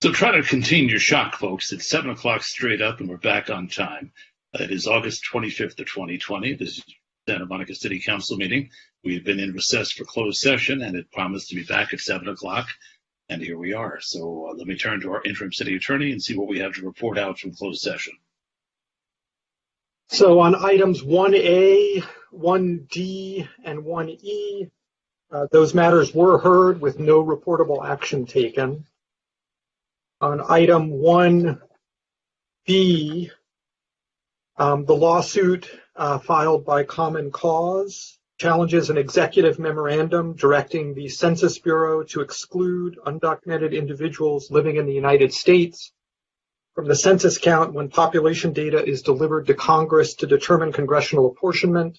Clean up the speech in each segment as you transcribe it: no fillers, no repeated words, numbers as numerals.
So try to contain your shock, folks. It's 7 o'clock straight up, and we're back on time. It is August 25th of 2020. This is Santa Monica City Council meeting. We've been in recess for closed session, and it promised to be back at 7 o'clock, and here we are. So let me turn to our interim city attorney and see what we have to report out from closed session. So on items 1A, 1D, and 1E, those matters were heard with no reportable action taken. On item 1B, the lawsuit filed by Common Cause challenges an executive memorandum directing the Census Bureau to exclude undocumented individuals living in the United States from the census count when population data is delivered to Congress to determine congressional apportionment.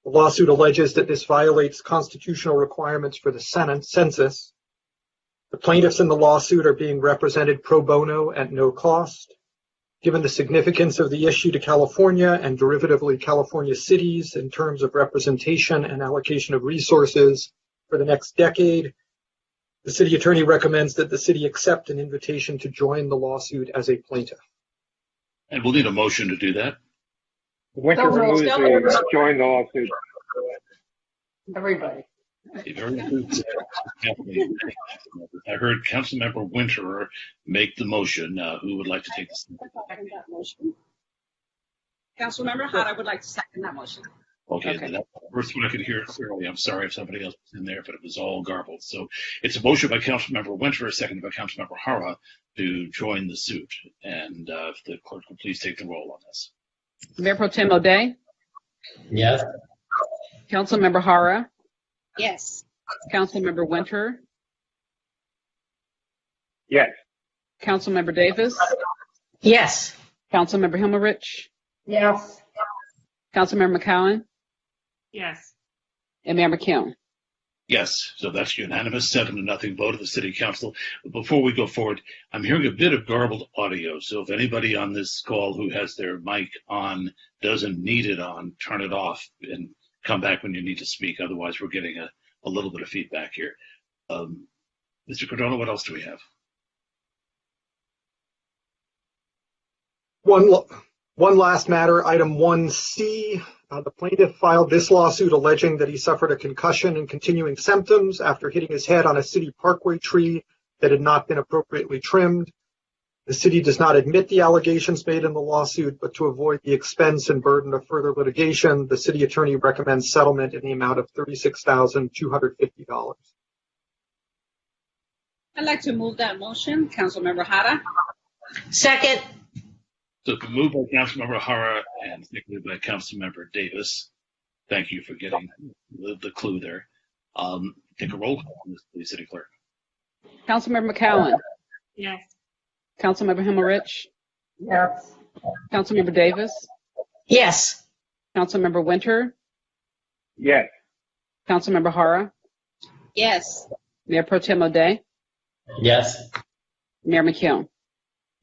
The lawsuit alleges that this violates constitutional requirements for the census. The plaintiffs in the lawsuit are being represented pro bono at no cost. Given the significance of the issue to California and derivatively California cities in terms of representation and allocation of resources for the next decade, the city attorney recommends that the city accept an invitation to join the lawsuit as a plaintiff. And we'll need a motion to do that. Winter moves to join the lawsuit. Everybody. I heard Councilmember Winterer make the motion. Who would like to take this? Second that motion. Councilmember Hart, I would like to second that motion. Okay. That's the first one I could hear clearly. I'm sorry if somebody else was in there, but it was all garbled. So it's a motion by Councilmember Winterer, seconded by Councilmember Hara to join the suit. And if the clerk would please take the roll on this. Mayor Pro Tem O'Day? Yes. Councilmember Hara? Yes. Councilmember Winter? Yes. Councilmember Davis? Yes. Councilmember Himmerich? Yes. Councilmember McCowan? Yes. And Mayor McKeown? Yes, so that's unanimous, 7-0 vote of the City Council. Before we go forward, I'm hearing a bit of garbled audio, so if anybody on this call who has their mic on doesn't need it on, turn it off and come back when you need to speak. Otherwise, we're getting a little bit of feedback here. Mr. Cardona, what else do we have? One last matter, item 1C. The plaintiff filed this lawsuit alleging that he suffered a concussion and continuing symptoms after hitting his head on a city parkway tree that had not been appropriately trimmed. The city does not admit the allegations made in the lawsuit, but to avoid the expense and burden of further litigation, the city attorney recommends settlement in the amount of $36,250. I'd like to move that motion. Councilmember Hara. Second. So moved by Councilmember Hara and seconded by Councilmember Davis. Thank you for getting the clue there. Take a roll call on this, please, City Clerk. Councilmember McCowan? Yes. Councilmember Himmerich? Yes. Councilmember Davis? Yes. Councilmember Winter? Yes. Councilmember Hara? Yes. Mayor Pro Tem O'Day? Yes. Mayor McKeown?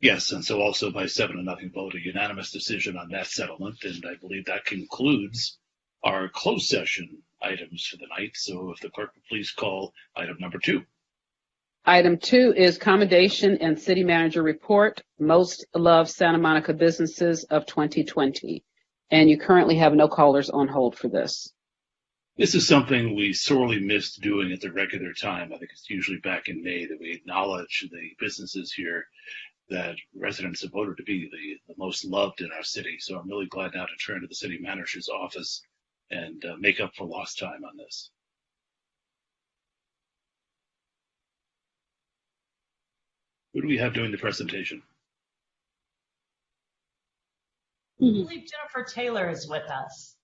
Yes, and so also by 7-0 vote, a unanimous decision on that settlement, and I believe that concludes our closed session items for the night. So if the clerk would please call item number 2. Item 2 is commendation and city manager report, most loved Santa Monica businesses of 2020. And you currently have no callers on hold for this. This is something we sorely missed doing at the regular time. I think it's usually back in May that we acknowledge the businesses here that residents have voted to be the most loved in our city. So I'm really glad now to turn to the city manager's office and make up for lost time on this. Who do we have doing the presentation? I believe Jennifer Taylor is with us.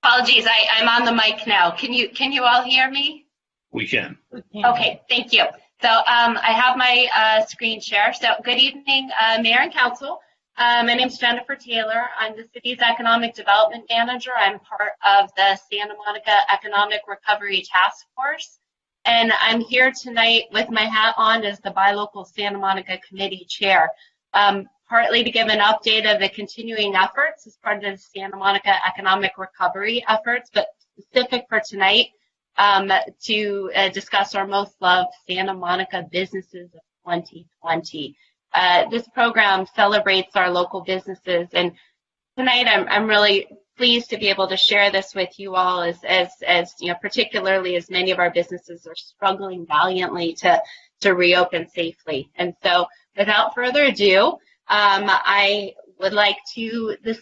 Apologies, I'm on the mic now. Can you all hear me? We can. Okay, thank you. So I have my screen share. So good evening, Mayor and Council. My name is Jennifer Taylor. I'm the city's Economic Development Manager. I'm part of the Santa Monica Economic Recovery Task Force. And I'm here tonight with my hat on as the Buy Local Santa Monica Committee Chair, partly to give an update of the continuing efforts as part of the Santa Monica Economic Recovery efforts, but specific for tonight, to discuss our most loved Santa Monica businesses of 2020. This program celebrates our local businesses, and tonight I'm really pleased to be able to share this with you all, as you know, particularly as many of our businesses are struggling valiantly to reopen safely. And so, without further ado, I would like to this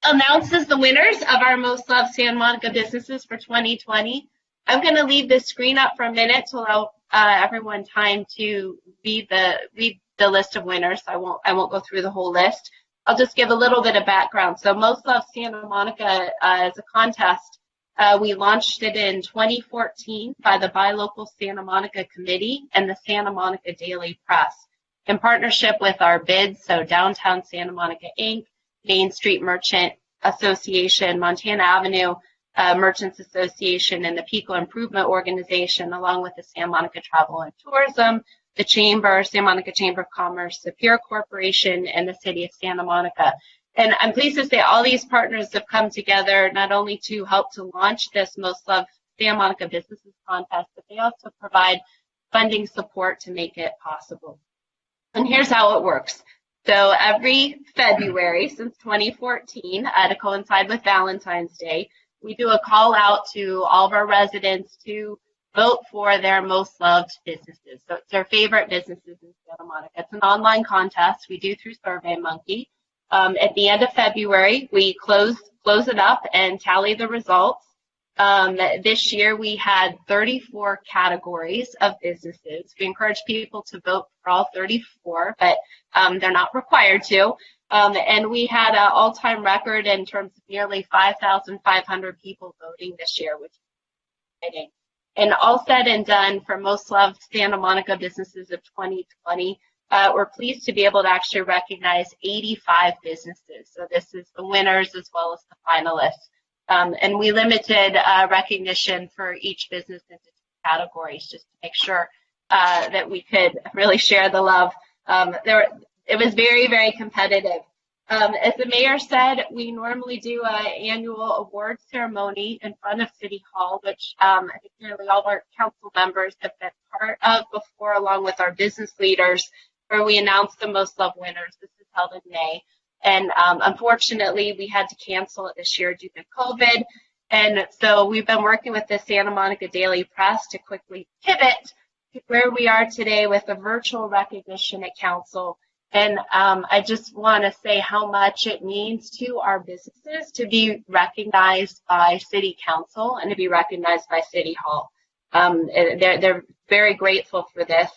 announces the winners of our Most Loved Santa Monica Businesses for 2020. I'm going to leave this screen up for a minute to allow everyone time to read the list of winners. I won't go through the whole list. I'll just give a little bit of background. So Most Loved Santa Monica is a contest. We launched it in 2014 by the Buy Local Santa Monica Committee and the Santa Monica Daily Press in partnership with our bids, so Downtown Santa Monica Inc., Main Street Merchant Association, Montana Avenue Merchants Association, and the Pico Improvement Organization, along with the Santa Monica Travel and Tourism, the Chamber, Santa Monica Chamber of Commerce, Superior Corporation, and the City of Santa Monica. And I'm pleased to say all these partners have come together not only to help to launch this Most Loved Santa Monica Businesses contest, but they also provide funding support to make it possible. And here's how it works. So every February since 2014, to coincide with Valentine's Day, we do a call out to all of our residents to vote for their most loved businesses. So it's their favorite businesses in Santa Monica. It's an online contest we do through SurveyMonkey. At the end of February, we close it up and tally the results. This year we had 34 categories of businesses. We encourage people to vote for all 34, but they're not required to. And we had an all-time record in terms of nearly 5,500 people voting this year, which is exciting. And all said and done, for Most Loved Santa Monica Businesses of 2020, we're pleased to be able to actually recognize 85 businesses. So this is the winners as well as the finalists. And we limited recognition for each business into 2 categories just to make sure that we could really share the love. It was very, very competitive. As the mayor said, we normally do an annual award ceremony in front of City Hall, which I think nearly all of our council members have been part of before, along with our business leaders, where we announce the Most Loved winners. This is held in May. And unfortunately, we had to cancel it this year due to COVID. And so we've been working with the Santa Monica Daily Press to quickly pivot to where we are today with a virtual recognition at council. And I just want to say how much it means to our businesses to be recognized by City Council and to be recognized by City Hall. They're very grateful for this.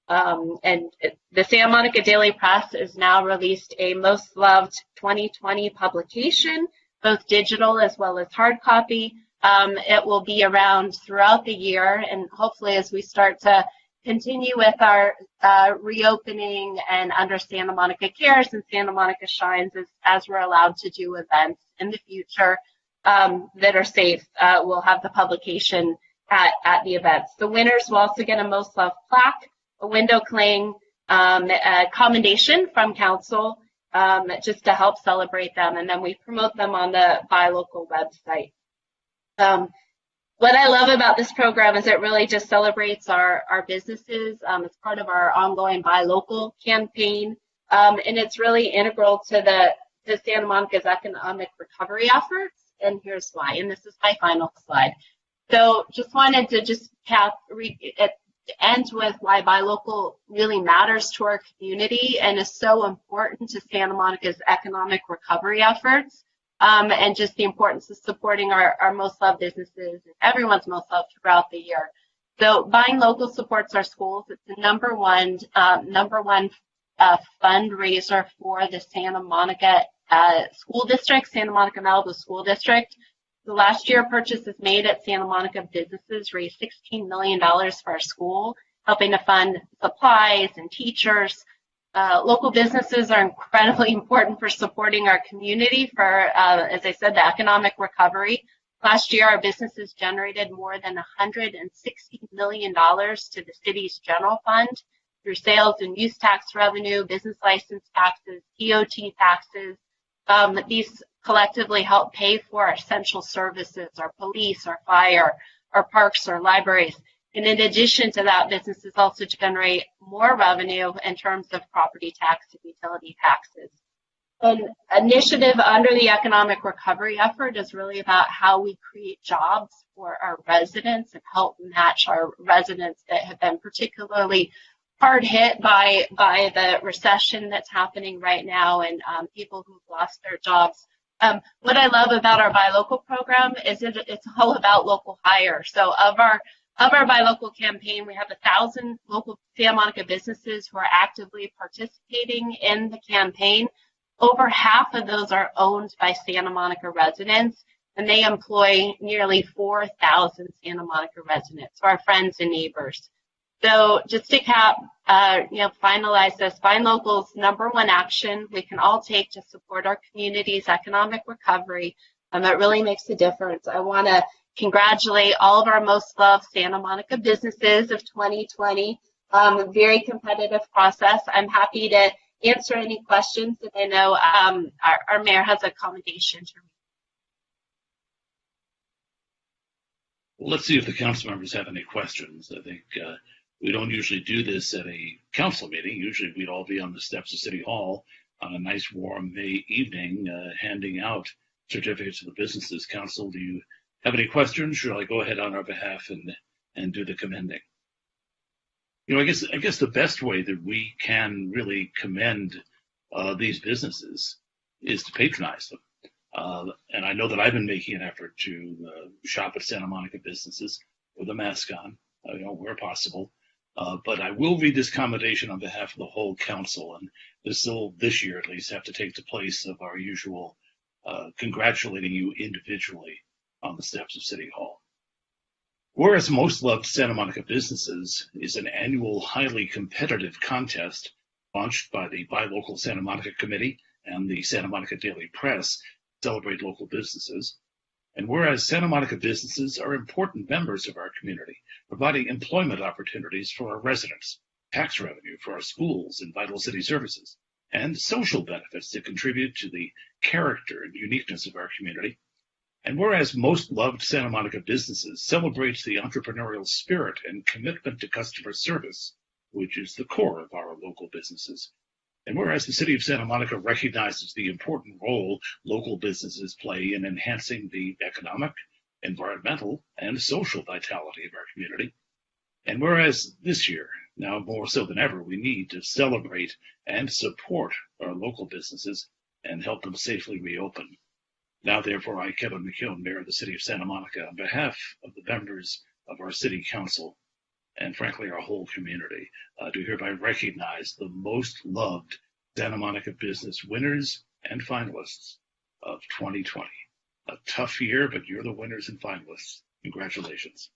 And the Santa Monica Daily Press has now released a Most Loved 2020 publication, both digital as well as hard copy. It will be around throughout the year, and hopefully as we start to continue with our reopening and under Santa Monica Cares and Santa Monica Shines, as we're allowed to do events in the future that are safe, we'll have the publication at the events. The winners will also get a Most Loved plaque, a window cling, a commendation from council, just to help celebrate them, and then we promote them on the Buy Local website. What I love about this program is it really just celebrates our businesses. It's part of our ongoing Buy Local campaign, and it's really integral to Santa Monica's economic recovery efforts, and here's why, and this is my final slide. So just wanted to end with why Buy Local really matters to our community and is so important to Santa Monica's economic recovery efforts, and just the importance of supporting our most loved businesses and everyone's most loved throughout the year. So buying local supports our schools. It's the number one fundraiser for the Santa Monica School District, Santa Monica Malibu School District. The last year, purchases made at Santa Monica businesses raised $16 million for our school, helping to fund supplies and teachers. Local businesses are incredibly important for supporting our community for, as I said, the economic recovery. Last year, our businesses generated more than $160 million to the city's general fund through sales and use tax revenue, business license taxes, TOT taxes. These collectively help pay for our essential services, our police, our fire, our parks, our libraries. And in addition to that, businesses also generate more revenue in terms of property tax and utility taxes. An initiative under the economic recovery effort is really about how we create jobs for our residents and help match our residents that have been particularly hard hit by the recession that's happening right now, and people who've lost their jobs. What I love about our Buy Local program is it's all about local hire. So of our Buy Local campaign, we have 1,000 local Santa Monica businesses who are actively participating in the campaign. Over half of those are owned by Santa Monica residents, and they employ nearly 4,000 Santa Monica residents, so our friends and neighbors. So just to finalize this, Buy Local's #1 action we can all take to support our community's economic recovery. That really makes a difference. I want to congratulate all of our most loved Santa Monica businesses of 2020. A very competitive process. I'm happy to answer any questions, and I know our mayor has a commendation to read. Well, let's see if the council members have any questions. I think we don't usually do this at a council meeting. Usually we'd all be on the steps of City Hall on a nice warm May evening handing out certificates to the businesses. Council, do you have any questions? Should I go ahead on our behalf and do the commending? You know, I guess the best way that we can really commend these businesses is to patronize them. And I know that I've been making an effort to shop at Santa Monica businesses with a mask on, where possible. But I will read this commendation on behalf of the whole council, and this will, this year at least, have to take the place of our usual congratulating you individually on the steps of City Hall. Whereas Most Loved Santa Monica Businesses is an annual highly competitive contest launched by the Buy Local Santa Monica Committee and the Santa Monica Daily Press to celebrate local businesses. And whereas Santa Monica businesses are important members of our community, providing employment opportunities for our residents, tax revenue for our schools and vital city services, and social benefits that contribute to the character and uniqueness of our community. And whereas Most Loved Santa Monica Businesses celebrates the entrepreneurial spirit and commitment to customer service, which is the core of our local businesses. And whereas the City of Santa Monica recognizes the important role local businesses play in enhancing the economic, environmental, and social vitality of our community. And whereas this year, now more so than ever, we need to celebrate and support our local businesses and help them safely reopen. Now, therefore, I, Kevin McKeown, Mayor of the City of Santa Monica, on behalf of the members of our City Council, and frankly our whole community, do hereby recognize the most loved Santa Monica business winners and finalists of 2020. A tough year, but you're the winners and finalists. Congratulations.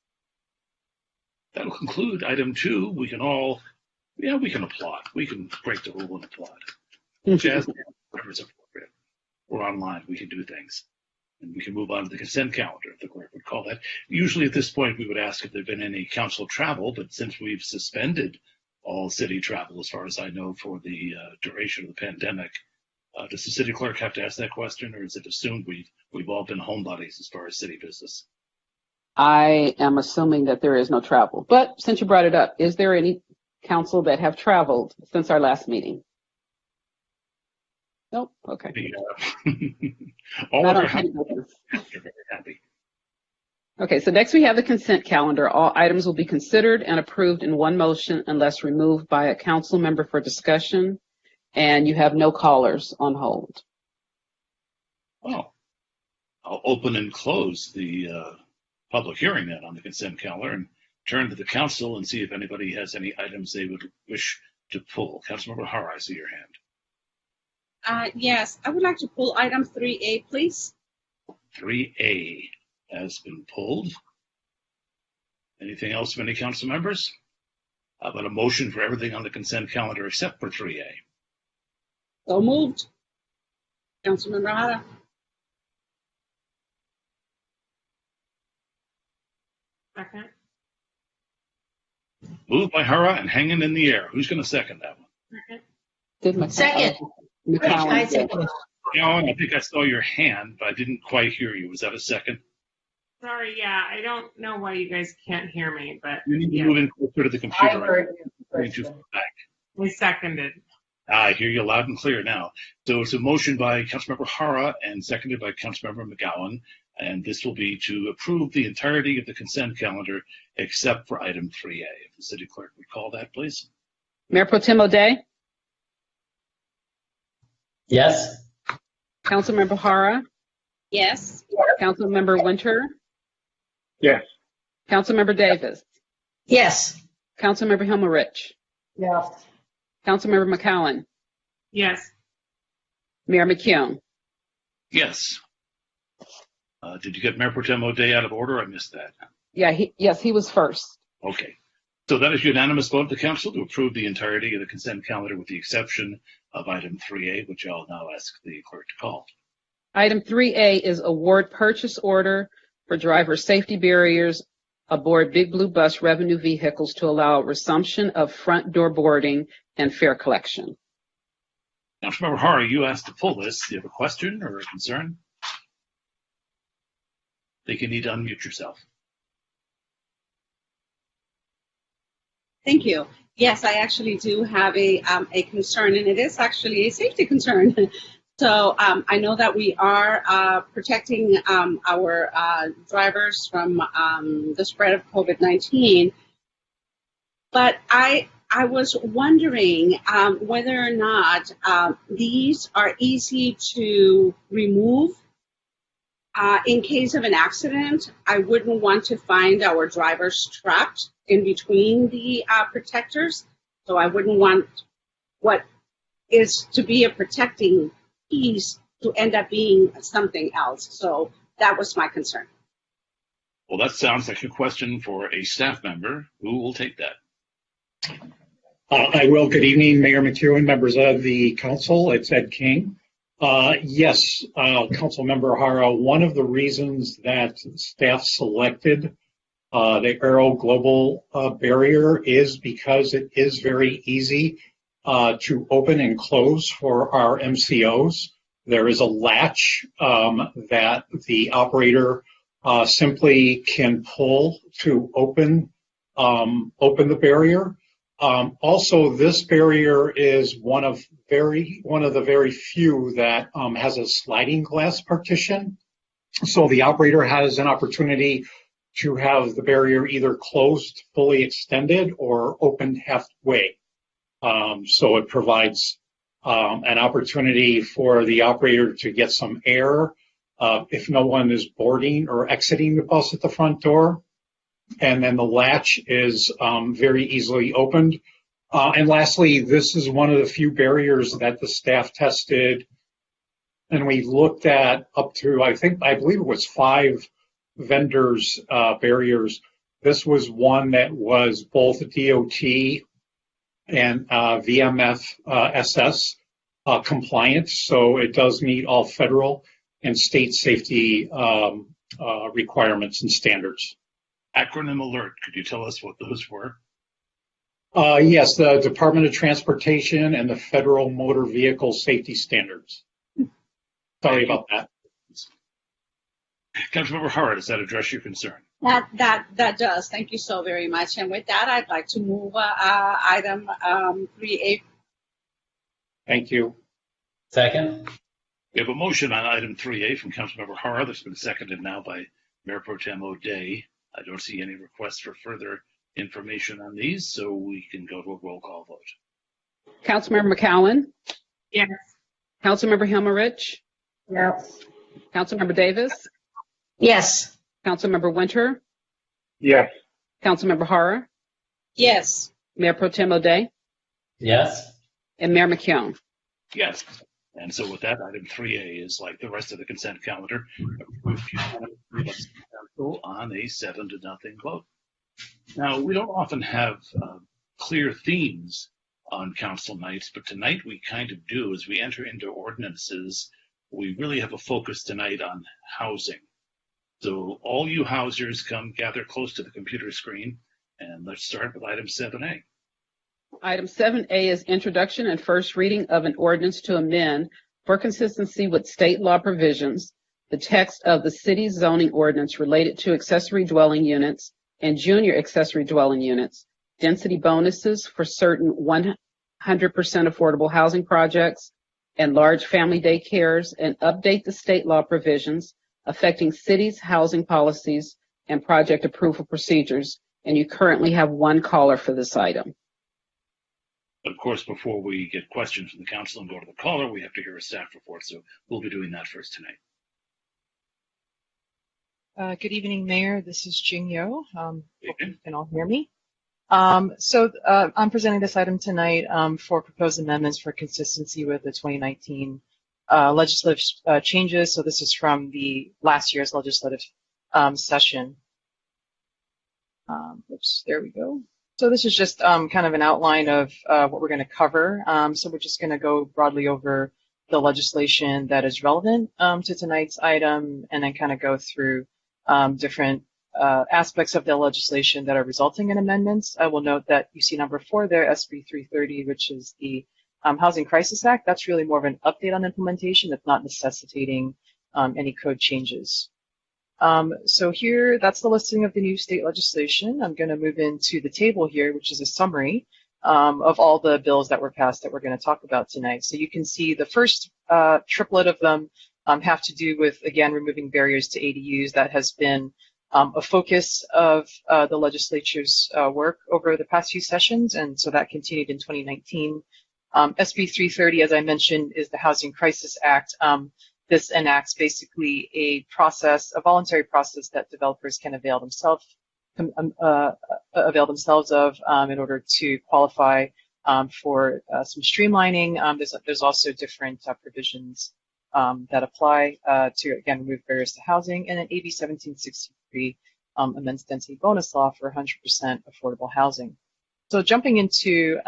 That'll conclude item 2. We can all, we can applaud. We can break the rule and applaud. Jazz, whatever's appropriate. We're online. We can do things. And we can move on to the consent calendar, if the clerk would call that. Usually at this point, we would ask if there had been any council travel, but since we've suspended all city travel, as far as I know, for the duration of the pandemic, does the city clerk have to ask that question, or is it assumed we've all been homebodies as far as city business? I am assuming that there is no travel. But since you brought it up, is there any council that have traveled since our last meeting? Nope. Okay. All of our happy. You're very happy. Okay, so next we have the consent calendar. All items will be considered and approved in one motion unless removed by a council member for discussion, and you have no callers on hold. Well, I'll open and close the public hearing then on the consent calendar and turn to the council and see if anybody has any items they would wish to pull. Councilmember Hara, I see your hand. Yes, I would like to pull item 3A, please. 3A has been pulled. Anything else from any council members? How about a motion for everything on the consent calendar except for 3A? So moved. Councilmember Hara. Second. Moved by Hara and hanging in the air. Who's going to second that one? Second. I second. I think I saw your hand, but I didn't quite hear you. Was that a second? Sorry, yeah, I don't know why you guys can't hear me, but You need to yeah, move in closer to the computer. Back. we seconded. I hear you loud and clear now. So it's a motion by Councilmember Hara and seconded by Councilmember McGowan. And this will be to approve the entirety of the consent calendar except for item 3A. If the city clerk would call that, please. Mayor Pro Tem O'Day, Yes. Councilmember Hara, Yes. Councilmember Winter, Yes. Councilmember Davis, Yes. Councilmember Himmelrich, Yes. Councilmember McCowan, Yes. Mayor McKeown. Yes. Did you get Mayor Pro Tem O'Day out of order? I missed that. Yeah, he was first. Okay. So that is unanimous vote of the council to approve the entirety of the consent calendar with the exception of item 3A, which I'll now ask the clerk to call. Item 3A is award purchase order for driver safety barriers aboard Big Blue Bus revenue vehicles to allow resumption of front door boarding and fare collection. Councilmember Hara, you asked to pull this. Do you have a question or a concern? I think you need to unmute yourself. Thank you. Yes, I actually do have a concern, and it is actually a safety concern. So I know that we are protecting our drivers from the spread of COVID-19, but I was wondering whether or not these are easy to remove. In case of an accident, I wouldn't want to find our drivers trapped in between the protectors. So I wouldn't want what is to be a protecting piece to end up being something else. So that was my concern. Well, that sounds like a question for a staff member. Who will take that? I will. Good evening, Mayor McEwen, members of the council. It's Ed King. Yes, Councilmember Hara, one of the reasons that staff selected the Aero Global barrier is because it is very easy to open and close for our MCOs. There is a latch that the operator simply can pull to open the barrier. Also, this barrier is one of the very few that has a sliding glass partition. So the operator has an opportunity to have the barrier either closed, fully extended, or opened halfway. So it provides an opportunity for the operator to get some air if no one is boarding or exiting the bus at the front door. And then the latch is very easily opened. And lastly, this is one of the few barriers that the staff tested. And we looked at up to, I believe it was 5 vendors' barriers. This was one that was both DOT and VMF SS compliant. So it does meet all federal and state safety requirements and standards. Acronym alert. Could you tell us what those were? Yes, the Department of Transportation and the Federal Motor Vehicle Safety Standards. Sorry about that. Councilmember Hara, does that address your concern? That does. Thank you so very much. And with that, I'd like to move item 3A. Thank you. Second. We have a motion on item 3A from Councilmember Hara that's been seconded now by Mayor Pro Tem O'Day. I don't see any requests for further information on these, so we can go to a roll call vote. Councilmember McCowan, Yes. Councilmember Himmelrich, Yes. Councilmember Davis, Yes. Councilmember Winter, Yes. Councilmember Hara, Yes. Mayor Pro Tem O'Day, Yes. and Mayor McKeown. Yes. And so with that, item 3A is like the rest of the consent calendar, approved unanimously by the council on a 7-0 vote. Now, we don't often have clear themes on council nights, but tonight we kind of do. As we enter into ordinances, we really have a focus tonight on housing. So all you housers, come gather close to the computer screen, and let's start with item 7A. Item 7A is introduction and first reading of an ordinance to amend, for consistency with state law provisions, the text of the city's zoning ordinance related to accessory dwelling units and junior accessory dwelling units, density bonuses for certain 100% affordable housing projects and large family daycares, and update the state law provisions affecting cities' housing policies and project approval procedures. And you currently have one caller for this item. Of course, before we get questions from the council and go to the caller, we have to hear a staff report. So we'll be doing that first tonight. Good evening, Mayor. This is Jing Yo. Hope you can all hear me. I'm presenting this item tonight for proposed amendments for consistency with the 2019 legislative changes. So this is from the last year's legislative session. Oops, there we go. So this is just kind of an outline of what we're going to cover. So we're just going to go broadly over the legislation that is relevant to tonight's item, and then kind of go through different aspects of the legislation that are resulting in amendments. I will note that you see number 4 there, SB 330, which is the Housing Crisis Act. That's really more of an update on implementation. It's not necessitating any code changes. So here, that's the listing of the new state legislation. I'm going to move into the table here, which is a summary of all the bills that were passed that we're going to talk about tonight. So you can see the first triplet of them have to do with, again, removing barriers to ADUs. That has been a focus of the legislature's work over the past few sessions, and so that continued in 2019. SB 330, as I mentioned, is the Housing Crisis Act. This enacts basically a process, a voluntary process that developers can avail themselves of in order to qualify for some streamlining. There's also different provisions that apply to, again, remove barriers to housing. And then AB 1763 amends density bonus law for 100% affordable housing. So jumping into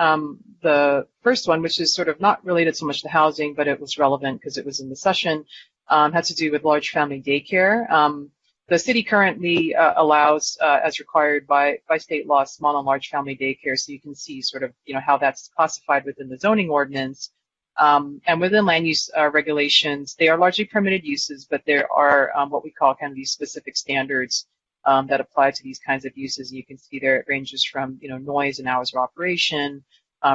the first one, which is sort of not related so much to housing, but it was relevant because it was in the session, had to do with large family daycare. The city currently allows, as required by state law, small and large family daycare. So you can see sort of, how that's classified within the zoning ordinance. And within land use regulations, they are largely permitted uses, but there are what we call kind of these specific standards that apply to these kinds of uses. And you can see there it ranges from, noise and hours of operation,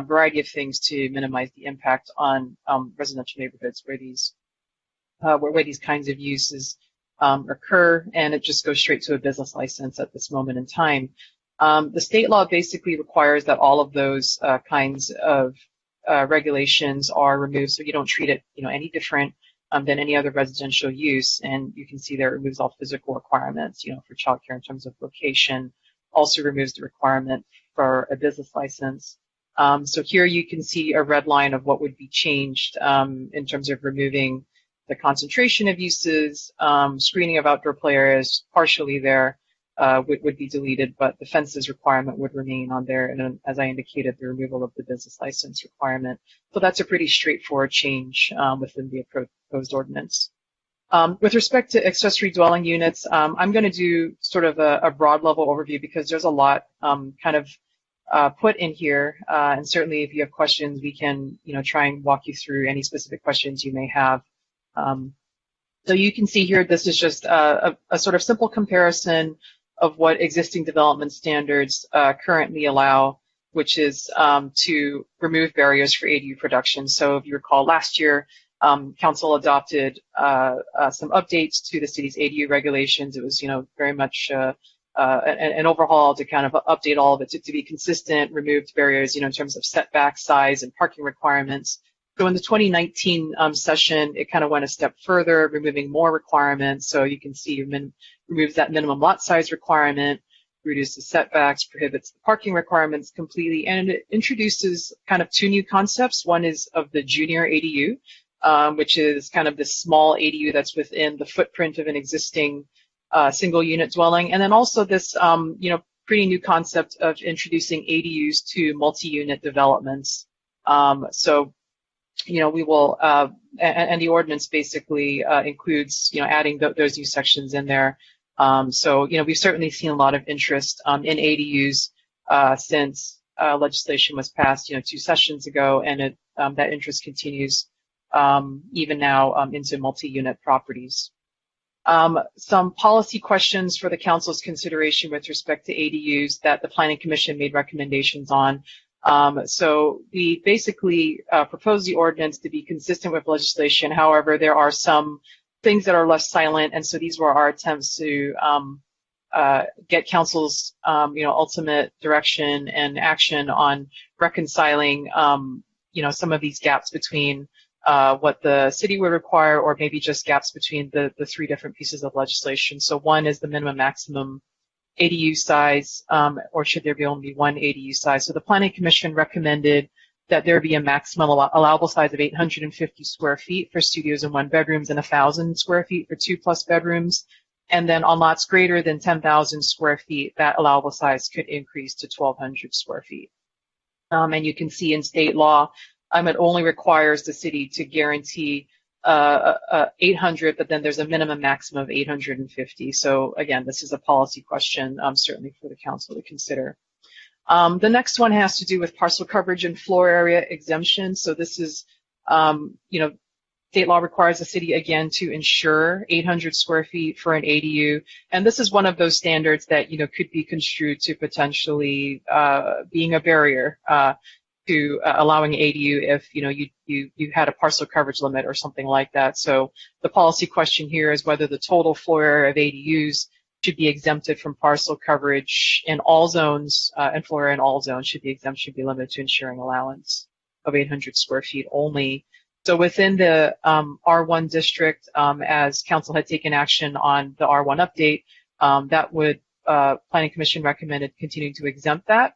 variety of things to minimize the impact on residential neighborhoods where these kinds of uses occur, and it just goes straight to a business license at this moment in time. The state law basically requires that all of those kinds of regulations are removed, so you don't treat it, any different than any other residential use. And you can see there it removes all physical requirements, for childcare in terms of location. Also removes the requirement for a business license. So here you can see a red line of what would be changed in terms of removing the concentration of uses, screening of outdoor play areas partially there would be deleted, but the fences requirement would remain on there. And then, as I indicated, the removal of the business license requirement. So that's a pretty straightforward change within the proposed ordinance. With respect to accessory dwelling units, I'm going to do sort of a broad level overview because there's a lot kind of put in here. And certainly if you have questions, we can, try and walk you through any specific questions you may have. So you can see here, this is just a sort of simple comparison of what existing development standards currently allow, which is to remove barriers for ADU production. So if you recall, last year, Council adopted some updates to the city's ADU regulations. It was, very much an overhaul to kind of update all of it to be consistent, removed barriers, in terms of setback, size, and parking requirements. So in the 2019 session, it kind of went a step further, removing more requirements. So you can see removes that minimum lot size requirement, reduces setbacks, prohibits the parking requirements completely, and it introduces kind of 2 new concepts. One is of the junior ADU, which is kind of this small ADU that's within the footprint of an existing single unit dwelling. And then also this, pretty new concept of introducing ADUs to multi-unit developments. We will, and the ordinance basically includes, adding those new sections in there. We've certainly seen a lot of interest in ADUs since legislation was passed, 2 sessions ago, and that interest continues even now into multi-unit properties. Some policy questions for the council's consideration with respect to ADUs that the Planning Commission made recommendations on. So we basically proposed the ordinance to be consistent with legislation. However, there are some things that are left silent, and so these were our attempts to get council's ultimate direction and action on reconciling some of these gaps between what the city would require, or maybe just gaps between the three different pieces of legislation. So one is the minimum maximum ADU size, or should there be only one ADU size? So the Planning Commission recommended that there be a maximum allowable size of 850 square feet for studios and 1 bedrooms and 1,000 square feet for 2+ bedrooms. And then on lots greater than 10,000 square feet, that allowable size could increase to 1,200 square feet. And you can see in state law, it only requires the city to guarantee 800, but then there's a minimum maximum of 850. So again, this is a policy question, certainly for the council to consider. The next one has to do with parcel coverage and floor area exemption. So this is, state law requires the city again to ensure 800 square feet for an ADU, and this is one of those standards that could be construed to potentially being a barrier to allowing ADU if you had a parcel coverage limit or something like that. So the policy question here is whether the total floor area of ADUs should be exempted from parcel coverage in all zones, and floor area in all zones should the exemption be limited to ensuring allowance of 800 square feet only. So within the R1 district, as council had taken action on the R1 update, that would Planning Commission recommended continuing to exempt that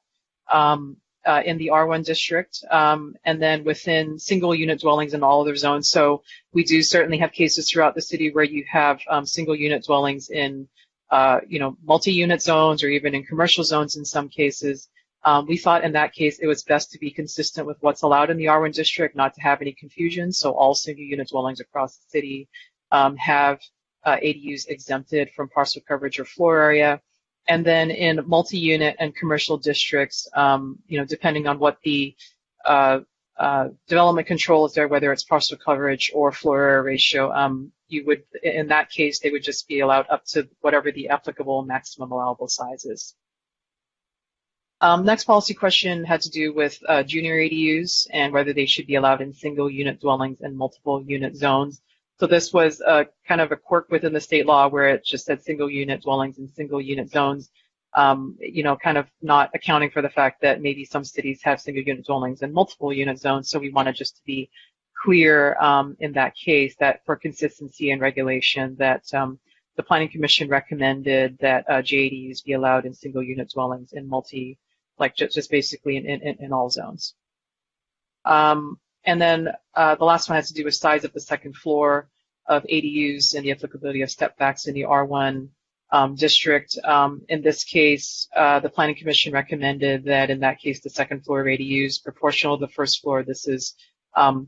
in the R1 district, and then within single unit dwellings in all other zones. So we do certainly have cases throughout the city where you have single unit dwellings in multi-unit zones or even in commercial zones in some cases. We thought in that case it was best to be consistent with what's allowed in the R1 district, not to have any confusion. So all single unit dwellings across the city have ADUs exempted from parcel coverage or floor area. And then in multi-unit and commercial districts, depending on what the development control is there, whether it's parcel coverage or floor area ratio, you would, in that case, they would just be allowed up to whatever the applicable maximum allowable size is. Next policy question had to do with junior ADUs and whether they should be allowed in single unit dwellings and multiple unit zones. So this was kind of a quirk within the state law where it just said single unit dwellings and single unit zones, kind of not accounting for the fact that maybe some cities have single unit dwellings and multiple unit zones. So we wanted just to be clear in that case that for consistency and regulation that the Planning Commission recommended that JADUs be allowed in single unit dwellings in just basically in all zones. And then the last one has to do with size of the second floor of ADUs and the applicability of step backs in the R1 district. In this case, the Planning Commission recommended that in that case, the second floor of ADUs proportional to the first floor. This is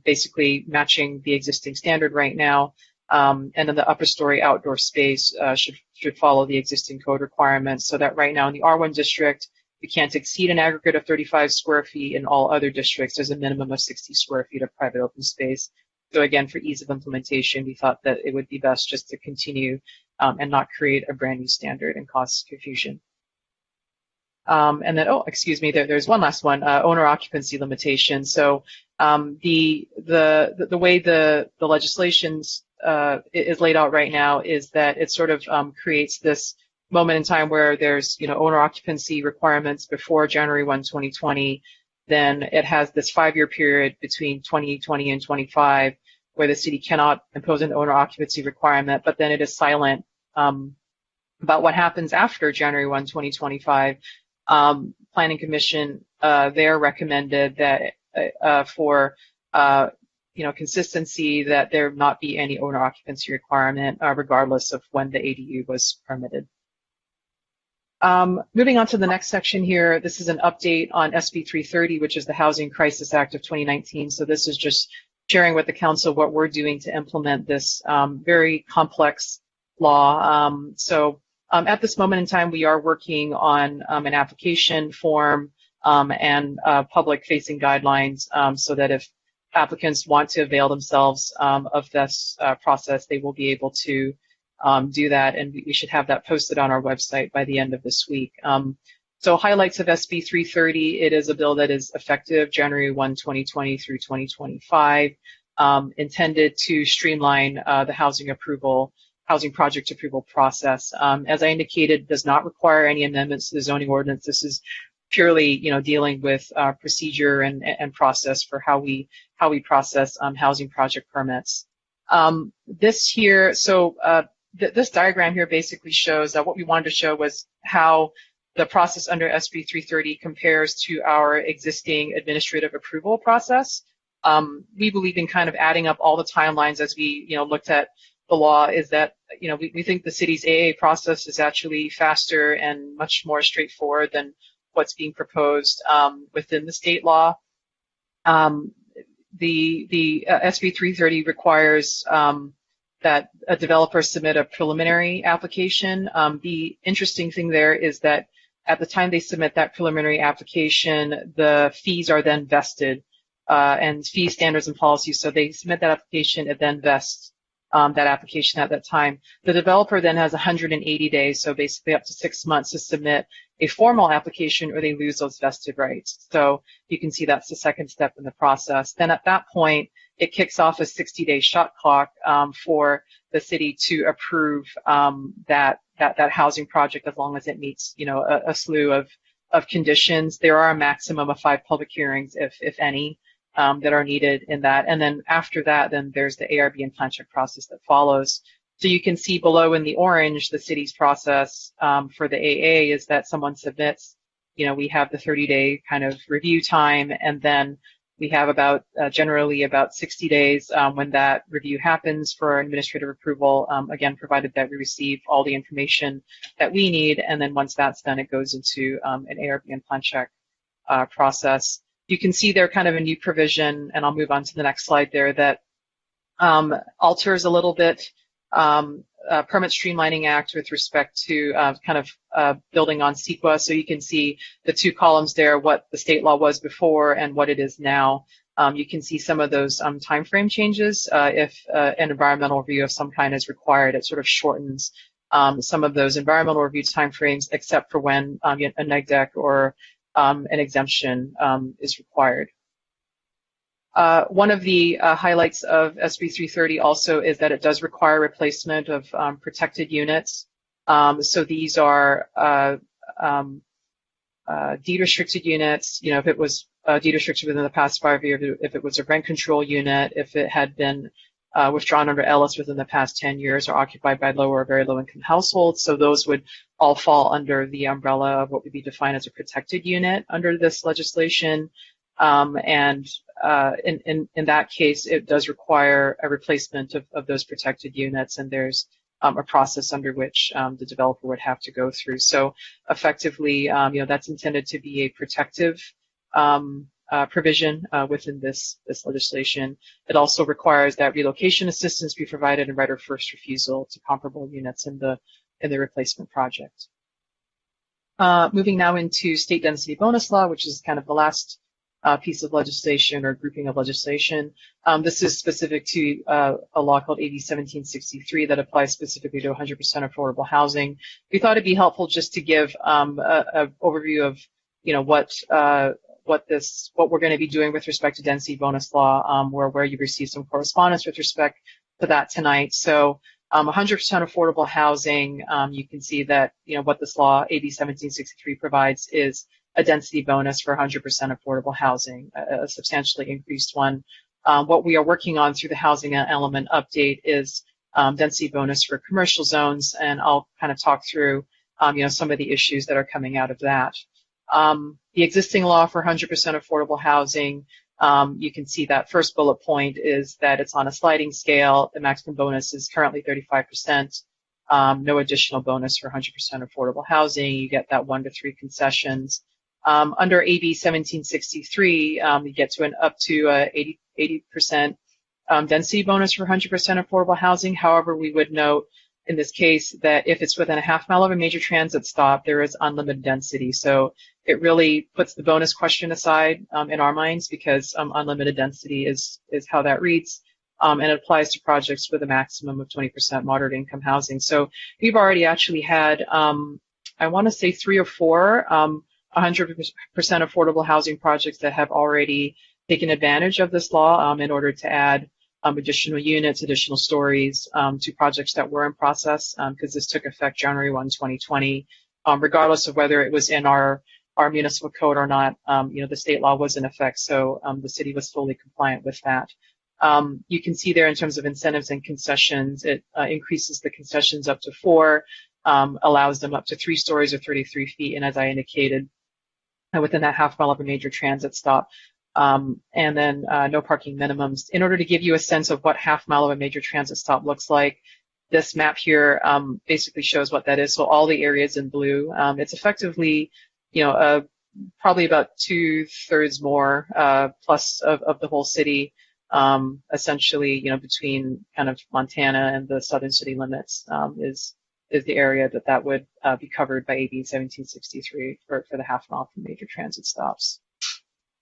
basically matching the existing standard right now. And then the upper story outdoor space should follow the existing code requirements, so that right now in the R1 district, you can't exceed an aggregate of 35 square feet. In all other districts, there's a minimum of 60 square feet of private open space. So again, for ease of implementation, we thought that it would be best just to continue and not create a brand new standard and cause confusion. And then, there's one last one, owner occupancy limitation. So the way the legislations is laid out right now is that it sort of creates this moment in time where there's owner occupancy requirements before January 1, 2020. Then it has this 5-year period between 2020 and 25 where the city cannot impose an owner occupancy requirement, but then it is silent about what happens after January 1, 2025. Planning Commission there recommended that for consistency that there not be any owner occupancy requirement regardless of when the ADU was permitted. Moving on to the next section here, this is an update on SB 330, which is the Housing Crisis Act of 2019. So this is just sharing with the council what we're doing to implement this very complex law. At this moment in time, we are working on an application form and public-facing guidelines so that if applicants want to avail themselves of this process, they will be able to do that, and we should have that posted on our website by the end of this week. So highlights of SB 330, it is a bill that is effective January 1, 2020 through 2025, intended to streamline the housing project approval process. As I indicated, does not require any amendments to the zoning ordinance. This is purely, dealing with procedure and process for how we process housing project permits. This diagram here basically shows that what we wanted to show was how the process under SB 330 compares to our existing administrative approval process. We believe in kind of adding up all the timelines as we, looked at the law, is that, we think the city's AA process is actually faster and much more straightforward than what's being proposed within the state law. The SB 330 requires that a developer submit a preliminary application. The interesting thing there is that at the time they submit that preliminary application, the fees are then vested, and fee standards and policies. So they submit that application, it then vests that application at that time. The developer then has 180 days, so basically up to 6 months, to submit a formal application, or they lose those vested rights. So you can see that's the second step in the process. Then at that point, it kicks off a 60-day shot clock for the city to approve that housing project, as long as it meets, a slew of conditions. There are a maximum of 5 public hearings, if any, that are needed in that. And then after that, then there's the ARB and plan check process that follows. So you can see below in the orange, the city's process for the AA is that someone submits, we have the 30-day kind of review time, and then we have generally about 60 days when that review happens for administrative approval, again, provided that we receive all the information that we need. And then once that's done, it goes into an ARB and plan check process. You can see there kind of a new provision, and I'll move on to the next slide there, that alters a little bit Permit Streamlining Act with respect to building on CEQA. So you can see the 2 columns there, what the state law was before and what it is now. You can see some of those time frame changes. If an environmental review of some kind is required, it sort of shortens some of those environmental review timeframes, except for when a neg deck or an exemption is required. One of the highlights of SB 330 also is that it does require replacement of protected units. So these are deed-restricted units. If it was deed-restricted within the past 5 years, if it was a rent control unit, if it had been withdrawn under Ellis within the past 10 years, or occupied by low or very low-income households. So those would all fall under the umbrella of what would be defined as a protected unit under this legislation. In that case, it does require a replacement of those protected units, and there's a process under which the developer would have to go through. So effectively, that's intended to be a protective provision within this legislation. It also requires that relocation assistance be provided and right of first refusal to comparable units in the replacement project. Moving now into state density bonus law, which is kind of the last piece of legislation or grouping of legislation. This is specific to a law called AB 1763 that applies specifically to 100% affordable housing. We thought it'd be helpful just to give an overview of what we're going to be doing with respect to density bonus law, where you've received some correspondence with respect to that tonight. So 100% affordable housing, you can see that what this law, AB 1763, provides is a density bonus for 100% affordable housing, a substantially increased one. What we are working on through the housing element update is density bonus for commercial zones, and I'll kind of talk through some of the issues that are coming out of that. The existing law for 100% affordable housing, you can see that first bullet point is that it's on a sliding scale. The maximum bonus is currently 35%. No additional bonus for 100% affordable housing. You get that 1 to 3 concessions. Under AB 1763, you get to up to 80% density bonus for 100% affordable housing. However, we would note in this case that if it's within a half mile of a major transit stop, there is unlimited density. So it really puts the bonus question aside in our minds, because unlimited density is how that reads. and it applies to projects with a maximum of 20% moderate income housing. So we've already actually had, I want to say 3 or 4 100% affordable housing projects that have already taken advantage of this law in order to add additional units, additional stories to projects that were in process, because this took effect January 1, 2020. Regardless of whether it was in our municipal code or not, the state law was in effect, so the city was fully compliant with that. You can see there in terms of incentives and concessions, it increases the concessions up to 4, allows them up to 3 stories or 33 feet, and as I indicated, within that half mile of a major transit stop. And then no parking minimums. In order to give you a sense of what half mile of a major transit stop looks like, this map here basically shows what that is. So all the areas in blue, it's effectively, probably about 2/3 more plus of the whole city, essentially, between kind of Montana and the southern city limits is the area that would be covered by AB 1763 for the half mile from major transit stops.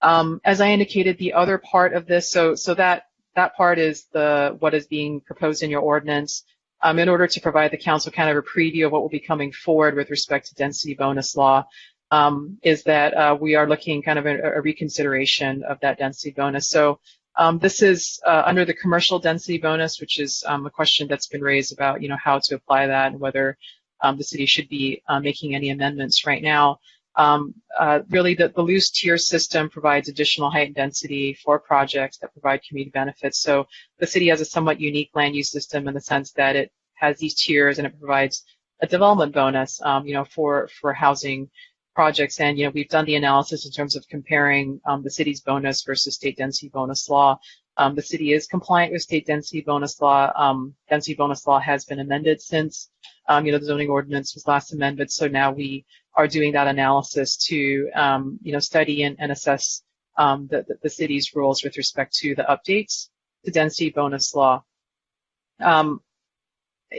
As I indicated, the other part of this, so that part is what is being proposed in your ordinance. In order to provide the council kind of a preview of what will be coming forward with respect to density bonus law, is that we are looking kind of a reconsideration of that density bonus. So this is under the commercial density bonus, which is a question that's been raised about, how to apply that and whether the city should be making any amendments right now. Really, the loose tier system provides additional height and density for projects that provide community benefits. So the city has a somewhat unique land use system in the sense that it has these tiers and it provides a development bonus, for housing projects. And, we've done the analysis in terms of comparing the city's bonus versus state density bonus law. The city is compliant with state density bonus law. Density bonus law has been amended since, the zoning ordinance was last amended. So now we are doing that analysis to, study and assess the city's rules with respect to the updates to density bonus law.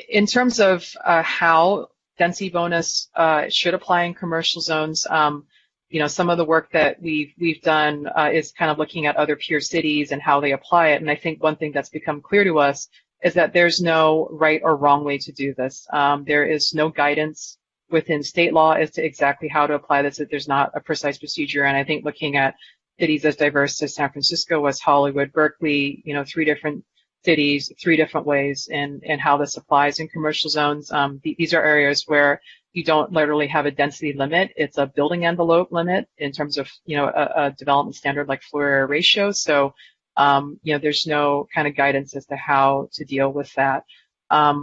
In terms of how density bonus should apply in commercial zones, some of the work that we've done is kind of looking at other peer cities and how they apply it. And I think one thing that's become clear to us is that there's no right or wrong way to do this. There is no guidance within state law as to exactly how to apply this. There's not a precise procedure. And I think looking at cities as diverse as San Francisco, West Hollywood, Berkeley, 3 different cities, 3 different ways in how this applies in commercial zones. These are areas where you don't literally have a density limit. It's a building envelope limit in terms of, a development standard like floor area ratio. So, there's no kind of guidance as to how to deal with that.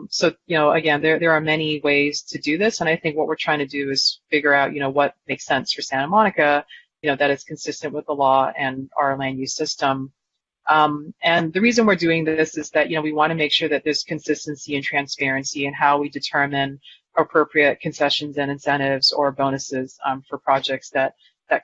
So, again, there are many ways to do this. And I think what we're trying to do is figure out, what makes sense for Santa Monica, that is consistent with the law and our land use system. And the reason we're doing this is that, we want to make sure that there's consistency and transparency in how we determine appropriate concessions and incentives or bonuses for projects that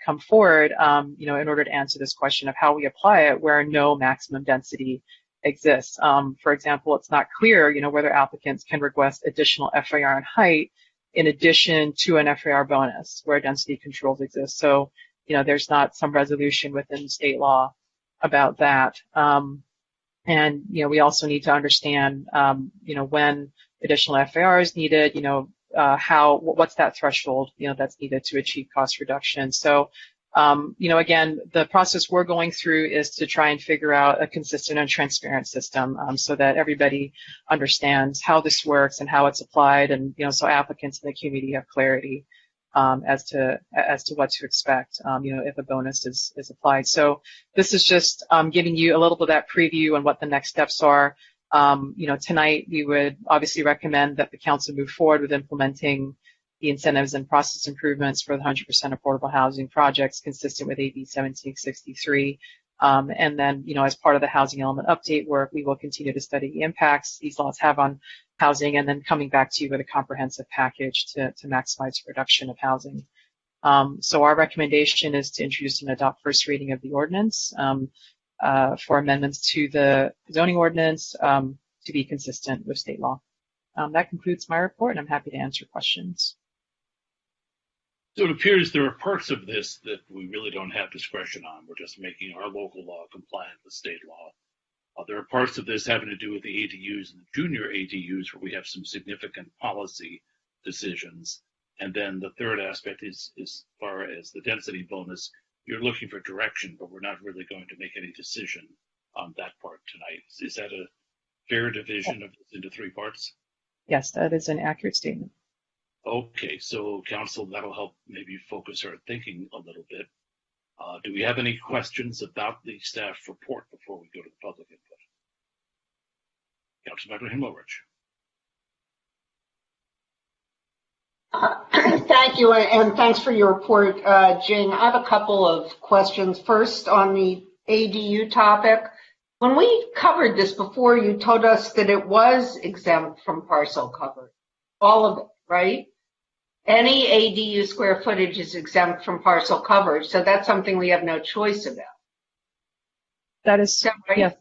come forward, in order to answer this question of how we apply it where no maximum density exists. For example, it's not clear, whether applicants can request additional FAR and height in addition to an FAR bonus where density controls exist. So, there's not some resolution within state law about that. And, we also need to understand, when additional FAR is needed, what's that threshold, that's needed to achieve cost reduction. So, again, the process we're going through is to try and figure out a consistent and transparent system, so that everybody understands how this works and how it's applied, and, so applicants in the community have clarity as to what to expect, if a bonus is applied. So this is just giving you a little bit of that preview on what the next steps are. Tonight we would obviously recommend that the council move forward with implementing the incentives and process improvements for the 100% affordable housing projects consistent with AB 1763. And then, as part of the housing element update work, we will continue to study the impacts these laws have on housing, and then coming back to you with a comprehensive package to maximize production of housing. So our recommendation is to introduce and adopt first reading of the ordinance for amendments to the zoning ordinance to be consistent with state law. That concludes my report, and I'm happy to answer questions. So it appears there are parts of this that we really don't have discretion on. We're just making our local law compliant with state law. There are parts of this having to do with the ADUs and the junior ADUs where we have some significant policy decisions. And then the third aspect is, as far as the density bonus, you're looking for direction, but we're not really going to make any decision on that part tonight. Is that a fair division of this into three parts? Yes, that is an accurate statement. Okay, so council, that'll help maybe focus our thinking a little bit. Do we have any questions about the staff report before we go to the public input? Councilmember Himmelrich. Thank you, and thanks for your report, Jing. I have a couple of questions. First, on the ADU topic. When we covered this before, you told us that it was exempt from parcel coverage. All of it, right? Any ADU square footage is exempt from parcel coverage, so that's something we have no choice about. That is, right? yes,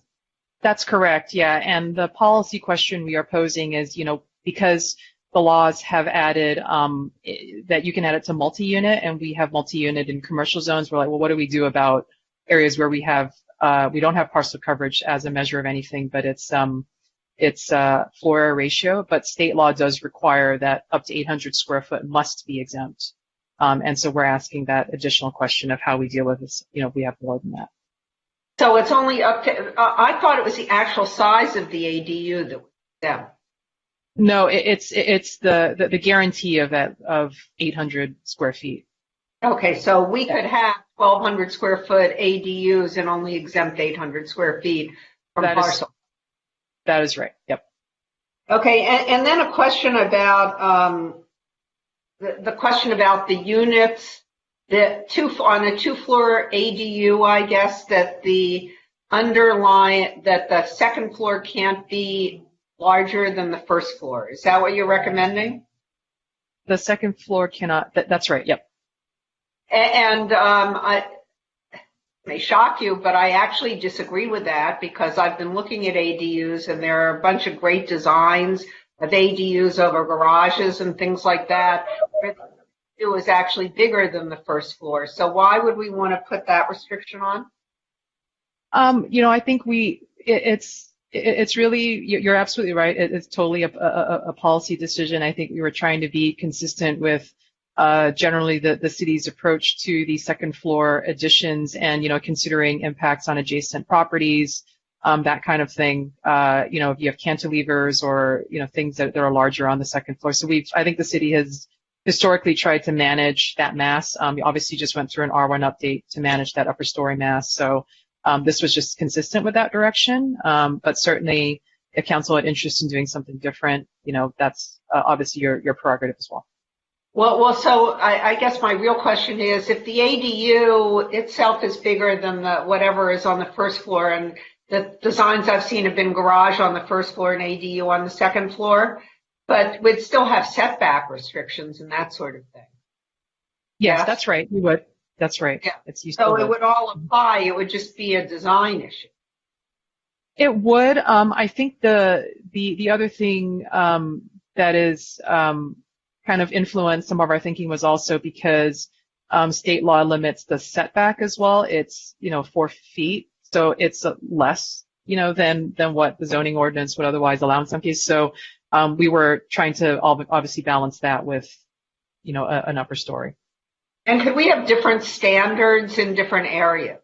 that's correct, yeah. And the policy question we are posing is, because the laws have added that you can add it to multi-unit, and we have multi-unit in commercial zones, we're like, well, what do we do about areas where we don't have parcel coverage as a measure of anything, but it's floor area ratio, but state law does require that up to 800 square foot must be exempt. And so we're asking that additional question of how we deal with this, we have more than that. So it's only up to, I thought it was the actual size of the ADU that was exempt. No, it's the guarantee of 800 square feet. Okay, so we could have 1,200 square foot ADUs and only exempt 800 square feet from parcel. That is right. Yep. Okay, and then a question about the question about the units, on a two-floor ADU, I guess that the second floor can't be larger than the first floor. Is that what you're recommending? The second floor cannot. That's right. Yep. And I may shock you, but I actually disagree with that because I've been looking at ADUs and there are a bunch of great designs of ADUs over garages and things like that. It was actually bigger than the first floor. So why would we want to put that restriction on? I think it's really, you're absolutely right. It's totally a policy decision. I think we were trying to be consistent with generally the city's approach to the second floor additions and, considering impacts on adjacent properties, that kind of thing. If you have cantilevers or, things that are larger on the second floor. So I think the city has historically tried to manage that mass. We obviously just went through an R1 update to manage that upper story mass. So this was just consistent with that direction. But certainly if council had interest in doing something different, that's obviously your prerogative as well. Well, so I guess my real question is, if the ADU itself is bigger than whatever is on the first floor, and the designs I've seen have been garage on the first floor and ADU on the second floor, but we'd still have setback restrictions and that sort of thing. Yes, that's right. We would. That's right. Yeah. So it would all apply. It would just be a design issue. It would. I think the other thing that is kind of influenced some of our thinking was also because state law limits the setback as well. It's 4 feet, so it's less than what the zoning ordinance would otherwise allow in some cases. So we were trying to obviously balance that with an upper story. And could we have different standards in different areas?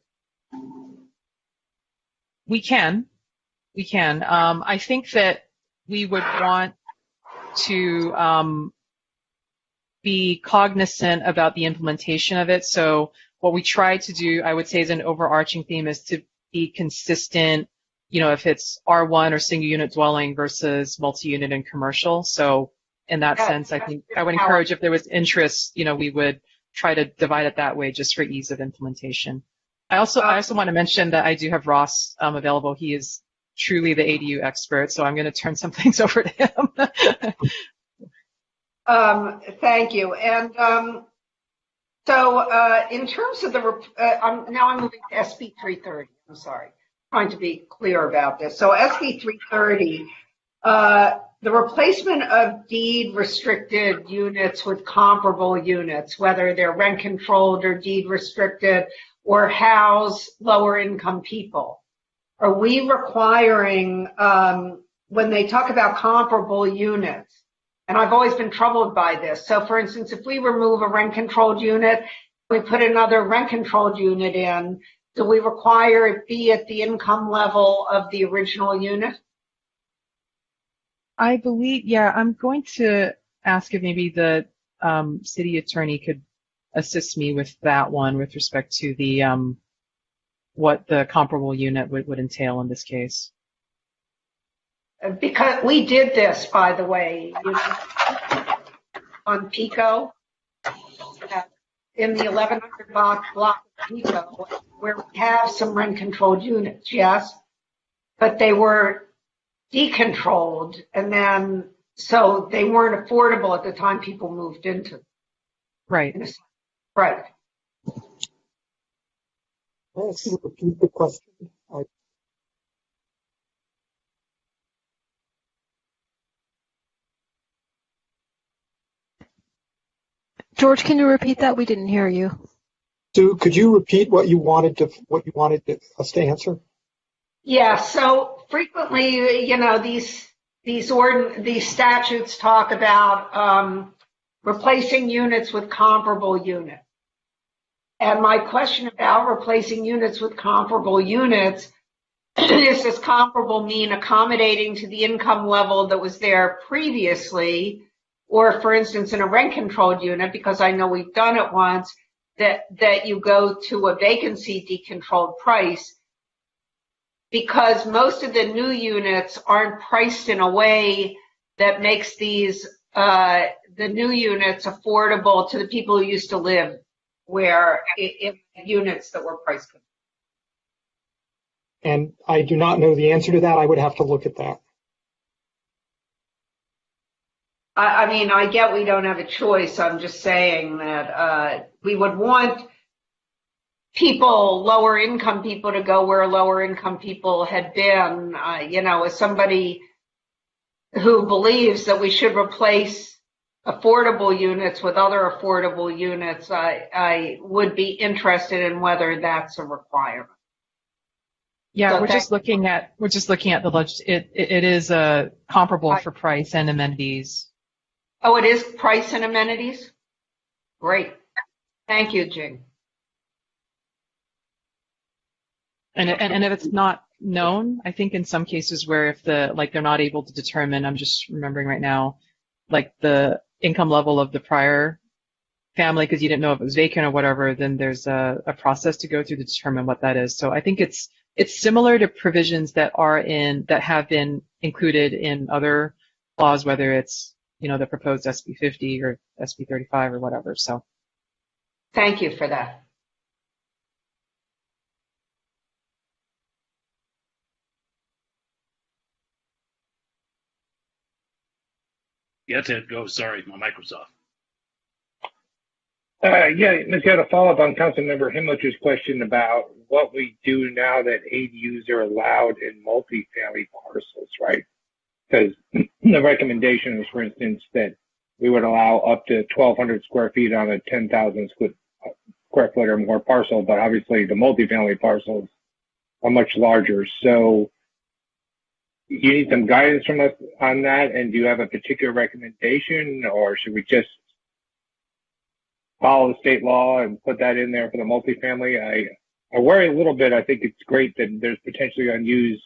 We can. I think that we would want to be cognizant about the implementation of it. So what we try to do, I would say, as an overarching theme is to be consistent, if it's R1 or single unit dwelling versus multi-unit and commercial. So in that sense, I think I would encourage, if there was interest, we would try to divide it that way just for ease of implementation. I also want to mention that I do have Ross available. He is truly the ADU expert, so I'm going to turn some things over to him. Thank you. And so in terms of now I'm moving to SB 330. I'm sorry, trying to be clear about this. So SB 330, the replacement of deed restricted units with comparable units, whether they're rent controlled or deed restricted or house lower income people. are we requiring, when they talk about comparable units, and I've always been troubled by this. So for instance, if we remove a rent-controlled unit, we put another rent-controlled unit in, do we require it be at the income level of the original unit? I believe, yeah, I'm going to ask if maybe the city attorney could assist me with that one with respect to the what the comparable unit would entail in this case. Because we did this, by the way, on Pico, in the 1100 block of Pico, where we have some rent-controlled units, yes, but they were decontrolled, and then so they weren't affordable at the time people moved into them. Right. Right. Let's repeat the question. George, can you repeat that? We didn't hear you. Sue, could you repeat what you wanted us to answer? Yeah. So frequently, you know, these statutes talk about replacing units with comparable units. And my question about replacing units with comparable units is, does comparable mean accommodating to the income level that was there previously? Or, for instance, in a rent-controlled unit, because I know we've done it once, that you go to a vacancy decontrolled price, because most of the new units aren't priced in a way that makes these the new units affordable to the people who used to live where in units that were priced. And I do not know the answer to that. I would have to look at that. I mean, I get we don't have a choice. I'm just saying that we would want people, lower income people, to go where lower income people had been. You know, as somebody who believes that we should replace affordable units with other affordable units, I would be interested in whether that's a requirement. Yeah, so we're just looking at the it is comparable for price and amenities. Oh, it is price and amenities? Great. Thank you, Jing. And if it's not known, I think in some cases where if they're not able to determine, I'm just remembering right now, like the income level of the prior family, because you didn't know if it was vacant or whatever, then there's a process to go through to determine what that is. So I think it's similar to provisions that have been included in other laws, whether it's, you know, the proposed SB 50 or SB 35 or whatever. So thank you for that. Yeah, Ted, go. Sorry, my mic was off. Yeah, Ms. Got a follow-up on Councilmember Himlich's question about what we do now that ADUs are allowed in multifamily parcels, right? Because the recommendation is, for instance, that we would allow up to 1,200 square feet on a 10,000 square foot or more parcel, but obviously the multifamily parcels are much larger. So you need some guidance from us on that, and do you have a particular recommendation, or should we just follow the state law and put that in there for the multifamily? I worry a little bit. I think it's great that there's potentially unused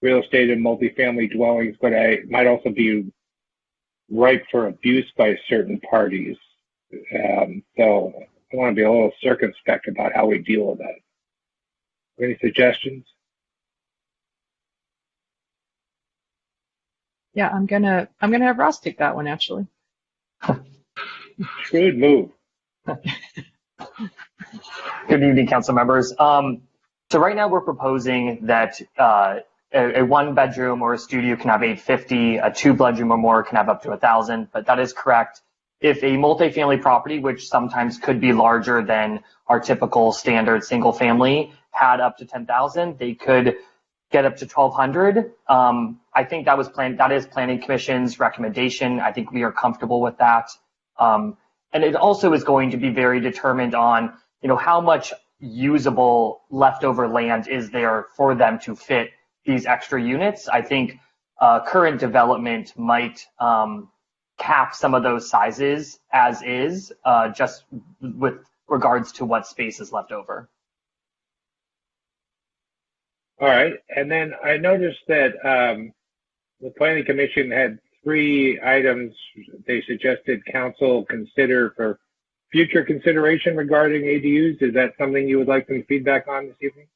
real estate in multifamily dwellings, but it might also be ripe for abuse by certain parties. So I want to be a little circumspect about how we deal with that. Any suggestions? yeah, I'm gonna have Ross take that one actually. Good move. Good evening, council members. So right now we're proposing that a one bedroom or a studio can have 850, a two bedroom or more can have up to 1,000, but that is correct. If a multifamily property, which sometimes could be larger than our typical standard single family, had up to 10,000, they could get up to 1,200. I think that is Planning Commission's recommendation. I think we are comfortable with that. And it also is going to be very determined on, you know, how much usable leftover land is there for them to fit these extra units. I think current development might cap some of those sizes as is, just with regards to what space is left over. All right. And then I noticed that the Planning Commission had 3 items they suggested council consider for future consideration regarding ADUs. Is that something you would like some feedback on this evening?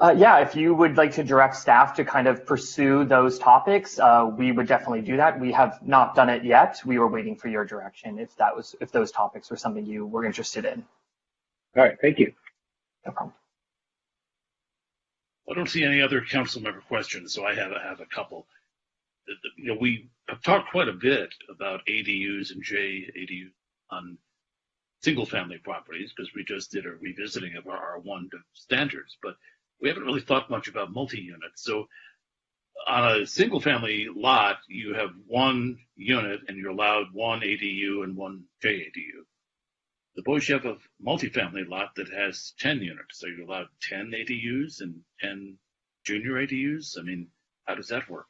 Yeah, if you would like to direct staff to kind of pursue those topics, we would definitely do that. We have not done it yet. We were waiting for your direction if those topics were something you were interested in. All right, thank you. No problem. I don't see any other council member questions, so I have a couple. You know, we have talked quite a bit about ADUs and JADUs on single-family properties because we just did a revisiting of our R1 standards, but we haven't really thought much about multi-units. So on a single-family lot, you have 1 unit and you're allowed 1 ADU and 1 JADU. Suppose you have a multifamily lot that has 10 units, so you're allowed 10 ADUs and 10 junior ADUs? I mean, how does that work?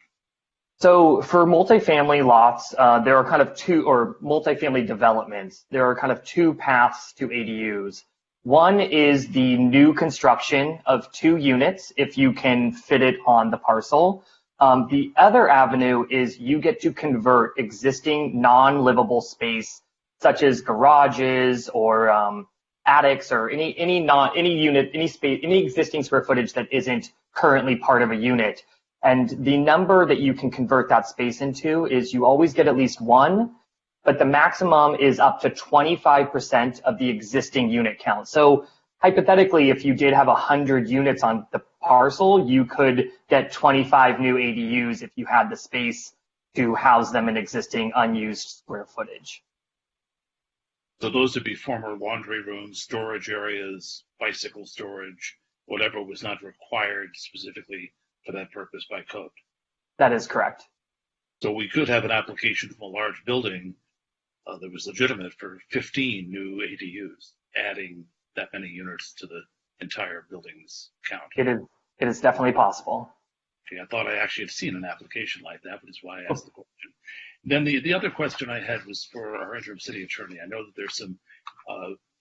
So for multifamily lots, there are kind of 2, or multifamily developments, there are kind of 2 paths to ADUs. One is the new construction of 2 units, if you can fit it on the parcel. The other avenue is you get to convert existing non-livable space, such as garages or attics or any existing square footage that isn't currently part of a unit. And the number that you can convert that space into is you always get at least 1, but the maximum is up to 25% of the existing unit count. So hypothetically, if you did have 100 units on the parcel, you could get 25 new ADUs if you had the space to house them in existing unused square footage. So those would be former laundry rooms, storage areas, bicycle storage, whatever was not required specifically for that purpose by code. That is correct. So we could have an application from a large building that was legitimate for 15 new ADUs, adding that many units to the entire building's count. It is definitely possible. Okay, I thought I actually had seen an application like that, but it's why I asked the question. Then the other question I had was for our interim city attorney. I know that there's some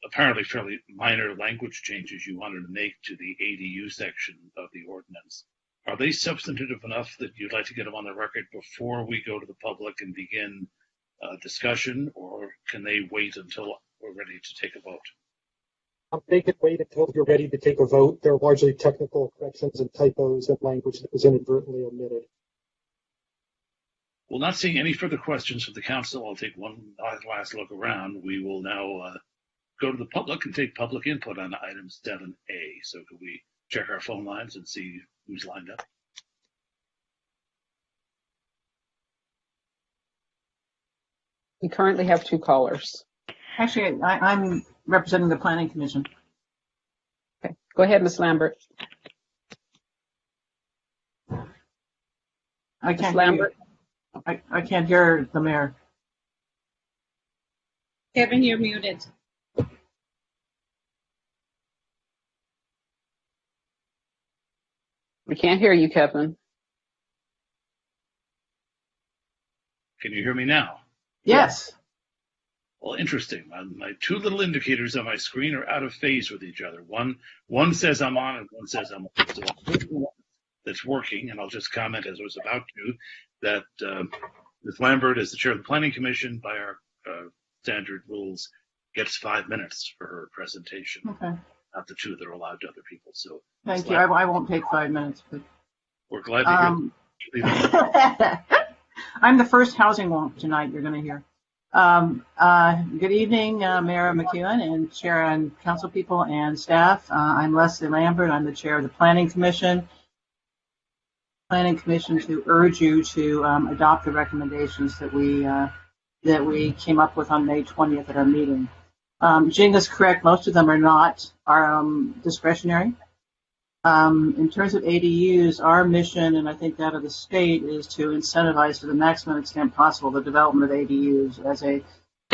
apparently fairly minor language changes you wanted to make to the ADU section of the ordinance. Are they substantive enough that you'd like to get them on the record before we go to the public and begin discussion, or can they wait until we're ready to take a vote? They could wait until you're ready to take a vote. They're largely technical corrections and typos and language that was inadvertently omitted. Well, not seeing any further questions from the council, I'll take one last look around. We will now go to the public and take public input on item 7A. So could we check our phone lines and see who's lined up? We currently have 2 callers. Actually, I'm representing the Planning Commission. Okay, go ahead, Ms. Lambert. I can't Lambert. I can't hear the mayor. Kevin, you're muted. We can't hear you, Kevin. Can you hear me now? Yes. Well, interesting. My 2 little indicators on my screen are out of phase with each other. One says I'm on and one says I'm off. So that's working, and I'll just comment as I was about to, that Ms. Lambert, as the chair of the Planning Commission, by our standard rules, gets 5 minutes for her presentation. Okay. Not the 2 that are allowed to other people. So Thank you. I won't take 5 minutes. But, we're glad to hear. I'm the first housing wonk tonight you're going to hear. Good evening, Mayor McEwen and Chair and council people and staff. I'm Leslie Lambert. I'm the chair of the Planning Commission. To urge you to adopt the recommendations that we came up with on May 20th at our meeting. Jing is correct. Most of them are discretionary. In terms of ADUs, our mission, and I think that of the state, is to incentivize to the maximum extent possible the development of ADUs as a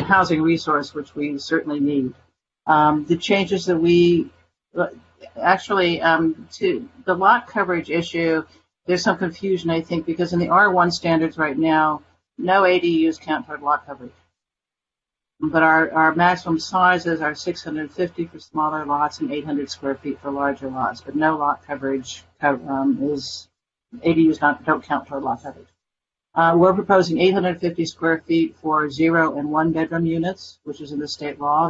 housing resource, which we certainly need. The changes that we actually to the lot coverage issue, there's some confusion, I think, because in the R1 standards right now, no ADUs count toward lot coverage. But our maximum sizes are 650 for smaller lots and 800 square feet for larger lots. But no lot coverage is ADUs don't count toward lot coverage. We're proposing 850 square feet for 0 and 1 bedroom units, which is in the state law.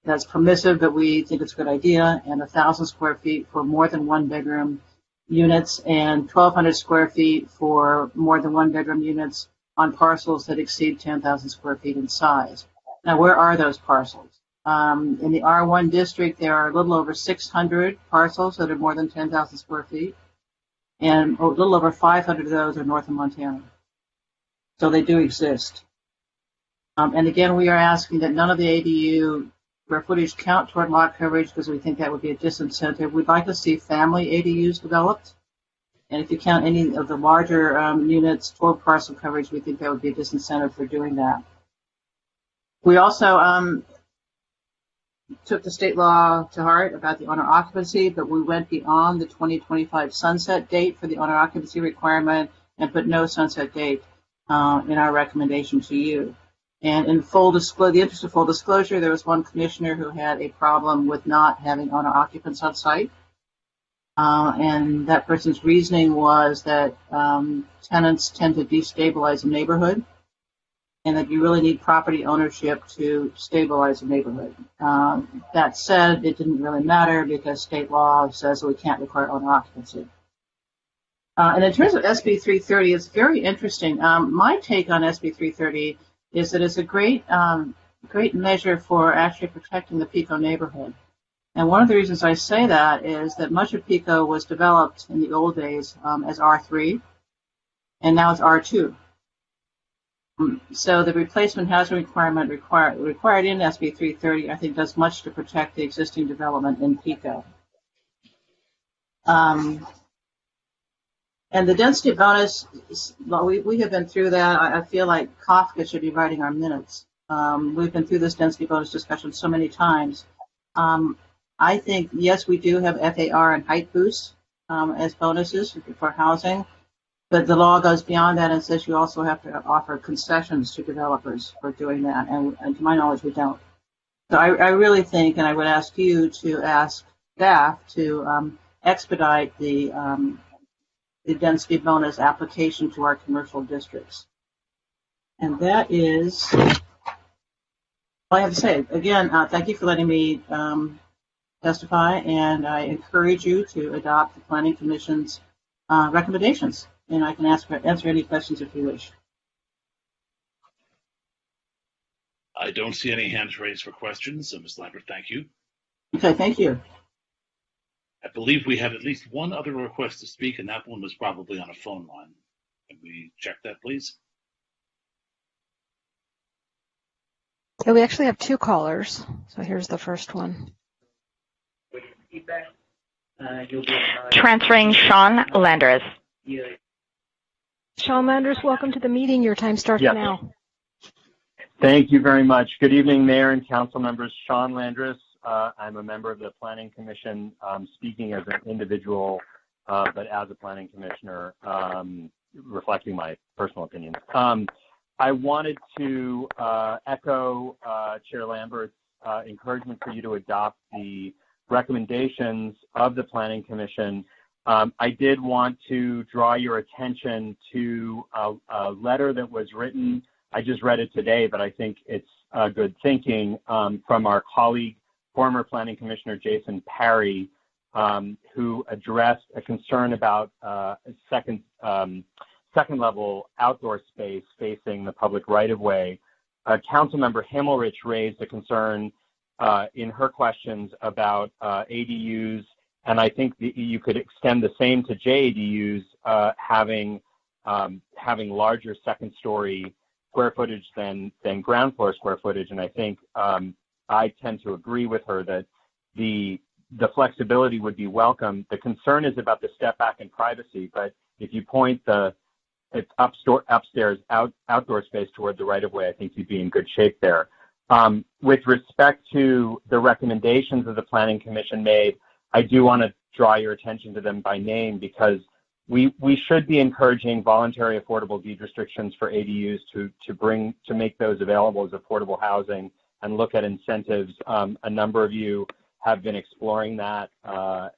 That's permissive, but we think it's a good idea. And 1,000 square feet for more than 1 bedroom units, and 1,200 square feet for more than 1 bedroom units on parcels that exceed 10,000 square feet in size. Now, where are those parcels? In the R1 district, there are a little over 600 parcels that are more than 10,000 square feet, and a little over 500 of those are north of Montana. So they do exist. And again, we are asking that none of the ADU square footage count toward lot coverage because we think that would be a disincentive. We'd like to see family ADUs developed. And if you count any of the larger units toward parcel coverage, we think that would be a disincentive for doing that. We also took the state law to heart about the owner occupancy, but we went beyond the 2025 sunset date for the owner occupancy requirement and put no sunset date in our recommendation to you. And in the interest of full disclosure, there was one commissioner who had a problem with not having owner occupants on site. And that person's reasoning was that tenants tend to destabilize a neighborhood and that you really need property ownership to stabilize a neighborhood. That said, it didn't really matter because state law says that we can't require owner occupancy. And in terms of SB 330, it's very interesting. My take on SB 330 is that it's a great measure for actually protecting the PICO neighborhood. And one of the reasons I say that is that much of PICO was developed in the old days as R3, and now it's R2. So the replacement housing requirement required in SB 330, I think, does much to protect the existing development in PICO. And the density bonus, well, we have been through that. I feel like Kafka should be writing our minutes. We've been through this density bonus discussion so many times. I think, yes, we do have FAR and height boosts as bonuses for housing, but the law goes beyond that and says you also have to offer concessions to developers for doing that, and to my knowledge, we don't. So I really think, and I would ask you to ask staff to expedite the density bonus application to our commercial districts. And that is all I have to say. Again, thank you for letting me testify, and I encourage you to adopt the Planning Commission's recommendations. And I can answer any questions if you wish. I don't see any hands raised for questions, so Ms. Lambert, thank you. Okay, thank you. I believe we had at least one other request to speak, and that one was probably on a phone line. Can we check that, please? So we actually have 2 callers. So here's the first one. Transferring Sean Landers. Sean Landers, welcome to the meeting. Your time starts now. Thank you very much. Good evening, Mayor and Council members. Sean Landers. I'm a member of the Planning Commission, speaking as an individual, but as a Planning Commissioner, reflecting my personal opinions. I wanted to echo Chair Lambert's encouragement for you to adopt the recommendations of the Planning Commission. I did want to draw your attention to a letter that was written. I just read it today, but I think it's good thinking from our colleague, former Planning Commissioner Jason Parry, who addressed a concern about second level outdoor space facing the public right-of-way. Councilmember Himmelrich raised a concern in her questions about ADUs, and I think that you could extend the same to JADUs having larger second-story square footage than ground floor square footage, and I think I tend to agree with her that the flexibility would be welcome. The concern is about the step back in privacy, but if you point it's upstairs outdoor space toward the right of way, I think you'd be in good shape there. With respect to the recommendations that the Planning Commission made, I do want to draw your attention to them by name because we should be encouraging voluntary affordable deed restrictions for ADUs to make those available as affordable housing and look at incentives. A number of you have been exploring that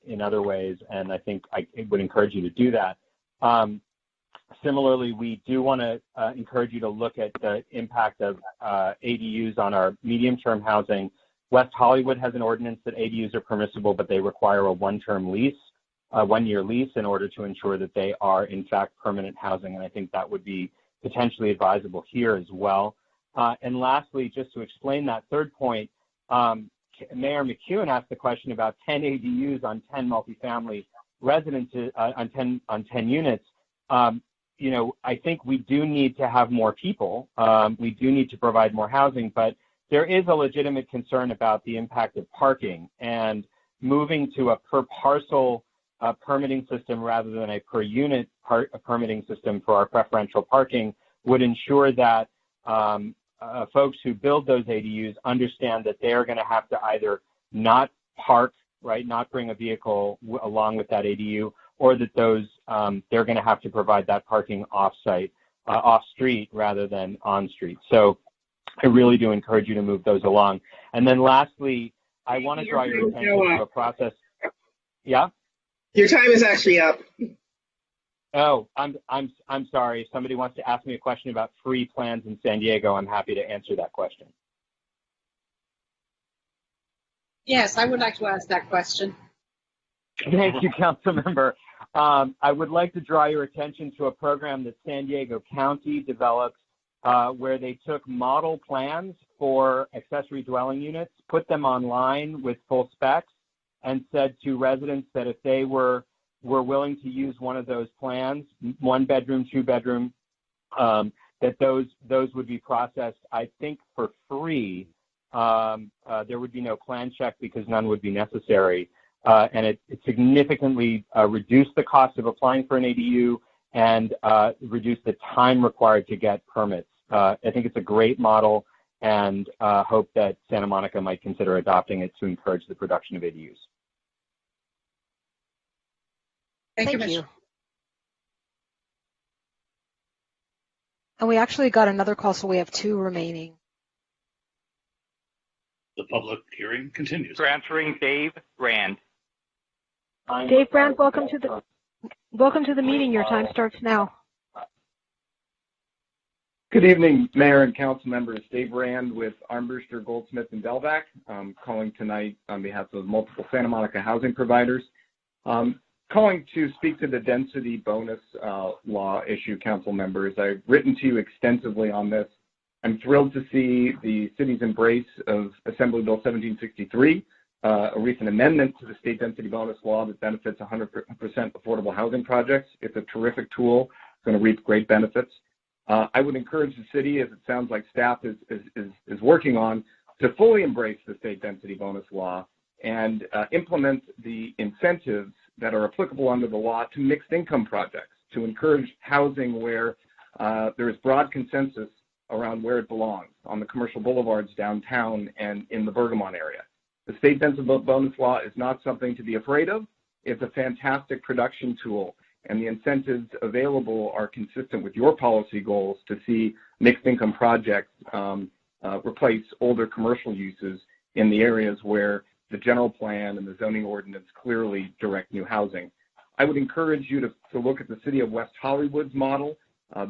in other ways, and I think I would encourage you to do that. Similarly, we do want to encourage you to look at the impact of ADUs on our medium-term housing. West Hollywood has an ordinance that ADUs are permissible, but they require a one-term lease, a one-year lease, in order to ensure that they are, in fact, permanent housing, and I think that would be potentially advisable here as well. And lastly, just to explain that third point, Mayor McEwen asked the question about 10 ADUs on 10 multifamily residences, on 10 units. You know, I think we do need to have more people. We do need to provide more housing, but there is a legitimate concern about the impact of parking, and moving to a per parcel permitting system rather than a per unit permitting system for our preferential parking would ensure that folks who build those ADUs understand that they're going to have to either not park, right, not bring a vehicle along with that ADU, or that those they're going to have to provide that parking off-site, off-street rather than on-street. So I really do encourage you to move those along. And then lastly, I want to draw your attention to a process. Yeah? Your time is actually up. Oh, I'm sorry. If somebody wants to ask me a question about free plans in San Diego, I'm happy to answer that question. Yes, I would like to ask that question. Thank you, Councilmember. I would like to draw your attention to a program that San Diego County developed where they took model plans for accessory dwelling units, put them online with full specs, and said to residents that if they were willing to use one of those plans, 1 bedroom, 2 bedroom, that those would be processed, I think, for free. There would be no plan check because none would be necessary. And it significantly reduced the cost of applying for an ADU and reduced the time required to get permits. I think it's a great model, and hope that Santa Monica might consider adopting it to encourage the production of ADUs. Thank you. And we actually got another call, so we have 2 remaining. The public hearing continues. Transferring Dave Rand. Dave Brand, welcome to the meeting. Your time starts now. Good evening, Mayor and Council members. Dave Rand with Armbruster, Goldsmith, and Delvac. I'm calling tonight on behalf of multiple Santa Monica housing providers. Calling to speak to the density bonus law issue, Council members. I've written to you extensively on this. I'm thrilled to see the city's embrace of Assembly Bill 1763, a recent amendment to the state density bonus law that benefits 100% affordable housing projects. It's a terrific tool. It's going to reap great benefits. I would encourage the city, as it sounds like staff is working on, to fully embrace the state density bonus law and implement the incentives that are applicable under the law to mixed income projects, to encourage housing where there is broad consensus around where it belongs, on the commercial boulevards downtown and in the Bergamot area. The state density bonus law is not something to be afraid of. It's a fantastic production tool, and the incentives available are consistent with your policy goals to see mixed income projects replace older commercial uses in the areas where the general plan and the zoning ordinance clearly direct new housing. I would encourage you to look at the city of West Hollywood's model.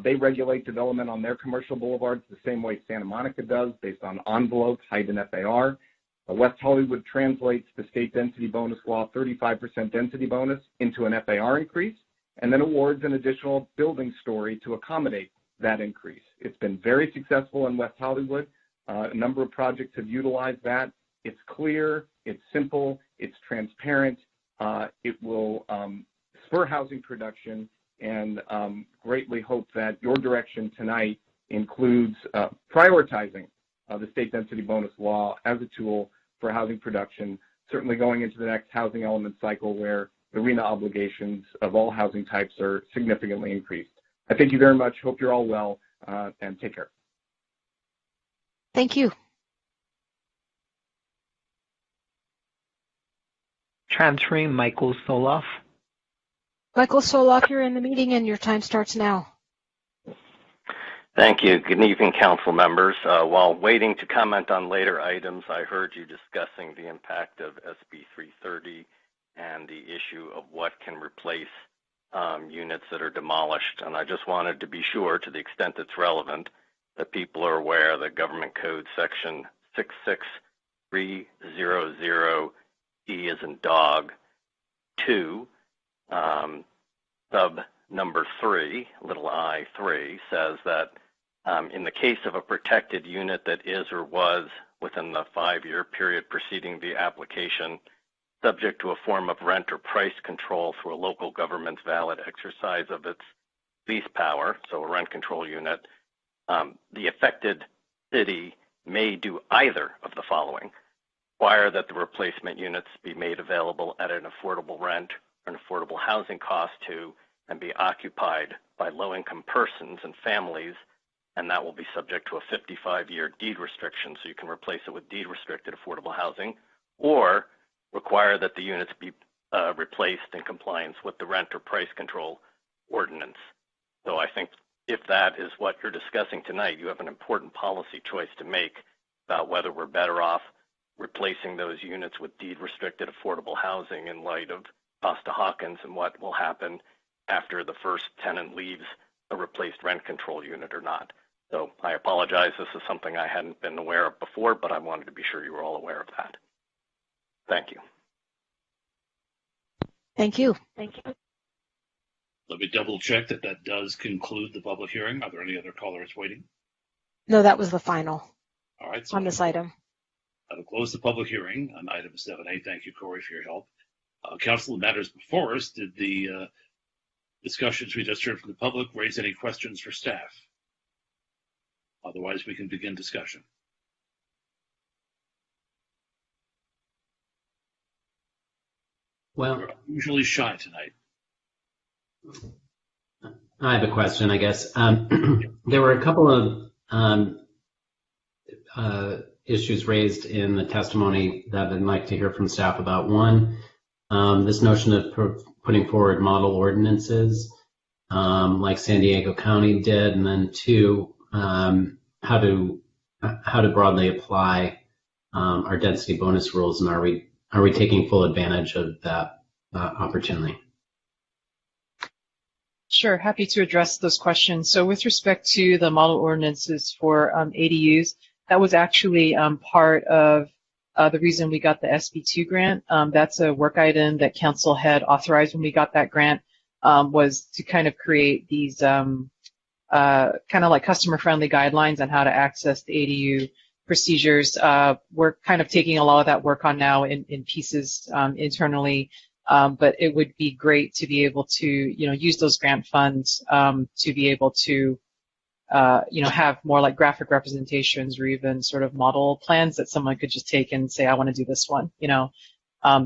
They regulate development on their commercial boulevards the same way Santa Monica does, based on envelopes, height, and FAR. West Hollywood translates the state density bonus law 35% density bonus into an FAR increase, and then awards an additional building story to accommodate that increase. It's been very successful in West Hollywood. A number of projects have utilized that. It's clear, it's simple, it's transparent. It will spur housing production, and greatly hope that your direction tonight includes prioritizing the state density bonus law as a tool for housing production, certainly going into the next housing element cycle where the RENA obligations of all housing types are significantly increased. I thank you very much. Hope you're all well, and take care. Thank you. Transferring Michael Soloff. Michael Soloff, you're in the meeting and your time starts now. Thank you. Good evening, council members. While waiting to comment on later items, I heard you discussing the impact of SB 330 and the issue of what can replace units that are demolished. And I just wanted to be sure, to the extent it's relevant, that people are aware that Government Code Section 66300E as in dog, 2, sub number 3, little I3, says that in the case of a protected unit that is or was within the 5-year period preceding the application, subject to a form of rent or price control through a local government's valid exercise of its lease power, so a rent control unit, the affected city may do either of the following: require that the replacement units be made available at an affordable rent or an affordable housing cost to, and be occupied by low-income persons and families, and that will be subject to a 55-year deed restriction, so you can replace it with deed-restricted affordable housing, or require that the units be replaced in compliance with the rent or price control ordinance. So I think if that is what you're discussing tonight, you have an important policy choice to make about whether we're better off replacing those units with deed-restricted affordable housing in light of Costa-Hawkins and what will happen after the first tenant leaves a replaced rent control unit or not. So I apologize, this is something I hadn't been aware of before, but I wanted to be sure you were all aware of that. Thank you. Thank you. Thank you. Let me double check that that does conclude the public hearing. Are there any other callers waiting? No, that was the final. All right. So on this item. I'll close the public hearing on item 7A. Thank you, Corey, for your help. Council, the matters before us, did the discussions we just heard from the public raise any questions for staff? Otherwise, we can begin discussion. Well, we're usually shy tonight. I have a question, I guess. There were a couple of issues raised in the testimony that I'd like to hear from staff about. One, this notion of putting forward model ordinances like San Diego County did, and then two, how to broadly apply our density bonus rules, and are we taking full advantage of that opportunity? Sure, happy to address those questions. So with respect to the model ordinances for ADUs, that was actually part of the reason we got the SB2 grant. That's a work item that council had authorized when we got that grant, was to kind of create these kind of like customer-friendly guidelines on how to access the ADU procedures. We're kind of taking a lot of that work on now in pieces internally. But it would be great to be able to, use those grant funds to be able to, have more like graphic representations or even sort of model plans that someone could just take and say, I want to do this one.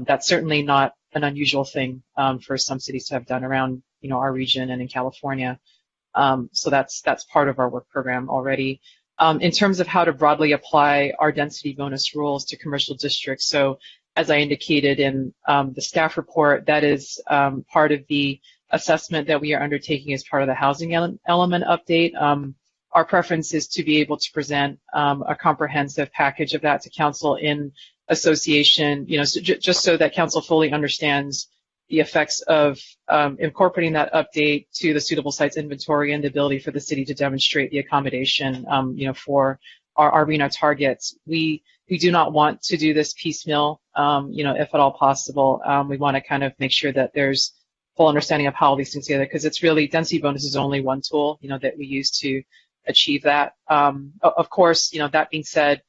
That's certainly not an unusual thing for some cities to have done around, our region and in California. So that's part of our work program already. In terms of how to broadly apply our density bonus rules to commercial districts, so as I indicated in the staff report, that is part of the assessment that we are undertaking as part of the housing element update. Our preference is to be able to present a comprehensive package of that to council in association, just so that council fully understands the effects of incorporating that update to the suitable sites inventory and the ability for the city to demonstrate the accommodation, for our RENA targets. We do not want to do this piecemeal, if at all possible. We want to kind of make sure that there's full understanding of how all these things together, because it's really, density bonus is only one tool, that we use to achieve that. Of course, that being said,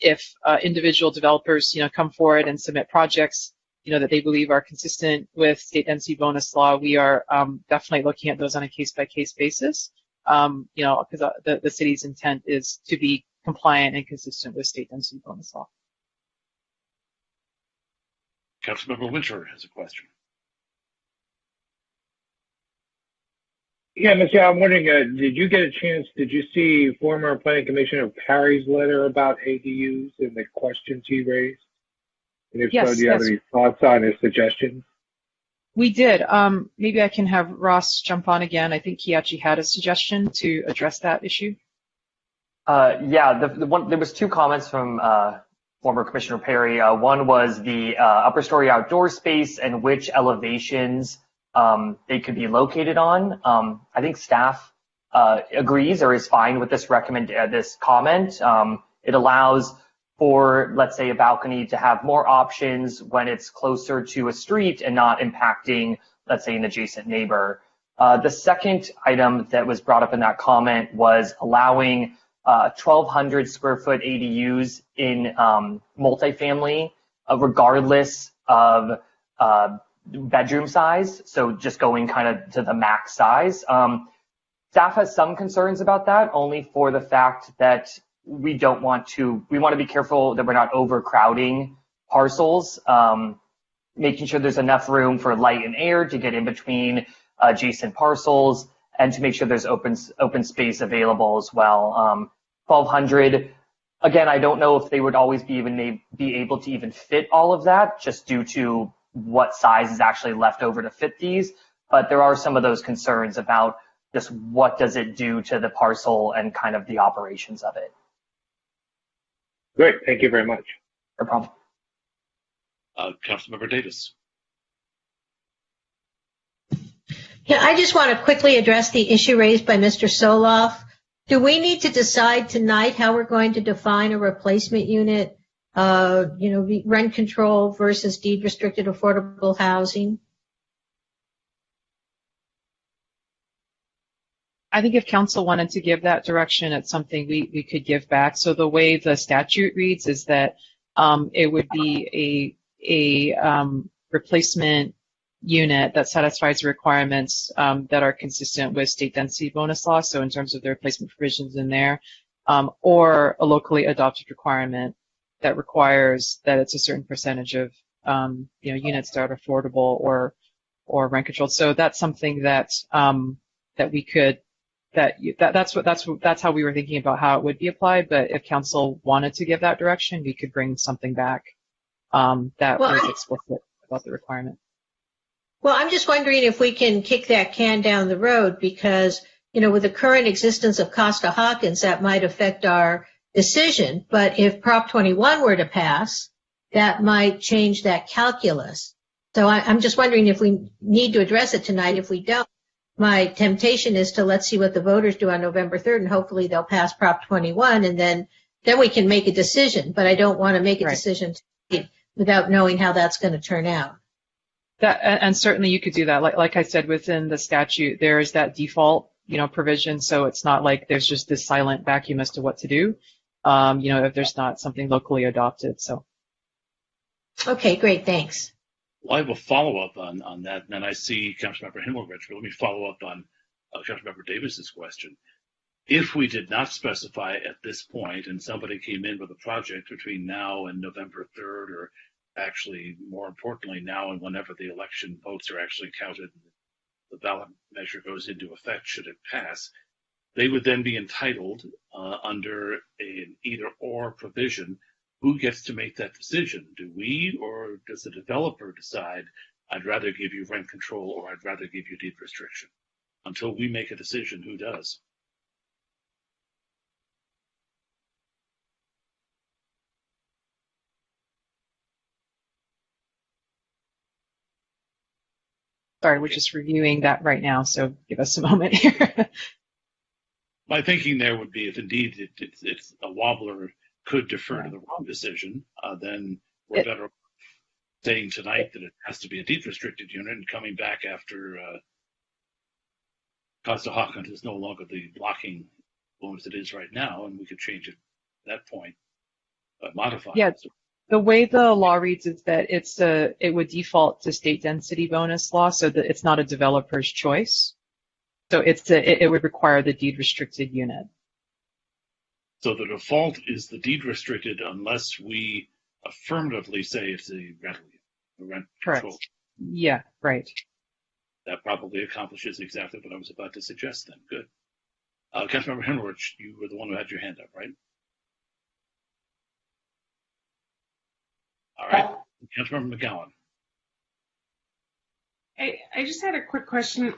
if individual developers, come forward and submit projects, that they believe are consistent with state density bonus law, we are definitely looking at those on a case-by-case basis, because the city's intent is to be compliant and consistent with state density bonus law. Councilmember Winter has a question. Yeah, Mr. I'm wondering, did you see former Planning Commissioner Parry's letter about ADUs and the questions he raised? And if so, Yes, do you have yes. any thoughts on his suggestions? We did. Maybe I can have Ross jump on again. I think he actually had a suggestion to address that issue. Yeah, there was two comments from former Commissioner Perry. One was the upper story outdoor space and which elevations they could be located on. I think staff agrees or is fine with this this comment. It allows for, let's say, a balcony to have more options when it's closer to a street and not impacting, let's say, an adjacent neighbor. The second item that was brought up in that comment was allowing 1,200 square foot ADUs in multifamily, regardless of bedroom size. So just going kind of to the max size. Staff has some concerns about that, only for the fact that we want to be careful that we're not overcrowding parcels, making sure there's enough room for light and air to get in between adjacent parcels, and to make sure there's open space available as well. 1,200, again, I don't know if they would always be able to even fit all of that, just due to what size is actually left over to fit these. But there are some of those concerns about just what does it do to the parcel and kind of the operations of it. Great, thank you very much. No problem. Councilmember Davis. Yeah, I just want to quickly address the issue raised by Mr. Soloff. Do we need to decide tonight how we're going to define a replacement unit, rent control versus deed restricted affordable housing? I think if council wanted to give that direction, it's something we could give back. So the way the statute reads is that it would be a replacement unit that satisfies the requirements that are consistent with state density bonus law. So in terms of the replacement provisions in there, or a locally adopted requirement that requires that it's a certain percentage of units that are affordable or rent controlled. So that's something that that we could. That's how we were thinking about how it would be applied. But if council wanted to give that direction, we could bring something back that was explicit about the requirement. Well, I'm just wondering if we can kick that can down the road because, with the current existence of Costa-Hawkins, that might affect our decision. But if Prop 21 were to pass, that might change that calculus. So I'm just wondering if we need to address it tonight. If we don't, my temptation is to let's see what the voters do on November 3rd, and hopefully they'll pass Prop 21, and then we can make a decision. But I don't want to make a decision tonight without knowing how that's going to turn out. And certainly you could do that. Like I said, within the statute, there is that default, provision. So it's not like there's just this silent vacuum as to what to do, if there's not something locally adopted. So. Okay, great. Thanks. Well, I have a follow-up on that, and then I see Councilmember Himmelrich, but let me follow up on Councilmember Davis's question. If we did not specify at this point, and somebody came in with a project between now and November 3rd, or actually, more importantly, now and whenever the election votes are actually counted, the ballot measure goes into effect should it pass, they would then be entitled under an either-or provision. Who gets to make that decision? Do we, or does the developer decide, I'd rather give you rent control or I'd rather give you deed restriction? Until we make a decision, who does? Sorry, we're just reviewing that right now, so give us a moment here. My thinking there would be if indeed it's a wobbler could defer to the wrong decision, then we're better saying tonight that it has to be a deed restricted unit and coming back after Costa-Hawkins is no longer the blocking influence it is right now, and we could change it at that point, modify it. Yeah, the way the law reads is that it would default to state density bonus law, so that it's not a developer's choice. So it would require the deed restricted unit. So the default is the deed restricted unless we affirmatively say it's a rent control. Yeah, right. That probably accomplishes exactly what I was about to suggest then. Good. Councilmember Hemorich, you were the one who had your hand up, right? All right. Councilmember McGowan. I just had a quick question.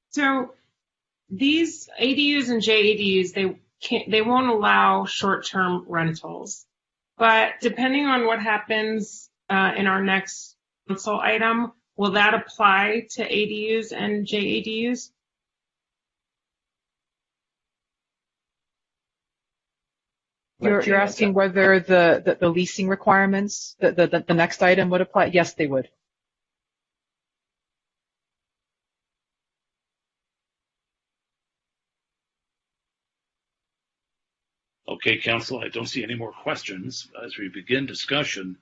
So these ADUs and JADUs, they won't allow short-term rentals, but depending on what happens in our next council item, will that apply to ADUs and JADUs? You're asking whether the leasing requirements, the next item would apply? Yes, they would. Okay, Council, I don't see any more questions. As we begin discussion,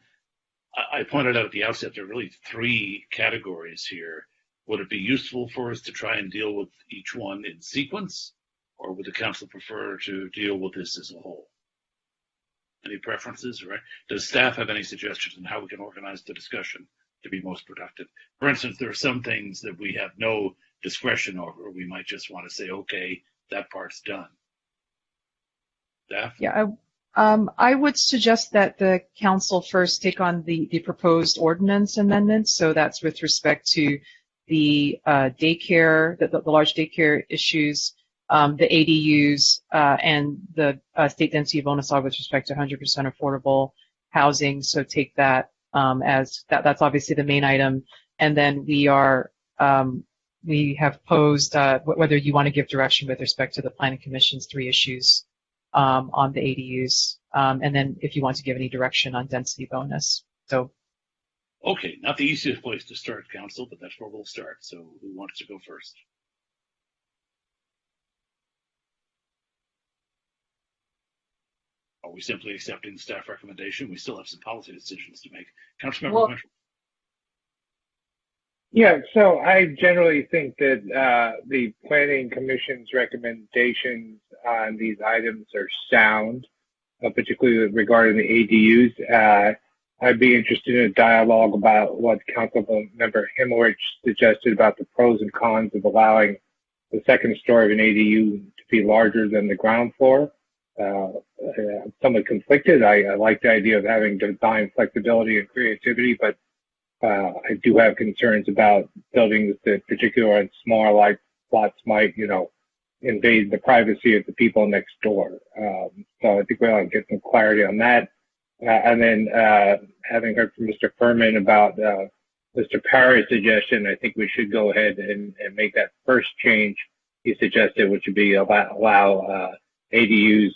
I pointed out at the outset there are really three categories here. Would it be useful for us to try and deal with each one in sequence, or would the Council prefer to deal with this as a whole? Any preferences? Right? Does staff have any suggestions on how we can organize the discussion to be most productive? For instance, there are some things that we have no discretion over. We might just want to say, okay, that part's done. Staff? Yeah, I would suggest that the council first take on the proposed ordinance amendments. So that's with respect to the daycare, the large daycare issues, the ADUs, and the state density bonus law with respect to 100% affordable housing. So take that as that's obviously the main item. And then we have posed whether you want to give direction with respect to the Planning Commission's three issues on the ADUs, and then if you want to give any direction on density bonus. So, okay, not the easiest place to start, Council, but that's where we'll start. So who wants to go first? Are we simply accepting the staff recommendation? We still have some policy decisions to make. Councilmember Mitchell. Yeah, so I generally think that the Planning Commission's recommendations on these items are sound, particularly regarding the ADUs. I'd be interested in a dialogue about what Councilmember Himmelrich suggested about the pros and cons of allowing the second story of an ADU to be larger than the ground floor. I'm somewhat conflicted. I like the idea of having design flexibility and creativity, but I do have concerns about buildings that, particularly on smaller lots, might, invade the privacy of the people next door. So I think we ought to get some clarity on that. And then having heard from Mr. Furman about Mr. Parry's suggestion, I think we should go ahead and make that first change he suggested, which would be allow ADUs,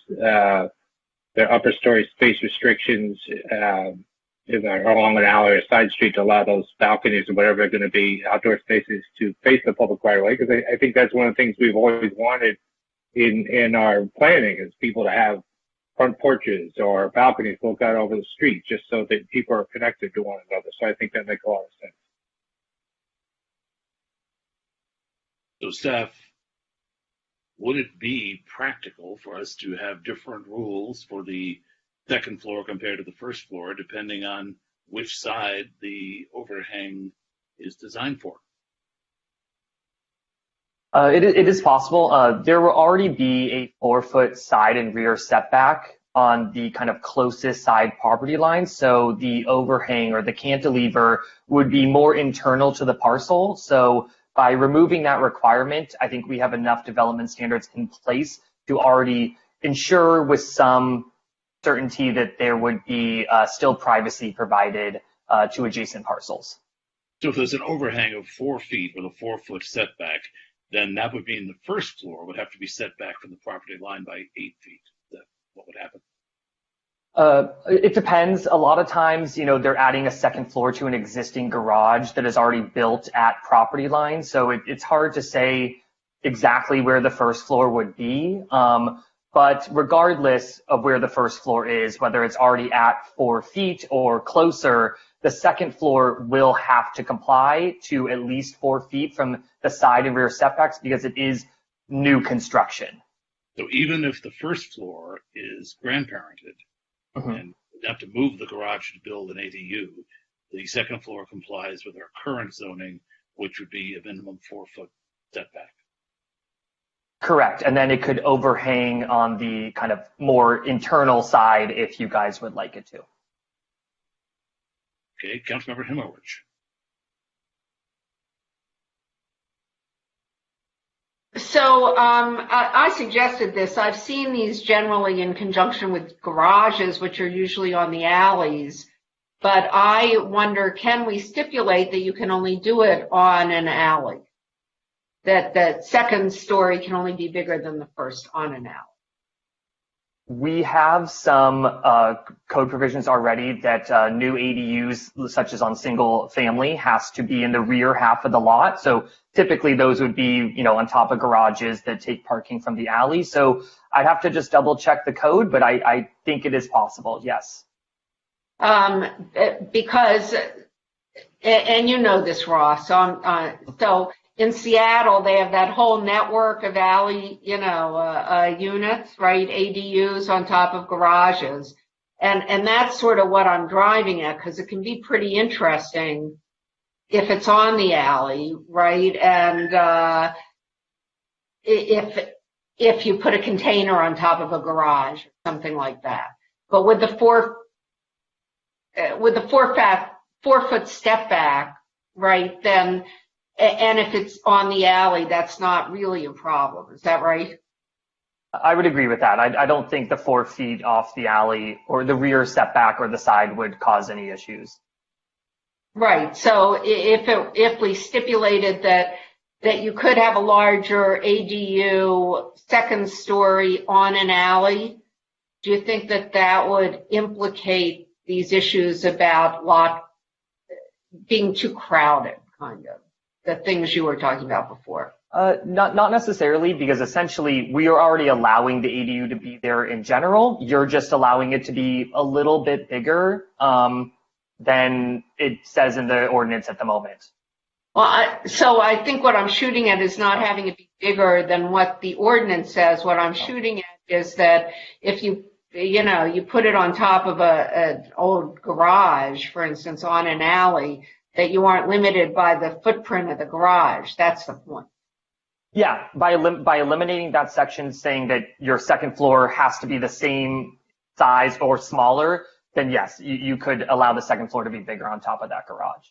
their upper story space restrictions, along an alley or side street to allow those balconies or whatever are going to be outdoor spaces to face the public right away. Because I think that's one of the things we've always wanted in our planning is people to have front porches or balconies look out over the street just so that people are connected to one another. So I think that makes a lot of sense. So staff, would it be practical for us to have different rules for the second floor compared to the first floor, depending on which side the overhang is designed for? It is possible. There will already be a 4-foot side and rear setback on the kind of closest side property line. So the overhang or the cantilever would be more internal to the parcel. So by removing that requirement, I think we have enough development standards in place to already ensure with some certainty that there would be still privacy provided to adjacent parcels. So if there's an overhang of 4 feet with a 4-foot setback, then that would mean the first floor would have to be set back from the property line by 8 feet. What would happen? It depends. A lot of times, they're adding a second floor to an existing garage that is already built at property line. So it's hard to say exactly where the first floor would be. But regardless of where the first floor is, whether it's already at 4 feet or closer, the second floor will have to comply to at least 4 feet from the side and rear setbacks because it is new construction. So even if the first floor is grandparented and we have to move the garage to build an ADU, the second floor complies with our current zoning, which would be a minimum 4-foot setback. Correct. And then it could overhang on the kind of more internal side if you guys would like it to. Okay, Councilmember Himmelrich. So I suggested this. I've seen these generally in conjunction with garages, which are usually on the alleys. But I wonder, can we stipulate that you can only do it on an alley? That the second story can only be bigger than the first on an alley? We have some code provisions already that new ADUs, such as on single family, has to be in the rear half of the lot. So typically those would be, on top of garages that take parking from the alley. So I'd have to just double check the code, but I think it is possible, yes. Because, and you know this, Ross, so in Seattle, they have that whole network of alley, units, right? ADUs on top of garages. And that's sort of what I'm driving at, because it can be pretty interesting if it's on the alley, right? And if you put a container on top of a garage or something like that. But with the 4-foot step back, right, then, and if it's on the alley, that's not really a problem. Is that right? I would agree with that. I don't think the 4 feet off the alley or the rear setback or the side would cause any issues. Right. So if we stipulated that you could have a larger ADU second story on an alley, do you think that would implicate these issues about lot being too crowded, kind of, the things you were talking about before? Not necessarily, because essentially we are already allowing the ADU to be there in general. You're just allowing it to be a little bit bigger than it says in the ordinance at the moment. Well, so I think what I'm shooting at is not having it be bigger than what the ordinance says. What I'm shooting at is that if you put it on top of an old garage, for instance, on an alley, that you aren't limited by the footprint of the garage. That's the point. Yeah, by eliminating that section saying that your second floor has to be the same size or smaller, then yes, you could allow the second floor to be bigger on top of that garage.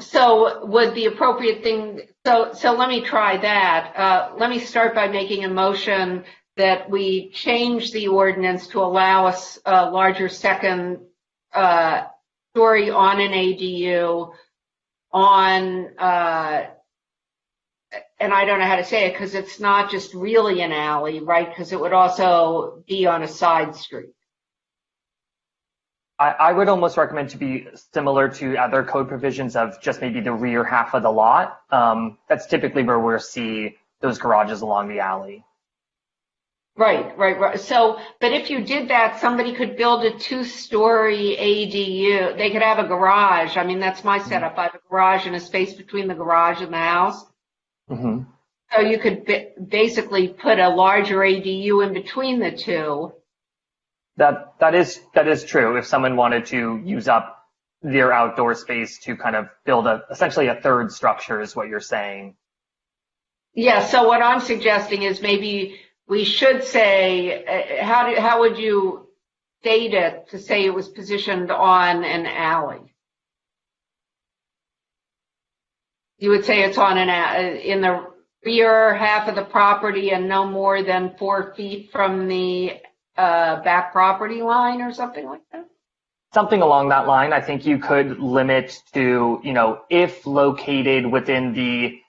So would the appropriate thing, so let me try that. Let me start by making a motion that we change the ordinance to allow us a larger second story on an ADU on, and I don't know how to say it because it's not just really an alley, right? Because it would also be on a side street. I would almost recommend to be similar to other code provisions of just maybe the rear half of the lot. That's typically where we'll see those garages along the alley. Right. So, but if you did that, somebody could build a 2-story ADU. They could have a garage. I mean, that's my setup. I have a garage and a space between the garage and the house. Mm-hmm. So you could basically put a larger ADU in between the two. That is true. If someone wanted to use up their outdoor space to kind of build essentially a third structure is what you're saying. Yeah. So what I'm suggesting is maybe we should say, how would you state it to say it was positioned on an alley? You would say it's on in the rear half of the property and no more than 4 feet from the back property line or something like that? Something along that line. I think you could limit to, if located within the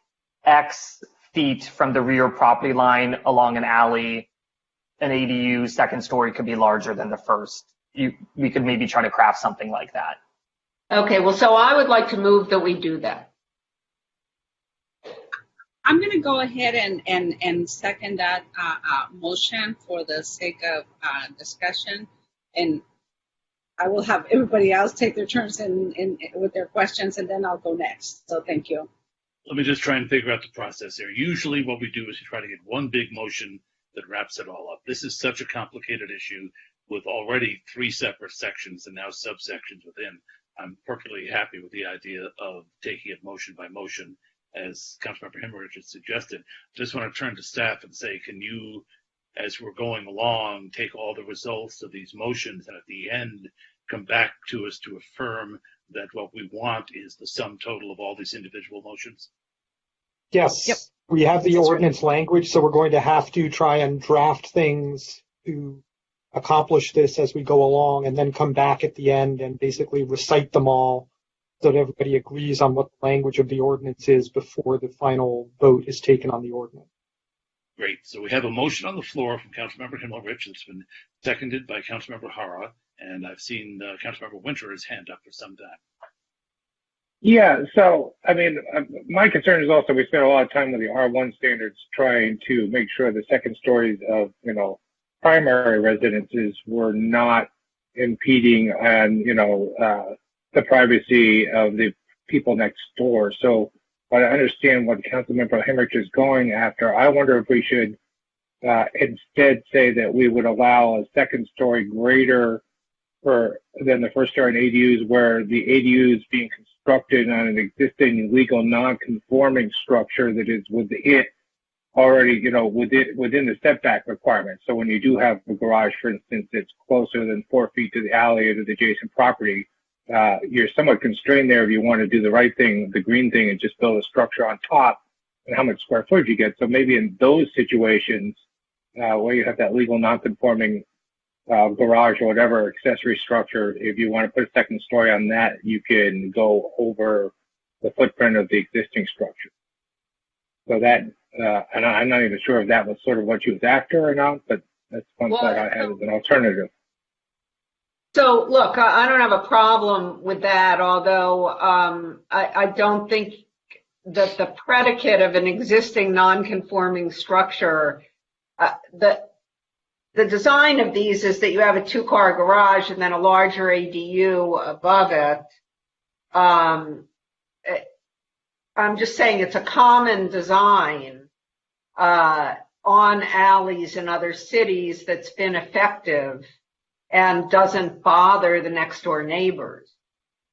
X feet from the rear property line along an alley, an ADU second story could be larger than the first. We could maybe try to craft something like that. Okay, well, so I would like to move that we do that. I'm going to go ahead and second that motion for the sake of discussion, and I will have everybody else take their turns with their questions, and then I'll go next. So thank you. Let me just try and figure out the process here. Usually what we do is we try to get one big motion that wraps it all up. This is such a complicated issue with already 3 separate sections and now subsections within. I'm perfectly happy with the idea of taking it motion by motion, as Councilmember Himmerich has suggested. Just want to turn to staff and say, can you, as we're going along, take all the results of these motions and at the end come back to us to affirm that what we want is the sum total of all these individual motions? Yes. Yep. We have the That's right. ordinance language, so we're going to have to try and draft things to accomplish this as we go along, and then come back at the end and basically recite them all so that everybody agrees on what the language of the ordinance is before the final vote is taken on the ordinance. Great. So we have a motion on the floor from Councilmember Himmelrich. It's been seconded by Councilmember Hara, and I've seen Councilmember Winter his hand up for some time. Yeah, so, I mean, my concern is also we spent a lot of time with the R1 standards trying to make sure the second stories of, primary residences were not impeding on, the privacy of the people next door. So, but I understand what Councilmember Hemmerich is going after. I wonder if we should instead say that we would allow a second story greater than the first story in ADUs, where the ADU is being constructed on an existing legal non-conforming structure that is within the setback requirements. So when you do have a garage, for instance, that's closer than 4 feet to the alley or to the adjacent property, you're somewhat constrained there if you want to do the right thing, the green thing, and just build a structure on top and how much square footage you get. So maybe in those situations where you have that legal non-conforming garage or whatever accessory structure, if you want to put a second story on that, you can go over the footprint of the existing structure. So that, and I'm not even sure if that was sort of what you was after or not, but that's one thought I had as an alternative. So look, I don't have a problem with that, although I don't think that the predicate of an existing non-conforming structure, the design of these is that you have a 2-car garage and then a larger ADU above it. I'm just saying it's a common design on alleys in other cities that's been effective and doesn't bother the next door neighbors,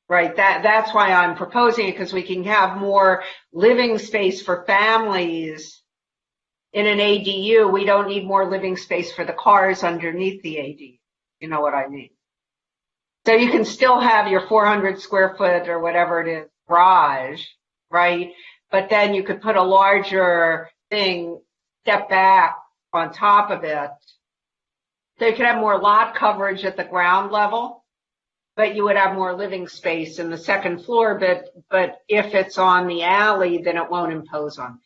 right? That's why I'm proposing it, because we can have more living space for families in an ADU. We don't need more living space for the cars underneath the ADU. You know what I mean? So you can still have your 400 square foot or whatever it is garage, right? But then you could put a larger thing, step back on top of it. So you could have more lot coverage at the ground level, but you would have more living space in the second floor. But if it's on the alley, then it won't impose on people.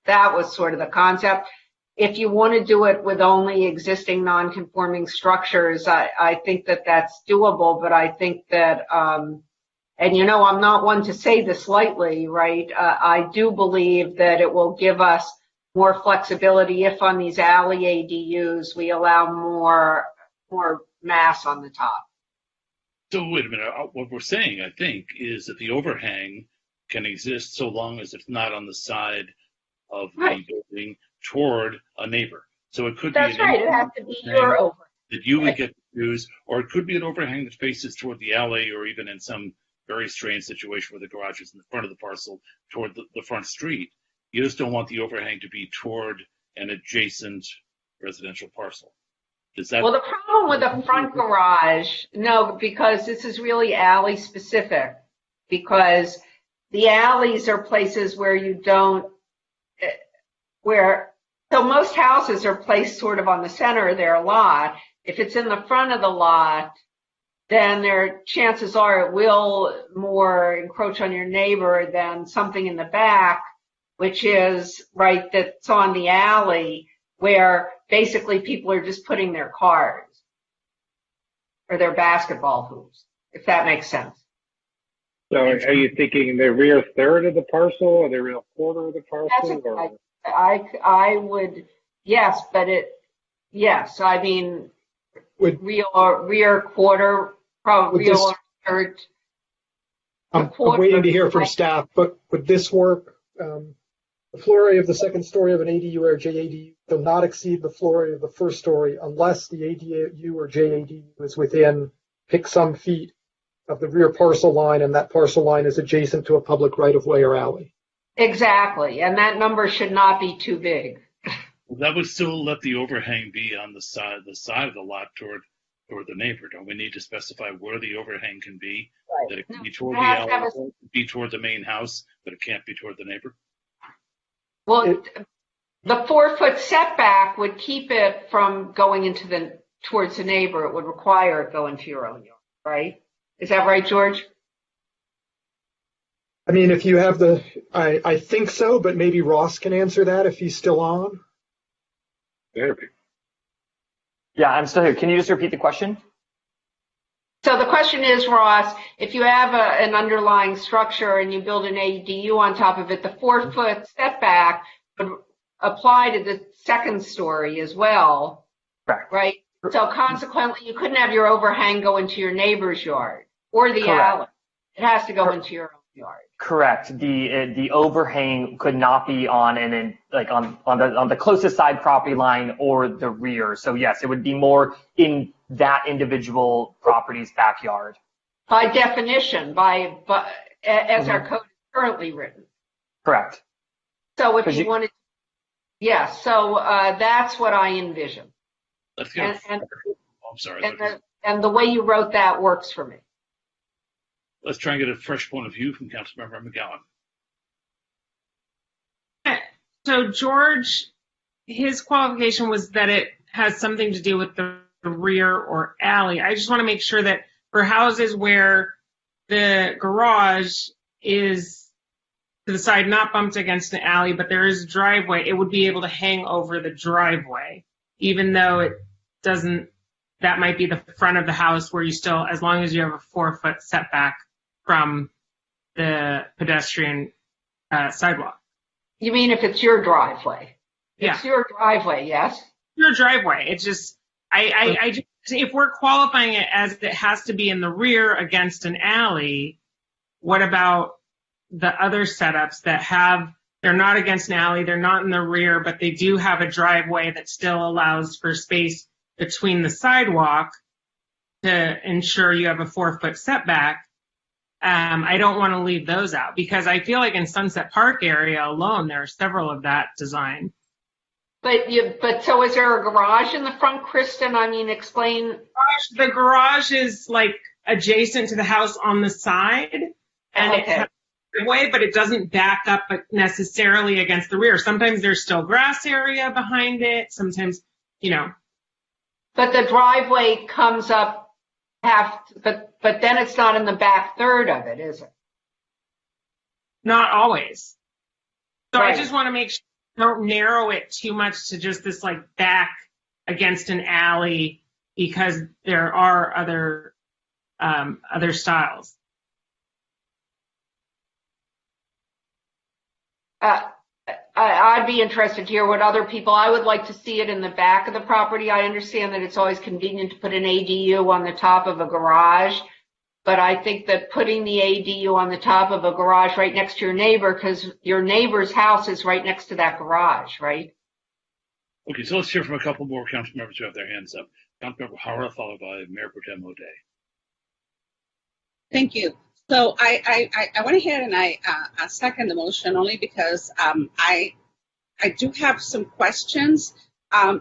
That was sort of the concept. If you want to do it with only existing non-conforming structures, I think that that's doable, but I think that, and I'm not one to say this lightly, right? I do believe that it will give us more flexibility if on these alley ADUs we allow more mass on the top. So wait a minute. What we're saying, I think, is that the overhang can exist so long as it's not on the side of the building toward a neighbor. So it could be That's right. It has to be your overhang that you would get to use, or it could be an overhang that faces toward the alley, or even in some very strange situation where the garage is in the front of the parcel toward the front street. You just don't want the overhang to be toward an adjacent residential parcel. Is that? Well, the problem with the front garage, no, because this is really alley specific, because the alleys are places where so most houses are placed sort of on the center of their lot. If it's in the front of the lot, then chances are it will more encroach on your neighbor than something in the back, which is, right, that's on the alley, where basically people are just putting their cars or their basketball hoops, if that makes sense. So are you thinking the rear third of the parcel or the rear quarter of the parcel? I would, yes, I mean, rear quarter, probably rear third. I'm waiting to hear from staff, but would this work? The floor area of the second story of an ADU or JADU will not exceed the floor area of the first story unless the ADU or JADU is within, pick some feet of the rear parcel line, and that parcel line is adjacent to a public right-of-way or alley. Exactly, and that number should not be too big. That would still let the overhang be on the side of the lot toward toward the neighbor? Don't we need to specify where the overhang can be? Right. That it can No, be toward it the has to alley, have or it can be toward the main house, but it can't be toward the neighbor? Well, the 4-foot setback would keep it from going into towards the neighbor. It would require it go into your own yard, right? Is that right, George? I mean, if you have I think so, but maybe Ross can answer that if he's still on. Yeah, I'm still here. Can you just repeat the question? So the question is, Ross, if you have an underlying structure and you build an ADU on top of it, the 4-foot setback would apply to the second story as well, Correct. right? So consequently, you couldn't have your overhang go into your neighbor's yard or the alley. It has to go into your own yard. Correct. The overhang could not be on on the closest side property line or the rear. So yes, it would be more in that individual property's backyard. By definition, as our code is currently written. Correct. So if you wanted, yes. So that's what I envision. Let's go. I'm sorry. And the way you wrote that works for me. Let's try and get a fresh point of view from Councilmember McGowan. So George, his qualification was that it has something to do with the rear or alley. I just want to make sure that for houses where the garage is to the side, not bumped against an alley, but there is a driveway, it would be able to hang over the driveway, even though it doesn't, that might be the front of the house where you still, as long as you have a 4-foot setback from the pedestrian sidewalk. You mean if it's your driveway? Yeah. It's your driveway, yes? Your driveway. It's just, I just, if we're qualifying it as it has to be in the rear against an alley, what about the other setups that they're not against an alley, they're not in the rear, but they do have a driveway that still allows for space between the sidewalk to ensure you have a 4-foot setback? I don't want to leave those out because I feel like in Sunset Park area alone, there are several of that design. But so is there a garage in the front, Kristen? I mean, explain. The garage is like adjacent to the house on the side, and it has a way, but it doesn't back up necessarily against the rear. Sometimes there's still grass area behind it. Sometimes, But the driveway comes up but then it's not in the back third of it, is it? Not always. So Right. I just want to make sure don't narrow it too much to just this like back against an alley because there are other styles. I'd be interested to hear what other people, I would like to see it in the back of the property. I understand that it's always convenient to put an ADU on the top of a garage, but I think that putting the ADU on the top of a garage right next to your neighbor, because your neighbor's house is right next to that garage, right? Okay, so let's hear from a couple more council members who have their hands up. Councilmember Hara, followed by Mayor Pro Tem O'Day. Thank you. So I went ahead and I second the motion only because I do have some questions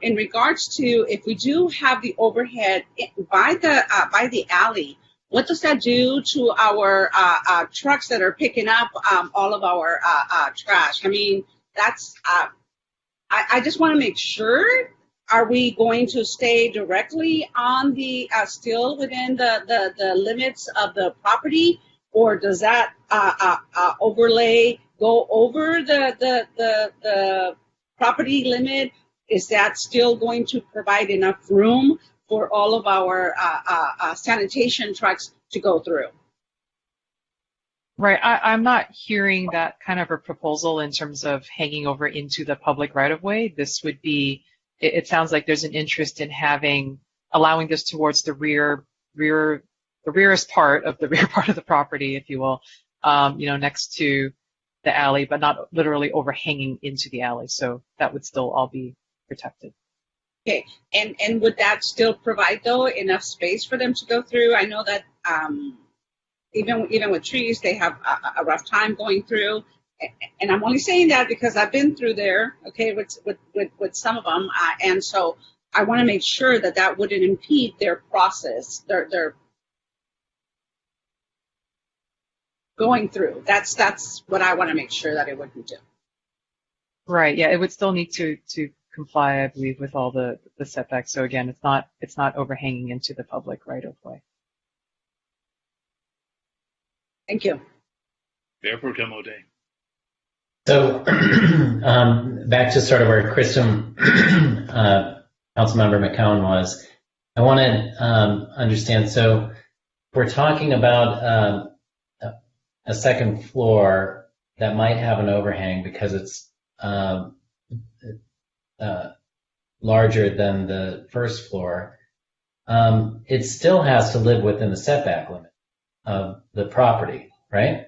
in regards to if we do have the overhead by the alley. What does that do to our trucks that are picking up all of our trash? I mean, that's I just want to make sure. Are we going to stay directly on the still within the limits of the property? Or does that overlay go over the property limit? Is that still going to provide enough room for all of our sanitation trucks to go through? Right. I'm not hearing that kind of a proposal in terms of hanging over into the public right-of-way. This would be, it sounds like there's an interest in allowing this towards the rearest part of the rear part of the property, if you will, next to the alley, but not literally overhanging into the alley. So that would still all be protected. Okay, and would that still provide though enough space for them to go through? I know that even with trees, they have a rough time going through. And I'm only saying that because I've been through there, okay, with some of them, and so I want to make sure that that wouldn't impede their process, their going through. That's what I want to make sure that it wouldn't do. Right. Yeah, it would still need to comply, I believe, with all the setbacks. So again, it's not overhanging into the public right of way. Thank you. Mayor Pro Tem O'Day. So back to sort of where Kristen, Councilmember McCowan was, I want to understand, so we're talking about a second floor that might have an overhang because it's larger than the first floor. It still has to live within the setback limit of the property, right?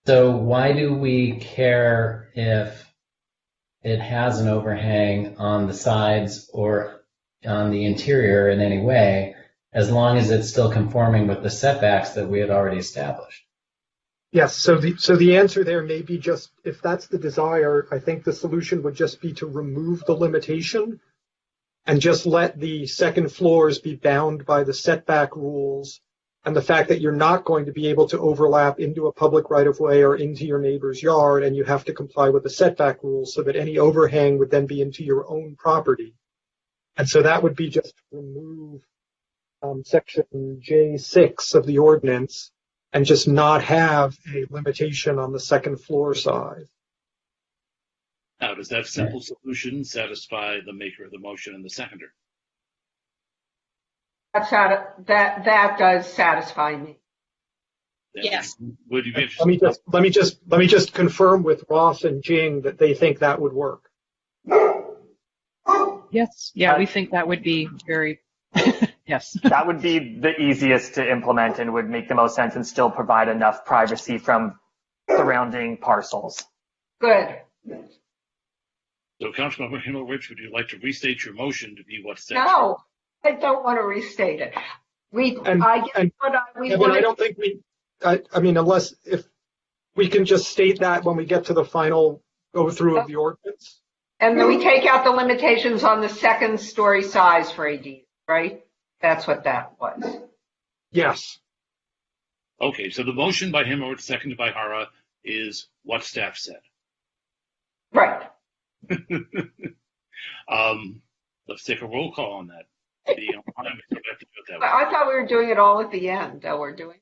So why do we care if it has an overhang on the sides or on the interior in any way, as long as it's still conforming with the setbacks that we had already established? Yes, so the answer there may be just, if that's the desire, I think the solution would just be to remove the limitation and just let the second floors be bound by the setback rules and the fact that you're not going to be able to overlap into a public right-of-way or into your neighbor's yard, and you have to comply with the setback rules so that any overhang would then be into your own property. And so that would be just to remove section J6 of the ordinance and just not have a limitation on the second floor size. Now, does that simple solution satisfy the maker of the motion and the seconder? That does satisfy me. Yes. Would you be interested? Let me just confirm with Ross and Jing that they think that would work. Yes. Yeah, we think that would be very, yes. That would be the easiest to implement and would make the most sense and still provide enough privacy from surrounding parcels. Good. So, Councilmember Himmelrich, would you like to restate your motion to be what's said? No, I don't want to restate it. I mean, unless if we can just state that when we get to the final go through of the ordinance. And then we take out the limitations on the second story size for AD, right? That's what that was. Yes. Okay, so the motion by Himmelrich, seconded by Hara, is what staff said. Right. Let's take a roll call on that. I thought we were doing it all at the end. We're doing.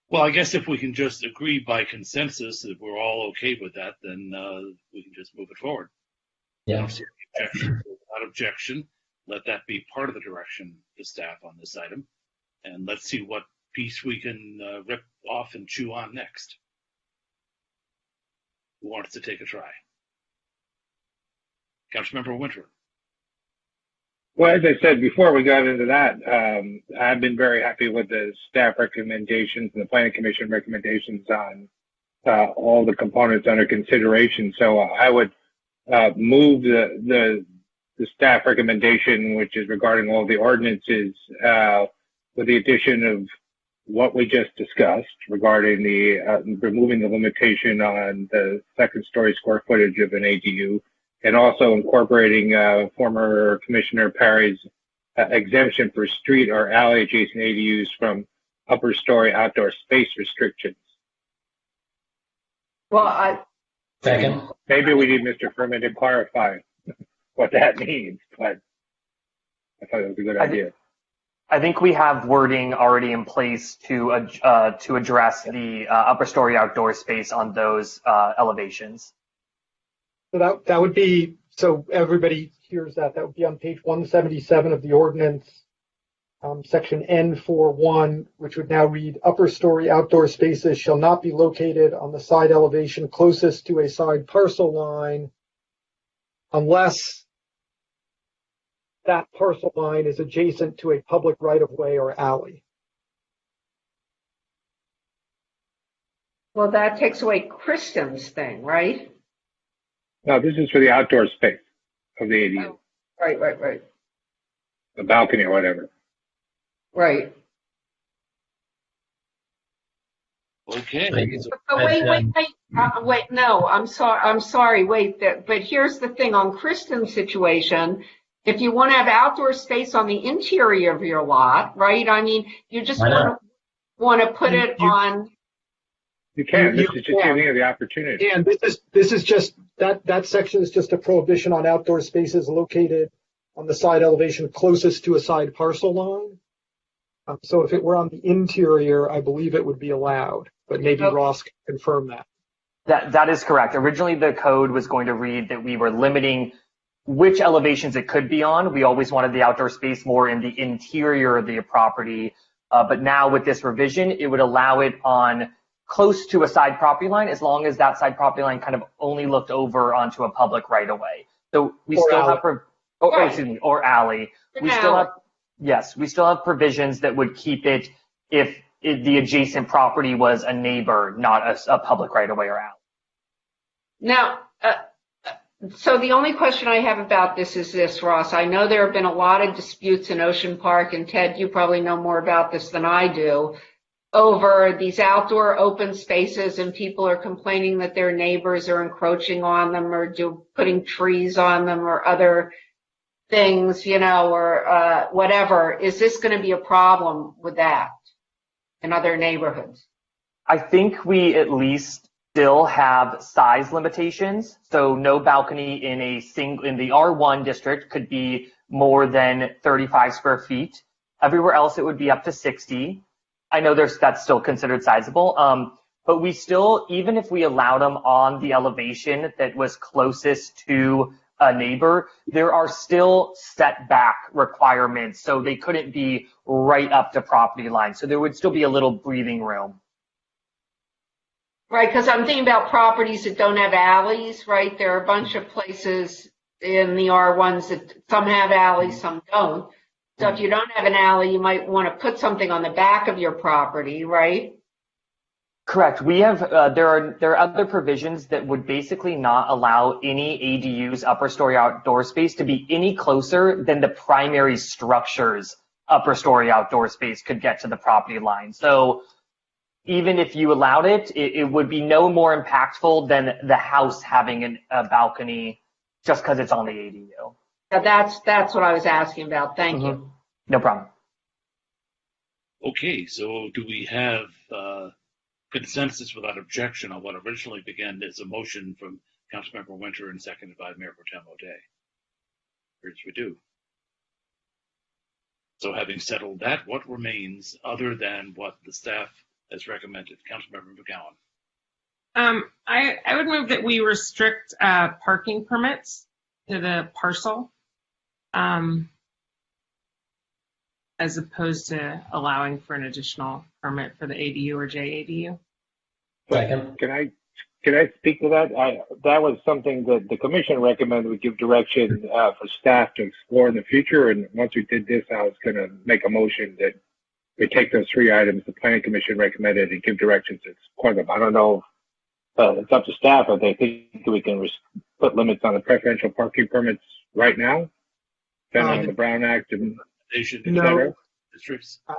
Well, I guess if we can just agree by consensus that we're all okay with that, then we can just move it forward. Yeah. I don't see any objection. Without objection, let that be part of the direction to staff on this item, and let's see what piece we can rip off and chew on next. Who wants to take a try? Councilmember Winter. Well, as I said before we got into that, I've been very happy with the staff recommendations and the planning commission recommendations on all the components under consideration. So I would move the staff recommendation, which is regarding all the ordinances, with the addition of what we just discussed regarding the removing the limitation on the second story square footage of an ADU, and also incorporating former Commissioner Perry's exemption for street or alley adjacent ADUs from upper story outdoor space restrictions. Well, Second. Maybe we need Mr. Furman to clarify what that means, but I thought it was a good idea. I think we have wording already in place to address the upper story outdoor space on those elevations. So that would be, so everybody hears that would be on page 177 of the ordinance, section N41, which would now read, upper story outdoor spaces shall not be located on the side elevation closest to a side parcel line unless that parcel line is adjacent to a public right-of-way or alley. well, that takes away Kristen's thing, right? No, this is for the outdoor space of the ADU. Oh, right. The balcony or whatever. Right. Okay. But wait, no, I'm sorry, wait, but here's the thing on Kristen's situation If you want to have outdoor space on the interior of your lot, right? I mean, you just want to put it on. You can. This is just giving you the opportunity. And this is just that section is just a prohibition on outdoor spaces located on the side elevation closest to a side parcel line. So if it were on the interior, I believe it would be allowed, but maybe Ross can confirm that. That is correct. Originally, the code was going to read that we were limiting which elevations it could be on. We always wanted the outdoor space more in the interior of the property. But now with this revision, it would allow it on close to a side property line as long as that side property line kind of only looked over onto a public right of way. So we still have, or alley. We still have, yes, we still have provisions that would keep it if the adjacent property was a neighbor, not a public right of way or alley. Now, so the only question I have about this is this, Ross. I know there have been a lot of disputes in Ocean Park, and Ted, you probably know more about this than I do, over these outdoor open spaces, and people are complaining that their neighbors are encroaching on them or putting trees on them or other things, you know, or whatever. Is this going to be a problem with that in other neighborhoods? I think we at least still have size limitations. So no balcony in the R1 district could be more than 35 square feet. Everywhere else it would be up to 60. I know that's still considered sizable. But we still, even if we allowed them on the elevation that was closest to a neighbor, there are still setback requirements. So they couldn't be right up to property line. So there would still be a little breathing room. Right, because I'm thinking about properties that don't have alleys, right? There are a bunch of places in the R1s that some have alleys, some don't. So if you don't have an alley, you might want to put something on the back of your property, right? Correct. We have there are other provisions that would basically not allow any ADUs, upper story outdoor space, to be any closer than the primary structure's upper story outdoor space could get to the property line. So even if you allowed it, it would be no more impactful than the house having a balcony just because it's on the ADU. Yeah, that's what I was asking about. Thank you. No problem. Okay, so do we have consensus without objection on what originally began as a motion from Councilmember Winter and seconded by Mayor Pro Tem O'Day? Here's we do. So having settled that, what remains other than what the staff has recommended? Councilmember McGowan. I would move that we restrict parking permits to the parcel, as opposed to allowing for an additional permit for the ADU or JADU. Second. Can I speak to that? That was something that the commission recommended we give direction for staff to explore in the future. And once we did this, I was going to make a motion that we take those three items the planning commission recommended and give directions to explore them. I don't know. It's up to staff, but they think we can put limits on the preferential parking permits right now, depending on the Brown Act and no,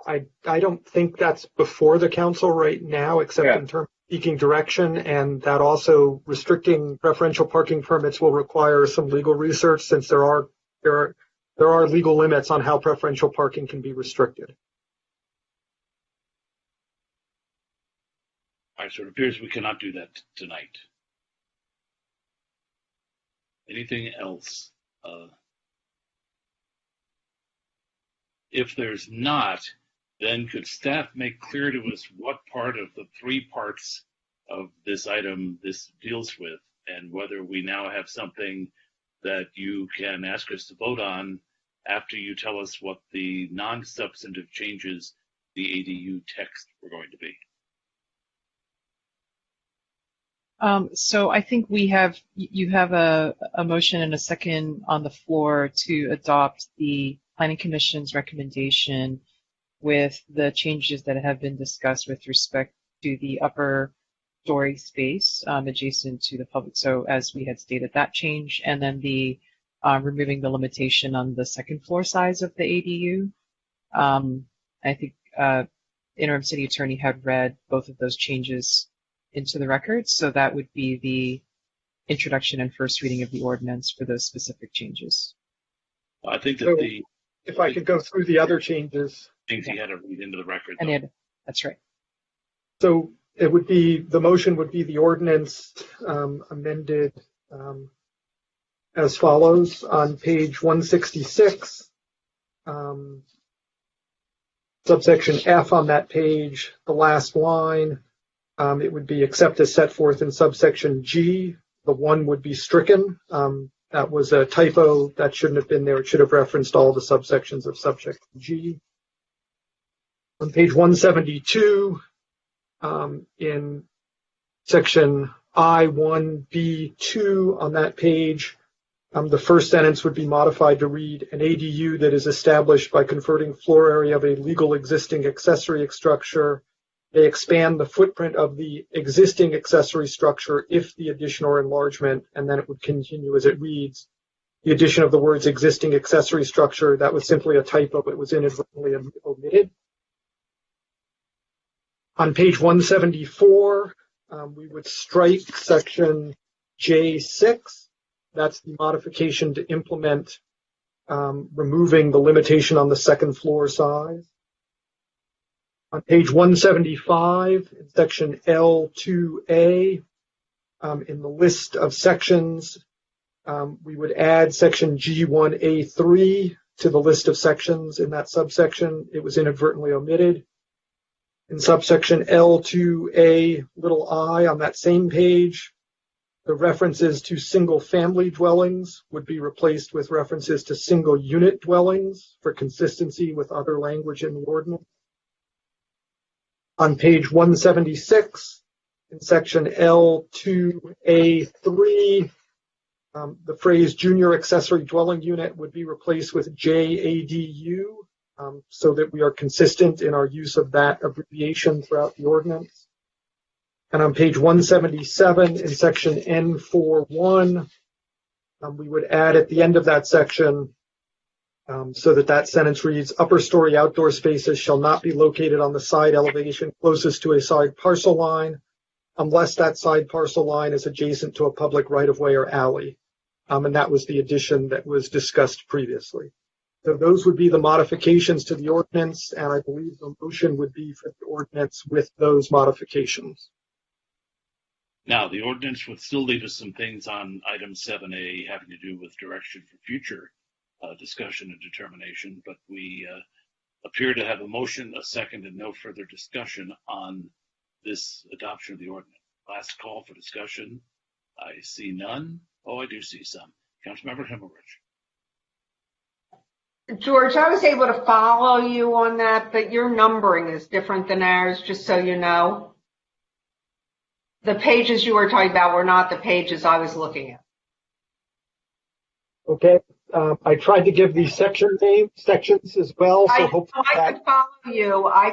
I don't think that's before the council right now, except in terms of seeking direction, and that also restricting preferential parking permits will require some legal research, since there are legal limits on how preferential parking can be restricted. All right, so it appears we cannot do that tonight. Anything else? If there's not, then could staff make clear to us what part of the three parts of this item this deals with, and whether we now have something that you can ask us to vote on after you tell us what the non-substantive changes the ADU text were going to be? So I think you have a motion and a second on the floor to adopt the Planning Commission's recommendation with the changes that have been discussed with respect to the upper story space adjacent to the public. So as we had stated, that change, and then the removing the limitation on the second floor size of the ADU. I think interim city attorney had read both of those changes into the record, so that would be the introduction and first reading of the ordinance for those specific changes. I think that So the if I could go through the other changes. things he had to read into the record. And that's right. So it would be, the motion would be the ordinance amended as follows. On page 166, subsection F on that page, the last line, it would be except as set forth in subsection G. The 1 would be stricken. That was a typo. That shouldn't have been there. It should have referenced all the subsections of subsection G. On page 172, in section I1B2 on that page, the first sentence would be modified to read, an ADU that is established by converting floor area of a legal existing accessory structure. They expand the footprint of the existing accessory structure if the addition or enlargement, and then it would continue as it reads. The addition of the words existing accessory structure, that was simply a typo. It was inadvertently omitted. On page 174, we would strike section J6. That's the modification to implement removing the limitation on the second floor size. On page 175, in section L2A, in the list of sections, we would add section G1A3 to the list of sections in that subsection. It was inadvertently omitted. In subsection L2A little I on that same page, the references to single-family dwellings would be replaced with references to single-unit dwellings for consistency with other language in the ordinance. On page 176, in section L2A3, the phrase junior accessory dwelling unit would be replaced with JADU, so that we are consistent in our use of that abbreviation throughout the ordinance. And on page 177, in section N41, we would add at the end of that section, so that that sentence reads, upper story outdoor spaces shall not be located on the side elevation closest to a side parcel line unless that side parcel line is adjacent to a public right-of-way or alley. And that was the addition that was discussed previously. So those would be the modifications to the ordinance, and I believe the motion would be for the ordinance with those modifications. Now, the ordinance would still leave us some things on item 7A having to do with direction for future discussion and determination, but we appear to have a motion, a second, and no further discussion on this adoption of the ordinance. Last call for discussion. I see none. Oh, I do see some. Councilmember Himmelrich. George, I was able to follow you on that, but your numbering is different than ours, just so you know. The pages you were talking about were not the pages I was looking at. Okay. I tried to give the section names, sections as well. So I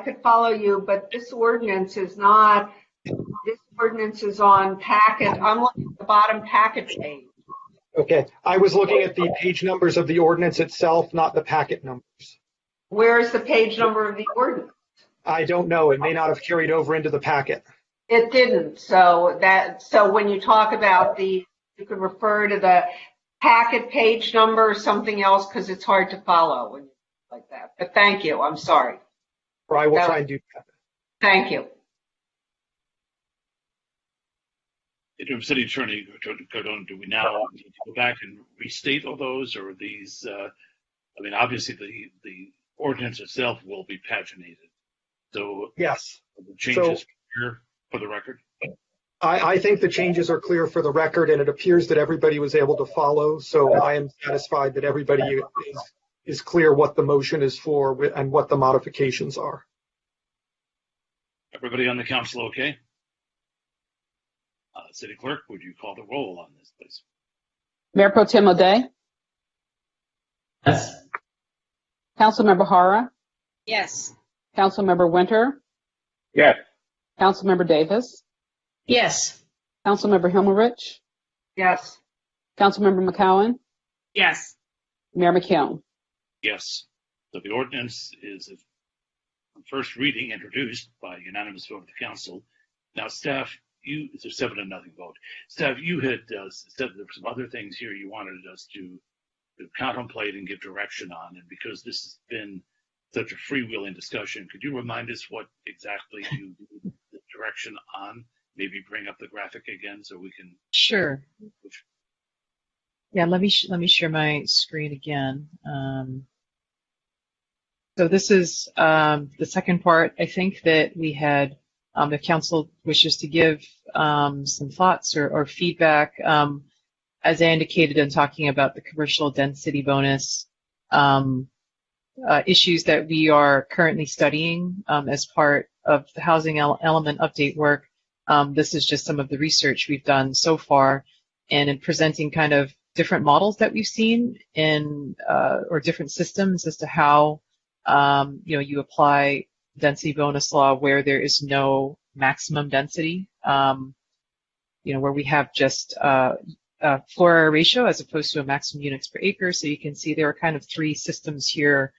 could follow you, but this ordinance is not. This ordinance is on packet. I'm looking at the bottom packet page. Okay. I was looking at the page numbers of the ordinance itself, not the packet numbers. Where is the page number of the ordinance? I don't know. It may not have carried over into the packet. It didn't. So when you talk about you could refer to the packet page number or something else, because it's hard to follow when you like that. But thank you. I'm sorry. Or I will try and do that. Thank you. Interim City Attorney Cardone, do we now need to go back and restate all those, or are these? I mean, obviously the ordinance itself will be paginated. So yes, the changes here for the record. I think the changes are clear for the record, and it appears that everybody was able to follow. So I am satisfied that everybody is clear what the motion is for and what the modifications are. Everybody on the council okay? City Clerk, would you call the roll on this, please? Mayor Pro Tem O'Day? Yes. Councilmember Hara? Yes. Councilmember Winter? Yes. Councilmember Davis? Yes. Councilmember Himmelrich? Yes. Councilmember McCowan? Yes. Mayor McKeown? Yes. So the ordinance is on first reading introduced by unanimous vote of the council. Now, staff, it's a 7-0 vote. Staff, you had said there were some other things here you wanted us to contemplate and give direction on. And because this has been such a freewheeling discussion, could you remind us what exactly you give the direction on? Maybe bring up the graphic again so we can. Sure. Yeah, let me share my screen again. So this is the second part. I think that we had, if council wishes to give some thoughts or feedback, as I indicated in talking about the commercial density bonus, issues that we are currently studying as part of the housing element update work. This is just some of the research we've done so far, and in presenting kind of different models that we've seen in or different systems as to how you apply density bonus law where there is no maximum density, where we have just floor area ratio as opposed to a maximum units per acre. So you can see there are kind of three systems here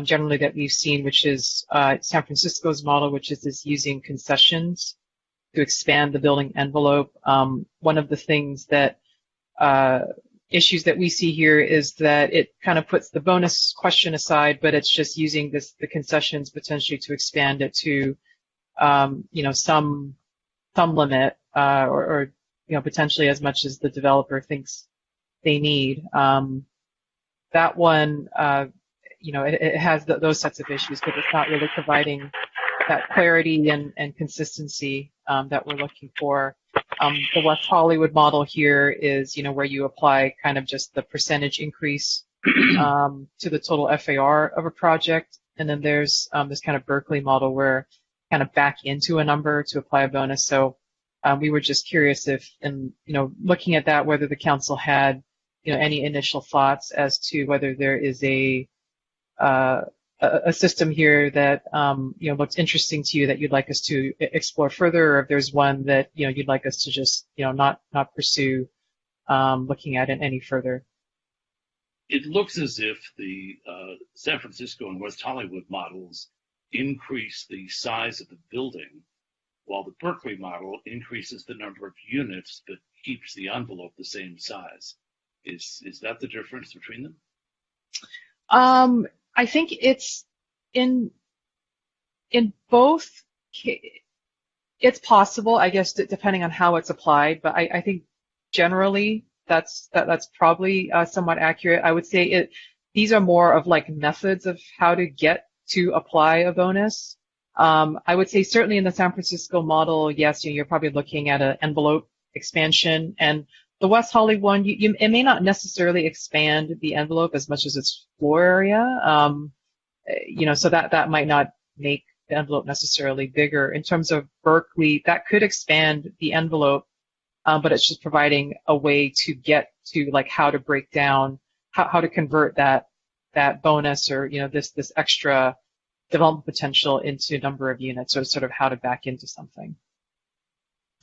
generally that we've seen, which is San Francisco's model, which is this using concessions to expand the building envelope. One of the things that issues that we see here is that it kind of puts the bonus question aside, but it's just using the concessions potentially to expand it to some limit or potentially as much as the developer thinks they need. That one, it has those sets of issues, but it's not really providing that clarity and consistency that we're looking for. The West Hollywood model here is, where you apply kind of just the percentage increase to the total FAR of a project. And then there's this kind of Berkeley model where kind of back into a number to apply a bonus. So we were just curious if, looking at that, whether the council had, any initial thoughts as to whether there is a system here that looks interesting to you that you'd like us to explore further, or if there's one that you'd like us to just not pursue looking at it any further. It looks as if the San Francisco and West Hollywood models increase the size of the building, while the Berkeley model increases the number of units but keeps the envelope the same size. Is that the difference between them? I think it's in both. It's possible, I guess, depending on how it's applied. But I think generally that's probably somewhat accurate. I would say these are more of like methods of how to get to apply a bonus. I would say certainly in the San Francisco model, yes, you're probably looking at an envelope expansion, and the West Hollywood one, it may not necessarily expand the envelope as much as its floor area. So that might not make the envelope necessarily bigger. In terms of Berkeley, that could expand the envelope, but it's just providing a way to get to like how to break down, how to convert that bonus or this extra development potential into a number of units, or sort of how to back into something.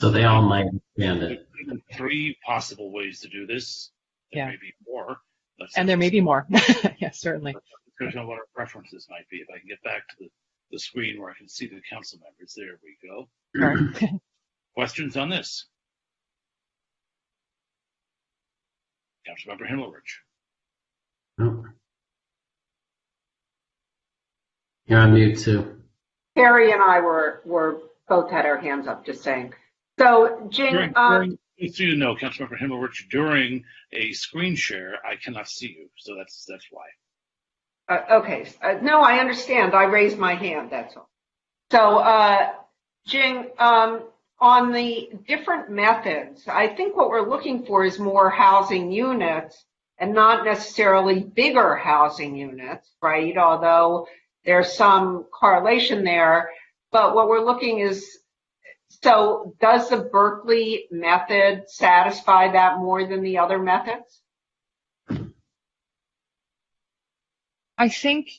So they all might expand it. Three possible ways to do this. There may be more. And there may be more. Yes, certainly. Because I know what our preferences might be. If I can get back to the screen where I can see the council members. There we go. Right. Questions on this? Councilmember Himmelrich. No. You're on mute too. Harry and I were both had our hands up, just saying. So, Jing, so you know, Councilmember Himmelrich, during a screen share, I cannot see you, so that's why. Okay. No, I understand. I raised my hand, that's all. So, Jing, on the different methods, I think what we're looking for is more housing units and not necessarily bigger housing units, right? Although there's some correlation there, but what we're looking is, so does the Berkeley method satisfy that more than the other methods? I think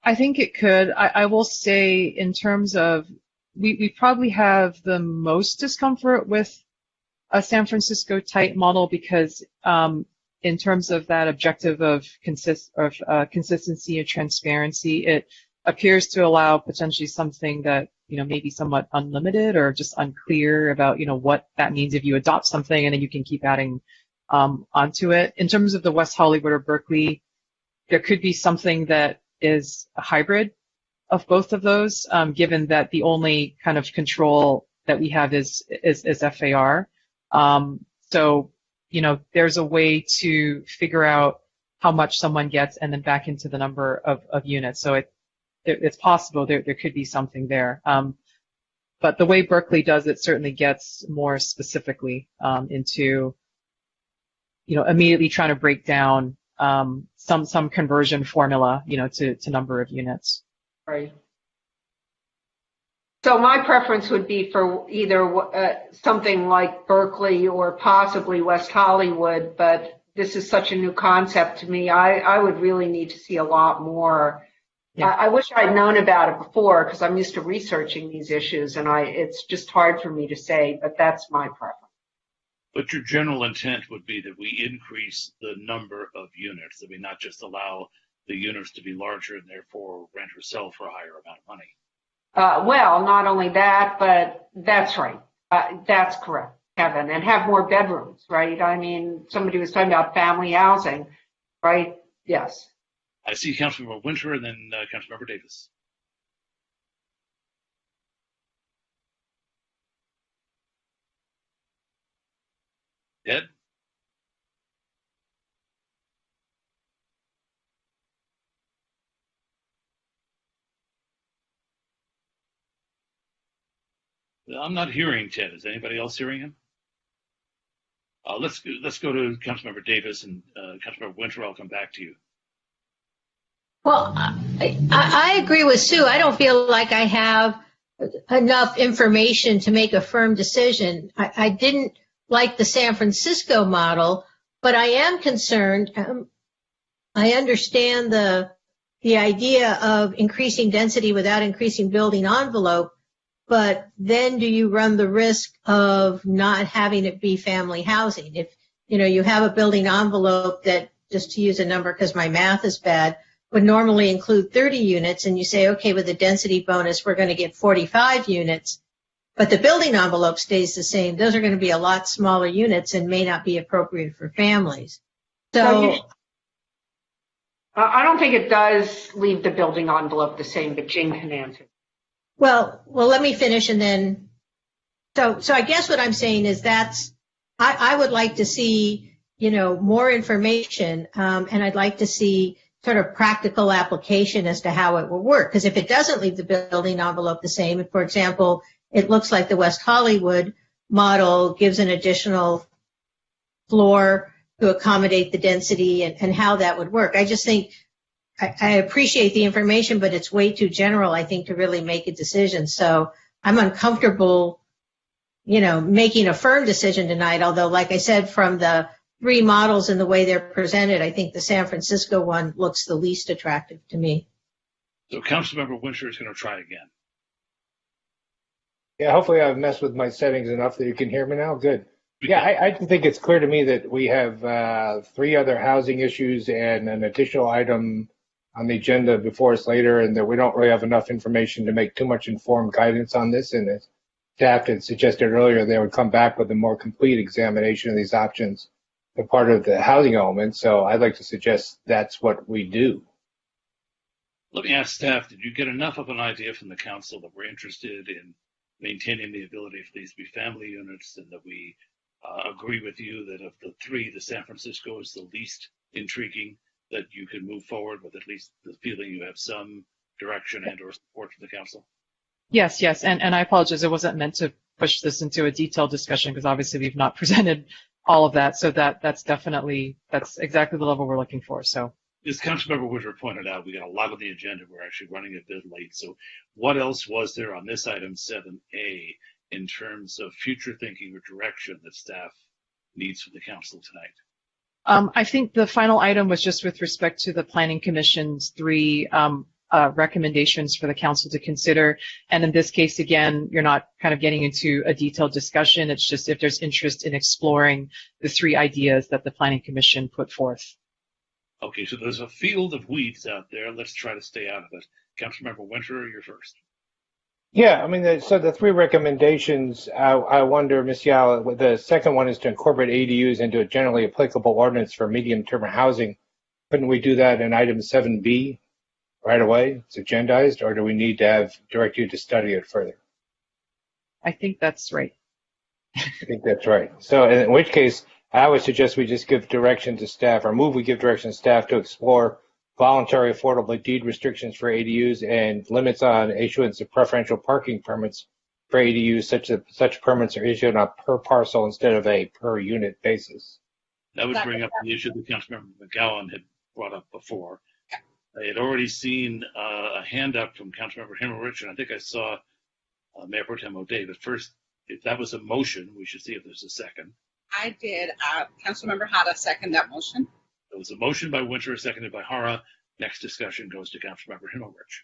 it could. I will say in terms of, we probably have the most discomfort with a San Francisco type model because in terms of that objective of consistency and transparency, it appears to allow potentially something that may be somewhat unlimited or just unclear about what that means if you adopt something and then you can keep adding onto it. In terms of the West Hollywood or Berkeley, there could be something that is a hybrid of both of those, given that the only kind of control that we have is FAR. So, you know, there's a way to figure out how much someone gets and then back into the number of units. So it's possible there could be something there. But the way Berkeley does it certainly gets more specifically into, you know, immediately trying to break down some conversion formula, you know, to number of units. Right. So my preference would be for either something like Berkeley or possibly West Hollywood, but this is such a new concept to me. I would really need to see a lot more. Yeah. I wish I'd known about it before because I'm used to researching these issues, and it's just hard for me to say, but that's my preference. But your general intent would be that we increase the number of units, that we not just allow the units to be larger and therefore rent or sell for a higher amount of money. Well, not only that, but that's right. That's correct, Kevin, and have more bedrooms, right? I mean, somebody was talking about family housing, right? Yes. I see Councilmember Winter and then Councilmember Davis. Ed? I'm not hearing Ted. Is anybody else hearing him? Let's go to Councilmember Davis and Councilmember Winter. I'll come back to you. Well, I agree with Sue. I don't feel like I have enough information to make a firm decision. I didn't like the San Francisco model, but I am concerned. I understand the idea of increasing density without increasing building envelope, but then do you run the risk of not having it be family housing? If, you know, you have a building envelope that, just to use a number because my math is bad, would normally include 30 units, and you say, okay, with the density bonus, we're going to get 45 units, but the building envelope stays the same. Those are going to be a lot smaller units and may not be appropriate for families. So I don't think it does leave the building envelope the same, but Jane can answer. Well, let me finish and then, so I guess what I'm saying is I would like to see, you know, more information, and I'd like to see sort of practical application as to how it will work. Because if it doesn't leave the building envelope the same, if, for example, it looks like the West Hollywood model gives an additional floor to accommodate the density and how that would work. I just think I appreciate the information, but it's way too general, I think, to really make a decision. So I'm uncomfortable, you know, making a firm decision tonight, although, like I said, from the three models and the way they're presented, I think the San Francisco one looks the least attractive to me. So Councilmember Winter is going to try again. Yeah, hopefully I've messed with my settings enough that you can hear me now. Good. Yeah, I think it's clear to me that we have three other housing issues and an additional item on the agenda before us later, and that we don't really have enough information to make too much informed guidance on this. And as staff had suggested earlier, they would come back with a more complete examination of these options as part of the housing element. So I'd like to suggest that's what we do. Let me ask staff, did you get enough of an idea from the council that we're interested in maintaining the ability for these to be family units, and that we agree with you that of the three, the San Francisco is the least intriguing, that you can move forward with at least the feeling you have some direction and or support from the council? Yes. And I apologize. I wasn't meant to push this into a detailed discussion because obviously we've not presented all of that. So that's exactly the level we're looking for. So as Councilmember Winter pointed out, we got a lot on the agenda. We're actually running a bit late. So what else was there on this item 7A in terms of future thinking or direction that staff needs from the council tonight? I think the final item was just with respect to the Planning Commission's three recommendations for the council to consider. And in this case, again, you're not kind of getting into a detailed discussion. It's just if there's interest in exploring the three ideas that the Planning Commission put forth. Okay, so there's a field of weeds out there. Let's try to stay out of it. Councilmember Winter, you're first. Yeah, I mean, so the three recommendations, I wonder, Ms. Yao, the second one is to incorporate ADUs into a generally applicable ordinance for medium-term housing. Couldn't we do that in item 7B right away? It's agendized, or do we need to direct you to study it further? I think that's right. I think that's right. So in which case, I would suggest we just give direction to staff, or we give direction to staff to explore voluntary affordable deed restrictions for ADUs and limits on issuance of preferential parking permits for ADUs, such that such permits are issued on a per parcel instead of a per unit basis. That would bring up the issue that Councilmember McGowan had brought up before. I had already seen a hand up from Councilmember Himmerich, and I think I saw Mayor Pro Tem O'Day. But first, if that was a motion, we should see if there's a second. I did. Councilmember Hada second that motion. There was a motion by Winter, seconded by Hara. Next discussion goes to Councilmember Himmelrich.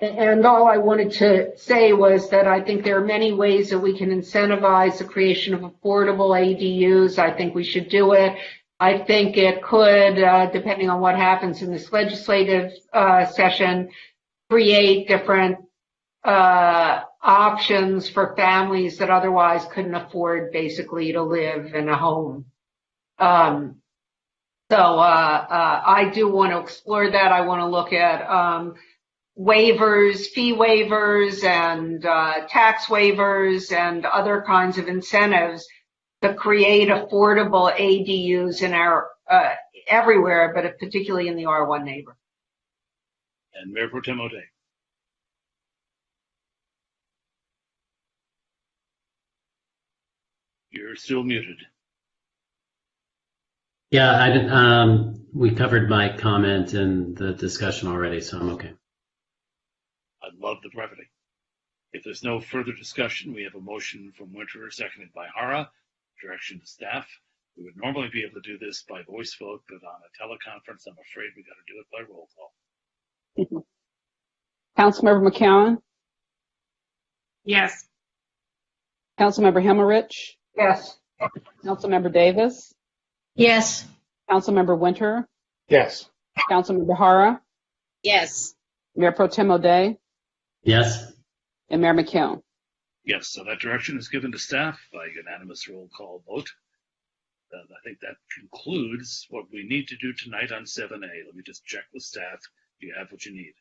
And all I wanted to say was that I think there are many ways that we can incentivize the creation of affordable ADUs. I think we should do it. I think it could, depending on what happens in this legislative session, create different options for families that otherwise couldn't afford basically to live in a home. So I do want to explore that. I want to look at waivers, fee waivers, and tax waivers, and other kinds of incentives to create affordable ADUs in our everywhere, but particularly in the R1 neighborhood. And Mayor Pro Tem O'Day. You're still muted. Yeah, we covered my comment in the discussion already, so I'm okay. I love the brevity. If there's no further discussion, we have a motion from Winter, seconded by Hara, direction to staff. We would normally be able to do this by voice vote, but on a teleconference, I'm afraid we got to do it by roll call. Councilmember McCowan? Yes. Councilmember Himmerich? Yes. Councilmember Davis? Yes. Councilmember Winter? Yes. Councilmember Hara? Yes. Mayor Pro Tem O'Day? Yes. And Mayor McKeown? Yes, so that direction is given to staff by unanimous roll call vote. I think that concludes what we need to do tonight on 7A. Let me just check with staff. You have what you need.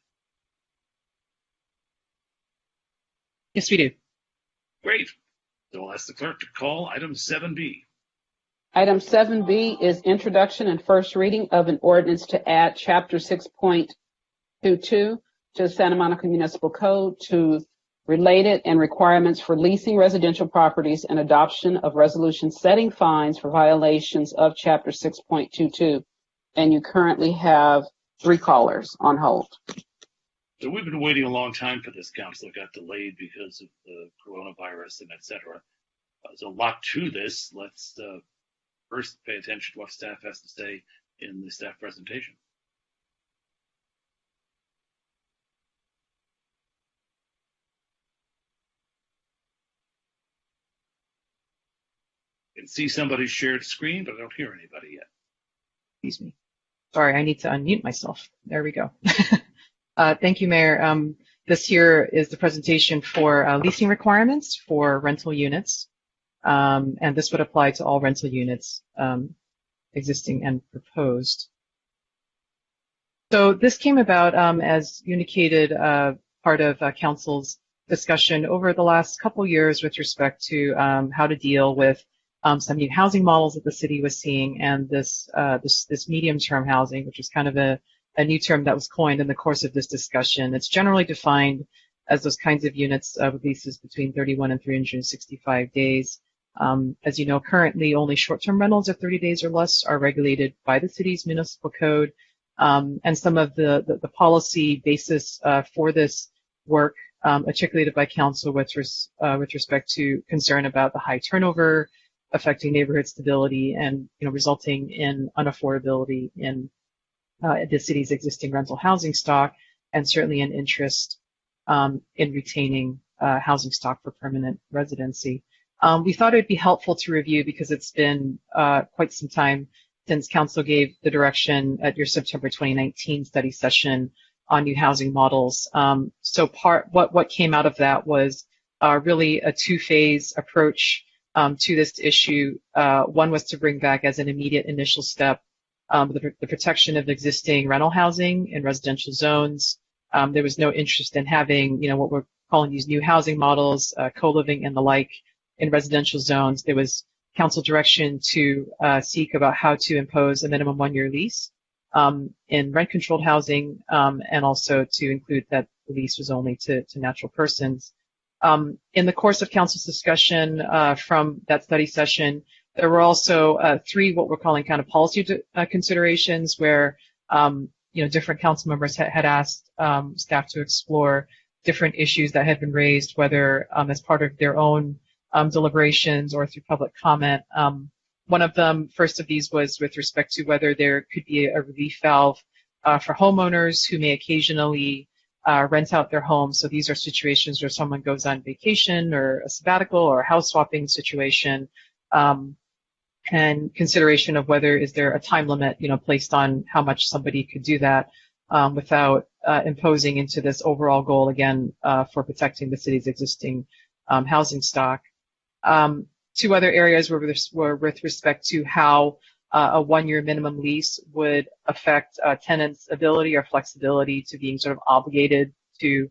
Yes, we do. Great. So I'll ask the clerk to call item 7B. Item 7B is introduction and first reading of an ordinance to add Chapter 6.22 to the Santa Monica Municipal Code to relate it and requirements for leasing residential properties and adoption of resolutions setting fines for violations of Chapter 6.22. And you currently have 3 callers on hold. So we've been waiting a long time for this, Council. It got delayed because of the coronavirus and et cetera. There's a lot to this. Let's first pay attention to what staff has to say in the staff presentation. I can see somebody's shared screen, but I don't hear anybody yet. Excuse me. Sorry, I need to unmute myself. There we go. Thank you, Mayor. This here is the presentation for leasing requirements for rental units. And this would apply to all rental units existing and proposed. So this came about as you indicated, part of Council's discussion over the last couple years with respect to how to deal with some new housing models that the city was seeing, and this medium-term housing, which is kind of a new term that was coined in the course of this discussion. It's generally defined as those kinds of units with leases between 31 and 365 days. As you know, currently only short-term rentals of 30 days or less are regulated by the city's municipal code. And some of the policy basis for this work articulated by council with respect to concern about the high turnover affecting neighborhood stability and resulting in unaffordability in the city's existing rental housing stock, and certainly an interest in retaining housing stock for permanent residency. We thought it would be helpful to review because it's been quite some time since council gave the direction at your September 2019 study session new housing models. So what came out of that was really a two-phase approach to this issue. One was to bring back as an immediate initial step the protection of existing rental housing in residential zones. There was no interest in having, what we're calling these new housing models, co-living and the like in residential zones. There was council direction to seek about how to impose a minimum 1-year lease in rent-controlled housing, and also to include that the lease was only to natural persons. In the course of council's discussion from that study session, there were also 3 what we're calling kind of policy considerations where different council members had asked staff to explore different issues that had been raised, whether as part of their own deliberations or through public comment. One of them, first of these, was with respect to whether there could be a relief valve for homeowners who may occasionally rent out their home. So these are situations where someone goes on vacation or a sabbatical or a house swapping situation, and consideration of whether is there a time limit, placed on how much somebody could do that without imposing into this overall goal again for protecting the city's existing housing stock. 2 other areas were with respect to how a 1-year minimum lease would affect tenants' ability or flexibility to being sort of obligated to,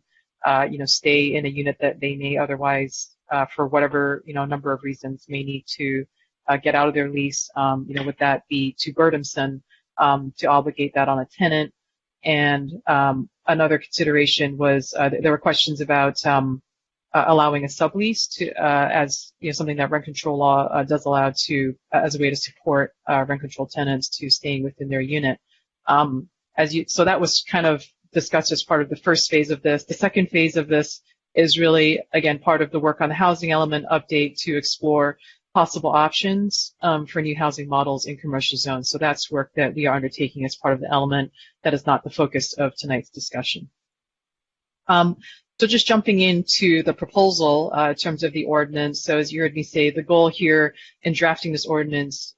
stay in a unit that they may otherwise, for whatever, number of reasons, may need to get out of their lease. Would that be too burdensome to obligate that on a tenant? And another consideration was there were questions about allowing a sublease to as something that rent control law does allow to as a way to support rent control tenants to staying within their unit. So that was kind of discussed as part of the first phase of this. The second phase of this is really, again, part of the work on the housing element update to explore possible options for new housing models in commercial zones. So that's work that we are undertaking as part of the element that is not the focus of tonight's discussion. So just jumping into the proposal in terms of the ordinance. So as you heard me say, the goal here in drafting this ordinance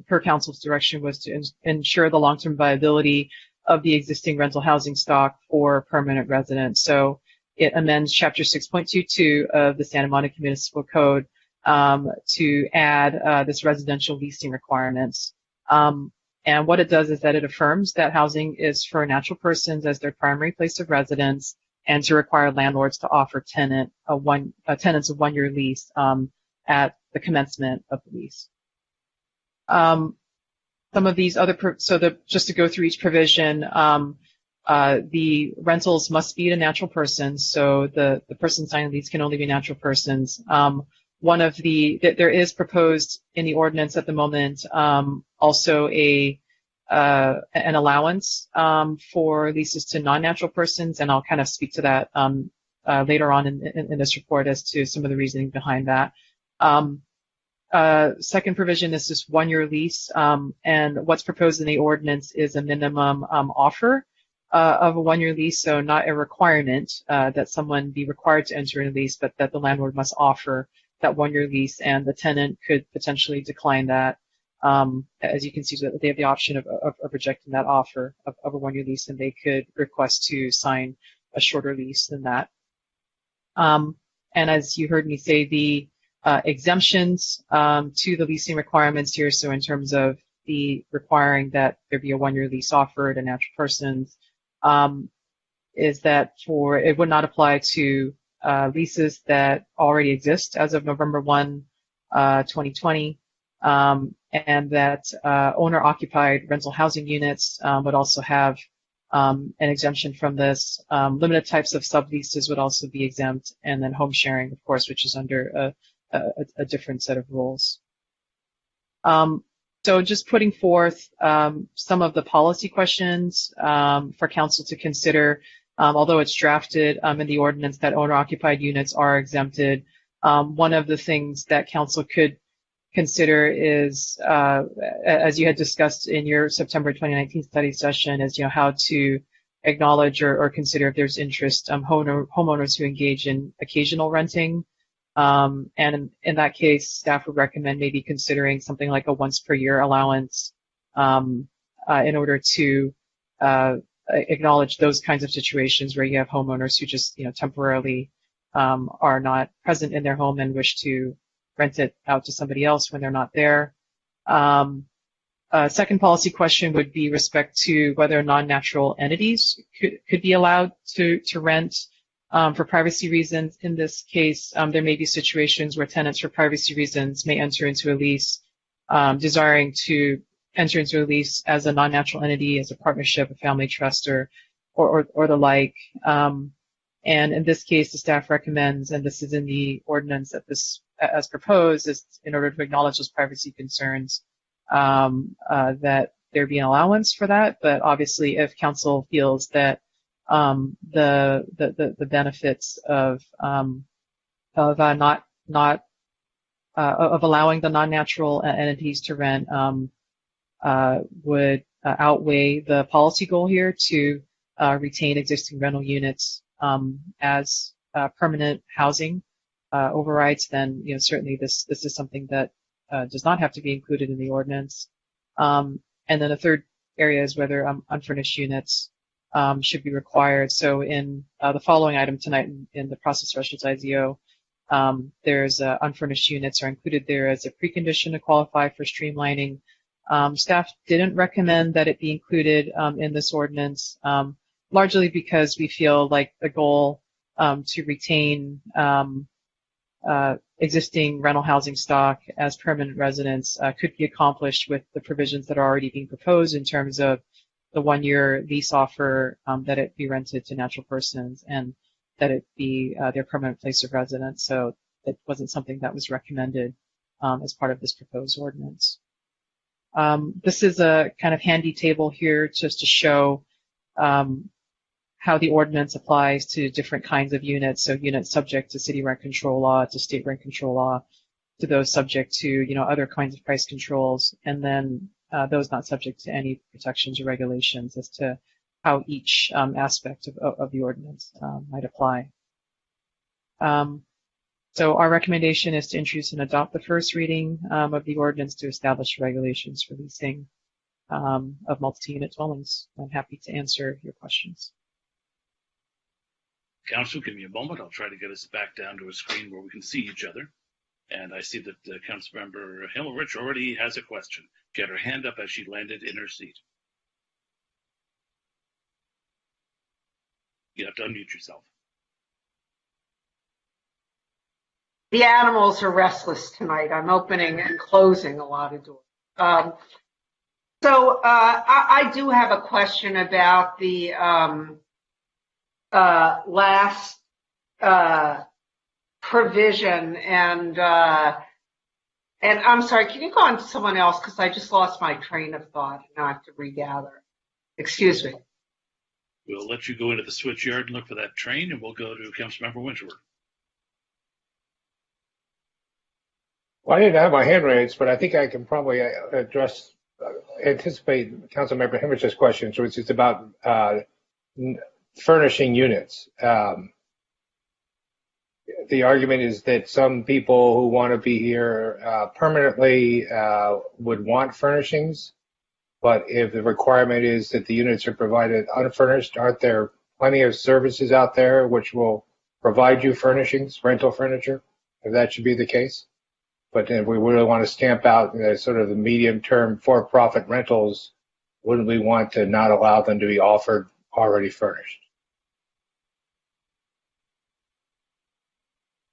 per council's direction was to ensure the long-term viability of the existing rental housing stock for permanent residents. So it amends Chapter 6.22 of the Santa Monica Municipal Code to add this residential leasing requirements. And what it does is that it affirms that housing is for natural persons as their primary place of residence, and to require landlords to offer tenants a 1-year lease at the commencement of the lease. Some of these other, just to go through each provision, the rentals must be to natural persons, so the person signing the lease can only be natural persons. There is proposed in the ordinance at the moment also an allowance for leases to non-natural persons, and I'll kind of speak to that later on in this report as to some of the reasoning behind that. Second provision is this 1-year lease, and what's proposed in the ordinance is a minimum offer of a 1-year lease, so not a requirement that someone be required to enter a lease, but that the landlord must offer that 1-year lease, and the tenant could potentially decline that. As you can see, they have the option of rejecting that offer of a 1-year lease, and they could request to sign a shorter lease than that. And as you heard me say, the exemptions to the leasing requirements here, so in terms of the requiring that there be a 1-year lease offered to natural persons, is that it would not apply to leases that already exist as of November 1, 2020, and that owner-occupied rental housing units would also have an exemption from this. Limited types of subleases would also be exempt, and then home sharing, of course, which is under a different set of rules. So just putting forth some of the policy questions for council to consider. Although it's drafted in the ordinance that owner-occupied units are exempted, one of the things that council could consider is, as you had discussed in your September 2019 study session, is how to acknowledge or consider if there's interest homeowners who engage in occasional renting. And in that case, staff would recommend maybe considering something like a once per year allowance in order to acknowledge those kinds of situations where you have homeowners who just, temporarily are not present in their home and wish to rent it out to somebody else when they're not there. Second policy question would be respect to whether non-natural entities could be allowed to rent for privacy reasons. In this case, there may be situations where tenants for privacy reasons may enter into a lease, desiring to enter into a lease as a non-natural entity, as a partnership, a family trust, or the like. And in this case, the staff recommends, and this is in the ordinance that this, as proposed, is in order to acknowledge those privacy concerns, that there be an allowance for that. But obviously, if council feels that the benefits of allowing the non-natural entities to rent would outweigh the policy goal here to retain existing rental units as permanent housing overrides, then certainly this is something that does not have to be included in the ordinance. And then the third area is whether unfurnished units should be required. So in the following item tonight in the process thresholds IZO, there's unfurnished units are included there as a precondition to qualify for streamlining. Staff didn't recommend that it be included in this ordinance, largely because we feel like the goal to retain existing rental housing stock as permanent residents could be accomplished with the provisions that are already being proposed in terms of the 1-year lease offer, that it be rented to natural persons, and that it be their permanent place of residence. So it wasn't something that was recommended as part of this proposed ordinance. This is a kind of handy table here just to show how the ordinance applies to different kinds of units. So units subject to city rent control law, to state rent control law, to those subject to other kinds of price controls, and then those not subject to any protections or regulations as to how each aspect of the ordinance might apply. So our recommendation is to introduce and adopt the first reading of the ordinance to establish regulations for leasing of multi-unit dwellings. I'm happy to answer your questions. Council, give me a moment. I'll try to get us back down to a screen where we can see each other. And I see that Councilmember Himmelrich already has a question. She had her hand up as she landed in her seat. You have to unmute yourself. The animals are restless tonight. I'm opening and closing a lot of doors. So I do have a question about the last provision, and I'm sorry, can you go on to someone else, because I just lost my train of thought and I have to regather. Excuse me. We'll let you go into the switch yard and look for that train, and we'll go to Councilmember Winterworth. Well, I didn't have my hand raised, but I think I can probably anticipate Councilmember Hemmerich's question, which is about furnishing units. The argument is that some people who want to be here permanently would want furnishings, but if the requirement is that the units are provided unfurnished, aren't there plenty of services out there which will provide you furnishings, rental furniture, if that should be the case? But if we really want to stamp out sort of the medium-term for-profit rentals, wouldn't we want to not allow them to be offered already furnished?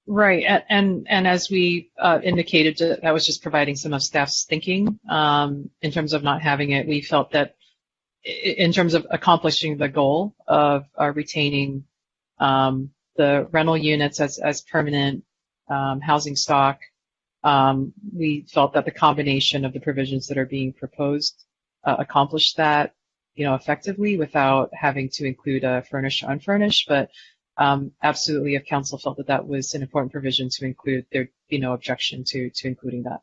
Right, and as we indicated, that was just providing some of staff's thinking in terms of not having it. We felt that in terms of accomplishing the goal of retaining the rental units as permanent housing stock, we felt that the combination of the provisions that are being proposed accomplished that, effectively without having to include furnished or unfurnished. But absolutely, if council felt that that was an important provision to include, there'd be no objection to including that.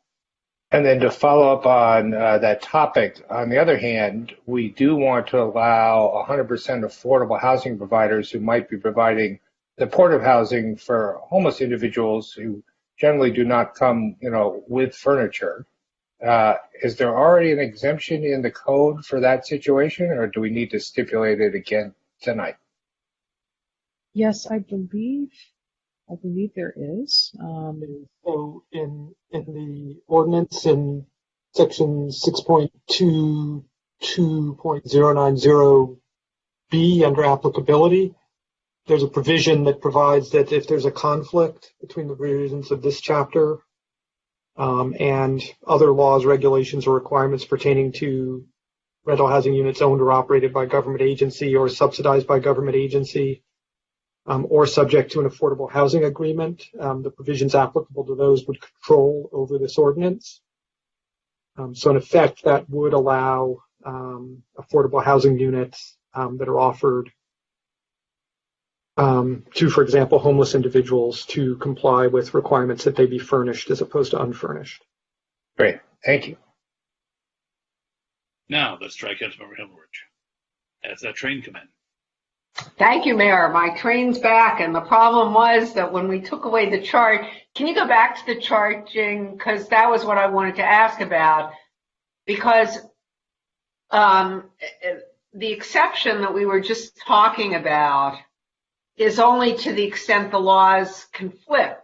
And then to follow up on that topic, on the other hand, we do want to allow 100% affordable housing providers who might be providing supportive housing for homeless individuals who generally do not come, with furniture, is there already an exemption in the code for that situation, or do we need to stipulate it again tonight? Yes, I believe there is. So in the ordinance in section 6.22.090B under applicability, there's a provision that provides that if there's a conflict between the provisions of this chapter and other laws, regulations, or requirements pertaining to rental housing units owned or operated by government agency or subsidized by government agency, or subject to an affordable housing agreement, the provisions applicable to those would control over this ordinance. So in effect, that would allow affordable housing units that are offered to, for example, homeless individuals to comply with requirements that they be furnished as opposed to unfurnished. Great, thank you. Now let's try Councilmember Himmelrich. Has that train come in? Thank you, Mayor. My train's back, and the problem was that when we took away the chart, can you go back to the chart, Jing? Because that was what I wanted to ask about. Because the exception that we were just talking about is only to the extent the laws conflict.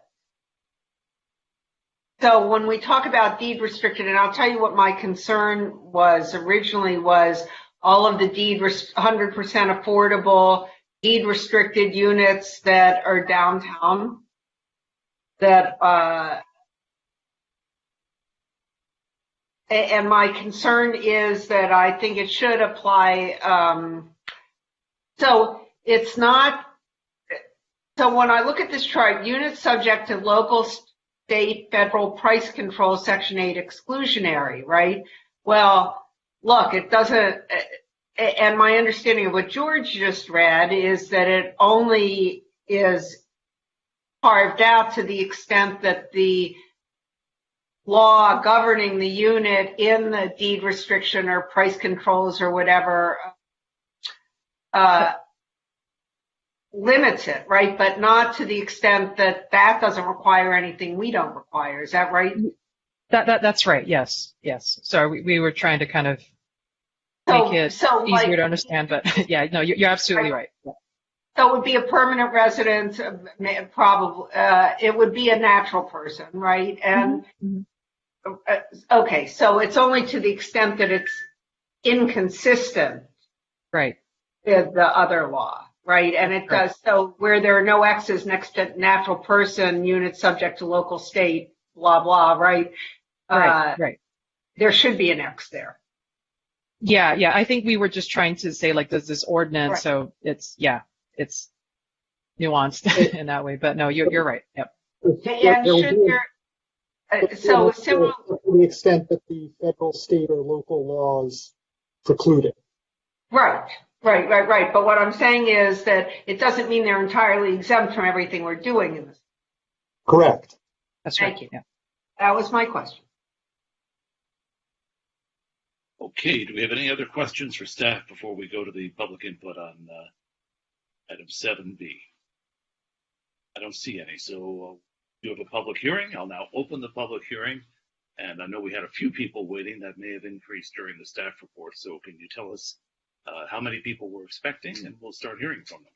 So when we talk about deed restricted, and I'll tell you what my concern was originally was all of the 100% affordable, deed restricted units that are downtown that, and my concern is that I think it should apply. So it's not, so when I look at this chart, units subject to local, state, federal price control, Section 8 exclusionary, right? Well, look, it doesn't, and my understanding of what George just read is that it only is carved out to the extent that the law governing the unit in the deed restriction or price controls or whatever limits it, right? But not to the extent that that doesn't require anything we don't require. Is that right? That's right. Yes. So we were trying to kind of make it easier to understand, but yeah, no, you're absolutely right. Yeah. So it would be a permanent resident, probably. It would be a natural person, right? And okay, so it's only to the extent that it's inconsistent, right, with the other law, right? And it does so where there are no X's next to natural person, unit subject to local, state, blah blah, right? Right. There should be an X there. Yeah. I think we were just trying to say, like, there's this ordinance, so it's nuanced in that way. But no, you're right. Yep. And should there, so similar to the extent that the federal, state, or local laws preclude it. Right. But what I'm saying is that it doesn't mean they're entirely exempt from everything we're doing in this. Correct. That's right. Thank you. Yeah. That was my question. Okay, do we have any other questions for staff before we go to the public input on item 7B? I don't see any, so you have a public hearing. I'll now open the public hearing, and I know we had a few people waiting. That may have increased during the staff report, so can you tell us how many people we're expecting, and we'll start hearing from them.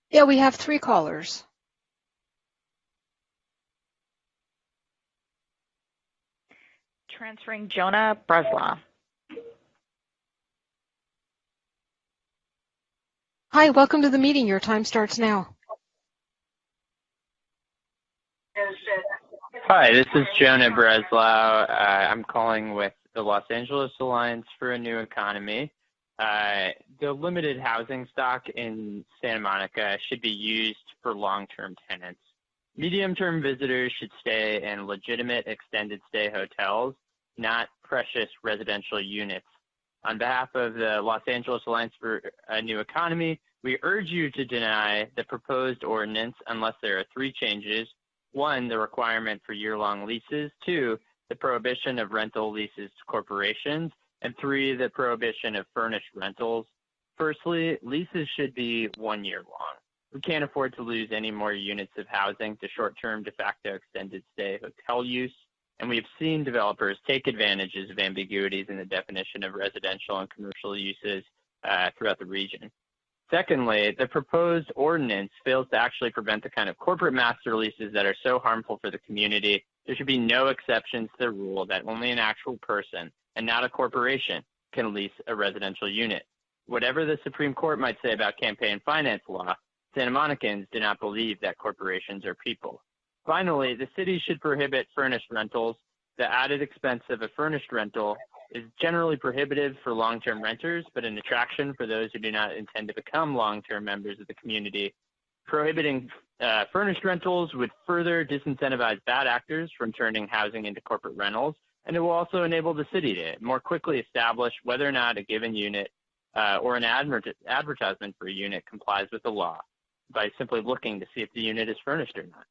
Yeah, we have 3 callers. Transferring Jonah Breslaw. Hi, welcome to the meeting. Your time starts now. Hi, this is Jonah Breslaw. I'm calling with the Los Angeles Alliance for a New Economy. The limited housing stock in Santa Monica should be used for long-term tenants. Medium-term visitors should stay in legitimate extended stay hotels, not precious residential units. On behalf of the Los Angeles Alliance for a New Economy, we urge you to deny the proposed ordinance unless there are 3 changes. 1, the requirement for year-long leases. 2, the prohibition of rental leases to corporations. And 3, the prohibition of furnished rentals. Firstly, leases should be 1 year long. We can't afford to lose any more units of housing to short-term de facto extended stay hotel use, and we have seen developers take advantages of ambiguities in the definition of residential and commercial uses throughout the region. Secondly, the proposed ordinance fails to actually prevent the kind of corporate master leases that are so harmful for the community. There should be no exceptions to the rule that only an actual person and not a corporation can lease a residential unit. Whatever the Supreme Court might say about campaign finance law, Santa Monicans do not believe that corporations are people. Finally, the city should prohibit furnished rentals. The added expense of a furnished rental is generally prohibitive for long-term renters, but an attraction for those who do not intend to become long-term members of the community. Prohibiting furnished rentals would further disincentivize bad actors from turning housing into corporate rentals, and it will also enable the city to more quickly establish whether or not a given unit or an advertisement for a unit complies with the law by simply looking to see if the unit is furnished or not.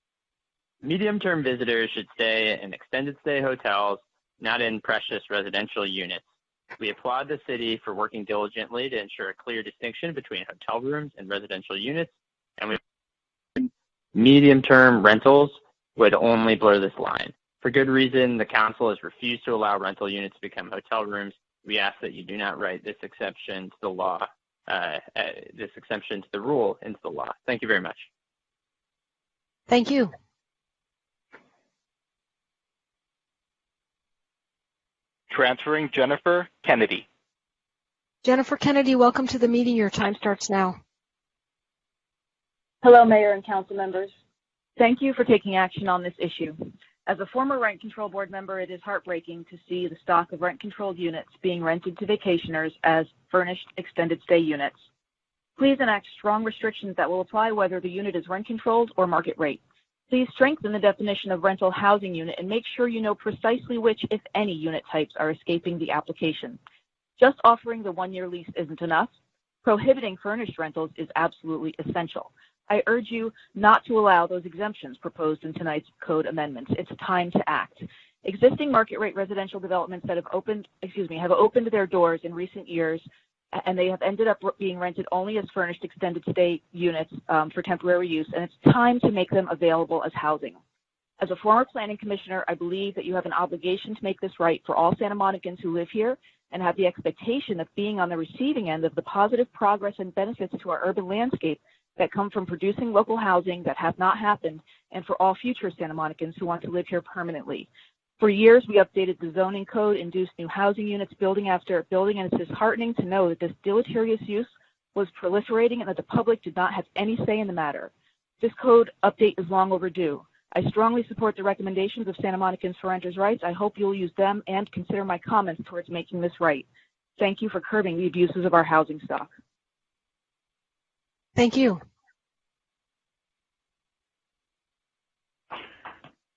Medium-term visitors should stay in extended stay hotels, not in precious residential units. We applaud the city for working diligently to ensure a clear distinction between hotel rooms and residential units, and medium-term rentals would only blur this line. For good reason, the council has refused to allow rental units to become hotel rooms. We ask that you do not write this exception to the law, this exception to the rule into the law. Thank you very much. Thank you. Transferring Jennifer Kennedy. Jennifer Kennedy, welcome to the meeting. Your time starts now. Hello, Mayor and Council members. Thank you for taking action on this issue. As a former rent control board member, it is heartbreaking to see the stock of rent-controlled units being rented to vacationers as furnished extended stay units. Please enact strong restrictions that will apply whether the unit is rent-controlled or market rate. Please strengthen the definition of rental housing unit and make sure you know precisely which, if any, unit types are escaping the application. Just offering the one-year lease isn't enough. Prohibiting furnished rentals is absolutely essential. I urge you not to allow those exemptions proposed in tonight's code amendments. It's time to act. Existing market rate residential developments that have opened their doors in recent years, and they have ended up being rented only as furnished extended stay units for temporary use, and it's time to make them available as housing. As a former planning commissioner, I believe that you have an obligation to make this right for all Santa Monicans who live here and have the expectation of being on the receiving end of the positive progress and benefits to our urban landscape that come from producing local housing that have not happened, and for all future Santa Monicans who want to live here permanently. For years, we updated the zoning code, induced new housing units building after building, and it's disheartening to know that this deleterious use was proliferating and that the public did not have any say in the matter. This code update is long overdue. I strongly support the recommendations of Santa Monicans for Renters' Rights. I hope you'll use them and consider my comments towards making this right. Thank you for curbing the abuses of our housing stock. Thank you.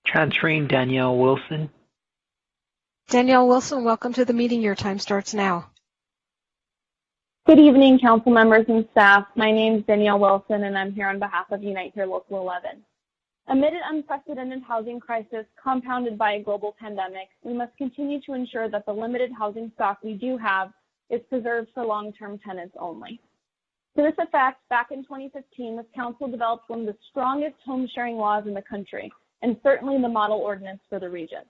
Transferring Danielle Wilson. Danielle Wilson, welcome to the meeting. Your time starts now. Good evening, council members and staff. My name is Danielle Wilson, and I'm here on behalf of Unite Here Local 11. Amid an unprecedented housing crisis compounded by a global pandemic, we must continue to ensure that the limited housing stock we do have is preserved for long-term tenants only. To this effect, back in 2015, this council developed one of the strongest home sharing laws in the country, and certainly the model ordinance for the region.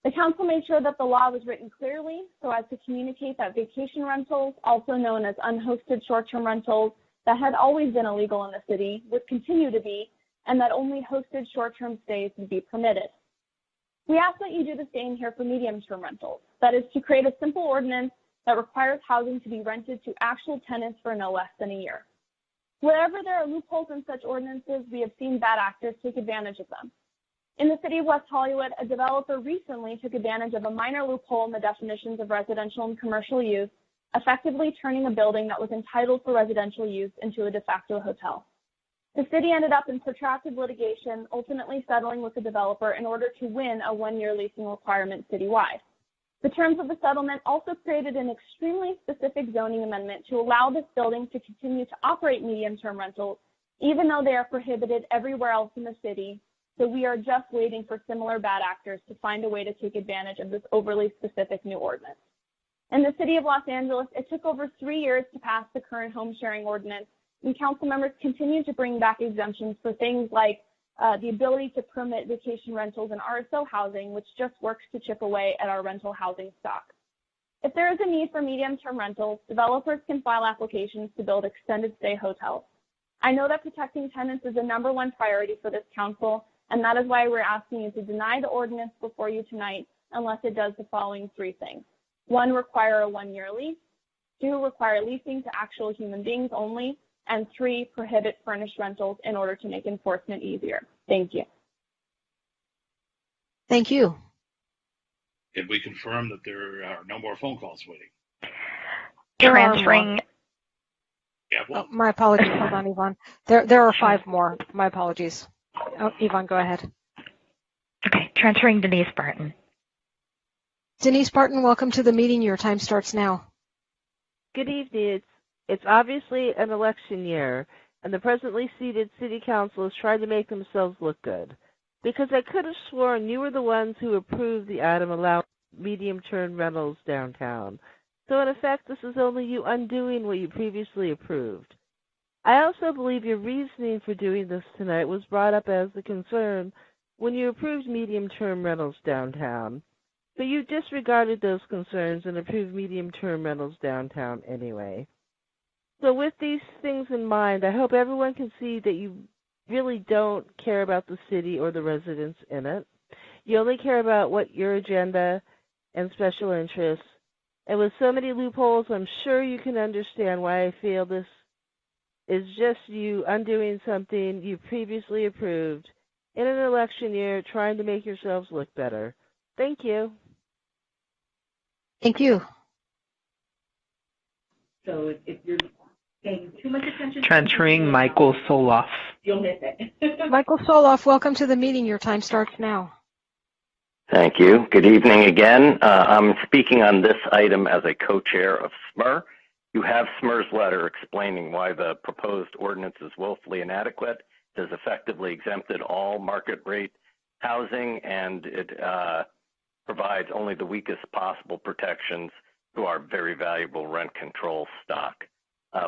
The council made sure that the law was written clearly so as to communicate that vacation rentals, also known as unhosted short-term rentals, that had always been illegal in the city would continue to be, and that only hosted short-term stays would be permitted. We ask that you do the same here for medium-term rentals. That is to create a simple ordinance that requires housing to be rented to actual tenants for no less than a year. Wherever there are loopholes in such ordinances, we have seen bad actors take advantage of them. In the city of West Hollywood, a developer recently took advantage of a minor loophole in the definitions of residential and commercial use, effectively turning a building that was entitled for residential use into a de facto hotel. The city ended up in protracted litigation, ultimately settling with the developer in order to win a one-year leasing requirement citywide. The terms of the settlement also created an extremely specific zoning amendment to allow this building to continue to operate medium-term rentals, even though they are prohibited everywhere else in the city. So we are just waiting for similar bad actors to find a way to take advantage of this overly specific new ordinance. In the city of Los Angeles, it took over 3 years to pass the current home sharing ordinance, and council members continue to bring back exemptions for things like the ability to permit vacation rentals and RSO housing, which just works to chip away at our rental housing stock. If there is a need for medium-term rentals, developers can file applications to build extended stay hotels. I know that protecting tenants is the #1 priority for this council, and that is why we're asking you to deny the ordinance before you tonight unless it does the following 3 things. 1, require a 1-year lease. 2, require leasing to actual human beings only. And 3, prohibit furnished rentals in order to make enforcement easier. Thank you. Thank you. Can we confirm that there are no more phone calls waiting? Transferring. Yeah, well, My apologies. Hold on, Yvonne. There are 5 more. My apologies. Oh, Yvonne, go ahead. Okay, transferring Denise Barton. Denise Barton, welcome to the meeting. Your time starts now. Good evening. It's obviously an election year, and the presently seated city council is trying to make themselves look good. Because I could have sworn you were the ones who approved the item allowing medium-term rentals downtown. So in effect, this is only you undoing what you previously approved. I also believe your reasoning for doing this tonight was brought up as a concern when you approved medium-term rentals downtown. But you disregarded those concerns and approved medium-term rentals downtown anyway. So with these things in mind, I hope everyone can see that you really don't care about the city or the residents in it. You only care about what your agenda and special interests. And with so many loopholes, I'm sure you can understand why I feel this is just you undoing something you previously approved in an election year, trying to make yourselves look better. Thank you. Thank you. So if you're paying too much attention, Transferring Michael Soloff. you'll miss it. Michael Soloff, welcome to the meeting. Your time starts now. Thank you. Good evening again. I'm speaking on this item as a co-chair of SMER. You have SMER's letter explaining why the proposed ordinance is woefully inadequate. It has effectively exempted all market rate housing, and it provides only the weakest possible protections to our very valuable rent control stock.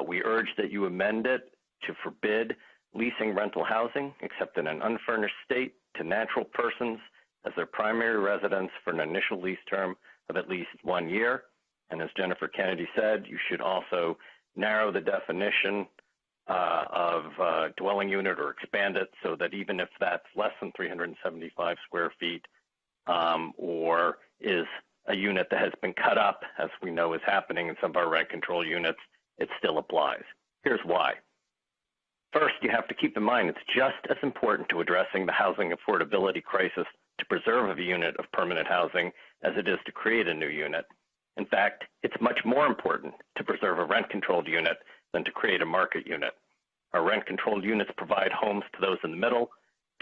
We urge that you amend it to forbid leasing rental housing except in an unfurnished state to natural persons as their primary residence for an initial lease term of at least 1 year. And as Jennifer Kennedy said, you should also narrow the definition of dwelling unit or expand it so that even if that's less than 375 square feet or is a unit that has been cut up, as we know is happening in some of our rent control units, it still applies. Here's why. First, you have to keep in mind it's just as important to addressing the housing affordability crisis to preserve a unit of permanent housing as it is to create a new unit. In fact, it's much more important to preserve a rent-controlled unit than to create a market unit. Our rent-controlled units provide homes to those in the middle,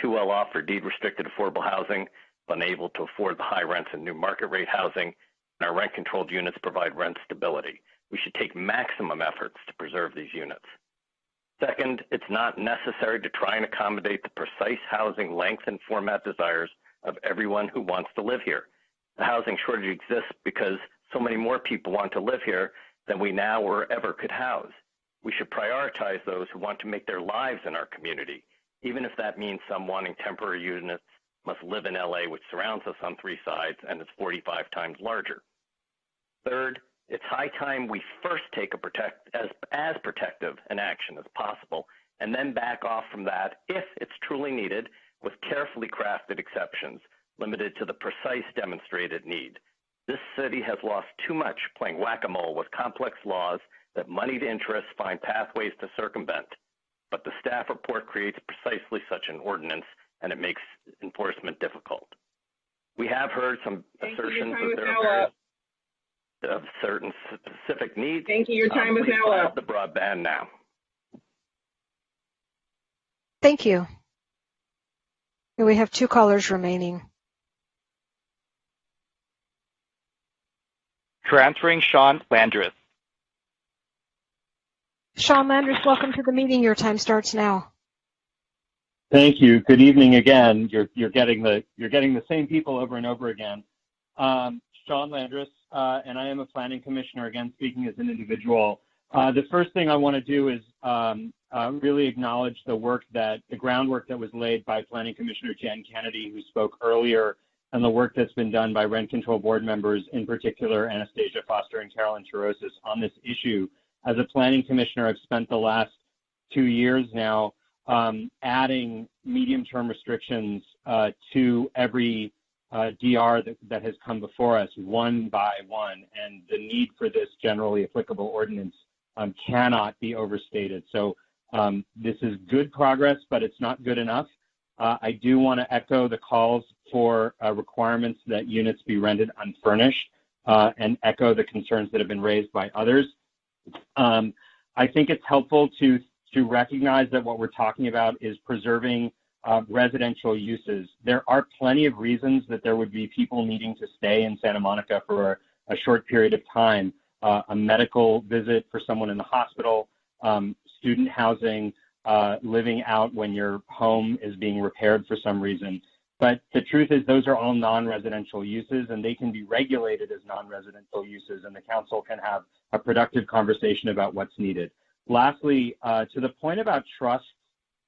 too well off for deed-restricted affordable housing, but unable to afford the high rents in new market rate housing, and our rent-controlled units provide rent stability. We should take maximum efforts to preserve these units. Second, it's not necessary to try and accommodate the precise housing length and format desires of everyone who wants to live here. The housing shortage exists because so many more people want to live here than we now or ever could house. We should prioritize those who want to make their lives in our community, even if that means some wanting temporary units must live in LA, which surrounds us on 3 sides and is 45 times larger. Third, it's high time we first take as protective an action as possible and then back off from that if it's truly needed with carefully crafted exceptions limited to the precise demonstrated need. This city has lost too much playing whack-a-mole with complex laws that moneyed interests find pathways to circumvent. But the staff report creates precisely such an ordinance, and it makes enforcement difficult. We have heard some assertions that there are of certain specific needs. Thank you. Your time is now up. The broadband now. Thank you. We have 2 callers remaining. Transferring Sean Landreth. Sean Landreth, welcome to the meeting. Your time starts now. Thank you. Good evening again. You're getting the same people over and over again. Sean Landreth, and I am a planning commissioner, again speaking as an individual. The first thing I want to do is really acknowledge the groundwork that was laid by Planning Commissioner Jen Kennedy, who spoke earlier, and the work that's been done by Rent Control Board members, in particular Anastasia Foster and Carolyn Tarosis, on this issue. As a Planning Commissioner, I've spent the last 2 years now adding medium-term restrictions to every DR that has come before us, one by one, and the need for this generally applicable ordinance cannot be overstated. So this is good progress, but it's not good enough. I do want to echo the calls for requirements that units be rented unfurnished and echo the concerns that have been raised by others. I think it's helpful to recognize that what we're talking about is preserving residential uses. There are plenty of reasons that there would be people needing to stay in Santa Monica for a short period of time, a medical visit for someone in the hospital, student housing, living out when your home is being repaired for some reason. But the truth is those are all non-residential uses, and they can be regulated as non-residential uses, and the council can have a productive conversation about what's needed. Lastly, to the point about trust,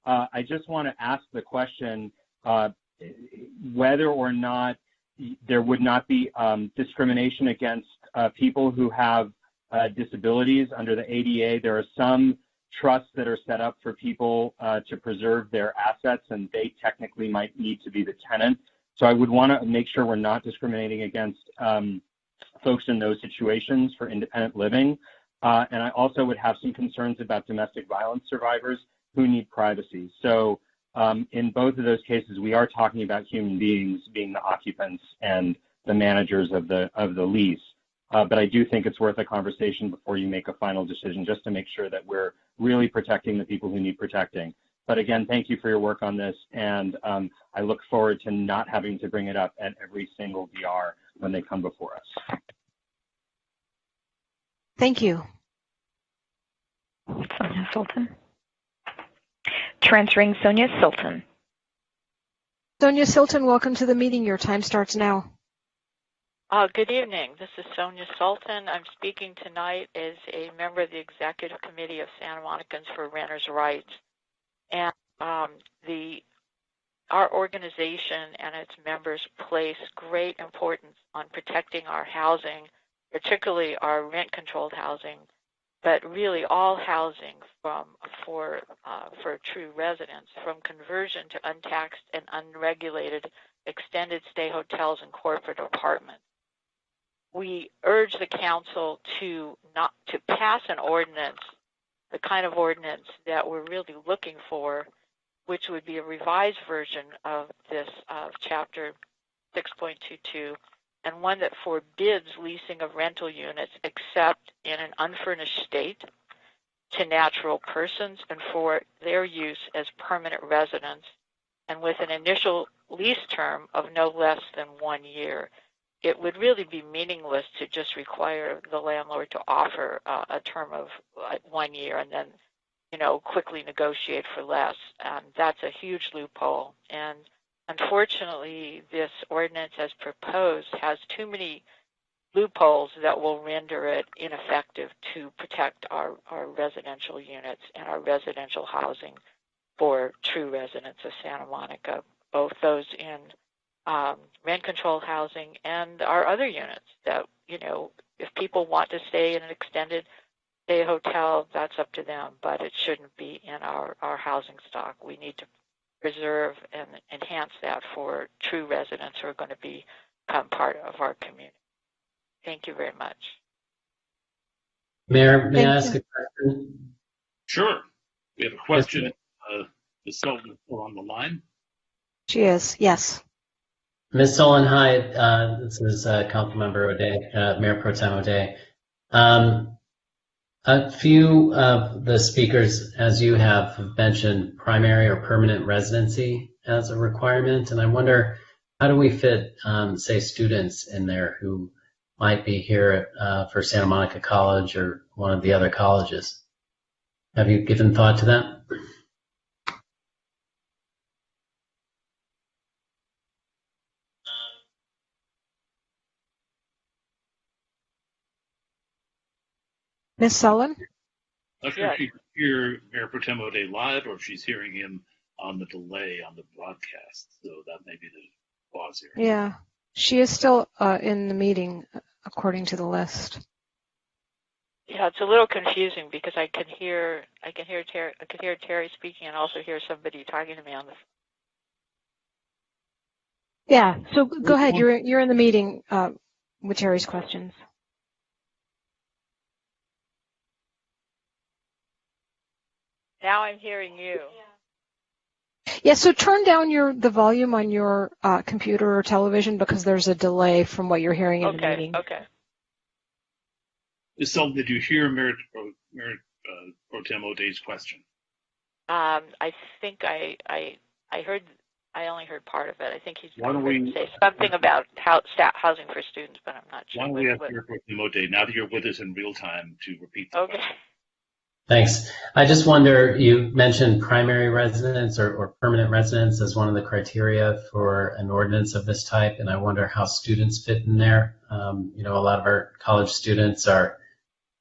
I just want to ask the question whether or not there would not be discrimination against people who have disabilities under the ADA. There are some trusts that are set up for people to preserve their assets, and they technically might need to be the tenant. So I would want to make sure we're not discriminating against folks in those situations for independent living. And I also would have some concerns about domestic violence survivors who need privacy. So in both of those cases, we are talking about human beings being the occupants and the managers of the lease. But I do think it's worth a conversation before you make a final decision, just to make sure that we're really protecting the people who need protecting. But again, thank you for your work on this, and I look forward to not having to bring it up at every single DR when they come before us. Thank you. Sonia Sultan. Transferring Sonia Sultan. Sonia Sultan, welcome to the meeting. Your time starts now. Good evening. This is Sonia Sultan. I'm speaking tonight as a member of the Executive Committee of Santa Monicans for Renters' Rights. And our organization and its members place great importance on protecting our housing, particularly our rent-controlled housing, but really all housing for true residents, from conversion to untaxed and unregulated extended stay hotels and corporate apartments. We urge the council to pass an ordinance, the kind of ordinance that we're really looking for, which would be a revised version of this chapter 6.22, and one that forbids leasing of rental units except in an unfurnished state to natural persons and for their use as permanent residents, and with an initial lease term of no less than 1 year. It would really be meaningless to just require the landlord to offer a term of 1 year and then, quickly negotiate for less. And that's a huge loophole. And unfortunately, this ordinance as proposed has too many loopholes that will render it ineffective to protect our residential units and our residential housing for true residents of Santa Monica, both those in rent-controlled housing and our other units that, if people want to stay in an extended stay hotel, that's up to them, but it shouldn't be in our housing stock. We need to preserve and enhance that for true residents who are going to become part of our community. Thank you very much. Mayor, may I ask a question? Sure. We have a question. Ms. Sultan is still on the line. She is, yes. Ms. Sullivan, hi. This is Councilmember O'Day, Mayor Pro Tem O'Day. A few of the speakers, as you have mentioned, primary or permanent residency as a requirement, and I wonder, how do we fit, say, students in there who might be here for Santa Monica College or one of the other colleges? Have you given thought to that? Ms. Sullivan? Not sure if she can hear Mayor Pro Tem O'Day live or if she's hearing him on the delay on the broadcast. So that may be the pause here. Yeah, she is still in the meeting according to the list. Yeah, it's a little confusing because I can hear Terry speaking and also hear somebody talking to me on the phone. Yeah, so go ahead. You're in the meeting with Terry's questions. Now I'm hearing you. Yeah, so turn down the volume on your computer or television because there's a delay from what you're hearing in the meeting. Okay. Ms. Sullivan, did you hear Mayor Pro Tem O'Day's question? I think I heard. I only heard part of it. I think he's Why don't we say something about housing for students, but I'm not sure. Why don't we ask Mayor Pro Tem O'Day, now that you're with us in real time, to repeat the question? Thanks. I just wonder, you mentioned primary residence or permanent residence as one of the criteria for an ordinance of this type, and I wonder how students fit in there. A lot of our college students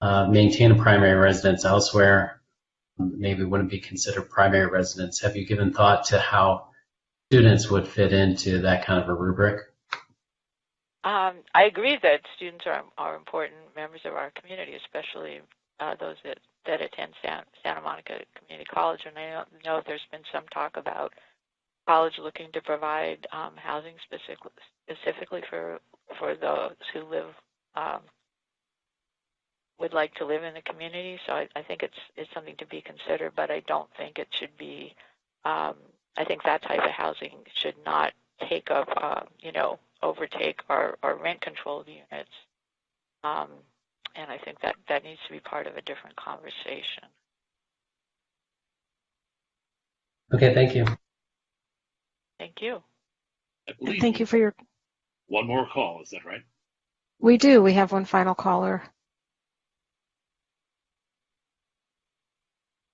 maintain a primary residence elsewhere, maybe wouldn't be considered primary residence. Have you given thought to how students would fit into that kind of a rubric? I agree that students are important members of our community, especially those that attend Santa Monica Community College. And I know there's been some talk about college looking to provide housing specifically for those who would like to live in the community. So I think it's something to be considered, but I don't think it should be. I think that type of housing should not take up, overtake our rent-controlled units. And I think that needs to be part of a different conversation. Okay, thank you. Thank you. Thank you for your... One more call, is that right? We do. We have one final caller.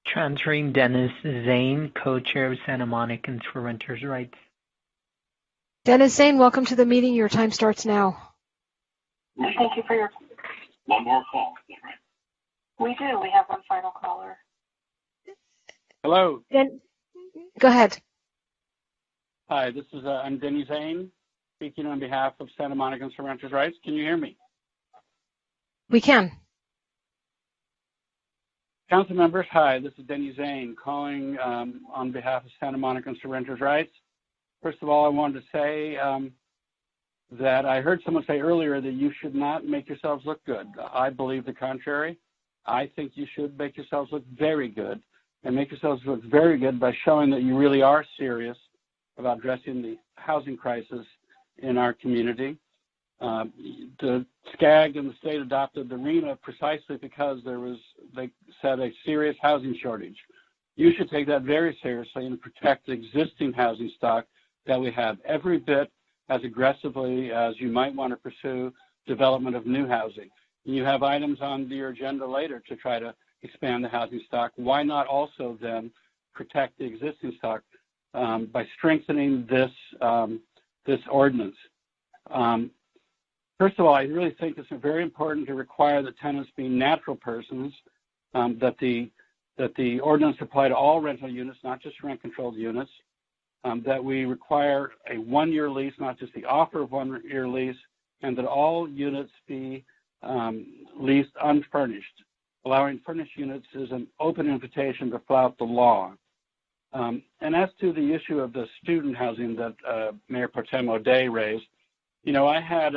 Transferring Dennis Zane, co-chair of Santa Monicans for Renters' Rights. Dennis Zane, welcome to the meeting. Your time starts now. Thank you for your... One more call, is that right? We do. We have one final caller. Hello. Go ahead. Hi, this is I'm Denny Zane, speaking on behalf of Santa Monicans for Renters' Rights. Can you hear me? We can. Council members, hi, this is Denny Zane calling on behalf of Santa Monicans for Renters' Rights. First of all, I wanted to say that I heard someone say earlier that you should not make yourselves look good. I believe the contrary. I think you should make yourselves look very good, and make yourselves look very good by showing that you really are serious about addressing the housing crisis in our community. The SCAG and the state adopted the RENA precisely because they said, a serious housing shortage. You should take that very seriously and protect the existing housing stock that we have every bit as aggressively as you might want to pursue development of new housing. You have items on your agenda later to try to expand the housing stock. Why not also then protect the existing stock by strengthening this ordinance? First of all, I really think it's very important to require that tenants be natural persons, that the ordinance apply to all rental units, not just rent-controlled units, that we require a one-year lease, not just the offer of one-year lease, and that all units be leased unfurnished. Allowing furnished units is an open invitation to flout the law. And as to the issue of the student housing that Mayor Pro Tem O'Day raised, I had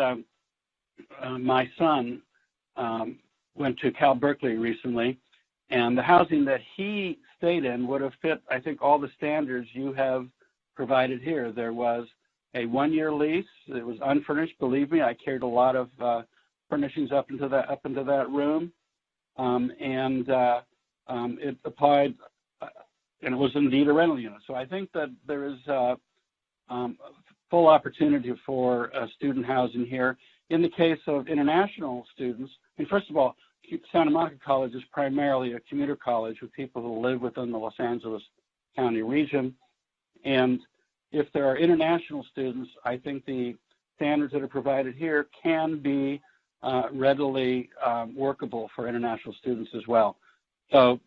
my son went to Cal Berkeley recently, and the housing that he stayed in would have fit, I think, all the standards you have provided here. There was a one-year lease. It was unfurnished. Believe me, I carried a lot of furnishings up into that room, and it applied, and it was indeed a rental unit. So I think that there is full opportunity for student housing here. In the case of international students, and first of all, Santa Monica College is primarily a commuter college with people who live within the Los Angeles County region. And if there are international students, I think the standards that are provided here can be readily workable for international students as well. So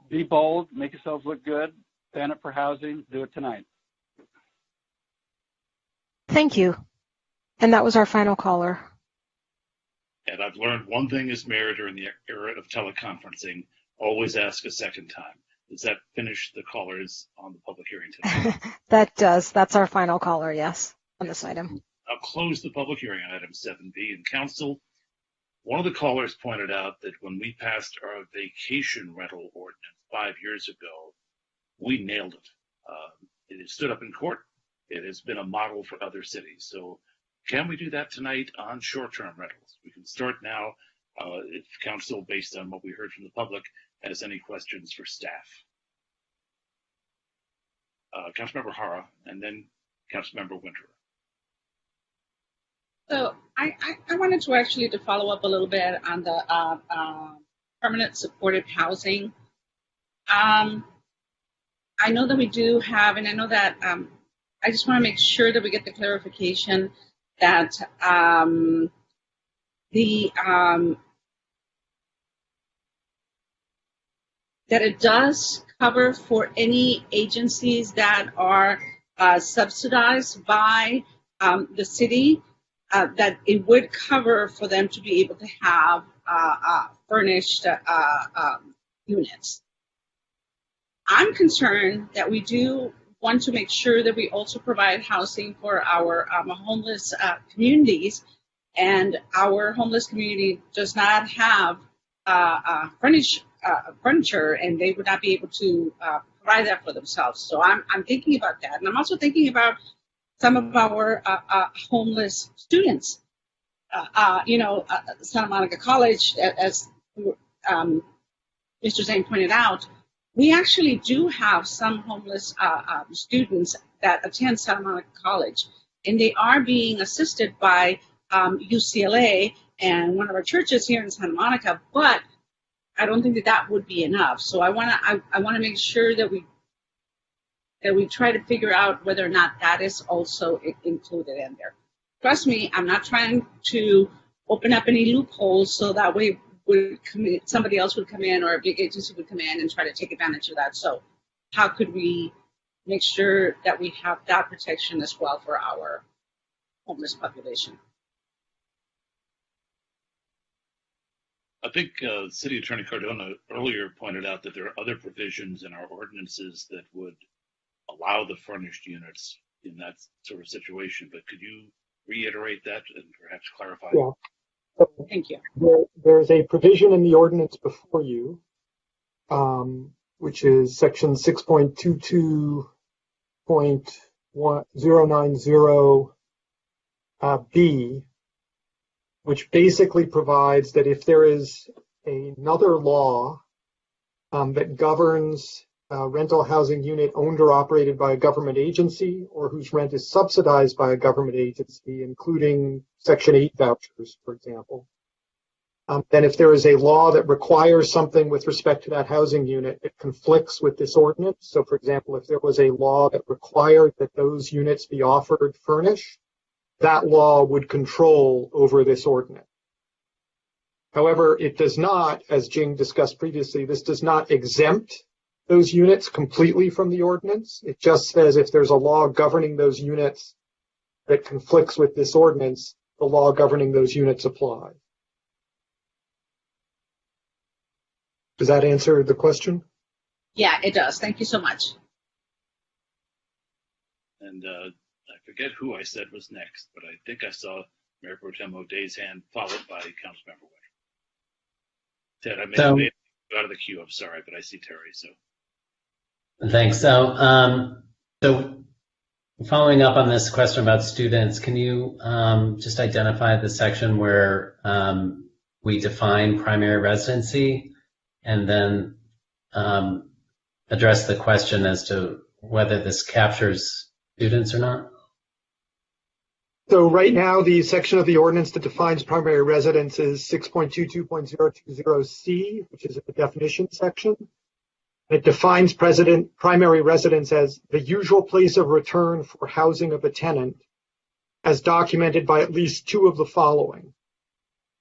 be bold, make yourselves look good, stand up for housing, do it tonight. Thank you. And that was our final caller. And I've learned one thing as mayor during the era of teleconferencing, always ask a second time. Does that finish the callers on the public hearing tonight? That does. That's our final caller, yes, on this item. I'll close the public hearing on item 7B. In council, one of the callers pointed out that when we passed our vacation rental ordinance 5 years ago, we nailed it. It has stood up in court. It has been a model for other cities. So can we do that tonight on short-term rentals? We can start now if council, based on what we heard from the public, has any questions for staff. Councilmember Hara, and then Councilmember Winter. So I wanted to actually to follow up a little bit on the permanent supportive housing. I know that we do have, and I know that I just want to make sure that we get the clarification that that it does cover for any agencies that are subsidized by the city, that it would cover for them to be able to have furnished units. I'm concerned that we do want to make sure that we also provide housing for our homeless communities, and our homeless community does not have furniture, and they would not be able to provide that for themselves. So I'm thinking about that, and I'm also thinking about some of our homeless students. Santa Monica College, as Mr. Zane pointed out, we actually do have some homeless students that attend Santa Monica College, and they are being assisted by UCLA and one of our churches here in Santa Monica, but I don't think that would be enough. So I want to make sure that we try to figure out whether or not that is also included in there. Trust me, I'm not trying to open up any loopholes so that way somebody else would come in, or a big agency would come in and try to take advantage of that. So how could we make sure that we have that protection as well for our homeless population? I think City Attorney Cardona earlier pointed out that there are other provisions in our ordinances that would allow the furnished units in that sort of situation, but could you reiterate that and perhaps clarify? Yeah. Thank you. There's a provision in the ordinance before you, which is section 6.22.090B, which basically provides that if there is another law that governs a rental housing unit owned or operated by a government agency, or whose rent is subsidized by a government agency, including Section 8 vouchers, for example, then if there is a law that requires something with respect to that housing unit, it conflicts with this ordinance. So, for example, if there was a law that required that those units be offered furnished, that law would control over this ordinance. However, it does not, as Jing discussed previously, this does not exempt those units completely from the ordinance. It just says if there's a law governing those units that conflicts with this ordinance, the law governing those units applies. Does that answer the question? Yeah, it does. Thank you so much. And I forget who I said was next, but I think I saw Mayor Pro Tem O'Day's hand followed by Councilmember Winter. Ted, I may have made you out of the queue. I'm sorry, but I see Terry. So thanks. So following up on this question about students, can you just identify the section where we define primary residency, and then address the question as to whether this captures students or not? So right now, the section of the ordinance that defines primary residence is 6.22.020C, which is the definition section. It defines primary residence as the usual place of return for housing of a tenant, as documented by at least two of the following: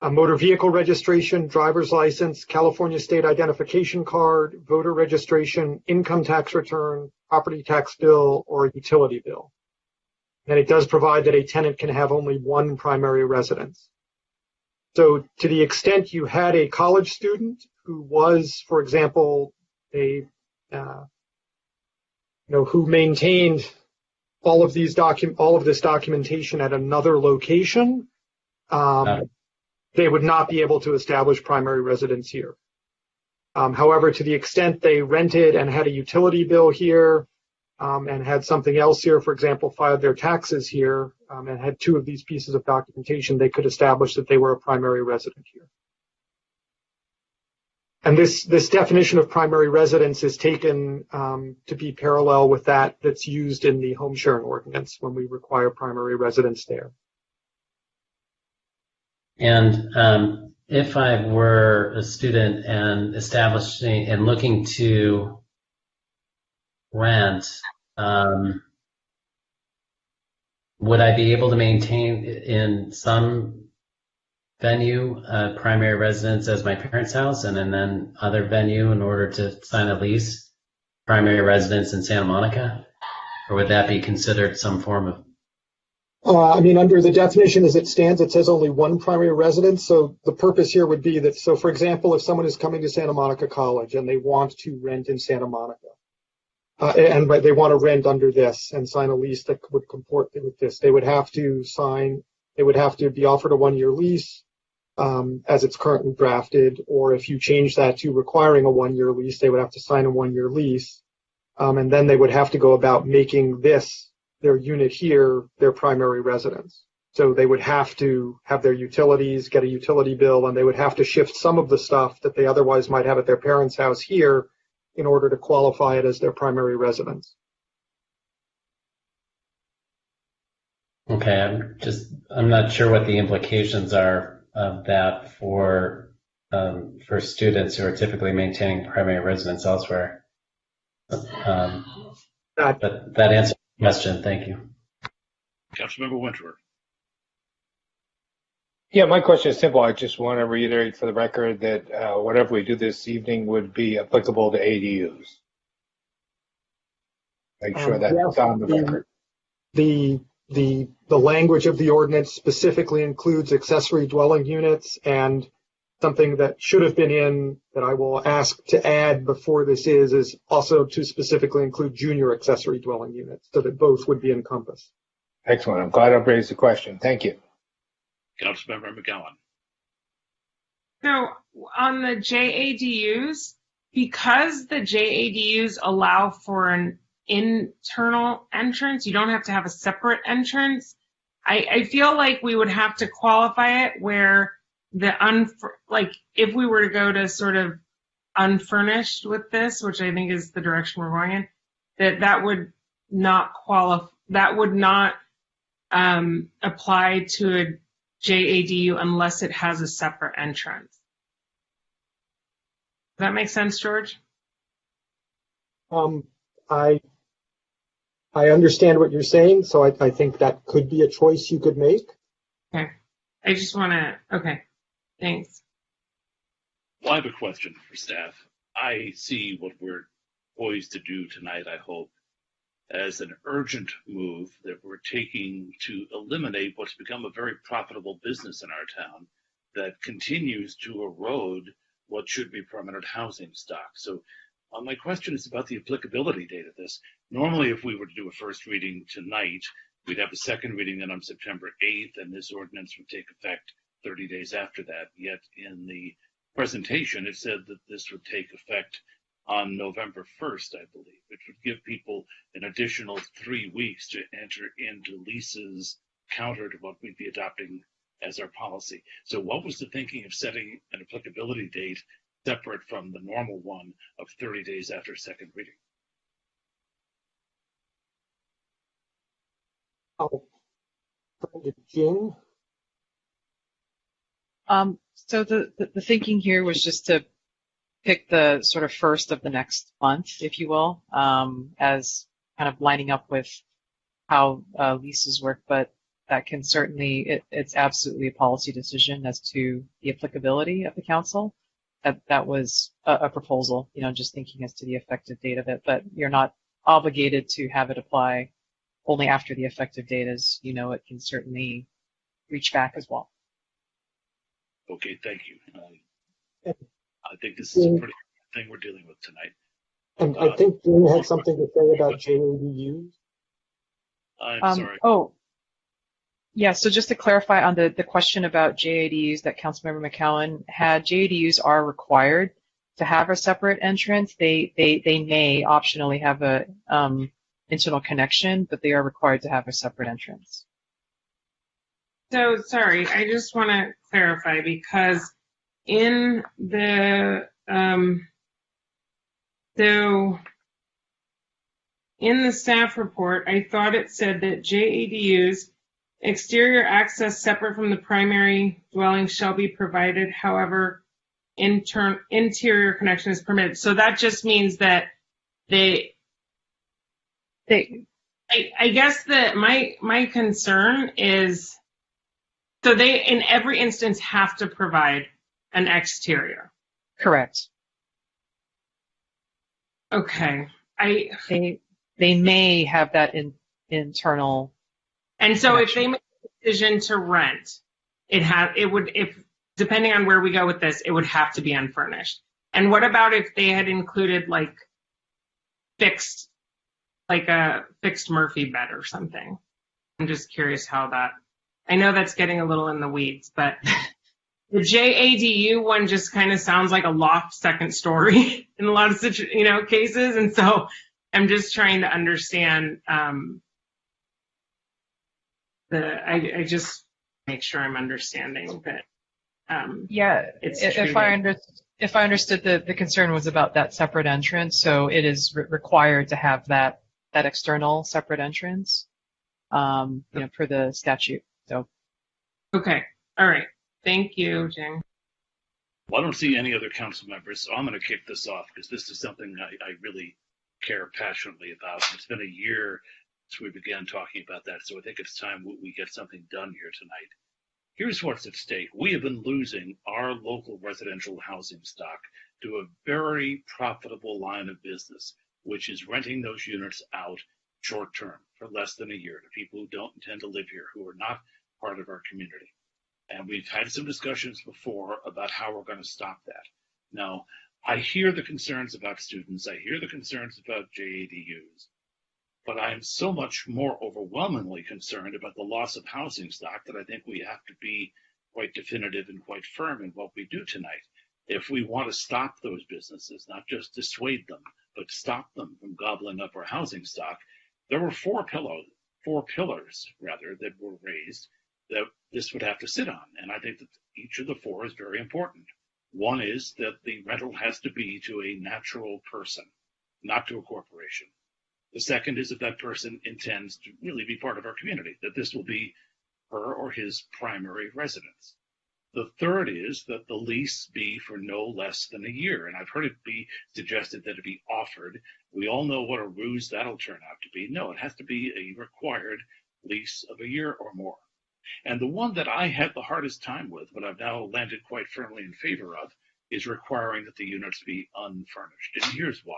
a motor vehicle registration, driver's license, California state identification card, voter registration, income tax return, property tax bill, or a utility bill. And it does provide that a tenant can have only one primary residence. So to the extent you had a college student who was, for example, who maintained all of this documentation at another location, they would not be able to establish primary residence here. However, to the extent they rented and had a utility bill here, and had something else here, for example, filed their taxes here, and had two of these pieces of documentation, they could establish that they were a primary resident here. And this definition of primary residence is taken to be parallel with that's used in the home sharing ordinance when we require primary residence there. And if I were a student and establishing and looking to rent, would I be able to maintain in some venue primary residence as my parents' house, and then other venue in order to sign a lease, primary residence in Santa Monica? Or would that be considered some form of? Under the definition as it stands, it says only one primary residence. So the purpose here would be that, so for example, if someone is coming to Santa Monica College and they want to rent in Santa Monica, and they want to rent under this and sign a lease that would comport with this, they would have to be offered a 1-year lease as it's currently drafted, or if you change that to requiring a 1-year lease, they would have to sign a 1-year lease, and then they would have to go about making their unit here, their primary residence. So they would have to have their utilities, get a utility bill, and they would have to shift some of the stuff that they otherwise might have at their parents' house here in order to qualify it as their primary residence. Okay, I'm not sure what the implications are of that for students who are typically maintaining primary residence elsewhere. But that answers the question. Thank you. Councilmember Winter. Yeah, my question is simple. I just want to reiterate for the record that whatever we do this evening would be applicable to ADUs. Make sure that's on the record. The language of the ordinance specifically includes accessory dwelling units, and something that should have been in that I will ask to add before this is also to specifically include junior accessory dwelling units, so that both would be encompassed. Excellent. I'm glad I've raised the question. Thank you. Councilmember McGowan. So on the JADUs, because the JADUs allow for an internal entrance, you don't have to have a separate entrance. I feel like we would have to qualify it where if we were to go to sort of unfurnished with this, which I think is the direction we're going in, that would not qualify. That would not apply to a JADU unless it has a separate entrance. Does that make sense, George? I understand what you're saying, so I think that could be a choice you could make. Okay. I just want to, okay. Thanks. Well, I have a question for staff. I see what we're poised to do tonight, I hope, as an urgent move that we're taking to eliminate what's become a very profitable business in our town that continues to erode what should be permanent housing stock. So my question is about the applicability date of this. Normally, if we were to do a first reading tonight, we'd have a second reading then on September 8th, and this ordinance would take effect 30 days after that. Yet in the presentation, it said that this would take effect on November 1st, I believe, which would give people an additional 3 weeks to enter into leases counter to what we'd be adopting as our policy. So what was the thinking of setting an applicability date separate from the normal one of 30 days after second reading? I'll turn to Jing. So the thinking here was just to pick the sort of first of the next month, if you will, as kind of lining up with how leases work. But that can certainly, it's absolutely a policy decision as to the applicability of the council. That was a proposal, just thinking as to the effective date of it, but you're not obligated to have it apply only after the effective date. As you know, it can certainly reach back as well. Okay, thank you. I think this is a pretty good thing we're dealing with tonight. And I think Jane had something to say about JADUs. I'm sorry. Oh, yeah. So just to clarify on the question about JADUs that Councilmember McCowan had, JADUs are required to have a separate entrance. They may optionally have a internal connection, but they are required to have a separate entrance. So sorry, I just want to clarify because in the in the staff report, I thought it said that JADUs exterior access separate from the primary dwelling shall be provided. However, interior connection is permitted. So that just means that I guess that my concern is, so they in every instance have to provide an exterior. Correct. Okay. They may have that internal. And so connection. if they make a decision to rent, it would, if depending on where we go with this, it would have to be unfurnished. And what about if they had included like a fixed Murphy bed or something? I'm just curious how that, I know that's getting a little in the weeds, but the JADU one just kind of sounds like a loft second story in a lot of cases. And so I'm just trying to understand I just make sure I'm understanding that. If I understood the concern was about that separate entrance, so it is required to have that external separate entrance, per the statute. So. Okay. All right. Thank you, Jane. Well, I don't see any other council members, so I'm going to kick this off because this is something I really care passionately about. It's been a year since we began talking about that, so I think it's time we get something done here tonight. Here's what's at stake. We have been losing our local residential housing stock to a very profitable line of business, which is renting those units out short term for less than a year to people who don't intend to live here, who are not part of our community. And we've had some discussions before about how we're going to stop that. Now, I hear the concerns about students. I hear the concerns about JADUs. But I am so much more overwhelmingly concerned about the loss of housing stock that I think we have to be quite definitive and quite firm in what we do tonight. If we want to stop those businesses, not just dissuade them, but stop them from gobbling up our housing stock, there were four pillars that were raised that this would have to sit on. And I think that each of the four is very important. One is that the rental has to be to a natural person, not to a corporation. The second is that that person intends to really be part of our community, that this will be her or his primary residence. The third is that the lease be for no less than a year. And I've heard it be suggested that it be offered. We all know what a ruse that'll turn out to be. No, it has to be a required lease of a year or more. And the one that I had the hardest time with, but I've now landed quite firmly in favor of, is requiring that the units be unfurnished. And here's why.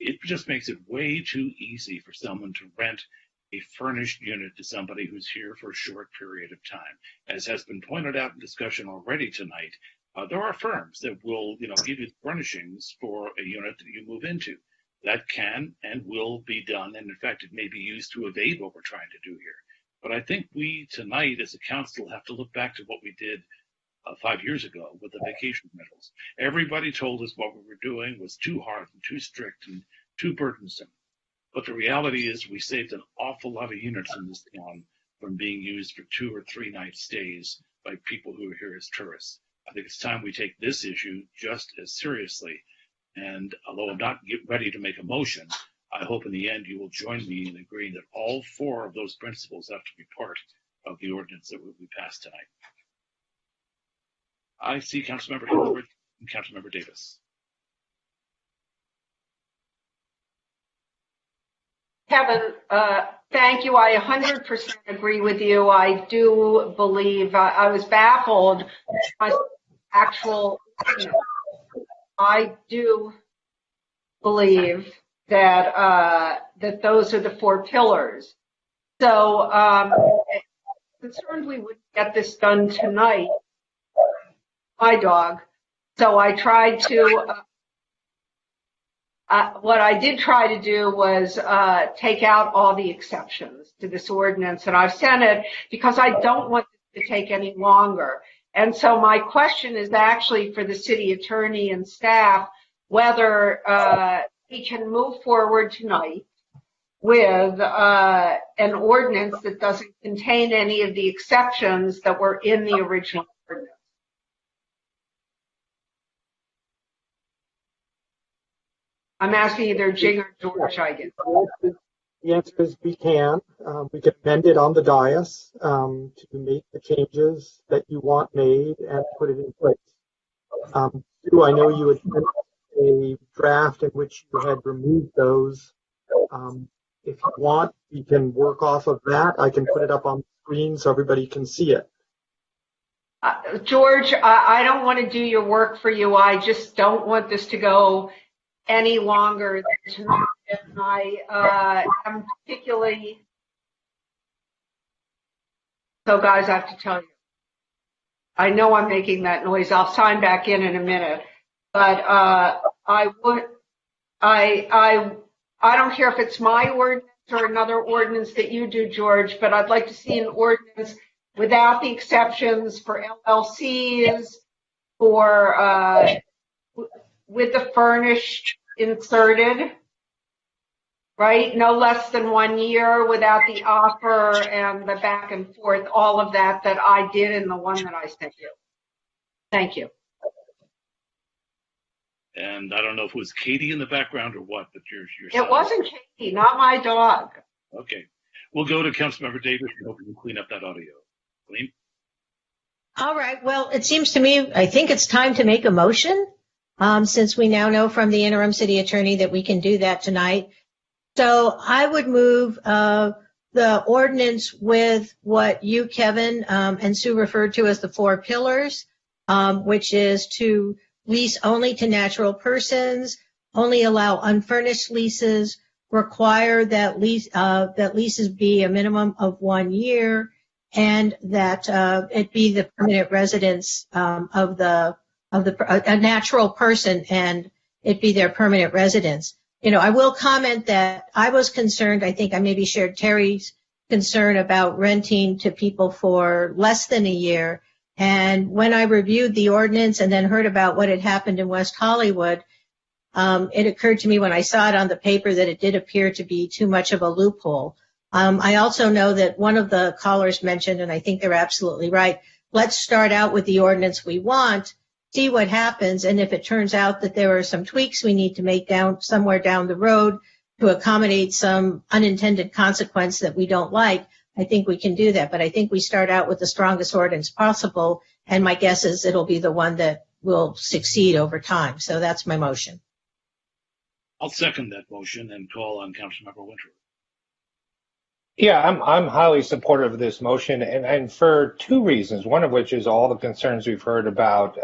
It just makes it way too easy for someone to rent a furnished unit to somebody who's here for a short period of time. As has been pointed out in discussion already tonight, there are firms that will, give you furnishings for a unit that you move into. That can and will be done, and in fact, it may be used to evade what we're trying to do here. But I think we tonight, as a council, have to look back to what we did 5 years ago with the vacation rentals. Everybody told us what we were doing was too hard and too strict and too burdensome. But the reality is we saved an awful lot of units in this town from being used for 2 or 3 night stays by people who are here as tourists. I think it's time we take this issue just as seriously. And although I'm not ready to make a motion, I hope in the end you will join me in agreeing that all 4 of those principles have to be part of the ordinance that we passed tonight. I see Councilmember Hilbert and Councilmember Davis. Kevin, Thank you. I 100% agree with you. I do believe, I was baffled by actual, I do believe that that those are the 4 pillars. So concerned we wouldn't get this done tonight. My dog. So I tried to. What I did try to do was take out all the exceptions to this ordinance, and I've sent it because I don't want it to take any longer. And so my question is actually for the city attorney and staff whether we can move forward tonight with an ordinance that doesn't contain any of the exceptions that were in the original ordinance. I'm asking either Jing or George, I guess. The answer is we can. We can amend it on the dais to make the changes that you want made and put it in place. Sue, I know you had sent a draft in which you had removed those. If you want, you can work off of that. I can put it up on the screen so everybody can see it. George, I don't want to do your work for you. I just don't want this to go any longer than tonight. And I am particularly, so guys, I have to tell you, I know I'm making that noise. I'll sign back in a minute, but I don't care if it's my ordinance or another ordinance that you do, George, but I'd like to see an ordinance without the exceptions for LLCs, for with the furnished inserted, right? No less than 1 year without the offer and the back and forth, all of that I did in the one that I sent you. Thank you. And I don't know if it was Katie in the background or what, but you're It wasn't Katie, not my dog. Okay. We'll go to Councilmember Davis and hope we can clean up that audio. Clean? All right. Well, it seems to me, I think it's time to make a motion, since we now know from the interim city attorney that we can do that tonight. So I would move the ordinance with what you, Kevin, and Sue referred to as the 4 pillars, which is to lease only to natural persons, only allow unfurnished leases, require that leases be a minimum of 1 year, and that it be the permanent residence of a natural person, and it be their permanent residence. You know, I will comment that I was concerned, I think I maybe shared Terry's concern about renting to people for less than a year. And when I reviewed the ordinance and then heard about what had happened in West Hollywood, it occurred to me when I saw it on the paper that it did appear to be too much of a loophole. I also know that one of the callers mentioned, and I think they're absolutely right, let's start out with the ordinance we want, see what happens, and if it turns out that there are some tweaks we need to make somewhere down the road to accommodate some unintended consequence that we don't like, I think we can do that. But I think we start out with the strongest ordinance possible, and my guess is it'll be the one that will succeed over time. So that's my motion. I'll second that motion and call on Councilmember Winter. Yeah, I'm highly supportive of this motion, and for 2 reasons. One of which is all the concerns we've heard about,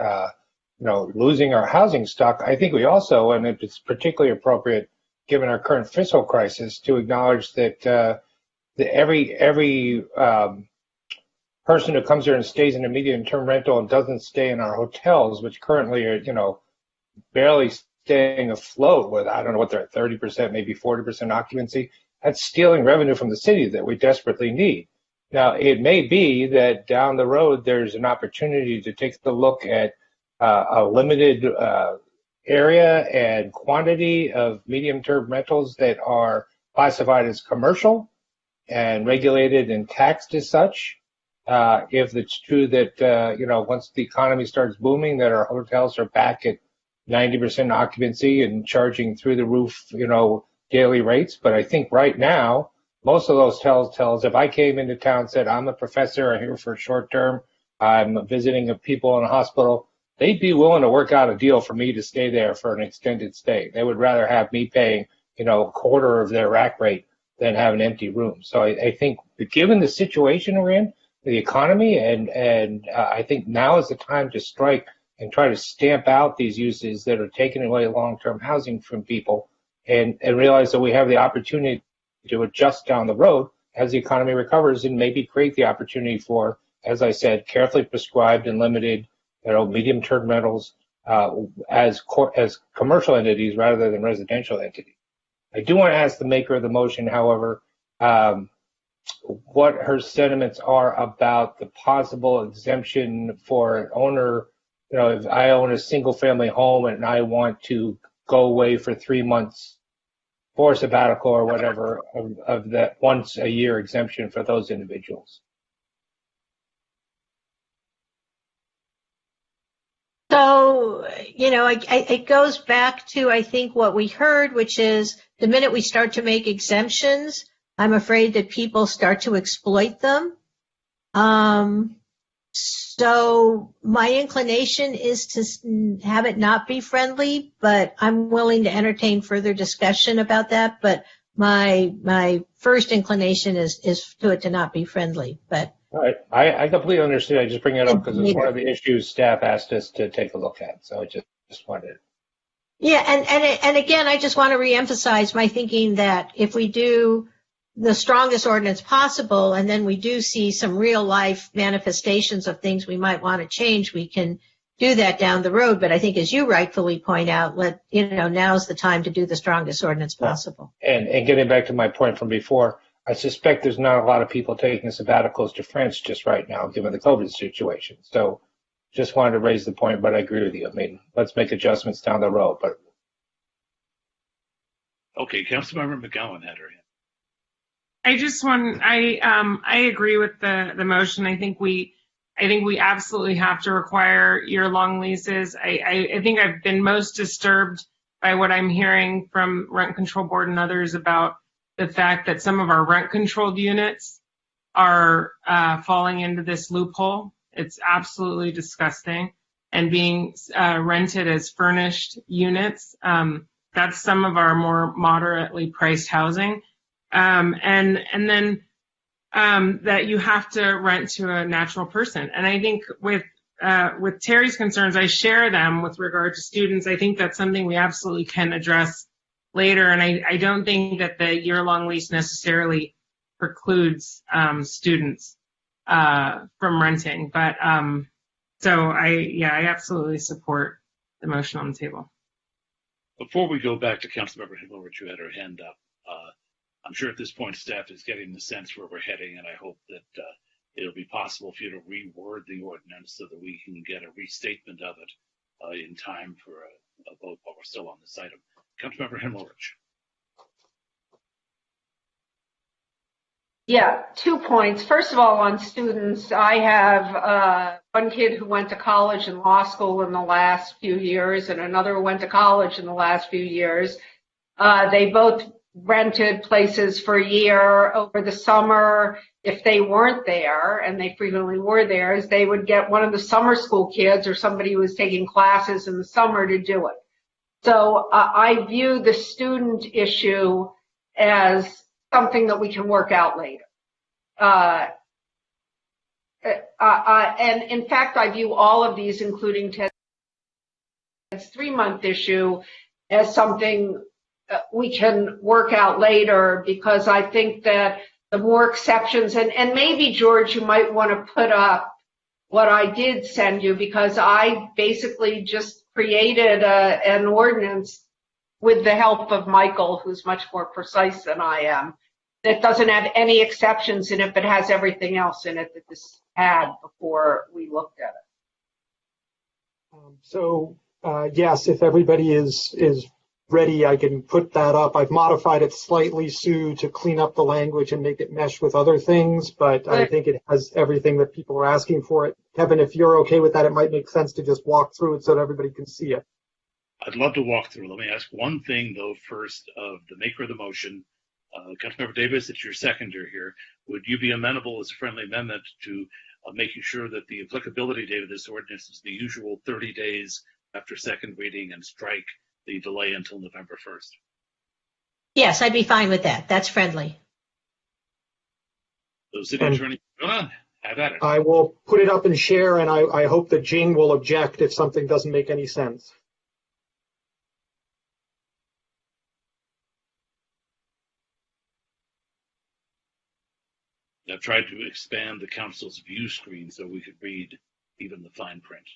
losing our housing stock. I think we also, and it's particularly appropriate given our current fiscal crisis, to acknowledge that every person who comes here and stays in a medium-term rental and doesn't stay in our hotels, which currently are, barely staying afloat with, I don't know what they're at, 30%, maybe 40% occupancy. That's stealing revenue from the city that we desperately need. Now, it may be that down the road there's an opportunity to take a look at a limited area and quantity of medium-term rentals that are classified as commercial and regulated and taxed as such. If it's true that, once the economy starts booming, that our hotels are back at 90% occupancy and charging through the roof, daily rates. But I think right now, most of those hotels, if I came into town and said, I'm a professor, I'm here for a short term, I'm visiting people in a hospital, they'd be willing to work out a deal for me to stay there for an extended stay. They would rather have me paying, a quarter of their rack rate than have an empty room. So I think that given the situation we're in, the economy, and I think now is the time to strike and try to stamp out these uses that are taking away long-term housing from people, and realize that we have the opportunity to adjust down the road as the economy recovers, and maybe create the opportunity for, as I said, carefully prescribed and limited, medium-term rentals as commercial entities rather than residential entities. I do want to ask the maker of the motion, however, what her sentiments are about the possible exemption for an owner. If I own a single-family home and I want to go away for 3 months for sabbatical or whatever, of that once a year exemption for those individuals. So, it goes back to, I think, what we heard, which is the minute we start to make exemptions, I'm afraid that people start to exploit them. So my inclination is to have it not be friendly, but I'm willing to entertain further discussion about that. But my first inclination is to it to not be friendly. But all right, I completely understand. I just bring it up because it's one of the issues staff asked us to take a look at. So I just wanted. Yeah, and again, I just want to reemphasize my thinking that if we do the strongest ordinance possible, and then we do see some real life manifestations of things we might want to change, we can do that down the road. But I think, as you rightfully point out, now's the time to do the strongest ordinance possible. And getting back to my point from before, I suspect there's not a lot of people taking sabbaticals to France just right now, given the COVID situation. So just wanted to raise the point, but I agree with you. I mean, let's make adjustments down the road. But okay, Councilmember McGowan had her hand. I agree with the motion. I think we absolutely have to require year-long leases. I think I've been most disturbed by what I'm hearing from Rent Control Board and others about the fact that some of our rent-controlled units are falling into this loophole. It's absolutely disgusting, and being rented as furnished units. That's some of our more moderately priced housing. And then that you have to rent to a natural person. And I think with Terry's concerns, I share them with regard to students. I think that's something we absolutely can address later. And I don't think that the year-long lease necessarily precludes students from renting. But so I absolutely support the motion on the table. Before we go back to Councilmember Himmelrich, who had her hand up, I'm sure at this point staff is getting the sense where we're heading, and I hope that it'll be possible for you to reword the ordinance so that we can get a restatement of it in time for a vote while we're still on this item. Councilmember Himmelrich. Yeah, 2 points. First of all, on students, I have one kid who went to college and law school in the last few years, and another who went to college in the last few years. They both rented places for a year over the summer. If they weren't there, and they frequently were there, they would get one of the summer school kids or somebody who was taking classes in the summer to do it. So I view the student issue as something that we can work out later. And in fact, I view all of these, including Ted's 3-month issue, as something we can work out later, because I think that the more exceptions, and maybe, George, you might want to put up what I did send you, because I basically just created an ordinance with the help of Michael, who's much more precise than I am, that doesn't have any exceptions in it, but has everything else in it that this had before we looked at it. Yes, if everybody is ready, I can put that up. I've modified it slightly, Sue, to clean up the language and make it mesh with other things, but I think it has everything that people are asking for it. Kevin, if you're okay with that, it might make sense to just walk through it so that everybody can see it. I'd love to walk through. Let me ask one thing, though, first, of the maker of the motion. Councilmember Davis, it's your seconder here. Would you be amenable as a friendly amendment to making sure that the applicability date of this ordinance is the usual 30 days after second reading, and strike the delay until November 1st? Yes, I'd be fine with that. That's friendly. So, City Attorney, go on. Have at it. I will put it up and share, and I hope that Jing will object if something doesn't make any sense. I've tried to expand the council's view screen so we could read even the fine print.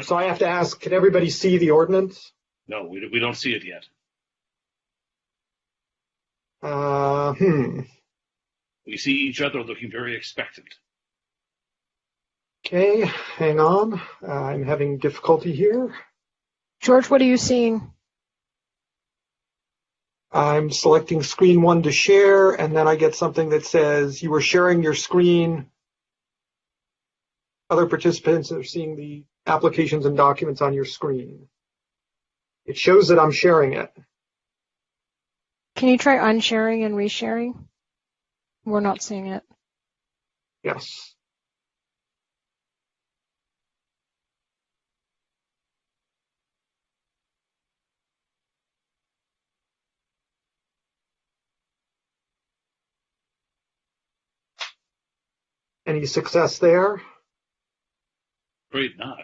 So I have to ask, can everybody see the ordinance? No, we don't see it yet. We see each other looking very expectant. Okay, hang on. I'm having difficulty here. George, what are you seeing? I'm selecting screen 1 to share, and then I get something that says you are sharing your screen. Other participants are seeing the applications and documents on your screen. It shows that I'm sharing it. Can you try unsharing and resharing? We're not seeing it. Yes. Any success there? Great, not.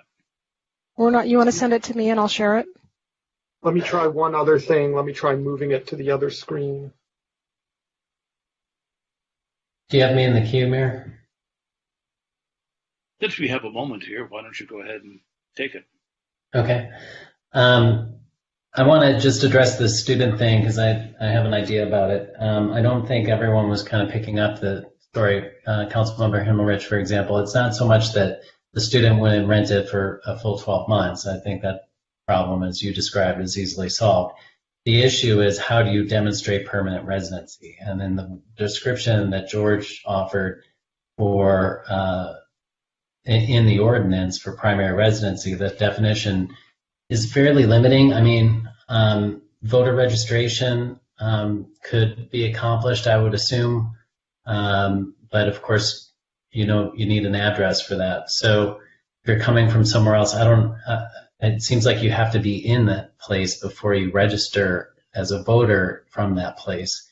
We're not. You want to send it to me and I'll share it? Let me try one other thing. Let me try moving it to the other screen. Do you have me in the queue, Mayor? Since we have a moment here, why don't you go ahead and take it? Okay. I want to just address the student thing because I have an idea about it. I don't think everyone was kind of picking up the story. Councilmember Himmelrich, for example, it's not so much that the student wouldn't rent it for a full 12 months. I think that problem, as you described, is easily solved. The issue is how do you demonstrate permanent residency? And in the description that George offered for in the ordinance for primary residency, the definition is fairly limiting. I mean, voter registration could be accomplished, I would assume, but of course, you need an address for that. So if you're coming from somewhere else, it seems like you have to be in that place before you register as a voter from that place.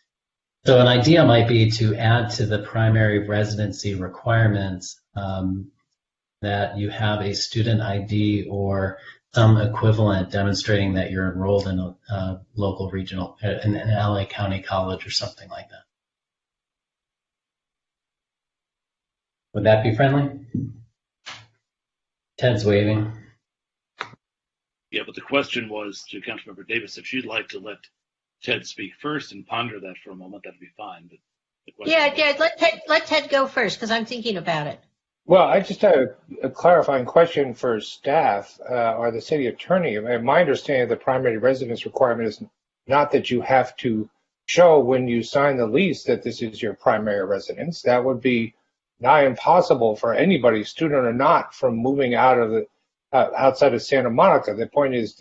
So an idea might be to add to the primary residency requirements that you have a student ID or some equivalent demonstrating that you're enrolled in a local regional, an LA County college or something like that. Would that be friendly? Ted's waving. Yeah, but the question was to Councilmember Davis, if she'd like to let Ted speak first and ponder that for a moment, that'd be fine. But let Ted go first because I'm thinking about it. Well, I just have a clarifying question for staff or the city attorney. My understanding of the primary residence requirement is not that you have to show when you sign the lease that this is your primary residence. That would be nigh impossible for anybody, student or not, from moving out of the outside of Santa Monica. The point is,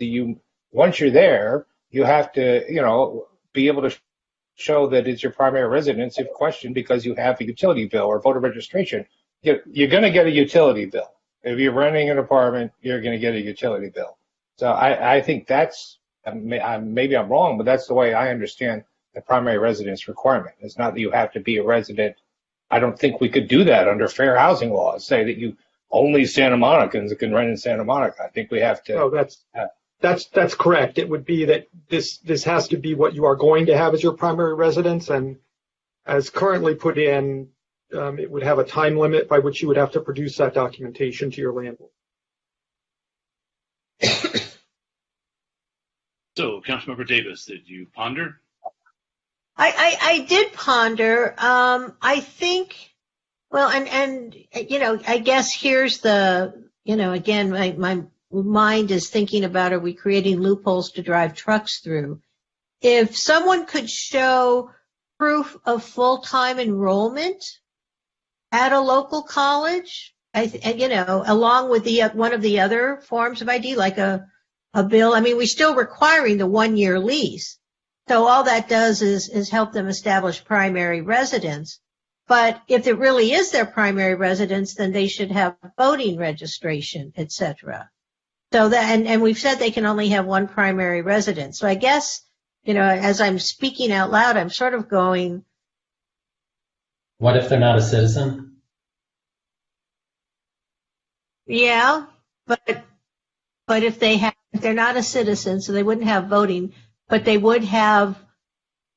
once you're there, you have to, be able to show that it's your primary residence if questioned because you have a utility bill or voter registration. You're going to get a utility bill. If you're renting an apartment, you're going to get a utility bill. So I think that's, maybe I'm wrong, but that's the way I understand the primary residence requirement. It's not that you have to be a resident. I don't think we could do that under fair housing laws, say that only Santa Monicans can rent in Santa Monica. I think we have to. No, that's correct. It would be that this has to be what you are going to have as your primary residence, and as currently put in, it would have a time limit by which you would have to produce that documentation to your landlord. So, Councilmember Davis, did you ponder? I did ponder. I think, well, and I guess here's the, again, my mind is thinking about, are we creating loopholes to drive trucks through? If someone could show proof of full-time enrollment at a local college, along with one of the other forms of ID, like a bill. I mean, we're still requiring the 1-year lease. So all that does is help them establish primary residence. But if it really is their primary residence, then they should have voting registration, et cetera. So that, and we've said they can only have one primary residence. So I guess as I'm speaking out loud, I'm sort of going, What if they're not a citizen? yeah, but if they're not a citizen, so they wouldn't have voting, but they would have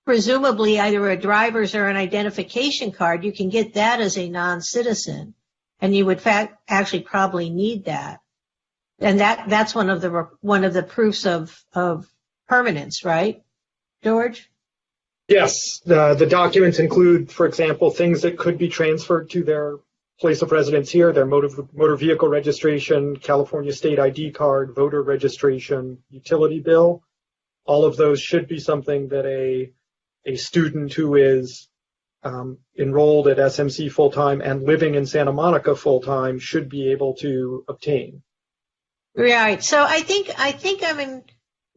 presumably either a driver's or an identification card. You can get that as a non-citizen, and you would actually probably need that. And that's one of the proofs of permanence, right, George? Yes, the documents include, for example, things that could be transferred to their place of residence here, their motor vehicle registration, California state ID card, voter registration, utility bill. All of those should be something that a student who is enrolled at SMC full-time and living in Santa Monica full-time should be able to obtain. Right. So I think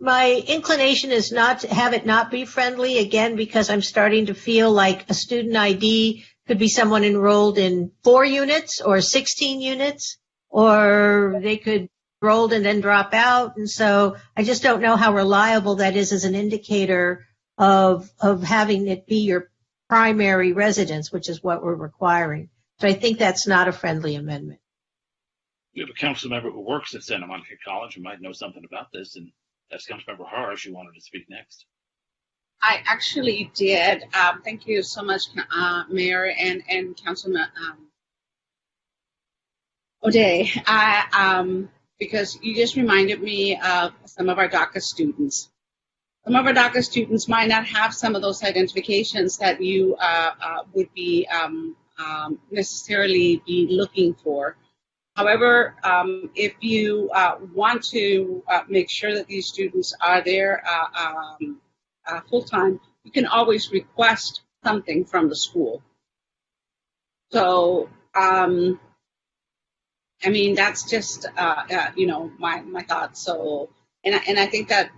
my inclination is not to have it not be friendly, again, because I'm starting to feel like a student ID could be someone enrolled in 4 units or 16 units, or they could enrolled and then drop out. And so I just don't know how reliable that is as an indicator of having it be your primary residence, which is what we're requiring. So I think that's not a friendly amendment. We have a council member who works at Santa Monica College who might know something about this, and that's Councilmember Harsh, who wanted to speak next. I actually did. Thank you so much, Mayor and Councilman O'Day. Because you just reminded me of some of our DACA students. Some of our DACA students might not have some of those identifications that you would be necessarily be looking for. However, if you want to make sure that these students are there full-time, you can always request something from the school. So, I mean, that's just, my thoughts. So, and I think that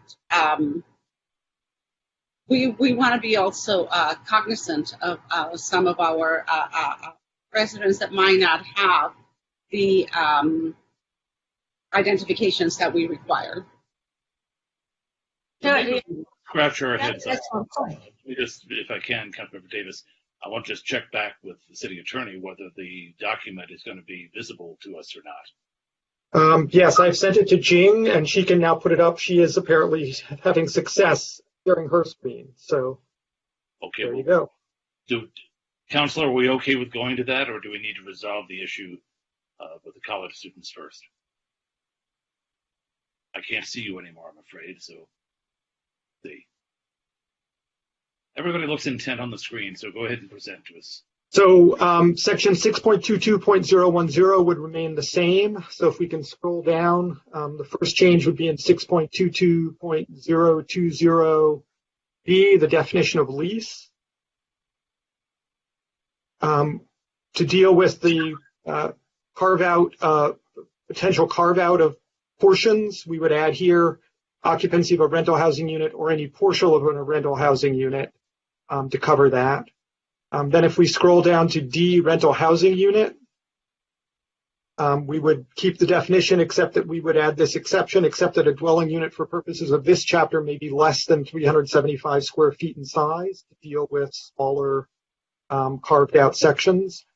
we want to be also cognizant of some of our residents that might not have the identifications that we require. Scratch our heads up. Point. We just, if I can, Councilmember Davis, I want to just check back with the city attorney whether the document is going to be visible to us or not. Yes, I've sent it to Jing, and she can now put it up. She is apparently having success sharing her screen. So okay, there you go. Counselor, are we okay with going to that, or do we need to resolve the issue with the college students first? I can't see you anymore, I'm afraid, so see. Everybody looks intent on the screen, so go ahead and present to us. So section 6.22.010 would remain the same. So if we can scroll down, the first change would be in 6.22.020B, the definition of lease. To deal with the potential carve out of portions, we would add here occupancy of a rental housing unit or any portion of a rental housing unit to cover that. Then if we scroll down to D, rental housing unit, we would keep the definition except that we would add this exception, except that a dwelling unit for purposes of this chapter may be less than 375 square feet in size to deal with smaller carved out sections.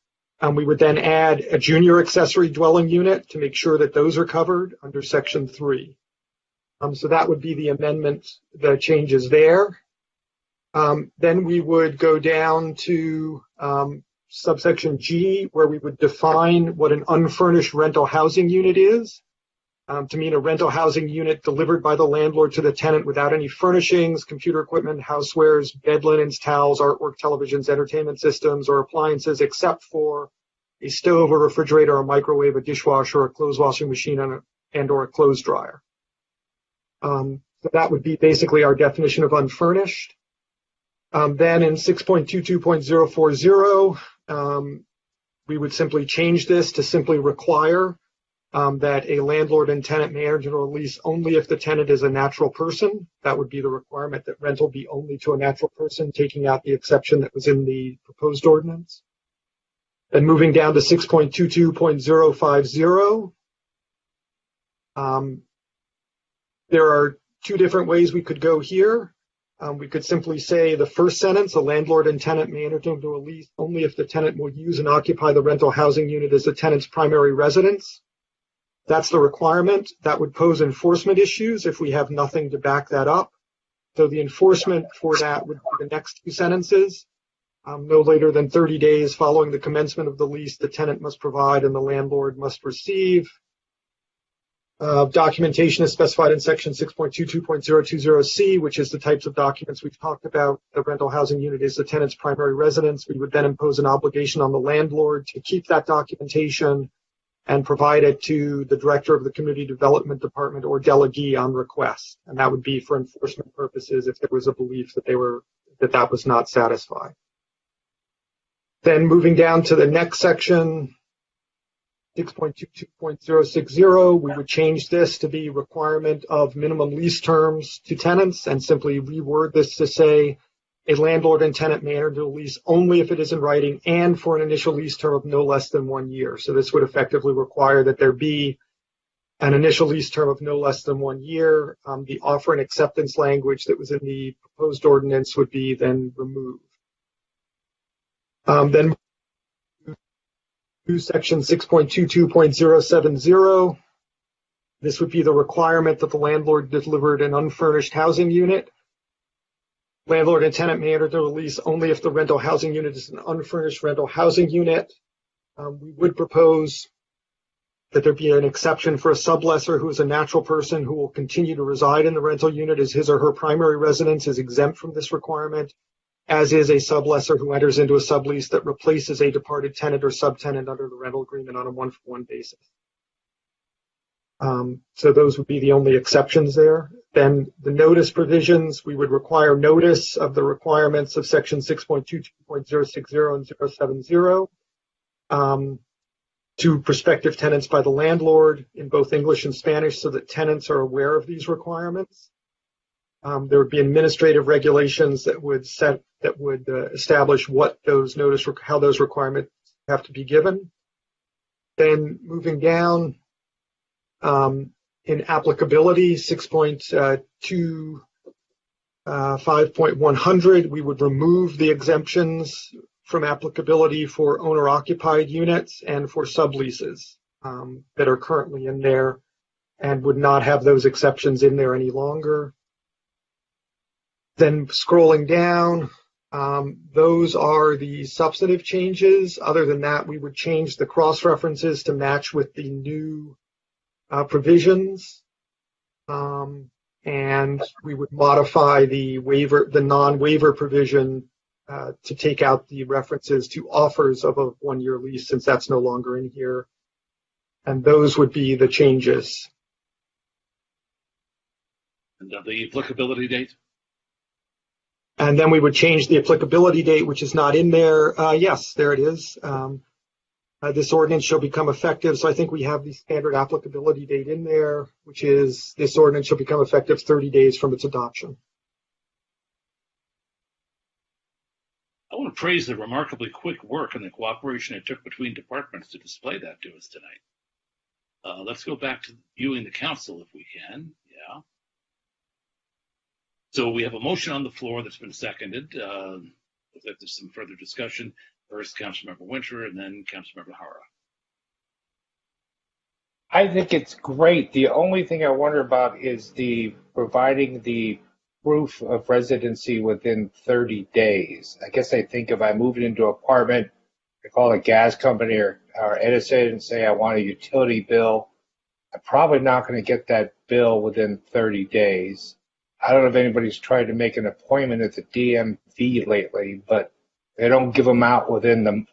We would then add a junior accessory dwelling unit to make sure that those are covered under section 3. So that would be the amendment, the changes there. Then we would go down to subsection G, where we would define what an unfurnished rental housing unit is, to mean a rental housing unit delivered by the landlord to the tenant without any furnishings, computer equipment, housewares, bed linens, towels, artwork, televisions, entertainment systems, or appliances, except for a stove, a refrigerator, a microwave, a dishwasher, a clothes washing machine, and or a clothes dryer. So that would be basically our definition of unfurnished. Then in 6.22.040, we would simply change this to simply require that a landlord and tenant may enter a lease only if the tenant is a natural person. That would be the requirement, that rental be only to a natural person, taking out the exception that was in the proposed ordinance. Then moving down to 6.22.050, there are two different ways we could go here. We could simply say the first sentence, a landlord and tenant may enter into a lease only if the tenant will use and occupy the rental housing unit as the tenant's primary residence. That's the requirement. That would pose enforcement issues if we have nothing to back that up. So the enforcement for that would be the next two sentences. No later than 30 days following the commencement of the lease, the tenant must provide and the landlord must receive. Documentation is specified in section 6.22.020C, which is the types of documents we've talked about. The rental housing unit is the tenant's primary residence. We would then impose an obligation on the landlord to keep that documentation and provide it to the director of the community development department or delegee on request. And that would be for enforcement purposes if there was a belief that that was not satisfied. Then moving down to the next section, 6.22.060, we would change this to be requirement of minimum lease terms to tenants and simply reword this to say a landlord and tenant may enter into a lease only if it is in writing and for an initial lease term of no less than 1 year. So this would effectively require that there be an initial lease term of no less than 1 year. The offer and acceptance language that was in the proposed ordinance would be then removed. Then to section 6.22.070, this would be the requirement that the landlord delivered an unfurnished housing unit. Landlord and tenant may enter into a lease only if the rental housing unit is an unfurnished rental housing unit. We would propose that there be an exception for a sublessor who is a natural person who will continue to reside in the rental unit as his or her primary residence is exempt from this requirement, as is a sublessor who enters into a sublease that replaces a departed tenant or subtenant under the rental agreement on a one-for-one basis. So those would be the only exceptions there. Then the notice provisions, we would require notice of the requirements of section 6.22.060 and 070 to prospective tenants by the landlord in both English and Spanish so that tenants are aware of these requirements. There would be administrative regulations that would establish what those how those requirements have to be given. Then moving down, in applicability, 6.25.100, we would remove the exemptions from applicability for owner-occupied units and for subleases that are currently in there and would not have those exceptions in there any longer. Then scrolling down, those are the substantive changes. Other than that, we would change the cross-references to match with the new provisions, and we would modify the non-waiver provision to take out the references to offers of a 1-year lease since that's no longer in here. And those would be the changes. And the applicability date? And then we would change the applicability date, which is not in there. Yes, there it is. This ordinance shall become effective. So I think we have the standard applicability date in there, which is this ordinance shall become effective 30 days from its adoption. I want to praise the remarkably quick work and the cooperation it took between departments to display that to us tonight. Let's go back to viewing the council if we can. Yeah. So we have a motion on the floor that's been seconded. If there's some further discussion, first Councilmember Winter and then Councilmember Hara. I think it's great. The only thing I wonder about is providing the proof of residency within 30 days. I guess I think if I moved into an apartment, I call a gas company or Edison and say I want a utility bill, I'm probably not going to get that bill within 30 days. I don't know if anybody's tried to make an appointment at the DMV lately, but they don't give them out within the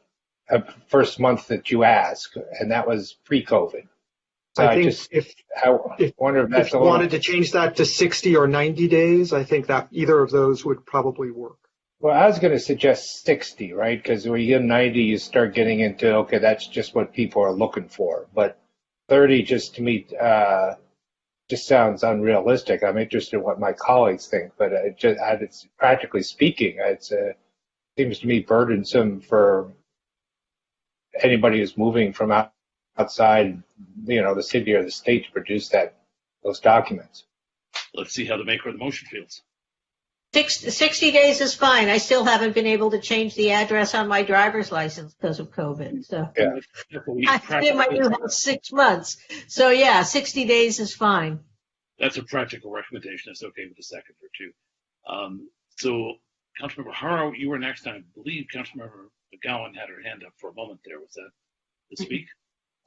first month that you ask, and that was pre-COVID. So I think I wonder if that's if you wanted to change that to 60 or 90 days, I think that either of those would probably work. Well, I was going to suggest 60, right? Because when you get 90, you start getting into, okay, that's just what people are looking for. But 30 just to me just sounds unrealistic. I'm interested in what my colleagues think, but it's practically speaking, it seems to me burdensome for anybody who's moving from outside, the city or the state to produce those documents. Let's see how the maker of the motion feels. 60 days is fine. I still haven't been able to change the address on my driver's license because of COVID. So Yeah. I've been in my new house 6 months. So yeah, 60 days is fine. That's a practical recommendation. That's okay with a second or two. So Councilmember Haro, you were next. I believe Councilmember McGowan had her hand up for a moment there. Was that to speak?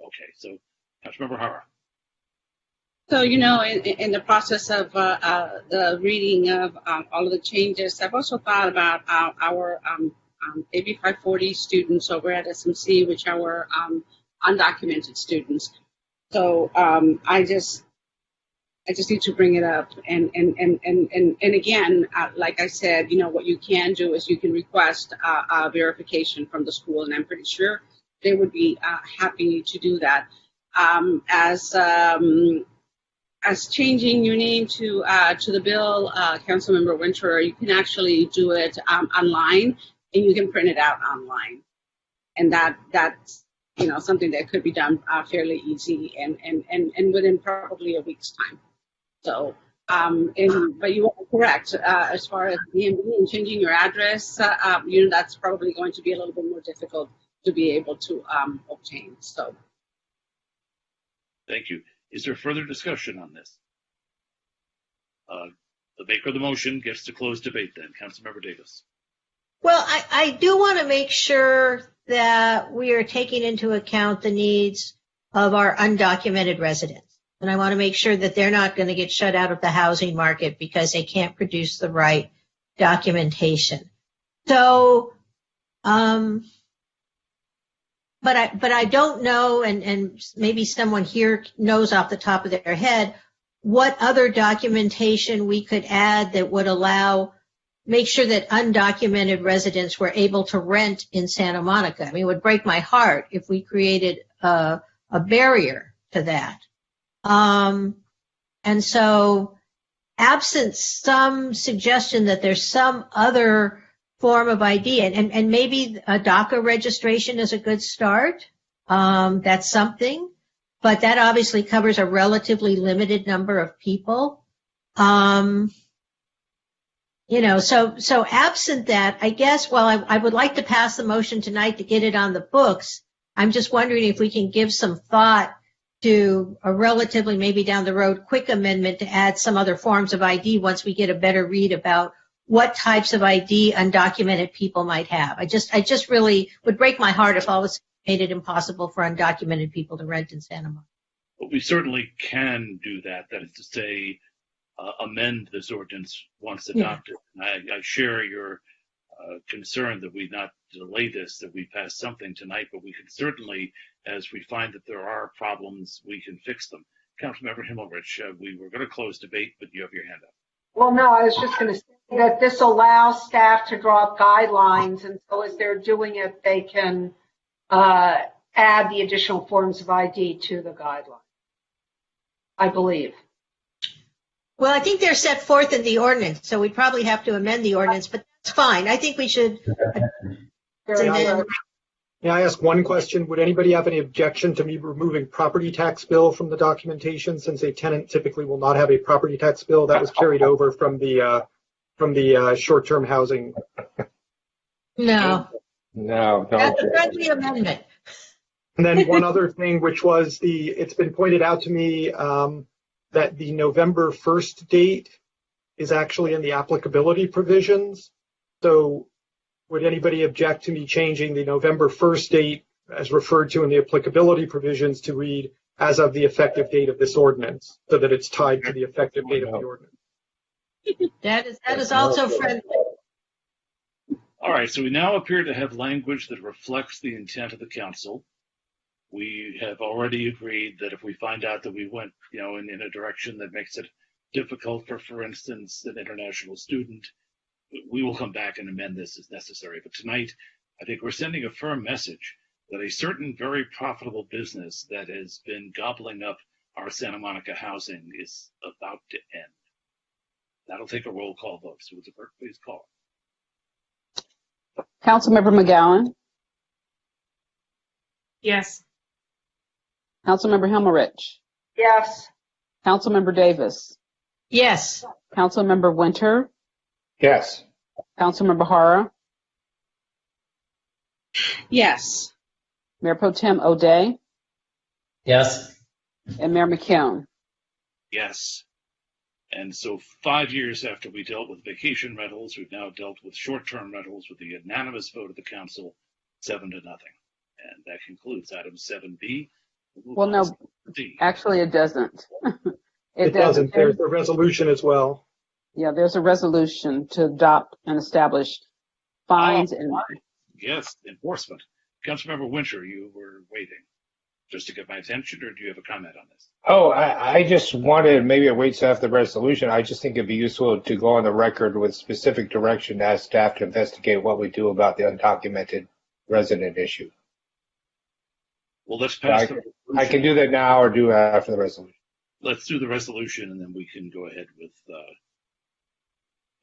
Okay, so Councilmember Haro. So, in the process of the reading of all of the changes, I've also thought about our AB 540 students over at SMC, which are our undocumented students. So I just need to bring it up. And again, like I said, what you can do is you can request verification from the school, and I'm pretty sure they would be happy to do that. As changing your name to the bill, Councilmember Winter, you can actually do it online, and you can print it out online, and that's something that could be done fairly easy and within probably a week's time. So, but you are correct as far as DMV and changing your address. That's probably going to be a little bit more difficult to be able to obtain. So, thank you. Is there further discussion on this? The maker of the motion gets to close debate then. Councilmember Davis. Well, I do want to make sure that we are taking into account the needs of our undocumented residents. And I want to make sure that they're not going to get shut out of the housing market because they can't produce the right documentation. So, but I don't know, and maybe someone here knows off the top of their head, what other documentation we could add that would make sure that undocumented residents were able to rent in Santa Monica. I mean, it would break my heart if we created a barrier to that. And so, absent some suggestion that there's some other form of ID, and maybe a DACA registration is a good start. That's something, but that obviously covers a relatively limited number of people. So absent that, I guess, while I would like to pass the motion tonight to get it on the books, I'm just wondering if we can give some thought to a relatively, maybe down the road, quick amendment to add some other forms of ID once we get a better read about what types of ID undocumented people might have. I just really would break my heart if all was made it impossible for undocumented people to rent in Santa Monica. But we certainly can do that. That is to say, amend this ordinance once adopted. Yeah. I share your concern that we not delay this, that we pass something tonight, but we can certainly, as we find that there are problems, we can fix them. Councilmember Himmelrich, we were going to close debate, but you have your hand up. Well, no, I was just going to say that this allows staff to draw up guidelines, and so as they're doing it, they can add the additional forms of ID to the guideline, I believe. Well, I think they're set forth in the ordinance, so we probably have to amend the ordinance, but that's fine. I think we should. May I ask one question? Would anybody have any objection to me removing property tax bill from the documentation, since a tenant typically will not have a property tax bill that was carried over from the short-term housing? No. That's a friendly amendment. And then one other thing, which was it's been pointed out to me that the November 1st date is actually in the applicability provisions. So would anybody object to me changing the November 1st date as referred to in the applicability provisions to read as of the effective date of this ordinance, so that it's tied to the effective date of the ordinance? That is also friendly. All right, so we now appear to have language that reflects the intent of the council. We have already agreed that if we find out that we went, in a direction that makes it difficult for instance, an international student, we will come back and amend this as necessary. But tonight, I think we're sending a firm message that a certain very profitable business that has been gobbling up our Santa Monica housing is about to end. That'll take a roll call vote. So would the clerk please call it? Councilmember McGowan? Yes. Councilmember Himmelrich? Yes. Councilmember Davis? Yes. Councilmember Winter? Yes. Councilmember Hara, Yes. Mayor Pro Tem O'Day, Yes. and Mayor McKeown. Yes. And so 5 years after we dealt with vacation rentals, we've now dealt with short-term rentals with the unanimous vote of the council, 7-0. And that concludes item 7B. Well, no, actually it doesn't. It doesn't. There's a resolution as well. Yeah, there's a resolution to adopt and establish fines and. Yes, enforcement. Councilmember Winter, you were waiting just to get my attention, or do you have a comment on this? Oh, I just wanted, maybe it waits after the resolution. I just think it'd be useful to go on the record with specific direction to ask staff to investigate what we do about the undocumented resident issue. Well, let's pass I can do that now or do it after the resolution. Let's do the resolution, and then we can go ahead with the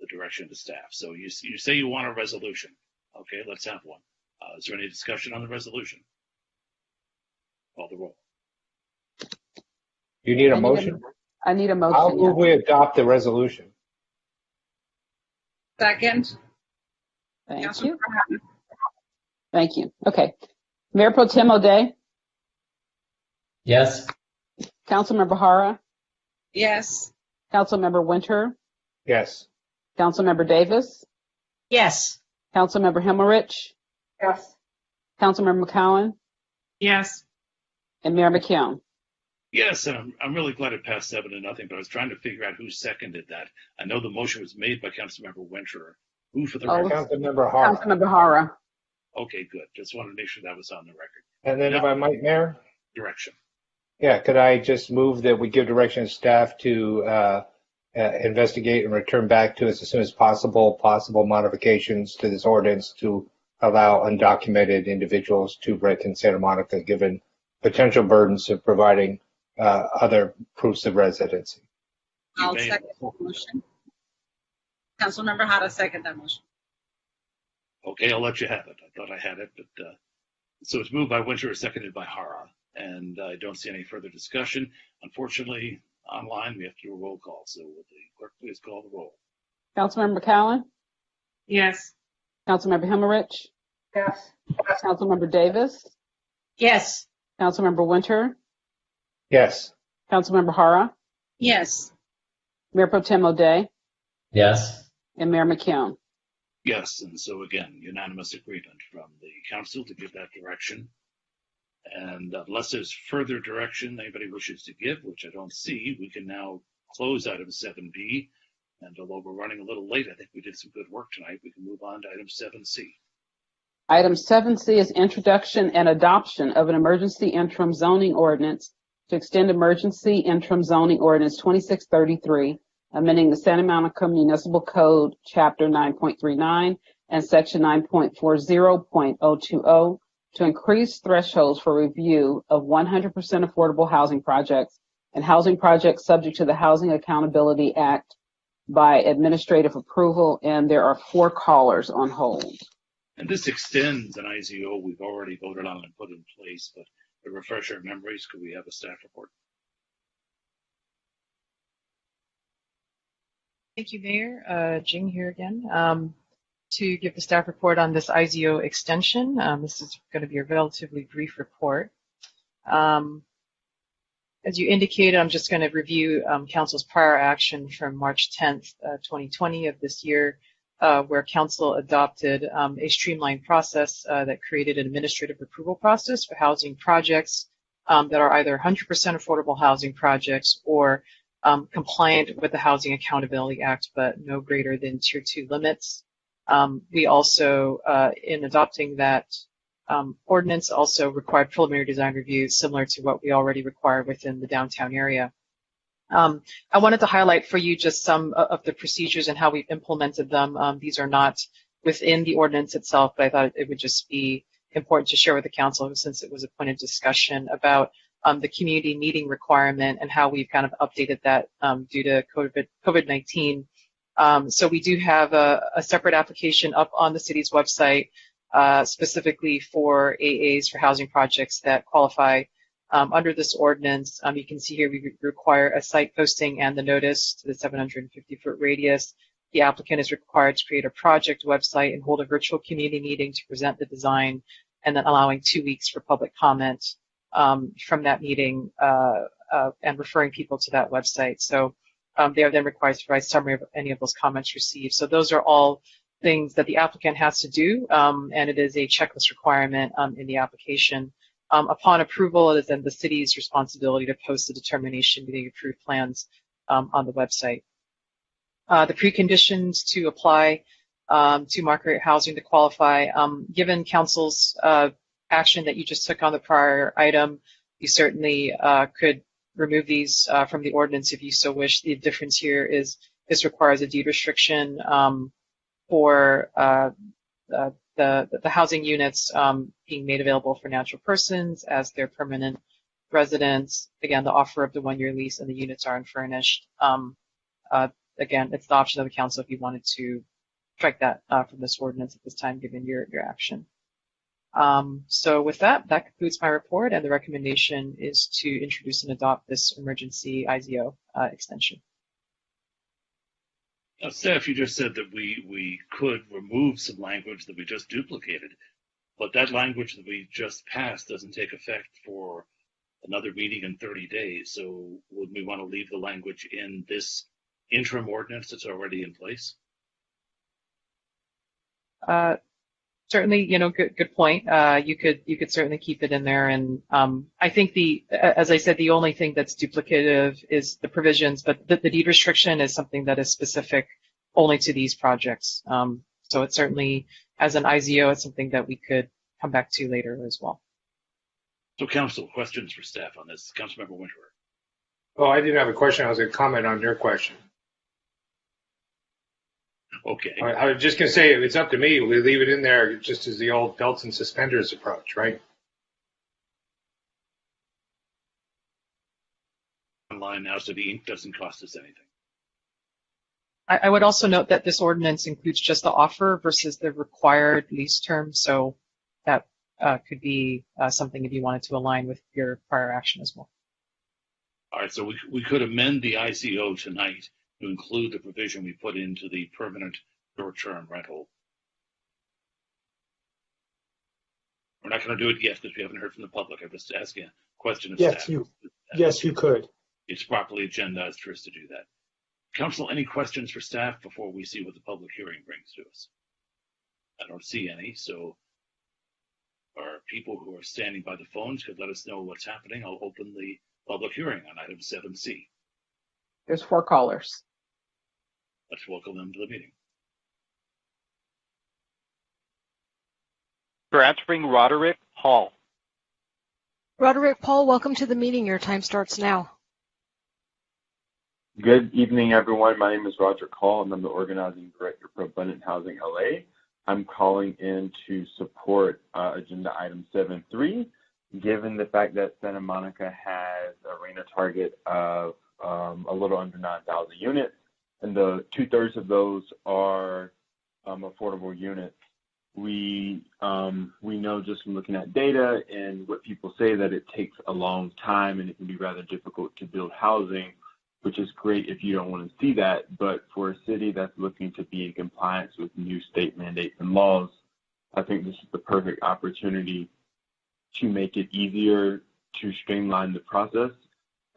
direction to staff. So you say you want a resolution. Okay, let's have one. Is there any discussion on the resolution? Call the roll. You need a motion? I need a motion. I'll move we adopt the resolution. Second. Thank you. Thank you. Okay. Mayor Pro Tem O'Day, Yes. Councilmember Hara, Yes. Councilmember Winter, Yes. Councilmember Davis, Yes. Councilmember Himmerich, Yes. Councilmember McCowan, Yes. and Mayor McKeown. Yes, and I'm really glad it passed 7-0, but I was trying to figure out who seconded that. I know the motion was made by Councilmember Winter. Who for the record? Councilmember Hara. Councilmember Hara. Okay, good. Just wanted to make sure that was on the record. And then if I might, Mayor? Direction. Yeah, could I just move that we give direction to staff to investigate and return back to us as soon as possible modifications to this ordinance to allow undocumented individuals to rent in Santa Monica, given potential burdens of providing other proofs of residency. I'll second the motion. Councilmember Hara, second that motion. Okay, I'll let you have it. I thought I had it, but so it's moved by Winter, seconded by Hara, and I don't see any further discussion. Unfortunately, online we have to do a roll call. So will the clerk please call the roll? Councilmember McCowan, Yes. Councilmember Himmerich, Yes. Councilmember Davis, Yes. Councilmember Winter, Yes. Councilmember Hara, Yes. Mayor Pro Tem O'Day, Yes. and Mayor McKeown. Yes, and so again, unanimous agreement from the council to give that direction. And unless there's further direction anybody wishes to give, which I don't see, we can now close item 7B. And although we're running a little late, I think we did some good work tonight. We can move on to item 7C. Item 7C is introduction and adoption of an emergency interim zoning ordinance to extend emergency interim zoning ordinance 2633, amending the Santa Monica Municipal Code, Chapter 9.39 and Section 9.40.020 to increase thresholds for review of 100% affordable housing projects and housing projects subject to the Housing Accountability Act by administrative approval. And there are 4 callers on hold. And this extends an IZO we've already voted on and put in place, but to refresh our memories, could we have a staff report? Thank you, Mayor. Jing here again to give the staff report on this IZO extension. This is going to be a relatively brief report. As you indicated, I'm just going to review Council's prior action from March 10th, 2020 of this year, where Council adopted a streamlined process that created an administrative approval process for housing projects that are either 100% affordable housing projects or compliant with the Housing Accountability Act, but no greater than Tier 2 limits. We also, in adopting that ordinance, also required preliminary design review similar to what we already require within the downtown area. I wanted to highlight for you just some of the procedures and how we've implemented them. These are not within the ordinance itself, but I thought it would just be important to share with the council since it was a point of discussion about the community meeting requirement and how we've kind of updated that due to COVID-19. So we do have a separate application up on the city's website specifically for AAs for housing projects that qualify under this ordinance. You can see here we require a site posting and the notice to the 750-foot radius. the applicant is required to create a project website and hold a virtual community meeting to present the design, and then allowing 2 weeks for public comment from that meeting and referring people to that website. So they are then required to provide summary of any of those comments received. So those are all things that the applicant has to do, and it is a checklist requirement in the application. Upon approval, it is then the city's responsibility to post the determination meeting approved plans on the website. The preconditions to apply to market rate housing to qualify, given council's action that you just took on the prior item, you certainly could remove these from the ordinance if you so wish. The difference here is this requires a deed restriction for the housing units being made available for natural persons as their permanent residents. Again, the offer of the 1-year lease and the units are unfurnished. Again, it's the option of the council if you wanted to strike that from this ordinance at this time, given your action. So with that concludes my report, and the recommendation is to introduce and adopt this emergency IZO extension. Now, Steph, you just said that we could remove some language that we just duplicated, but that language that we just passed doesn't take effect for another meeting in 30 days. So would we want to leave the language in this interim ordinance that's already in place? Certainly, good point. You could certainly keep it in there, and I think as I said, the only thing that's duplicative is the provisions, but the deed restriction is something that is specific only to these projects. So it's certainly, as an IZO, it's something that we could come back to later as well. So, council, questions for staff on this? Councilmember Winter. Oh, I didn't have a question. I was going to comment on your question. Okay. I was just going to say, it's up to me. We leave it in there just as the old belts and suspenders approach, right? Online now, so the ink doesn't cost us anything. I would also note that this ordinance includes just the offer versus the required lease term, so that could be something if you wanted to align with your prior action as well. All right, so we could amend the ICO tonight to include the provision we put into the permanent short-term rental. We're not going to do it yet because we haven't heard from the public. I'm just asking a question of staff. Yes, you could. It's properly agendized for us to do that. Council, any questions for staff before we see what the public hearing brings to us? I don't see any, so our people who are standing by the phones could let us know what's happening. I'll open the public hearing on item 7C. There's 4 callers. Let's welcome them to the meeting. Transferring Roderick Hall. Roderick Paul, welcome to the meeting. Your time starts now. Good evening, everyone. My name is Roderick Hall, and I'm the organizing director for Abundant Housing LA. I'm calling in to support agenda item 7.3, given the fact that Santa Monica has a RENA target of a little under 9,000 units, and the 2/3 of those are affordable units. We know just from looking at data and what people say that it takes a long time and it can be rather difficult to build housing, which is great if you don't want to see that. But for a city that's looking to be in compliance with new state mandates and laws, I think this is the perfect opportunity to make it easier, to streamline the process,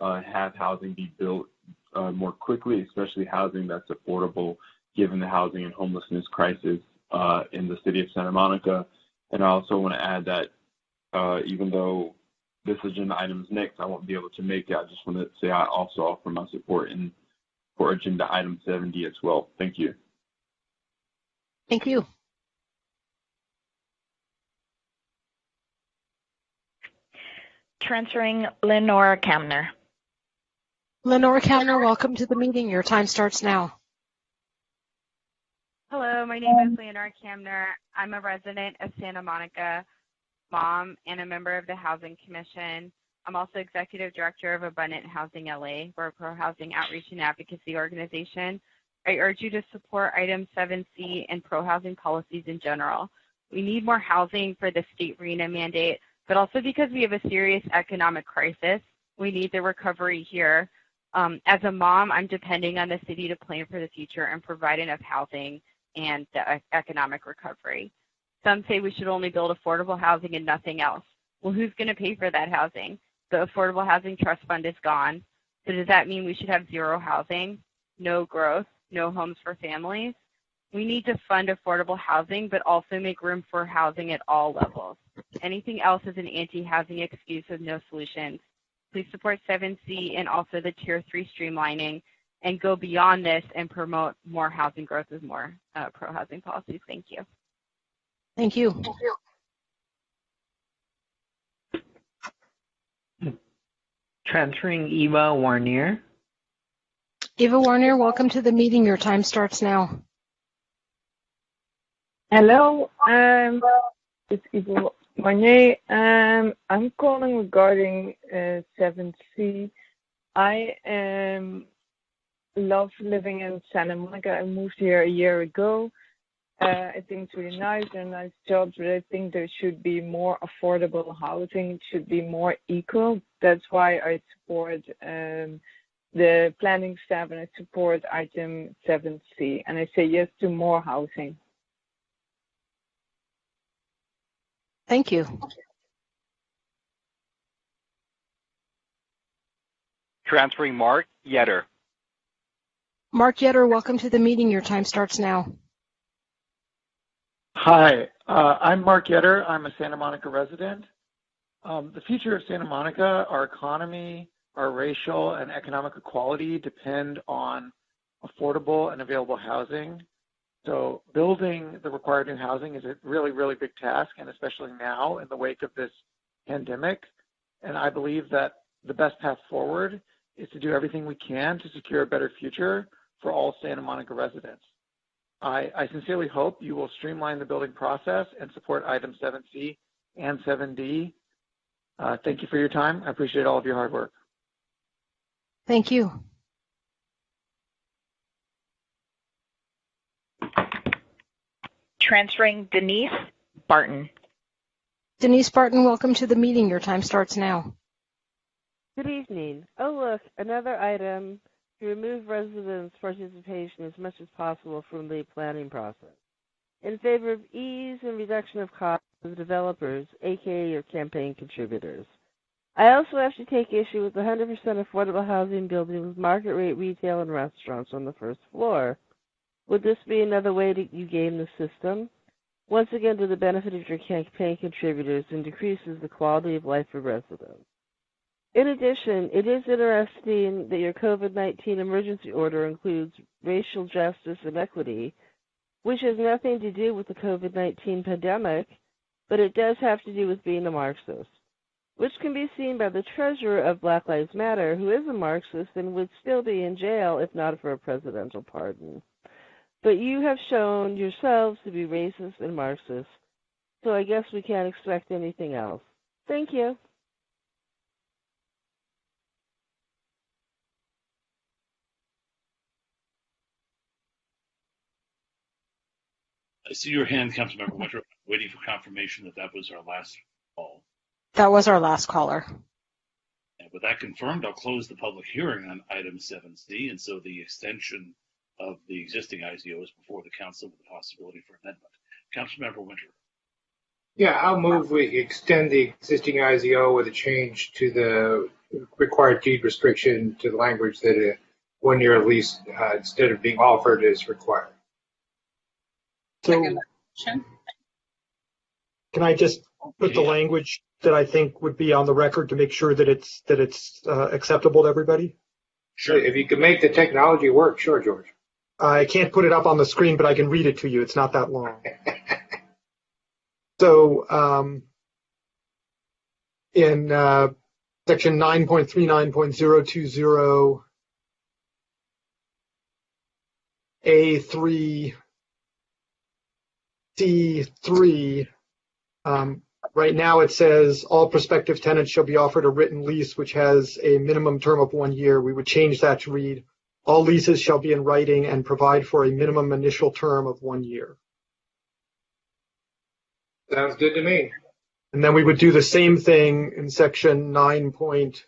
have housing be built more quickly, especially housing that's affordable given the housing and homelessness crisis in the city of Santa Monica. And I also want to add that even though this agenda item is next, I won't be able to make it. I just want to say I also offer my support for agenda item 70 as well. Thank you. Thank you. Transferring Lenore Kamner. Lenore Kamner, welcome to the meeting. Your time starts now. Hello, my name is Leonora Kamner. I'm a resident of Santa Monica, mom, and a member of the Housing Commission. I'm also executive director of Abundant Housing LA. We're a pro-housing outreach and advocacy organization. I urge you to support item 7C and pro-housing policies in general. We need more housing for the state RENA mandate, but also because we have a serious economic crisis. We need the recovery here. As a mom, I'm depending on the city to plan for the future and provide enough housing and the economic recovery. Some say we should only build affordable housing and nothing else. Well, who's going to pay for that housing? The Affordable Housing Trust Fund is gone. So does that mean we should have zero housing, no growth, no homes for families? We need to fund affordable housing, but also make room for housing at all levels. Anything else is an anti-housing excuse with no solutions. Please support 7C and also the Tier 3 streamlining and go beyond this and promote more housing growth with more pro-housing policies. Thank you. Thank you. Transferring Eva Warnier. Eva Warner, welcome to the meeting. Your time starts now. Hello, it's Eva Warnier. I'm calling regarding 7C. I love living in Santa Monica. I moved here a year ago. I think it's really nice and nice jobs, but I think there should be more affordable housing. It should be more equal. That's why I support the planning staff and I support item 7C. And I say yes to more housing. Thank you. Transferring Mark Yetter. Mark Yetter, welcome to the meeting. Your time starts now. Hi, I'm Mark Yetter. I'm a Santa Monica resident. The future of Santa Monica, our economy, our racial and economic equality depend on affordable and available housing. So building the required new housing is a really, really big task, and especially now in the wake of this pandemic. And I believe that the best path forward is to do everything we can to secure a better future for all Santa Monica residents. I sincerely hope you will streamline the building process and support items 7C and 7D. Thank you for your time. I appreciate all of your hard work. Thank you. Transferring Denise Barton. Denise Barton, welcome to the meeting. Your time starts now. Good evening. Oh, look, another item to remove residents' participation as much as possible from the planning process in favor of ease and reduction of costs of developers, aka your campaign contributors. I also have to take issue with 100% affordable housing building with market rate retail and restaurants on the first floor. Would this be another way that you game the system? Once again, to the benefit of your campaign contributors and decreases the quality of life for residents. In addition, it is interesting that your COVID-19 emergency order includes racial justice and equity, which has nothing to do with the COVID-19 pandemic, but it does have to do with being a Marxist, which can be seen by the treasurer of Black Lives Matter, who is a Marxist and would still be in jail if not for a presidential pardon. But you have shown yourselves to be racist and Marxist, so I guess we can't expect anything else. Thank you. I see your hand, Councilmember Winter. Waiting for confirmation that that was our last call. That was our last caller. And with that confirmed, I'll close the public hearing on item 7C, and so the extension of the existing IZO is before the council with the possibility for amendment. Councilmember Winter. Yeah, I'll move we extend the existing IZO with a change to the required deed restriction to the language that a one-year lease, instead of being offered, is required. So, can I just put the language that I think would be on the record to make sure that it's acceptable to everybody? Sure. If you can make the technology work, sure, George. I can't put it up on the screen, but I can read it to you. It's not that long. So, in section 9.39.020 A3 C3, right now it says all prospective tenants shall be offered a written lease which has a minimum term of 1 year. We would change that to read all leases shall be in writing and provide for a minimum initial term of 1 year. Sounds good to me. And then we would do the same thing in section 9.1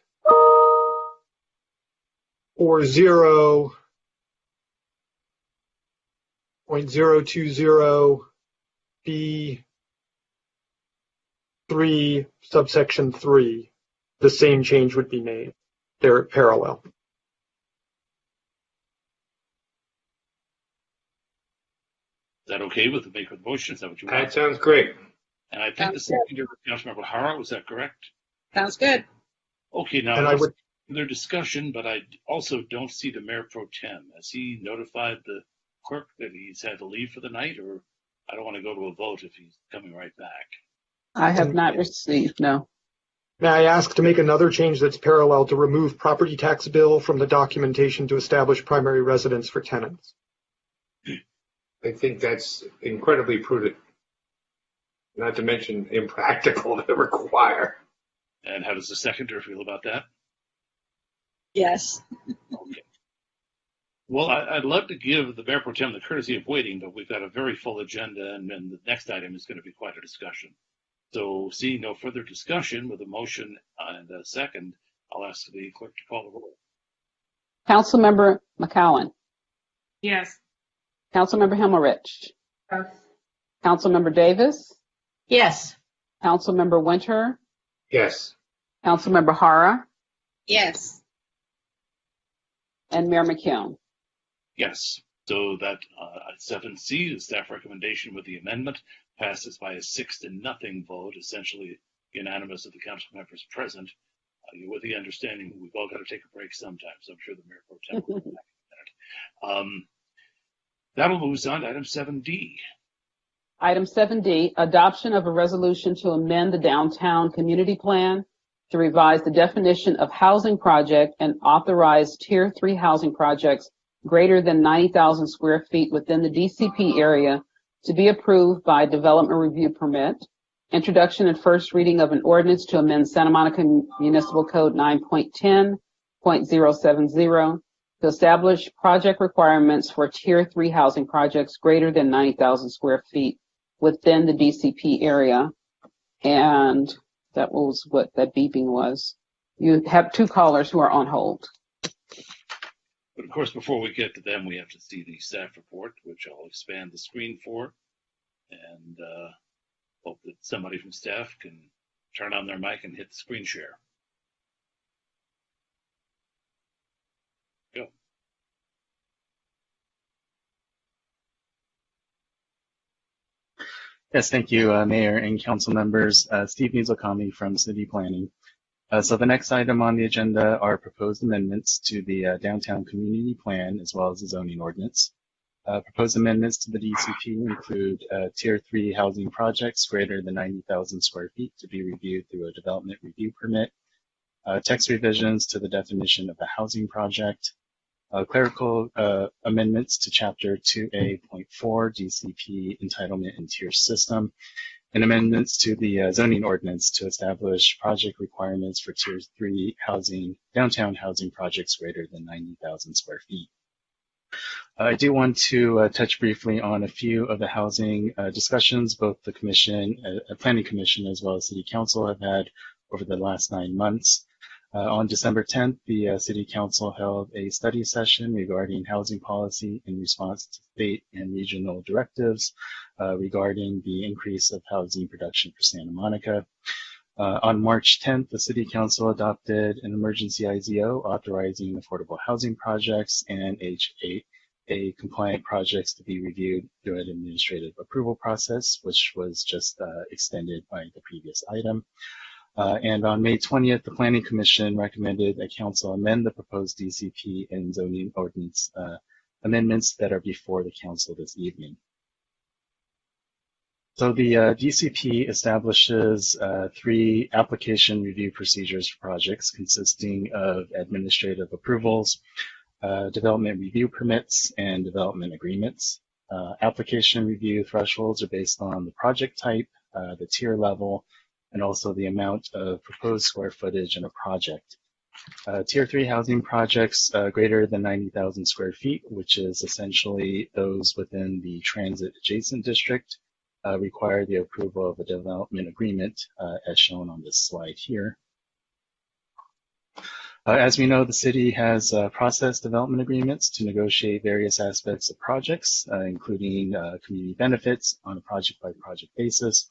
40.020B3 subsection 3, the same change would be made. They're parallel. Is that okay with the maker of the motion? Is that what you want? That sounds great. And I think the seconder, Councilmember Hara, was that correct? Sounds good. Okay, now And I would, their discussion, but I also don't see the mayor pro tem. Has he notified the clerk that he's had to leave for the night, or I don't want to go to a vote if he's coming right back? I have not received, no. may I ask to make another change that's parallel to remove property tax bill from the documentation to establish primary residence for tenants? I think that's incredibly prudent, not to mention impractical to require. And how does the seconder feel about that? Yes. Okay. Well, I'd love to give the mayor pro tem the courtesy of waiting, but we've got a very full agenda, and then the next item is going to be quite a discussion. So, seeing no further discussion with a motion and a second, I'll ask the clerk to call the roll. Councilmember McCowan. Yes. Councilmember Himmelrich. Yes. Councilmember Davis. Yes. Councilmember Winter. Yes. Councilmember Hara. Yes. And Mayor McKeown. Yes. So that 7C, the staff recommendation with the amendment, passes by a 6-0 vote, essentially unanimous of the council members present, with the understanding we've all got to take a break sometime. So I'm sure the mayor pro tem will be back in a minute. That'll move us on to item 7D. Item 7D, adoption of a resolution to amend the downtown community plan to revise the definition of housing project and authorize Tier 3 housing projects greater than 90,000 square feet within the DCP area to be approved by development review permit, introduction and first reading of an ordinance to amend Santa Monica Municipal Code 9.10.070 to establish project requirements for Tier 3 housing projects greater than 90,000 square feet within the DCP area. And that was what that beeping was. You have two callers who are on hold. But of course, before we get to them, we have to see the staff report, which I'll expand the screen for, and hope that somebody from staff can turn on their mic and hit the screen share. Go. Yes, thank you, Mayor and council members. Steve Mizukami from City Planning. So the next item on the agenda are proposed amendments to the downtown community plan as well as the zoning ordinance. Proposed amendments to the DCP include Tier 3 housing projects greater than 90,000 square feet to be reviewed through a development review permit. Text revisions to the definition of a housing project. Clerical amendments to Chapter 2A.4 DCP entitlement and tier system, and amendments to the zoning ordinance to establish project requirements for Tier 3 housing, downtown housing projects greater than 90,000 square feet. I do want to touch briefly on a few of the housing discussions both the Planning Commission as well as City Council have had over the last 9 months. On December 10th, the City Council held a study session regarding housing policy in response to state and regional directives regarding the increase of housing production for Santa Monica. On March 10th, the City Council adopted an emergency IZO authorizing affordable housing projects and H8A compliant projects to be reviewed through an administrative approval process, which was just extended by the previous item. And on May 20th, the Planning Commission recommended that Council amend the proposed DCP and zoning ordinance amendments that are before the Council this evening. So the DCP establishes 3 application review procedures for projects consisting of administrative approvals, development review permits, and development agreements. Application review thresholds are based on the project type, the tier level, and also the amount of proposed square footage in a project. Tier 3 housing projects greater than 90,000 square feet, which is essentially those within the transit adjacent district, require the approval of a development agreement as shown on this slide here. As we know, the city has processed development agreements to negotiate various aspects of projects, including community benefits on a project-by-project basis,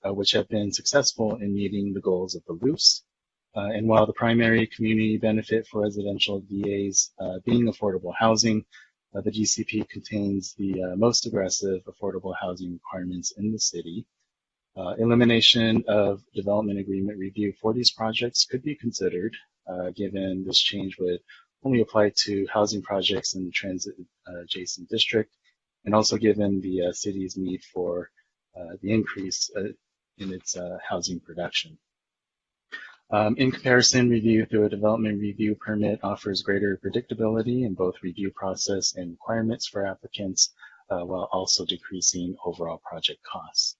which have been successful in meeting the goals of the LUCE. And while the primary community benefit for residential DAs being affordable housing, the DCP contains the most aggressive affordable housing requirements in the city. Elimination of development agreement review for these projects could be considered, given this change would only apply to housing projects in the transit adjacent district, and also given the city's need for the increase in its housing production. In comparison, review through a development review permit offers greater predictability in both review process and requirements for applicants, while also decreasing overall project costs.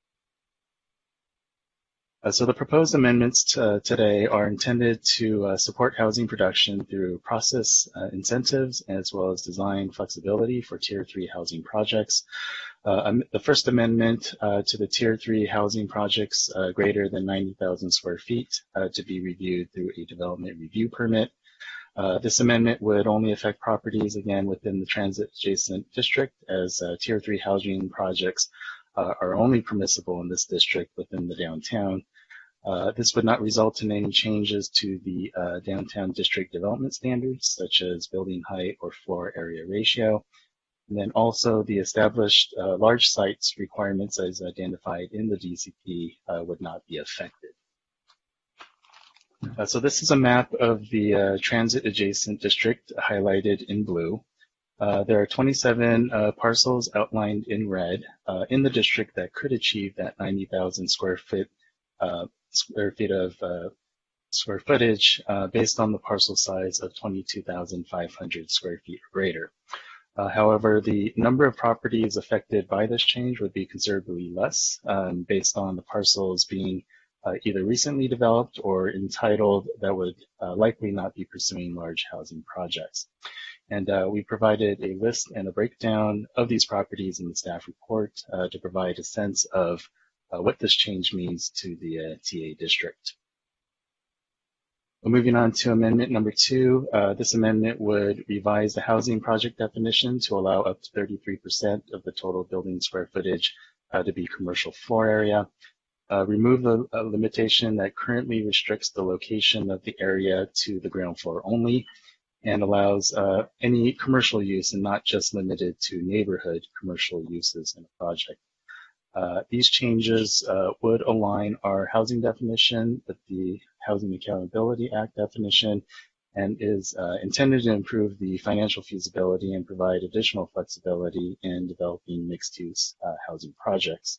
So the proposed amendments today are intended to support housing production through process incentives as well as design flexibility for Tier 3 housing projects. The first amendment to the Tier 3 housing projects greater than 90,000 square feet to be reviewed through a development review permit. This amendment would only affect properties, again, within the transit adjacent district, as Tier 3 housing projects are only permissible in this district within the downtown. This would not result in any changes to the downtown district development standards, such as building height or floor area ratio. And then also the established large sites requirements as identified in the DCP would not be affected. So this is a map of the transit adjacent district highlighted in blue. There are 27 parcels outlined in red in the district that could achieve that 90,000 square feet of square footage based on the parcel size of 22,500 square feet or greater. However, the number of properties affected by this change would be considerably less based on the parcels being either recently developed or entitled that would likely not be pursuing large housing projects. And we provided a list and a breakdown of these properties in the staff report to provide a sense of what this change means to the TA district. Moving on to amendment number 2, this amendment would revise the housing project definition to allow up to 33% of the total building square footage to be commercial floor area. Remove the limitation that currently restricts the location of the area to the ground floor only and allows any commercial use and not just limited to neighborhood commercial uses in a project. These changes would align our housing definition with the Housing Accountability Act definition and is intended to improve the financial feasibility and provide additional flexibility in developing mixed-use housing projects.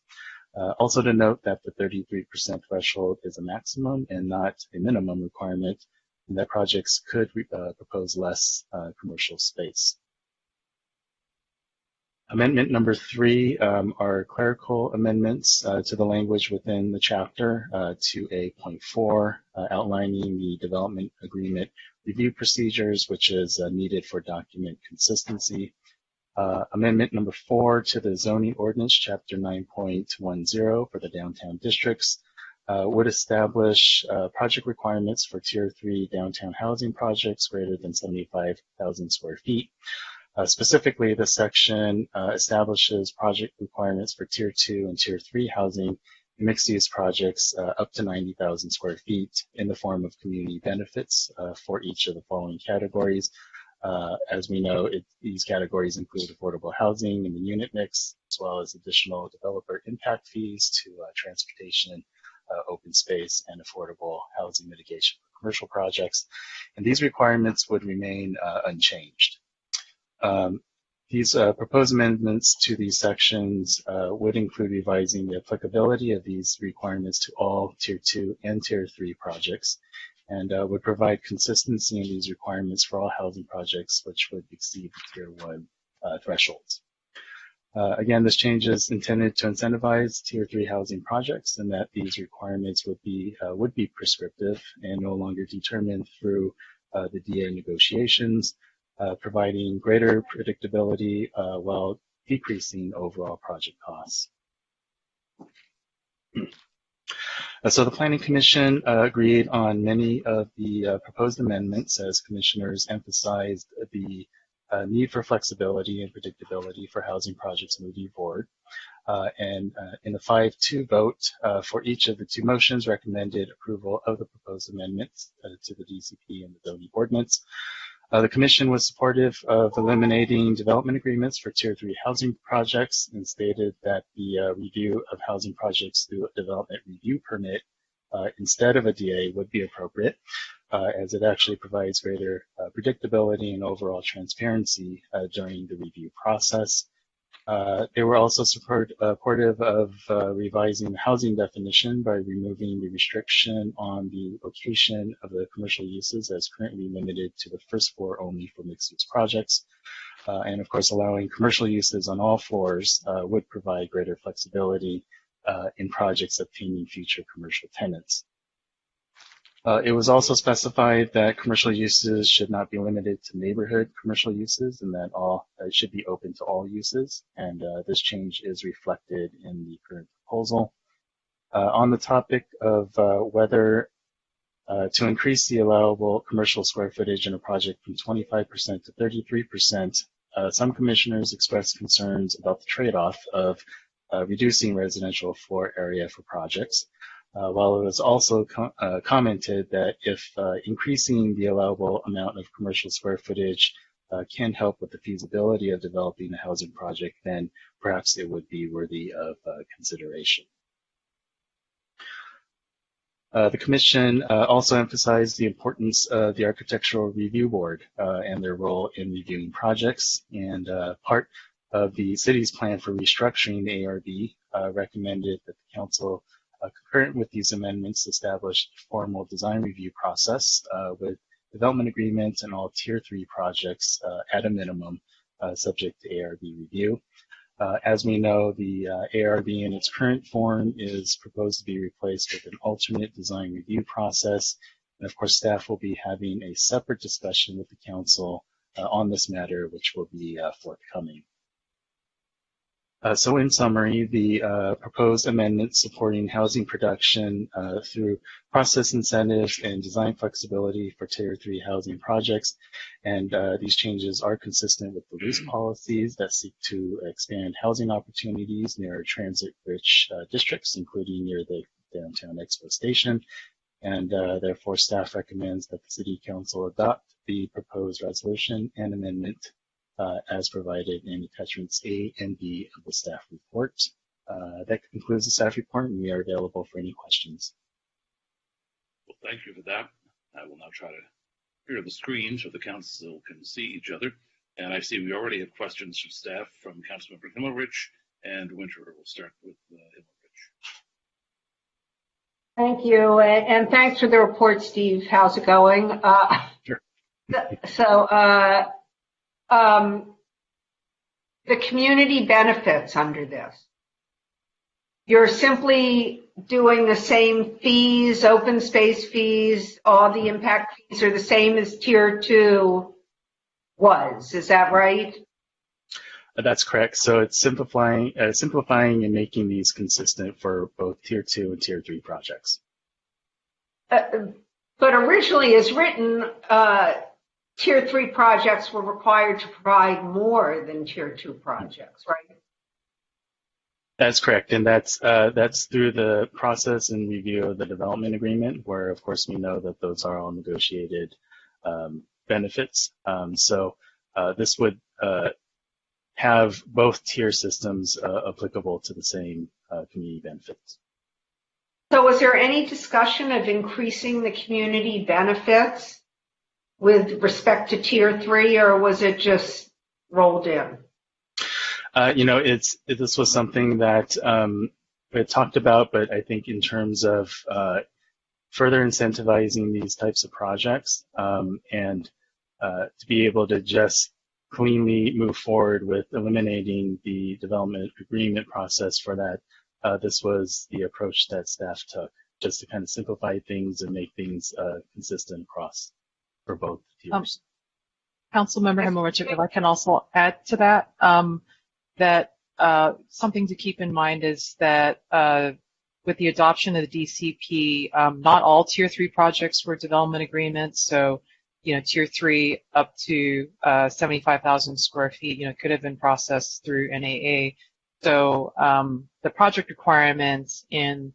Also to note that the 33% threshold is a maximum and not a minimum requirement, and that projects could propose less commercial space. Amendment number 3 are clerical amendments to the language within the chapter to A.4, outlining the development agreement review procedures, which is needed for document consistency. Amendment number 4 to the zoning ordinance, chapter 9.10 for the downtown districts, would establish project requirements for Tier 3 downtown housing projects greater than 75,000 square feet. Specifically, this section establishes project requirements for Tier 2 and Tier 3 housing mixed-use projects up to 90,000 square feet in the form of community benefits for each of the following categories. As we know, these categories include affordable housing in the unit mix, as well as additional developer impact fees to transportation, open space, and affordable housing mitigation for commercial projects. And these requirements would remain unchanged. These proposed amendments to these sections would include revising the applicability of these requirements to all Tier 2 and Tier 3 projects, and would provide consistency in these requirements for all housing projects which would exceed the Tier 1 thresholds. Again, this change is intended to incentivize Tier 3 housing projects, and that these requirements would be prescriptive and no longer determined through the DA negotiations, providing greater predictability while decreasing overall project costs. So the Planning Commission agreed on many of the proposed amendments as commissioners emphasized the need for flexibility and predictability for housing projects moving forward. And in a 5-2 vote for each of the two motions, recommended approval of the proposed amendments to the DCP and the zoning ordinance. The Commission was supportive of eliminating development agreements for Tier 3 housing projects and stated that the review of housing projects through a development review permit instead of a DA would be appropriate, as it actually provides greater predictability and overall transparency during the review process. They were also supportive of revising the housing definition by removing the restriction on the location of the commercial uses as currently limited to the first floor only for mixed-use projects. And of course, allowing commercial uses on all floors would provide greater flexibility in projects obtaining future commercial tenants. It was also specified that commercial uses should not be limited to neighborhood commercial uses and that it should be open to all uses. And this change is reflected in the current proposal. On the topic of whether to increase the allowable commercial square footage in a project from 25% to 33%, some commissioners expressed concerns about the trade-off of reducing residential floor area for projects. While it was also commented that if increasing the allowable amount of commercial square footage can help with the feasibility of developing a housing project, then perhaps it would be worthy of consideration. The Commission also emphasized the importance of the Architectural Review Board and their role in reviewing projects, and part of the city's plan for restructuring the ARB recommended that the Council concurrent with these amendments, established a formal design review process with development agreements and all Tier 3 projects at a minimum, subject to ARB review. As we know, the ARB in its current form is proposed to be replaced with an alternate design review process. And of course, staff will be having a separate discussion with the Council on this matter, which will be forthcoming. So in summary, the proposed amendments supporting housing production through process incentives and design flexibility for Tier 3 housing projects. And these changes are consistent with the lease policies that seek to expand housing opportunities near transit-rich districts, including near the downtown Expo Station. And therefore, staff recommends that the City Council adopt the proposed resolution and amendment as provided in attachments A and B of the staff report. That concludes the staff report, and we are available for any questions. Well, thank you for that. I will now try to clear the screen so the council can see each other. And I see we already have questions from staff from Councilmember Himmelrich and Winter. We'll start with Himmelrich. Thank you, and thanks for the report, Steve. How's it going? Sure. The community benefits under this. You're simply doing the same fees, open space fees, all the impact fees are the same as Tier 2 was. Is that right? That's correct. So it's simplifying and making these consistent for both Tier 2 and Tier 3 projects. But originally, as written, Tier 3 projects were required to provide more than Tier 2 projects, right? That's correct, and that's through the process and review of the development agreement, where of course we know that those are all negotiated benefits. So this would have both tier systems applicable to the same community benefits. So was there any discussion of increasing the community benefits with respect to Tier 3, or was it just rolled in? This was something that we talked about, but I think in terms of further incentivizing these types of projects and to be able to just cleanly move forward with eliminating the development agreement process for that, this was the approach that staff took, just to kind of simplify things and make things consistent across for both tiers. Councilmember Himmelrich, if I can also add to that, that something to keep in mind is that with the adoption of the DCP, not all Tier 3 projects were development agreements. So, Tier 3 up to 75,000 square feet, could have been processed through NAA. So the project requirements in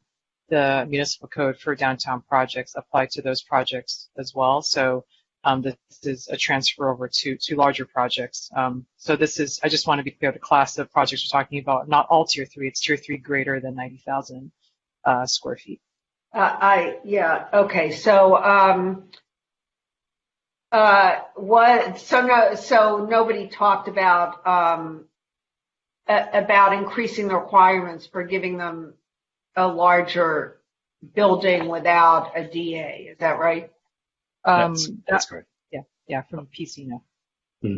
the municipal code for downtown projects apply to those projects as well. So this is a transfer over to larger projects. So this is, I just want to be clear, the class of projects we're talking about, not all Tier 3, it's Tier 3 greater than 90,000 square feet. Okay. So nobody talked about increasing the requirements for giving them a larger building without a DA. Is that right? That's correct. Yeah, from PC now.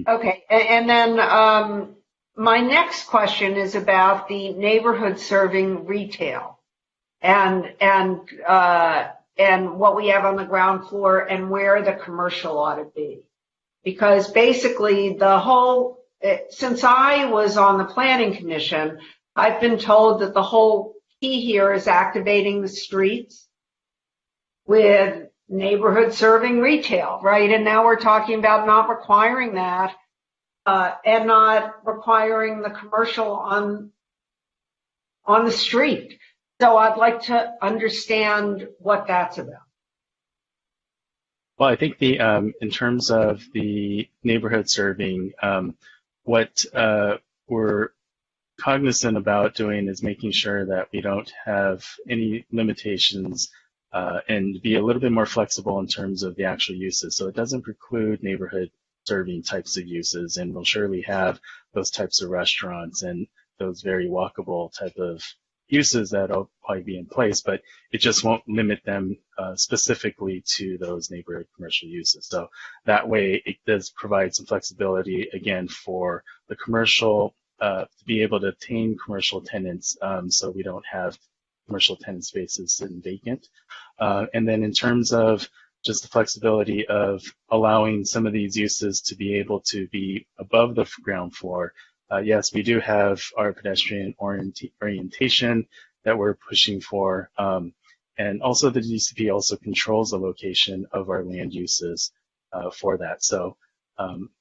Okay, and then my next question is about the neighborhood serving retail, and what we have on the ground floor and where the commercial ought to be, because basically since I was on the planning commission, I've been told that the whole key here is activating the streets with neighborhood serving retail, right? And now we're talking about not requiring that and not requiring the commercial on the street. So I'd like to understand what that's about. Well, I think in terms of the neighborhood serving, what we're cognizant about doing is making sure that we don't have any limitations and be a little bit more flexible in terms of the actual uses. So it doesn't preclude neighborhood serving types of uses, and we'll surely have those types of restaurants and those very walkable type of uses that'll probably be in place, but it just won't limit them specifically to those neighborhood commercial uses. So that way it does provide some flexibility, again, for the commercial to be able to obtain commercial tenants, so we don't have commercial tenant spaces sitting vacant. And then in terms of just the flexibility of allowing some of these uses to be able to be above the ground floor, yes, we do have our pedestrian orientation that we're pushing for. And also the DCP also controls the location of our land uses for that. So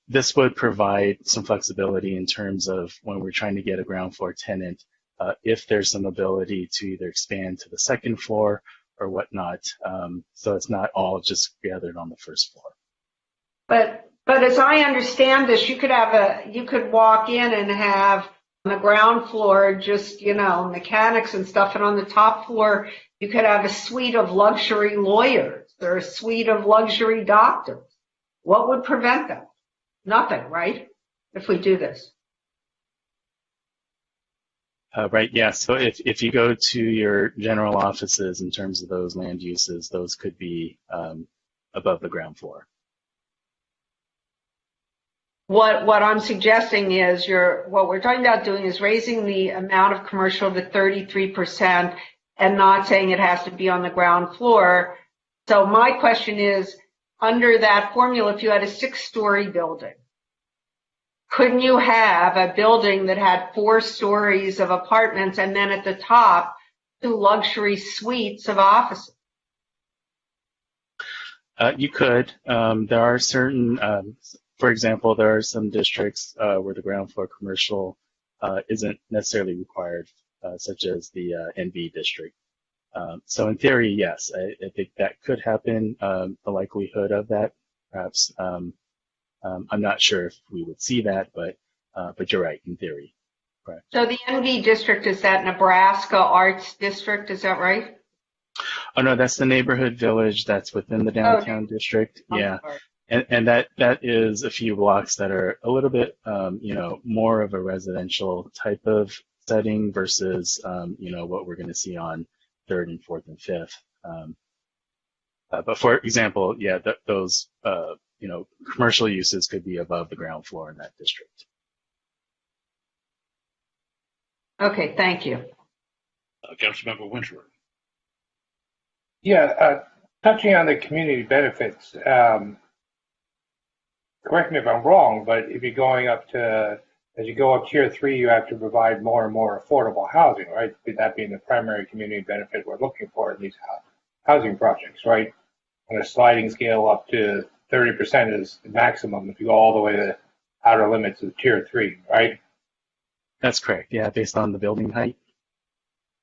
this would provide some flexibility in terms of when we're trying to get a ground floor tenant, if there's some ability to either expand to the second floor or whatnot. So it's not all just gathered on the first floor. But as I understand this, you could walk in and have on the ground floor just, mechanics and stuff, and on the top floor you could have a suite of luxury lawyers or a suite of luxury doctors. What would prevent that? Nothing, right? If we do this. Right, yeah. So if you go to your general offices in terms of those land uses, those could be above the ground floor. What I'm suggesting is what we're talking about doing is raising the amount of commercial to 33% and not saying it has to be on the ground floor. So my question is, under that formula, if you had a 6-story building, couldn't you have a building that had 4 stories of apartments and then at the top 2 luxury suites of offices? You could. There are certain, for example, there are some districts where the ground floor commercial isn't necessarily required, such as the NB district. So in theory, yes, I think that could happen. The likelihood of that, perhaps, I'm not sure if we would see that, but you're right, in theory. Correct. So the NB district is that Nebraska Arts District, is that right? Oh no, that's the neighborhood village that's within the downtown district. Yeah. And that is a few blocks that are a little bit, more of a residential type of setting versus, what we're going to see on 3rd and 4th and 5th. But for example, yeah, those, commercial uses could be above the ground floor in that district. Okay, thank you. Councilmember Winter. Yeah, touching on the community benefits, correct me if I'm wrong, but if you're going up to as you go up tier 3, you have to provide more and more affordable housing, right? That being the primary community benefit we're looking for in these housing projects, right? On a sliding scale up to 30% is the maximum if you go all the way to the outer limits of tier 3, right? That's correct. Yeah, based on the building height.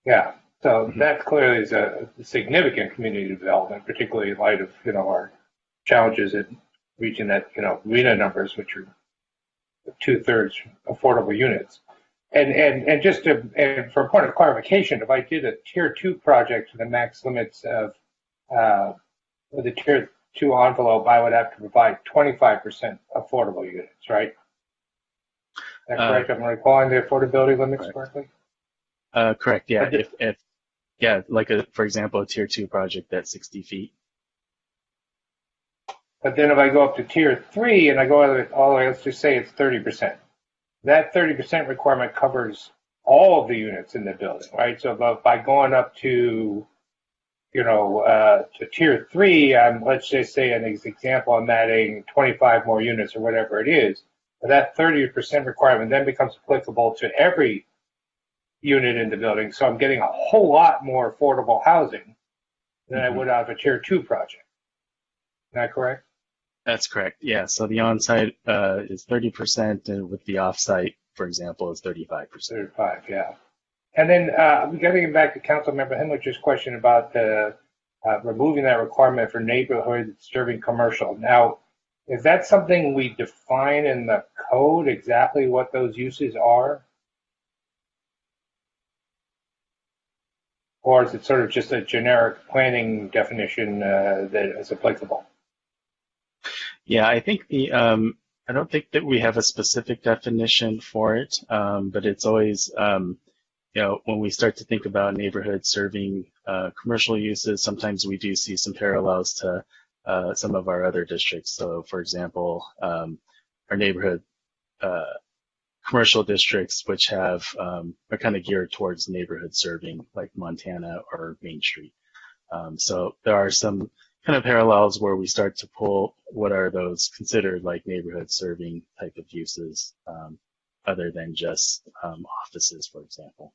Yeah. So that clearly is a significant community development, particularly in light of, our challenges at reaching that, RENA numbers, which are 2/3 affordable units. And just for a point of clarification, if I did a tier 2 project to the max limits of the tier 2 envelope, I would have to provide 25% affordable units, right? Is that correct? I'm recalling the affordability limits correctly? Correct. Yeah. For example, a tier 2 project that's 60 feet. But then if I go up to tier 3 and I go all the way, let's just say it's 30%. That 30% requirement covers all of the units in the building, right? So by going up to, to tier 3, let's just say an example, I'm adding 25 more units or whatever it is. But that 30% requirement then becomes applicable to every unit in the building. So I'm getting a whole lot more affordable housing than I would out of a tier 2 project. Is that correct? That's correct. Yeah. So the on-site is 30%, and with the off-site, for example, is 35%. 35, yeah. And then getting back to Councilmember Henlich's question about removing that requirement for neighborhood serving commercial. Now, is that something we define in the code exactly what those uses are? Or is it sort of just a generic planning definition that is applicable? Yeah, I think I don't think that we have a specific definition for it, but it's always, when we start to think about neighborhoods serving commercial uses, sometimes we do see some parallels to some of our other districts. So, for example, our neighborhood commercial districts, which are kind of geared towards neighborhood serving, like Montana or Main Street. So there are some kind of parallels where we start to pull what are those considered like neighborhood serving type of uses, other than just offices, for example.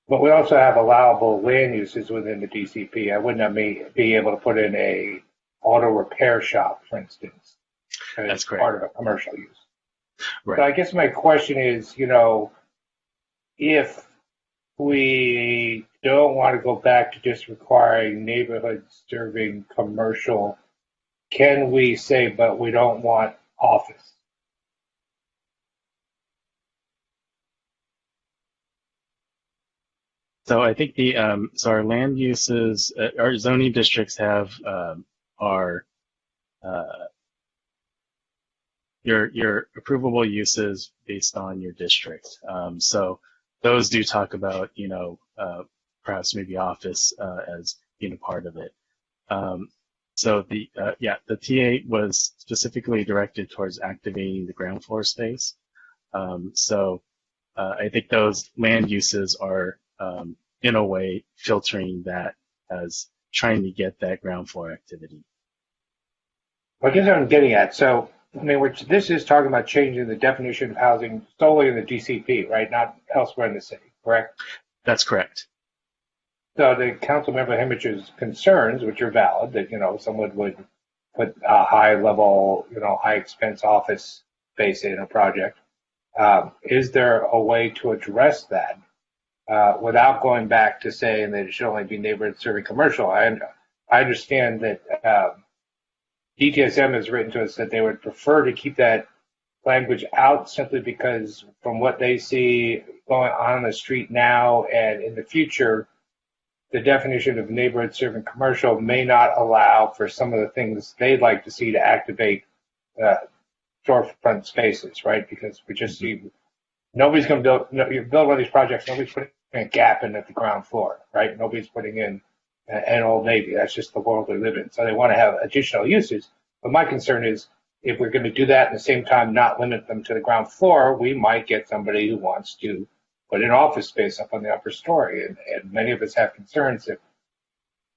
But we also have allowable land uses within the DCP. I would not be able to put in a auto repair shop, for instance. That's correct. Part of a commercial use. Right. So I guess my question is, if we don't want to go back to just requiring neighborhood serving commercial, can we say, but we don't want office? So I think our land uses, our zoning districts have your approvable uses based on your district. So those do talk about, perhaps maybe office as being a part of it. So the TA was specifically directed towards activating the ground floor space. So I think those land uses are, in a way, filtering that as trying to get that ground floor activity. I guess what I'm getting at, so, this is talking about changing the definition of housing solely in the DCP, right? Not elsewhere in the city, correct? That's correct. So the Councilmember Hemmich's concerns, which are valid, that, someone would put a high level, high expense office space in a project. Is there a way to address that without going back to saying that it should only be neighborhood serving commercial? I understand that DTSM has written to us that they would prefer to keep that language out simply because from what they see going on the street now and in the future, the definition of neighborhood serving commercial may not allow for some of the things they'd like to see to activate storefront spaces, right? Because we just see nobody's going to build one of these projects. Nobody's putting a gap in at the ground floor, right? Nobody's putting in an Old Navy. That's just the world we live in. So they want to have additional uses. But my concern is if we're going to do that at the same time, not limit them to the ground floor, we might get somebody who wants to put an office space up on the upper story. And many of us have concerns that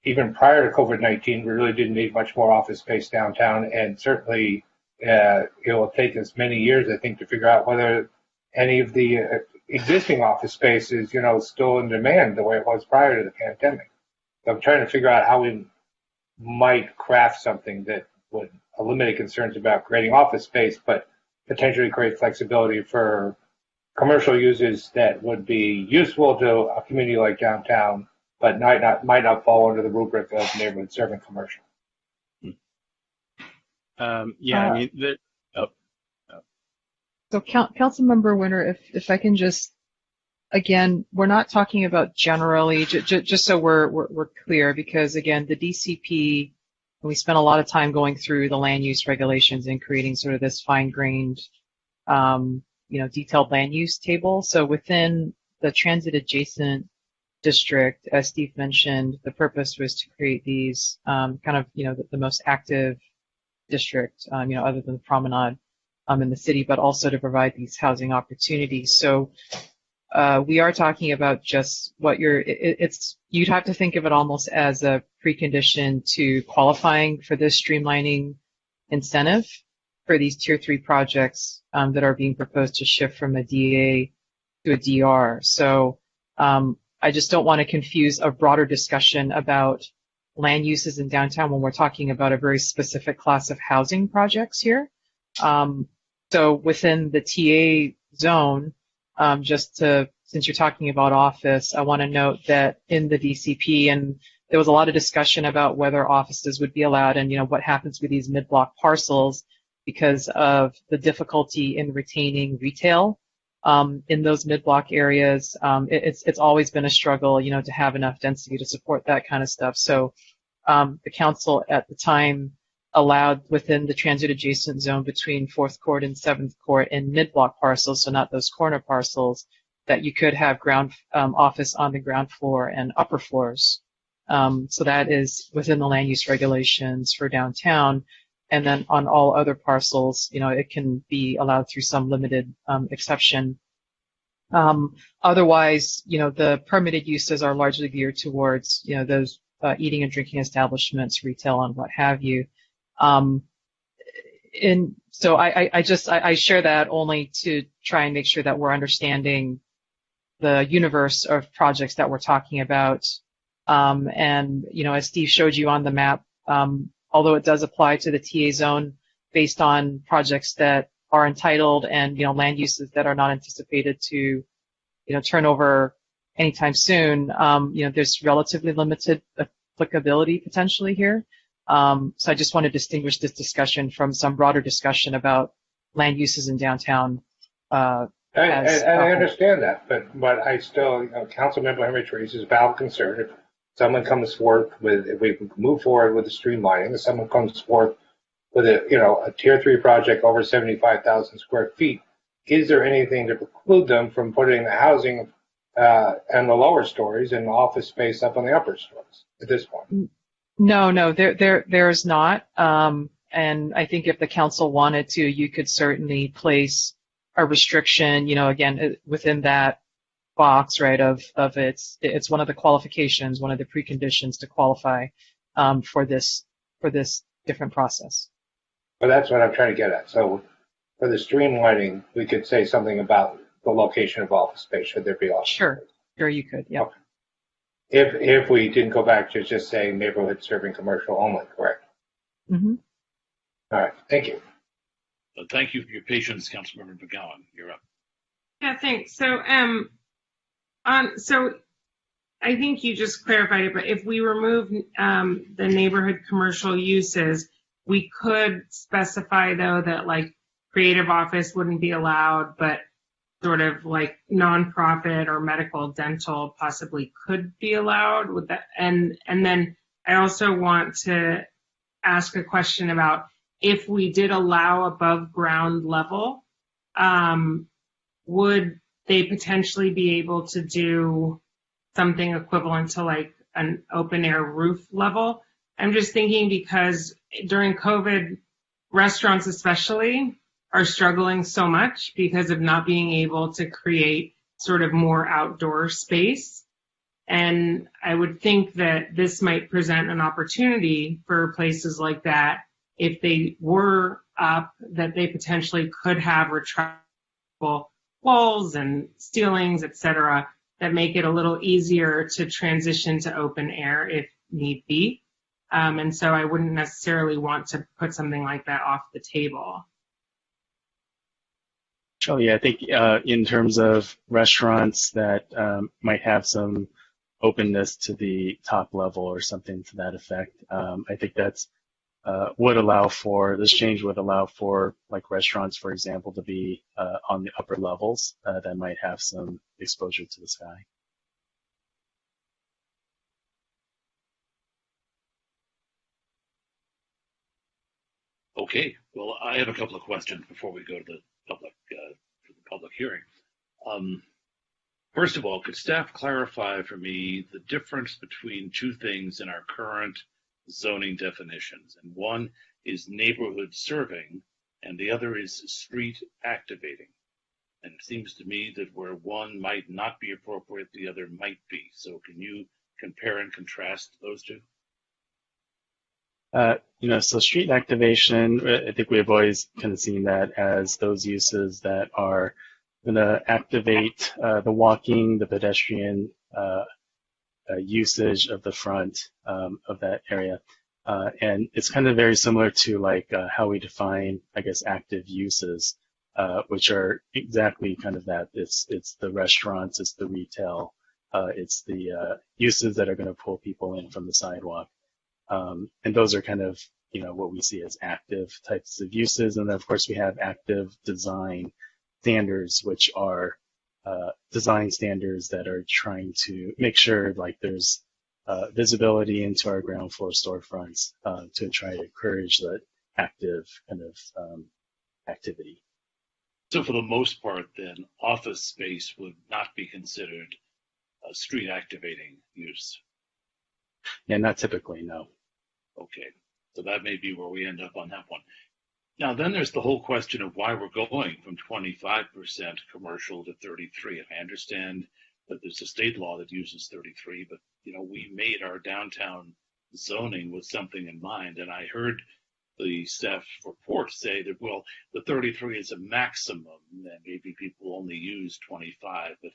even prior to COVID-19, we really didn't need much more office space downtown. And certainly it will take us many years, I think, to figure out whether any of the existing office space is, still in demand the way it was prior to the pandemic. So I'm trying to figure out how we might craft something that would eliminate concerns about creating office space, but potentially create flexibility for commercial uses that would be useful to a community like downtown, but might not fall under the rubric of neighborhood serving commercial. So Councilmember Winter, if I can just, again, we're not talking about generally, just so we're clear, because again, the DCP, we spent a lot of time going through the land use regulations and creating sort of this fine-grained, detailed land use table. So within the transit adjacent district, as Steve mentioned, the purpose was to create these the most active district, other than the promenade in the city, but also to provide these housing opportunities. So we are talking about just what you'd have to think of it almost as a precondition to qualifying for this streamlining incentive for these tier 3 projects that are being proposed to shift from a DA to a DR. So I just don't want to confuse a broader discussion about land uses in downtown when we're talking about a very specific class of housing projects here. So within the TA zone, since you're talking about office, I want to note that in the DCP, and there was a lot of discussion about whether offices would be allowed and, what happens with these mid-block parcels because of the difficulty in retaining retail in those mid-block areas. It's always been a struggle, to have enough density to support that kind of stuff. So the council at the time allowed within the transit adjacent zone between 4th Court and 7th Court and mid-block parcels, so not those corner parcels, that you could have ground office on the ground floor and upper floors. So that is within the land use regulations for downtown. And then on all other parcels, it can be allowed through some limited exception. Otherwise, the permitted uses are largely geared towards, those eating and drinking establishments, retail, and what have you. And so I share that only to try and make sure that we're understanding the universe of projects that we're talking about. And, as Steve showed you on the map, although it does apply to the TA zone based on projects that are entitled and, land uses that are not anticipated to, turn over anytime soon, there's relatively limited applicability potentially here. So I just want to distinguish this discussion from some broader discussion about land uses in downtown. And I understand that, but I still, Councilmember Henry raises a valid concern. If someone comes forth if we move forward with the streamlining, if someone comes forth with a tier 3 project over 75,000 square feet, is there anything to preclude them from putting the housing and the lower stories and the office space up on the upper stories at this point? No, there is not. And I think if the council wanted to, you could certainly place a restriction, again, within that box, right, of it's one of the qualifications, one of the preconditions to qualify for this different process. But that's what I'm trying to get at. So for the streamlining, we could say something about the location of office space, should there be office Sure, space. Sure you could, yeah. Okay. If we didn't go back to just saying neighborhood serving commercial only, correct? Mm-hmm. All right, thank you. Thank you for your patience, Councilmember McGowan. You're up. Yeah, thanks. So, so I think you just clarified it, but if we remove the neighborhood commercial uses, we could specify though that like creative office wouldn't be allowed, but sort of like nonprofit or medical dental possibly could be allowed with that. And then I also want to ask a question about if we did allow above ground level, would they potentially be able to do something equivalent to like an open air roof level? I'm just thinking because during COVID, restaurants especially are struggling so much because of not being able to create sort of more outdoor space. And I would think that this might present an opportunity for places like that if they were up, that they potentially could have retractable walls and ceilings, etc., that make it a little easier to transition to open air if need be. And so I wouldn't necessarily want to put something like that off the table. Oh yeah, I think in terms of restaurants that might have some openness to the top level or something to that effect, I think that's would allow for, this change would allow for like restaurants, for example, to be on the upper levels that might have some exposure to the sky. Okay, well, I have a couple of questions before we go to the public hearing. First of all, could staff clarify for me the difference between two things in our current zoning definitions? And one is neighborhood serving, and the other is street activating. And it seems to me that where one might not be appropriate, the other might be. So can you compare and contrast those two? So street activation, I think we have always kind of seen that as those uses that are going to activate the walking, the pedestrian usage of the front of that area. And it's kind of very similar to like how we define, I guess, active uses, which are exactly kind of that. It's the restaurants, it's the retail, it's the uses that are going to pull people in from the sidewalk. And those are kind of, what we see as active types of uses. And then, of course, we have active design standards, which are design standards that are trying to make sure like there's visibility into our ground floor storefronts to try to encourage that active kind of activity. So for the most part, then, office space would not be considered a street activating use? Yeah, not typically, no. Okay, so that may be where we end up on that one. Now, then there's the whole question of why we're going from 25% commercial to 33. And I understand that there's a state law that uses 33, but, we made our downtown zoning with something in mind. And I heard the staff report say that, well, the 33 is a maximum, and maybe people only use 25. But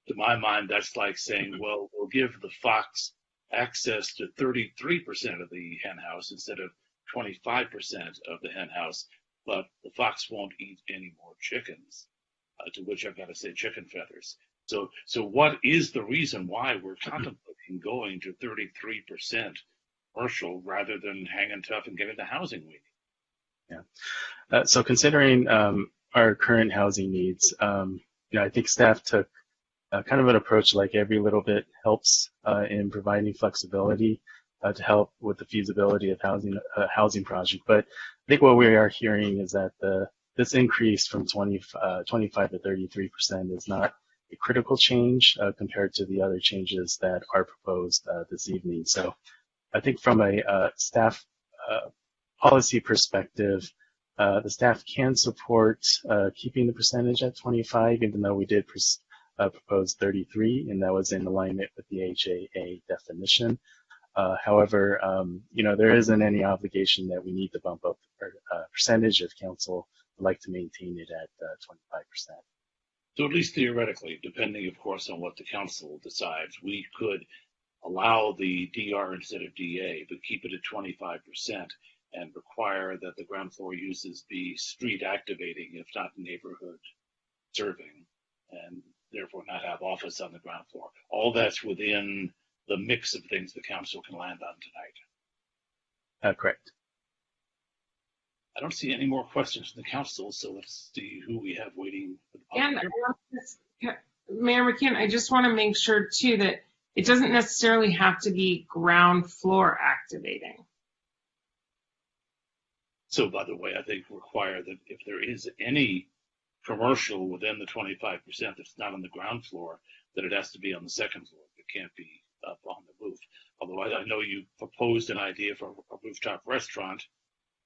to my mind, that's like saying, well, we'll give the fox access to 33% of the hen house instead of 25% of the hen house, but the fox won't eat any more chickens, to which I've got to say chicken feathers. So what is the reason why we're contemplating going to 33% commercial rather than hanging tough and getting the housing we need? Yeah. So considering our current housing needs, I think staff took kind of an approach like every little bit helps in providing flexibility to help with the feasibility of housing project. But I think what we are hearing is that this increase from 25 to 33% is not a critical change compared to the other changes that are proposed this evening. So I think from a staff policy perspective, the staff can support keeping the percentage at 25, even though we did proposed 33, and that was in alignment with the HAA definition. However, there isn't any obligation that we need to bump up the percentage if council would like to maintain it at 25%. So at least theoretically, depending, of course, on what the council decides, we could allow the DR instead of DA, but keep it at 25% and require that the ground floor uses be street activating, if not neighborhood serving, and therefore not have office on the ground floor. All that's within the mix of things the council can land on tonight. Correct. I don't see any more questions from the council, so let's see who we have waiting for the public. And Mayor McKeon, I just want to make sure too that it doesn't necessarily have to be ground floor activating. So, by the way, I think require that if there is any commercial within the 25% that's not on the ground floor, that it has to be on the second floor. It can't be up on the roof. Although I know you proposed an idea for a rooftop restaurant,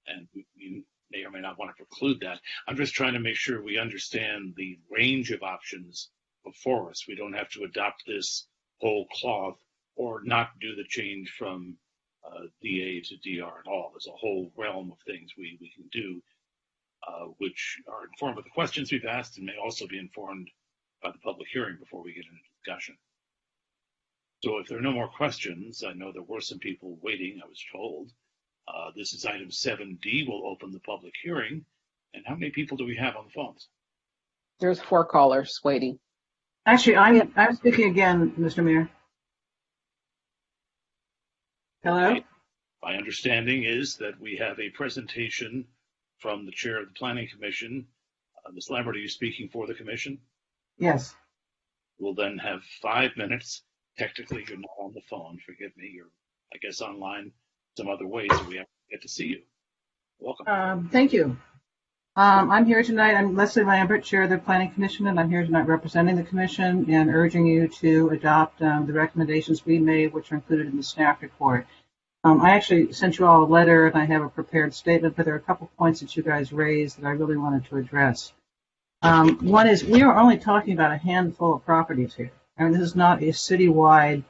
and you may or may not want to preclude that. I'm just trying to make sure we understand the range of options before us. We don't have to adopt this whole cloth or not do the change from DA to DR at all. There's a whole realm of things we can do. which are informed of the questions we've asked and may also be informed by the public hearing before we get into discussion. So if there are no more questions, I know there were some people waiting, I was told. This is item 7D. We'll open the public hearing. And how many people do we have on the phones? There's 4 callers waiting. Actually, I'm speaking again, Mr. Mayor. Hello? My understanding is that we have a presentation from the chair of the Planning Commission. Ms. Lambert, are you speaking for the commission? Yes. We'll then have 5 minutes. Technically, you're not on the phone. Forgive me. You're, I guess, online some other way, so we have to get to see you. Welcome. Thank you. I'm here tonight. I'm Leslie Lambert, Chair of the Planning Commission, and I'm here tonight representing the Commission and urging you to adopt the recommendations we made, which are included in the staff report. I actually sent you all a letter, and I have a prepared statement, but there are a couple points that you guys raised that I really wanted to address. One is we are only talking about a handful of properties here. I mean, this is not a citywide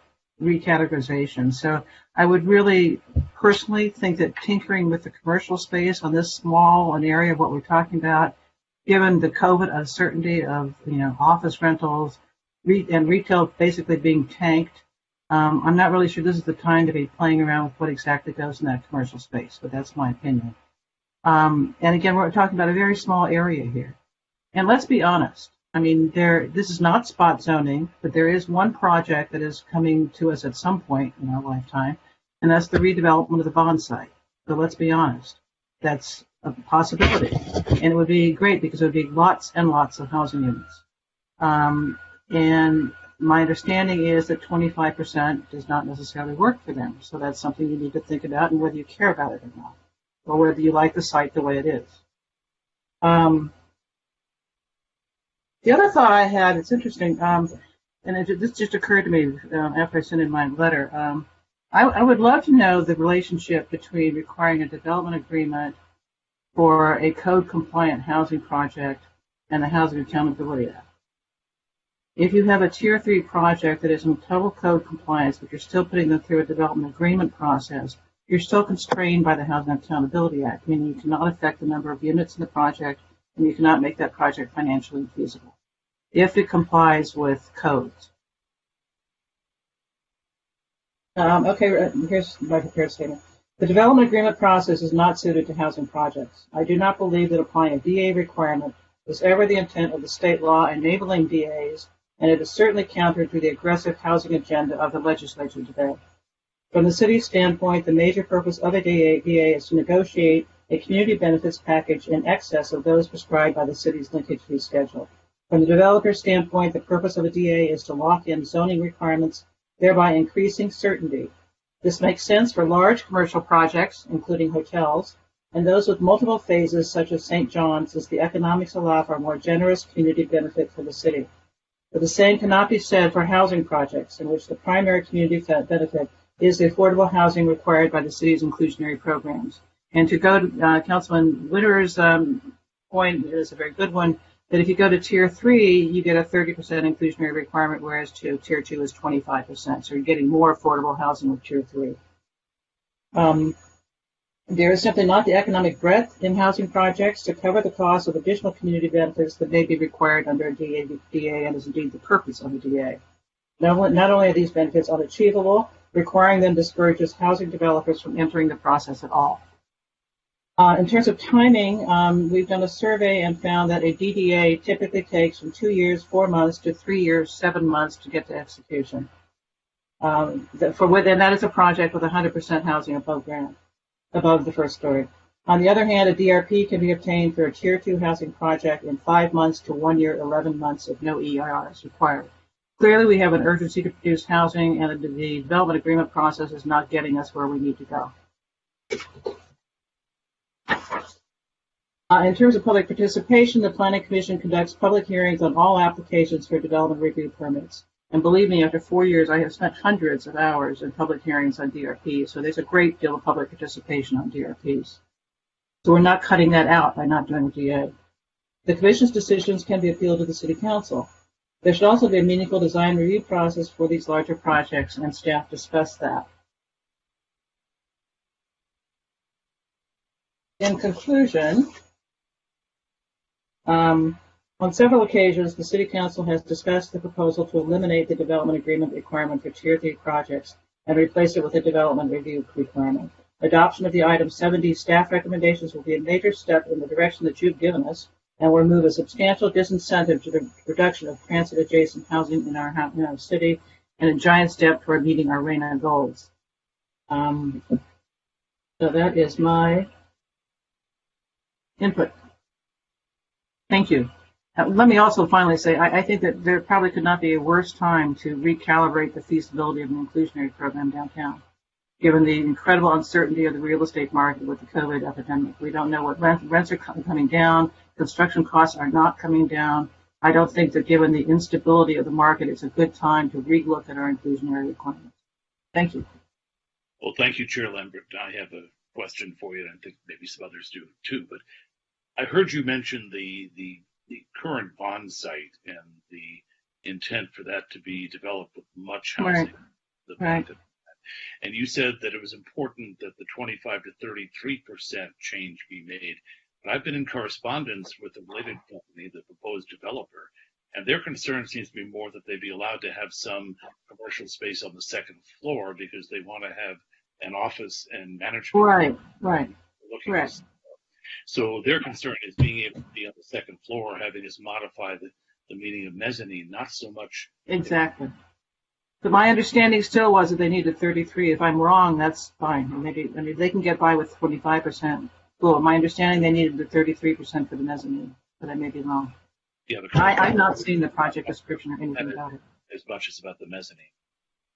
recategorization. So I would really personally think that tinkering with the commercial space on this small an area of what we're talking about, given the COVID uncertainty of, office rentals and retail basically being tanked, I'm not really sure this is the time to be playing around with what exactly goes in that commercial space, but that's my opinion. And again, we're talking about a very small area here. And let's be honest. I mean, this is not spot zoning, but there is one project that is coming to us at some point in our lifetime, and that's the redevelopment of the bond site. So let's be honest. That's a possibility. And it would be great because it would be lots and lots of housing units. And my understanding is that 25% does not necessarily work for them. So that's something you need to think about and whether you care about it or not, or whether you like the site the way it is. The other thought I had, it's interesting, this just occurred to me after I sent in my letter. I would love to know the relationship between requiring a development agreement for a code-compliant housing project and the Housing Accountability Act. If you have a Tier 3 project that is in total code compliance, but you're still putting them through a development agreement process, you're still constrained by the Housing Accountability Act, meaning you cannot affect the number of units in the project and you cannot make that project financially feasible if it complies with codes. Okay, here's my prepared statement. The development agreement process is not suited to housing projects. I do not believe that applying a DA requirement was ever the intent of the state law enabling DAs, and it is certainly counter to the aggressive housing agenda of the legislature today. From the city's standpoint, the major purpose of a DA is to negotiate a community benefits package in excess of those prescribed by the city's linkage fee schedule. From the developer's standpoint, the purpose of a DA is to lock in zoning requirements, thereby increasing certainty. This makes sense for large commercial projects, including hotels, and those with multiple phases, such as St. John's, as the economics allow for a more generous community benefit for the city. But the same cannot be said for housing projects, in which the primary community benefit is the affordable housing required by the city's inclusionary programs. And to go to Councilman Witter's point, it is a very good one, that if you go to Tier 3, you get a 30% inclusionary requirement, whereas to Tier 2 is 25%. So you're getting more affordable housing with Tier 3. There is simply not the economic breadth in housing projects to cover the cost of additional community benefits that may be required under a DA and is indeed the purpose of a DA. Not only are these benefits unachievable, requiring them discourages housing developers from entering the process at all. In terms of timing, we've done a survey and found that a DDA typically takes from 2 years, 4 months to 3 years, 7 months to get to execution. And that is a project with 100% housing above ground, above the first story. On the other hand, a DRP can be obtained for a Tier 2 housing project in 5 months to 1 year, 11 months if no EIR is required. Clearly, we have an urgency to produce housing, and the development agreement process is not getting us where we need to go. In terms of public participation, the Planning Commission conducts public hearings on all applications for development review permits. And believe me, after 4 years, I have spent hundreds of hours in public hearings on DRPs, so there's a great deal of public participation on DRPs. So we're not cutting that out by not doing a DA. The Commission's decisions can be appealed to the City Council. There should also be a meaningful design review process for these larger projects, and staff discussed that. In conclusion, On several occasions, the City Council has discussed the proposal to eliminate the development agreement requirement for Tier 3 projects and replace it with a development review requirement. Adoption of the item 7D staff recommendations will be a major step in the direction that you've given us and will remove a substantial disincentive to the reduction of transit-adjacent housing in our city and a giant step toward meeting our RENA goals. So that is my input. Thank you. Let me also finally say, I think that there probably could not be a worse time to recalibrate the feasibility of an inclusionary program downtown, given the incredible uncertainty of the real estate market with the COVID epidemic. We don't know what rents are coming down. Construction costs are not coming down. I don't think that given the instability of the market, it's a good time to relook at our inclusionary requirements. Thank you. Well, thank you, Chair Lambert. I have a question for you, and I think maybe some others do too. But I heard you mention the current bond site and the intent for that to be developed with much housing. Right. And you said that it was important that the 25 to 33% change be made. But I've been in correspondence with the related company, the proposed developer, and their concern seems to be more that they be allowed to have some commercial space on the second floor because they want to have an office and management. Right. Correct. So their concern is being able to be on the second floor, having us modify the meaning of mezzanine, not so much. Exactly. But my understanding still was that they needed 33. If I'm wrong, that's fine. Maybe, I mean, they can get by with 25%. Cool. My understanding, they needed the 33% for the mezzanine, but I may be wrong. Yeah, I've not seen the project description or anything about it. As much as about the mezzanine.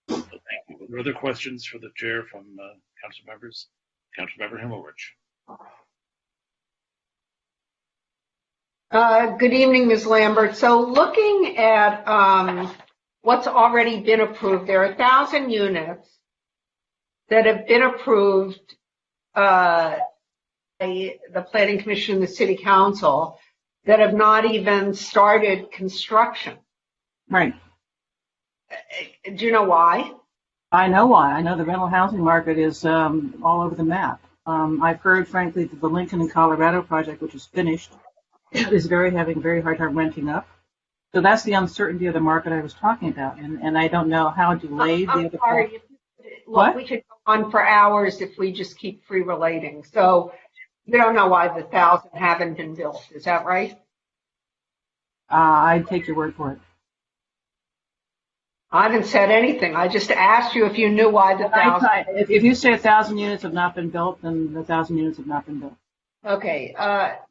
So thank you. Are there other questions for the chair from council members? Councilmember Himmelrich. Good evening, Ms. Lambert. So looking at what's already been approved, there are 1,000 units that have been approved by the Planning Commission and the City Council that have not even started construction. Right. Do you know why? I know why. I know the rental housing market is all over the map. I've heard, frankly, that the Lincoln and Colorado project, which is finished, is having a very hard time renting up. So that's the uncertainty of the market I was talking about, and I don't know how delayed the other. Sorry. Look, we could go on for hours if we just keep free relating. So you don't know why the 1,000 haven't been built. Is that right? I'd take your word for it. I haven't said anything. I just asked you if you knew why the 1,000. If you say 1,000 units have not been built, then the 1,000 units have not been built. Okay.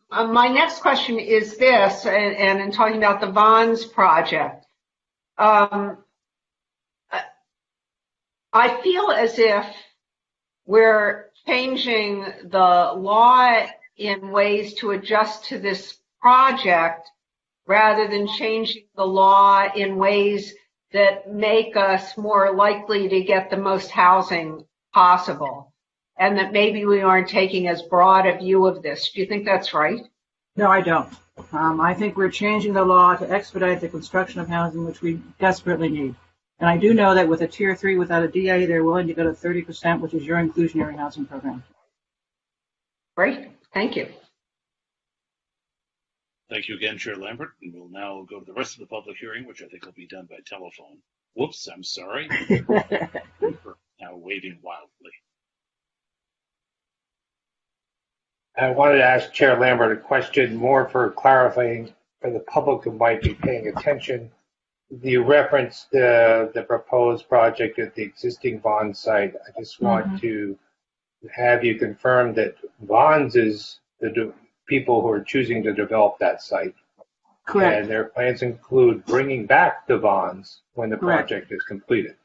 My next question is this, and in talking about the Vons project, I feel as if we're changing the law in ways to adjust to this project rather than changing the law in ways that make us more likely to get the most housing possible, and that maybe we aren't taking as broad a view of this. Do you think that's right? No, I don't. I think we're changing the law to expedite the construction of housing, which we desperately need. And I do know that with a Tier 3 without a DA, they're willing to go to 30%, which is your inclusionary housing program. Great. Thank you. Thank you again, Chair Lambert. And we'll now go to the rest of the public hearing, which I think will be done by telephone. Whoops, I'm sorry. We're now waiting wildly. I wanted to ask Chair Lambert a question more for clarifying for the public who might be paying attention. You referenced the proposed project at the existing Vons site. I just want to have you confirm that Vons is the people who are choosing to develop that site. Correct. And their plans include bringing back the Vons when the Correct. project is completed.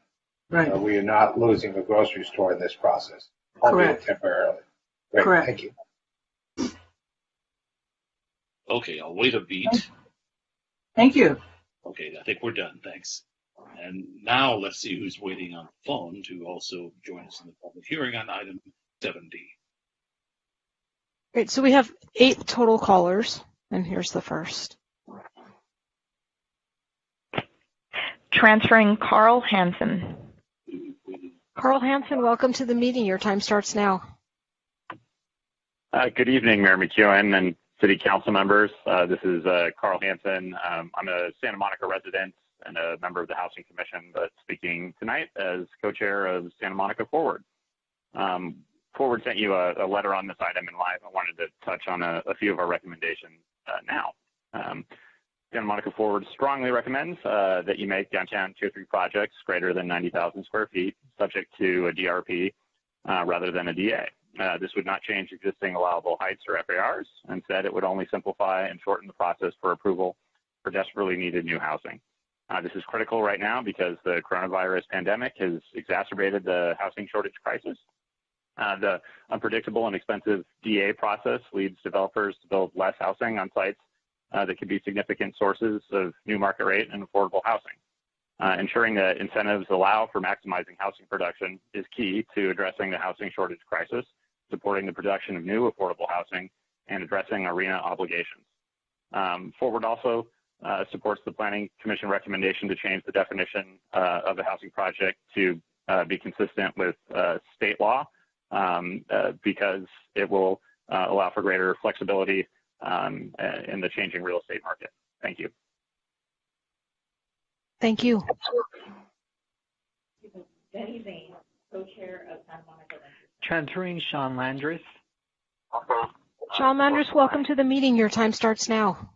Right. We are not losing a grocery store in this process, albeit Correct. temporarily. Great. Correct. Thank you. Okay, I'll wait a beat. Thank you. Okay, I think we're done. Thanks. And now let's see who's waiting on the phone to also join us in the public hearing on item 7D. Great. So we have 8 total callers, and here's the first. Transferring Carl Hansen. Carl Hansen, welcome to the meeting. Your time starts now. Good evening, Mayor McEwen and City Council members. This is Carl Hansen. I'm a Santa Monica resident and a member of the Housing Commission, but speaking tonight as co-chair of Santa Monica Forward. Forward sent you a letter on this item in live. I wanted to touch on a few of our recommendations now. Santa Monica Forward strongly recommends that you make downtown Tier 3 projects greater than 90,000 square feet, subject to a DRP rather than a DA. This would not change existing allowable heights or FARs. Instead, it would only simplify and shorten the process for approval for desperately needed new housing. This is critical right now because the coronavirus pandemic has exacerbated the housing shortage crisis. The unpredictable and expensive DA process leads developers to build less housing on sites that could be significant sources of new market rate and affordable housing. Ensuring that incentives allow for maximizing housing production is key to addressing the housing shortage crisis, supporting the production of new affordable housing, and addressing ARENA obligations. Forward also supports the Planning Commission recommendation to change the definition of a housing project to be consistent with state law because it will allow for greater flexibility in the changing real estate market. Thank you. Thank you. Denny Zane, co-chair of Santa Monica. Transferring Sean Landreth. Sean Landreth, welcome to the meeting. Your time starts now.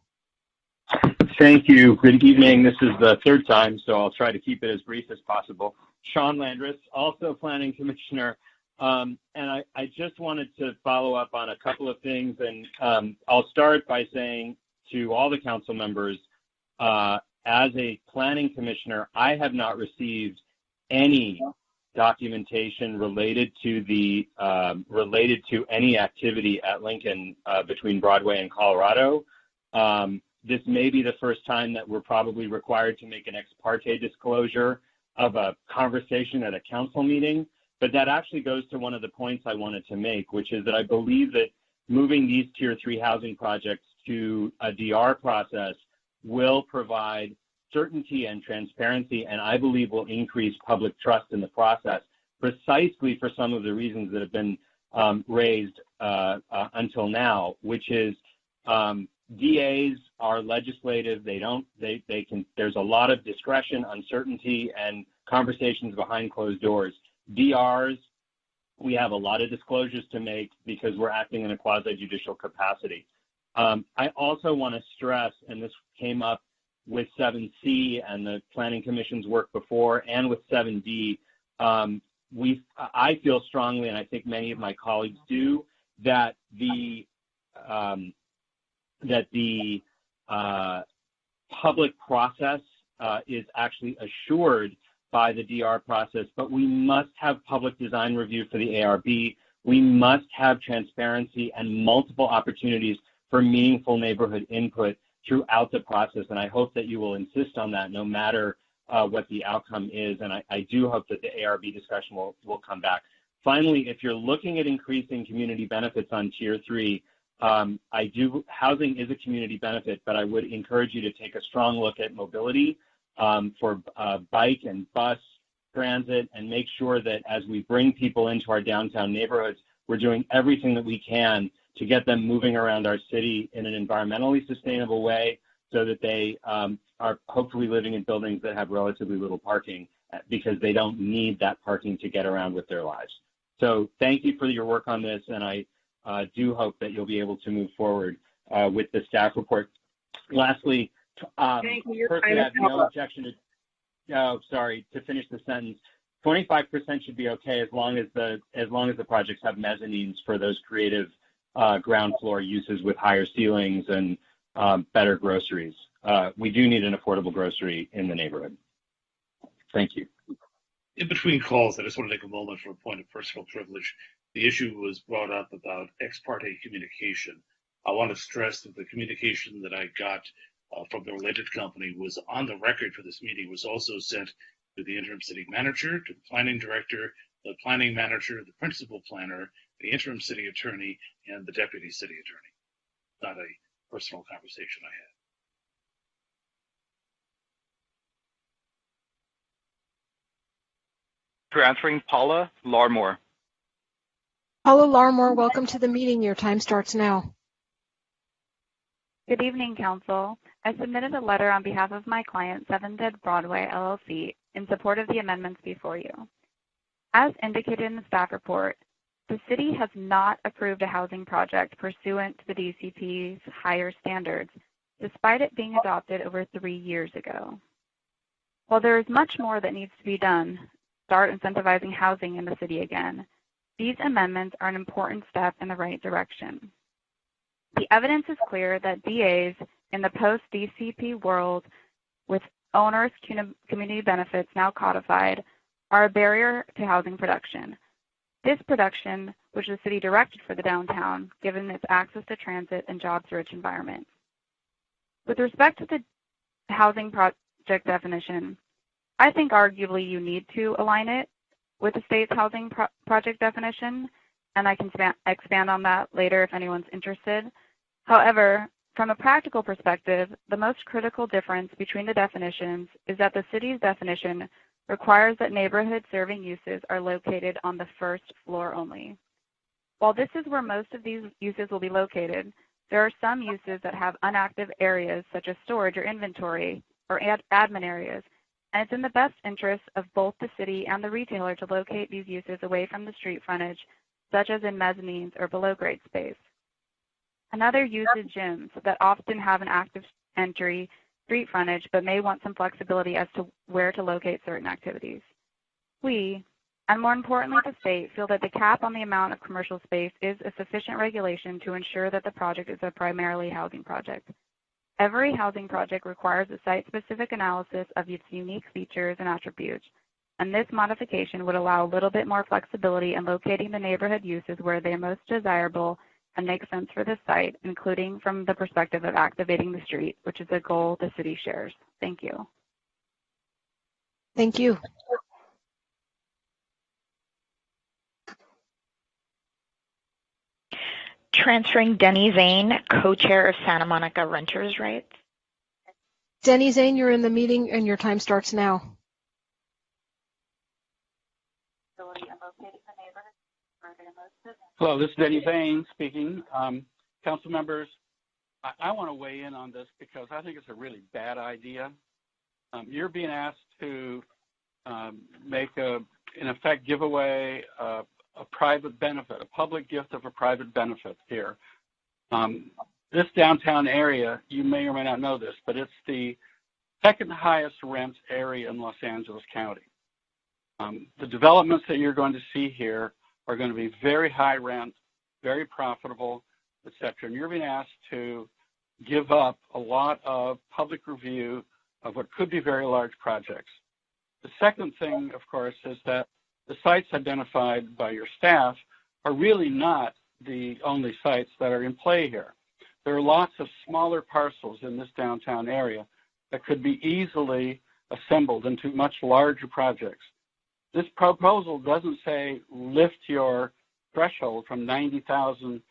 Thank you. Good evening. This is the third time, so I'll try to keep it as brief as possible. Sean Landreth, also Planning Commissioner. And I just wanted to follow up on a couple of things, and I'll start by saying to all the council members, as a planning commissioner, I have not received any documentation related to any activity at Lincoln between Broadway and Colorado. This may be the first time that we're probably required to make an ex parte disclosure of a conversation at a council meeting, but that actually goes to one of the points I wanted to make, which is that I believe that moving these Tier 3 housing projects to a DR process will provide certainty and transparency, and I believe will increase public trust in the process, precisely for some of the reasons that have been raised until now, which is DAs are legislative. There's a lot of discretion, uncertainty, and conversations behind closed doors. DRs, we have a lot of disclosures to make because we're acting in a quasi-judicial capacity. I also want to stress, and this came up with 7C and the Planning Commission's work before, and with 7D, I feel strongly, and I think many of my colleagues do, that the public process is actually assured by the DR process, but we must have public design review for the ARB. We must have transparency and multiple opportunities for meaningful neighborhood input throughout the process, and I hope that you will insist on that no matter what the outcome is, and I do hope that the ARB discussion will come back. Finally, if you're looking at increasing community benefits on Tier 3, housing is a community benefit, but I would encourage you to take a strong look at mobility for bike and bus transit, and make sure that as we bring people into our downtown neighborhoods, we're doing everything that we can to get them moving around our city in an environmentally sustainable way so that they are hopefully living in buildings that have relatively little parking because they don't need that parking to get around with their lives. So thank you for your work on this, and I do hope that you'll be able to move forward with the staff report. Lastly, personally, I have no objection to finish the sentence. 25% should be okay as long as the projects have mezzanines for those creative ground floor uses with higher ceilings and better groceries. We do need an affordable grocery in the neighborhood. Thank you. In between calls, I just want to take a moment for a point of personal privilege. The issue was brought up about ex parte communication. I want to stress that the communication that I got from the related company was on the record for this meeting, was also sent to the interim city manager, to the planning director, the planning manager, the principal planner, the interim city attorney, and the deputy city attorney. Not a personal conversation I had. Transferring Paula Larmore. Paula Larmore, welcome to the meeting. Your time starts now. Good evening, Council. I submitted a letter on behalf of my client, 7 Dead Broadway, LLC, in support of the amendments before you. As indicated in the staff report, the city has not approved a housing project pursuant to the DCP's higher standards, despite it being adopted over 3 years ago. While there is much more that needs to be done, start incentivizing housing in the city again, these amendments are an important step in the right direction. The evidence is clear that DAs in the post-DCP world, with owners' community benefits now codified, are a barrier to housing production. This production, which the city directed for the downtown, given its access to transit and jobs-rich environment. With respect to the housing project definition, I think arguably you need to align it with the state's housing project definition, and I can expand on that later if anyone's interested. However, from a practical perspective, the most critical difference between the definitions is that the city's definition requires that neighborhood-serving uses are located on the first floor only. While this is where most of these uses will be located, there are some uses that have unactive areas such as storage or inventory or admin areas, and it's in the best interest of both the city and the retailer to locate these uses away from the street frontage, such as in mezzanines or below-grade space. Another use is gyms that often have an active entry street frontage but may want some flexibility as to where to locate certain activities. We, and more importantly the state, feel that the cap on the amount of commercial space is a sufficient regulation to ensure that the project is a primarily housing project. Every housing project requires a site-specific analysis of its unique features and attributes, and this modification would allow a little bit more flexibility in locating the neighborhood uses where they are most desirable and make sense for the site, including from the perspective of activating the street, which is a goal the city shares. Thank you. Thank you. Transferring Denny Zane, co-chair of Santa Monica Renters' Rights. Denny Zane, you're in the meeting and your time starts now. Hello, this is Denny Zane speaking. Council members, I want to weigh in on this because I think it's a really bad idea. You're being asked to make in effect, give away a private benefit, a public gift of a private benefit here. This downtown area, you may or may not know this, but it's the second highest rent area in Los Angeles County. The developments that you're going to see here are going to be very high rent, very profitable, et cetera. And you're being asked to give up a lot of public review of what could be very large projects. The second thing, of course, is that the sites identified by your staff are really not the only sites that are in play here. There are lots of smaller parcels in this downtown area that could be easily assembled into much larger projects. This proposal doesn't say lift your threshold from 90,000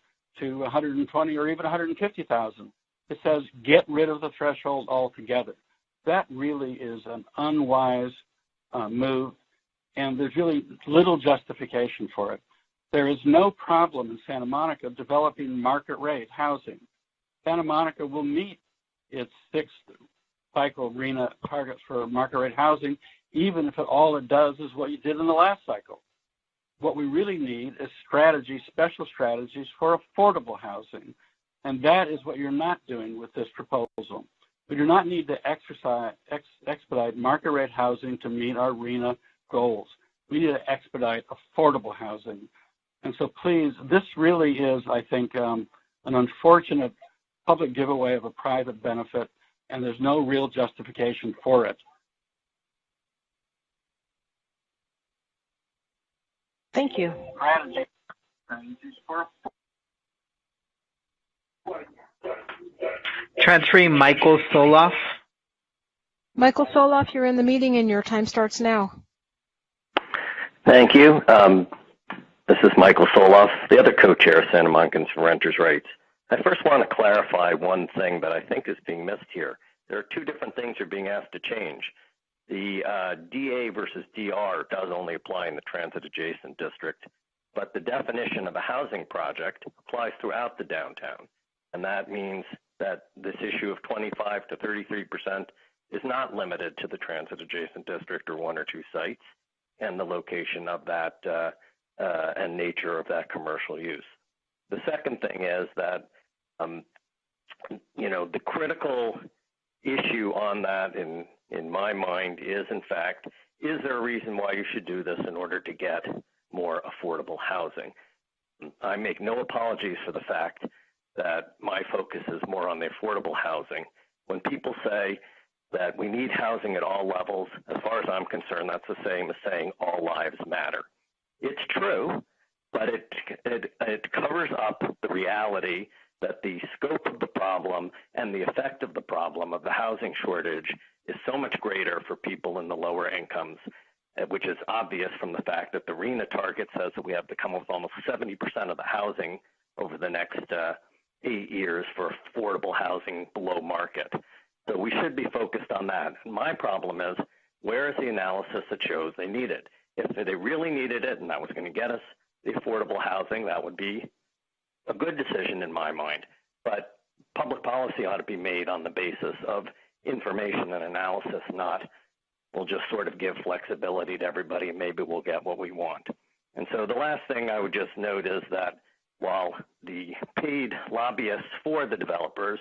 to 120 or even 150,000. It says get rid of the threshold altogether. That really is an unwise move, and there's really little justification for it. There is no problem in Santa Monica developing market rate housing. Santa Monica will meet its sixth cycle RENA targets for market rate housing, even if all it does is what you did in the last cycle. What we really need is strategies, special strategies for affordable housing. And that is what you're not doing with this proposal. We do not need to expedite market rate housing to meet our RENA goals. We need to expedite affordable housing. And so please, this really is, I think, an unfortunate public giveaway of a private benefit, and there's no real justification for it. Thank you. Transferring Michael Soloff. Michael Soloff, you're in the meeting and your time starts now. Thank you. This is Michael Soloff, the other co-chair of Santa Monicans for Renters' Rights. I first want to clarify one thing that I think is being missed here. There are two different things you're being asked to change. The DA versus DR does only apply in the transit adjacent district, but the definition of a housing project applies throughout the downtown. And that means that this issue of 25 to 33% is not limited to the transit adjacent district or one or two sites and the location of that and nature of that commercial use. The second thing is that, the critical issue on that in my mind is, in fact, is there a reason why you should do this in order to get more affordable housing? I make no apologies for the fact that my focus is more on the affordable housing. When people say that we need housing at all levels, as far as I'm concerned, that's the same as saying all lives matter. It's true, but it covers up the reality that the scope of the problem and the effect of the problem of the housing shortage is so much greater for people in the lower incomes, which is obvious from the fact that the RENA target says that we have to come up with almost 70% of the housing over the next 8 years for affordable housing below market. So we should be focused on that. And my problem is, where is the analysis that shows they need it? If they really needed it and that was going to get us the affordable housing, that would be a good decision in my mind. But public policy ought to be made on the basis of information and analysis, not we'll just sort of give flexibility to everybody and maybe we'll get what we want. And so the last thing I would just note is that while the paid lobbyists for the developers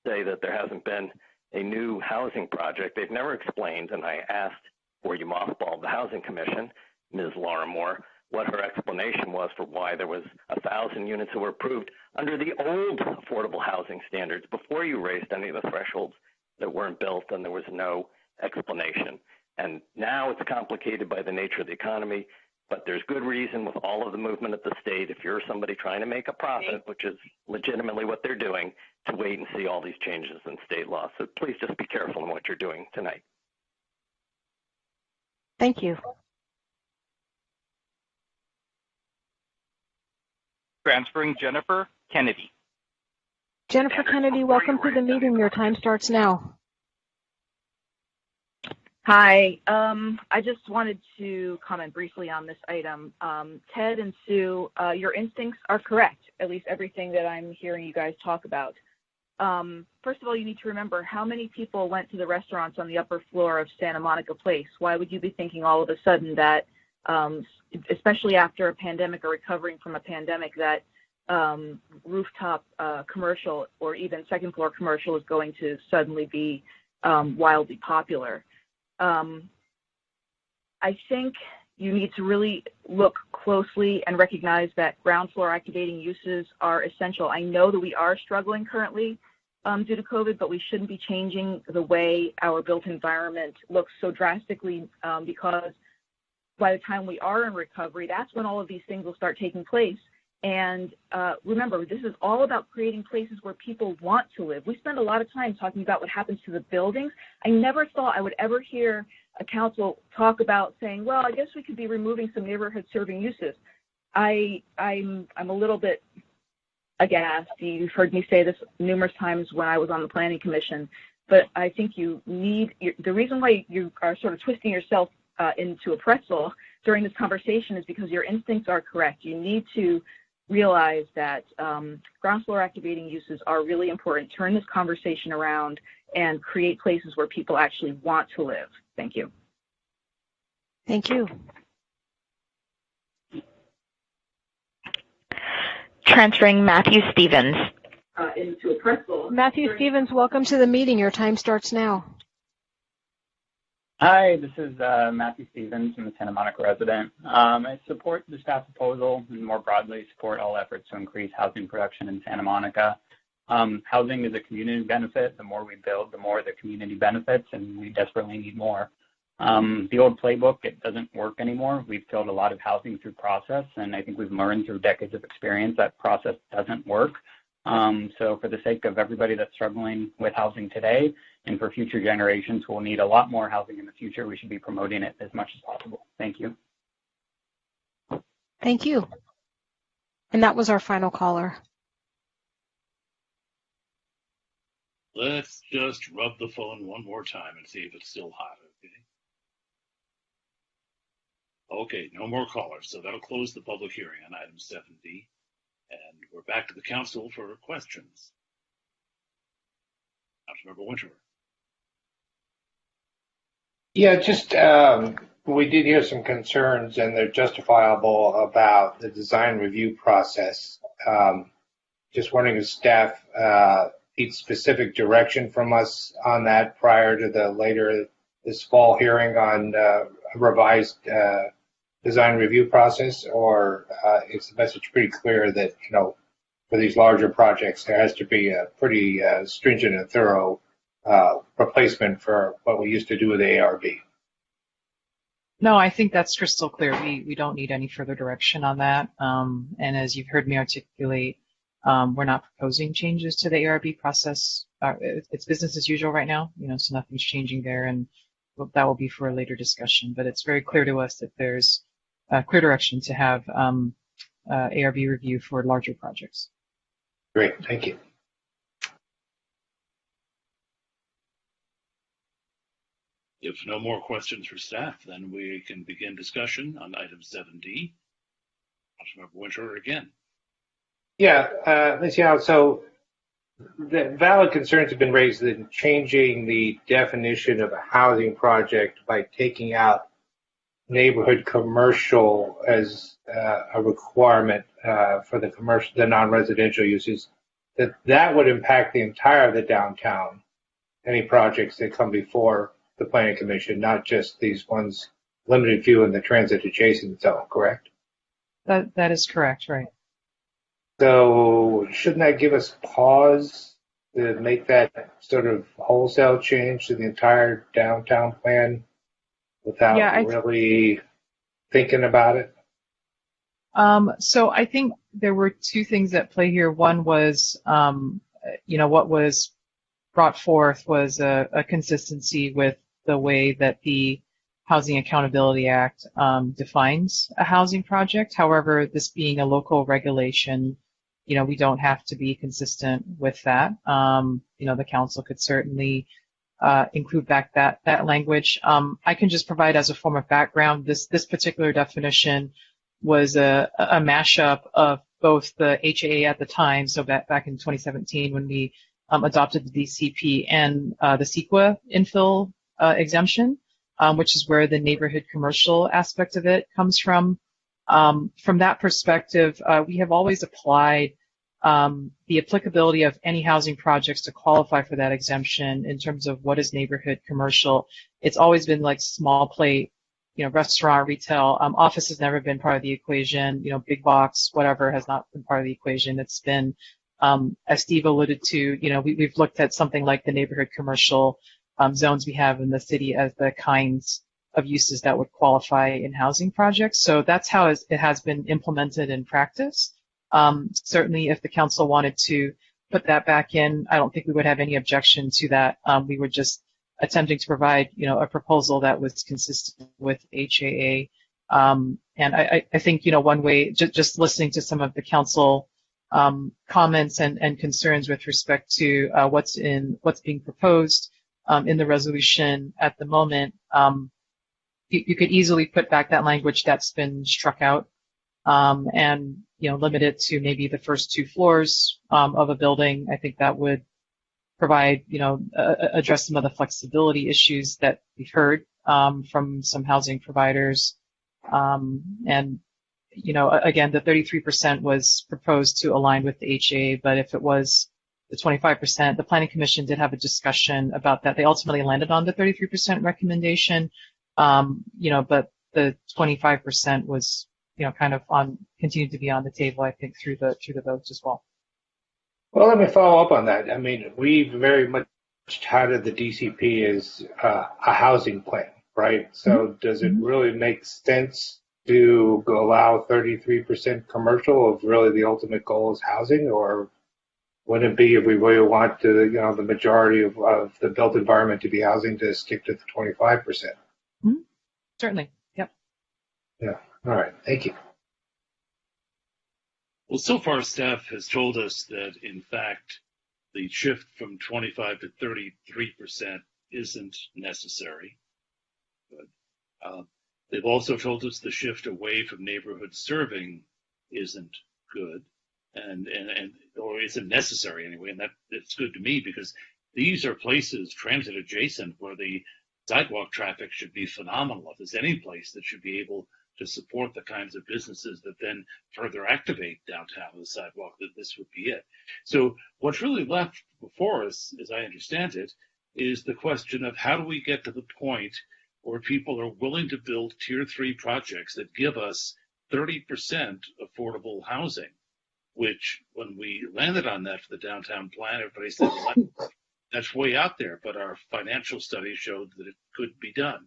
say that there hasn't been a new housing project, they've never explained, and I asked before you mothballed the Housing Commission, Ms. Laura Moore, what her explanation was for why there was 1,000 units that were approved under the old affordable housing standards before you raised any of the thresholds that weren't built, and there was no explanation. And now it's complicated by the nature of the economy, but there's good reason with all of the movement at the state, if you're somebody trying to make a profit, which is legitimately what they're doing, to wait and see all these changes in state law. So please just be careful in what you're doing tonight. Thank you. Transferring Jennifer Kennedy. Jennifer Kennedy, welcome to the meeting. Your time starts now. Hi, I just wanted to comment briefly on this item. Ted and Sue, your instincts are correct, at least everything that I'm hearing you guys talk about. First of all, you need to remember how many people went to the restaurants on the upper floor of Santa Monica Place. Why would you be thinking all of a sudden that, especially after a pandemic or recovering from a pandemic, that rooftop commercial or even second floor commercial is going to suddenly be wildly popular? I think you need to really look closely and recognize that ground floor activating uses are essential. I know that we are struggling currently due to COVID, but we shouldn't be changing the way our built environment looks so drastically because by the time we are in recovery, that's when all of these things will start taking place. And remember, this is all about creating places where people want to live. We spend a lot of time talking about what happens to the buildings. I never thought I would ever hear a council talk about saying, well, I guess we could be removing some neighborhood serving uses. I'm a little bit aghast. You've heard me say this numerous times when I was on the Planning Commission, but I think you need, the reason why you are sort of twisting yourself into a pretzel during this conversation is because your instincts are correct. You need to realize that ground floor activating uses are really important. Turn this conversation around and create places where people actually want to live. Thank you. Thank you. Transferring Matthew Stevens. Into a pretzel. Matthew Stevens, welcome to the meeting. Your time starts now. Hi, this is Matthew Stevens. I'm a Santa Monica resident. I support the staff proposal and more broadly support all efforts to increase housing production in Santa Monica. Housing is a community benefit. The more we build, the more the community benefits, and we desperately need more. The old playbook, it doesn't work anymore. We've built a lot of housing through process, and I think we've learned through decades of experience that process doesn't work. So for the sake of everybody that's struggling with housing today and for future generations who will need a lot more housing in the future, we should be promoting it as much as possible. Thank you. Thank you. And that was our final caller. Let's just rub the phone one more time and see if it's still hot, okay? Okay, no more callers, so that'll close the public hearing on item 7D. And we're back to the council for questions. Councilmember Winter. Yeah, just we did hear some concerns, and they're justifiable about the design review process. Just wondering if staff needs specific direction from us on that prior to the later this fall hearing on a revised design review process, or is the message pretty clear that, you know, for these larger projects, there has to be a pretty stringent and thorough replacement for what we used to do with the ARB? No, I think that's crystal clear. We don't need any further direction on that. And as you've heard me articulate, we're not proposing changes to the ARB process. It's business as usual right now, you know, so nothing's changing there, and that will be for a later discussion. But it's very clear to us that there's a clear direction to have ARB review for larger projects. Great, thank you. If no more questions for staff, then we can begin discussion on item 7D. Councilmember Winter again. Yeah, Ms. Yao, so the valid concerns have been raised in changing the definition of a housing project by taking out neighborhood commercial as a requirement for the non-residential uses, that would impact the entire of the downtown, any projects that come before the Planning Commission, not just these ones, limited few in the transit adjacent zone, correct? That is correct, right. So shouldn't that give us pause to make that sort of wholesale change to the entire downtown plan without really thinking about it? So I think there were two things at play here. One was, you know, what was brought forth was a consistency with the way that the Housing Accountability Act defines a housing project. However, this being a local regulation, you know, we don't have to be consistent with that. You know, the council could certainly include back that language. I can just provide as a form of background, this particular definition was a mashup of both the HAA at the time, so back in 2017 when we adopted the DCP, and the CEQA infill exemption, which is where the neighborhood commercial aspect of it comes from. From that perspective, we have always applied the applicability of any housing projects to qualify for that exemption in terms of what is neighborhood commercial. It's always been like small plate, you know, restaurant, retail. Office has never been part of the equation. You know, big box, whatever, has not been part of the equation. It's been, as Steve alluded to, you know, we've looked at something like the neighborhood commercial zones we have in the city as the kinds of uses that would qualify in housing projects. So that's how it has been implemented in practice. Certainly, if the council wanted to put that back in, I don't think we would have any objection to that. We were just attempting to provide, you know, a proposal that was consistent with HAA. And I think, you know, one way, just listening to some of the council comments and concerns with respect to what's being proposed in the resolution at the moment, you could easily put back that language that's been struck out, and, you know, limit it to maybe the first 2 floors of a building. I think that would provide, you know, address some of the flexibility issues that we've heard from some housing providers. And, you know, again, the 33% was proposed to align with the HAA, but if it was the 25%, the Planning Commission did have a discussion about that. They ultimately landed on the 33% recommendation, you know, but the 25% was, you know, kind of continued to be on the table, I think, through the votes as well. Well, let me follow up on that. I mean, we very much touted the DCP as a housing plan, right? So does it really make sense to allow 33% commercial if really the ultimate goal is housing? Or wouldn't it be, if we really want to, you know, the majority of the built environment to be housing, to stick to the 25%? Mm-hmm. Certainly, yep. Yeah, all right, thank you. Well, so far, staff has told us that, in fact, the shift from 25 to 33% isn't necessary. But they've also told us the shift away from neighborhood serving isn't good, or isn't necessary anyway. And it's good to me, because these are places transit adjacent where the sidewalk traffic should be phenomenal. If there's any place that should be able to support the kinds of businesses that then further activate downtown with the sidewalk, that this would be it. So what's really left before us, as I understand it, is the question of how do we get to the point where people are willing to build tier 3 projects that give us 30% affordable housing, which when we landed on that for the downtown plan, everybody said, well, that's way out there, but our financial study showed that it could be done.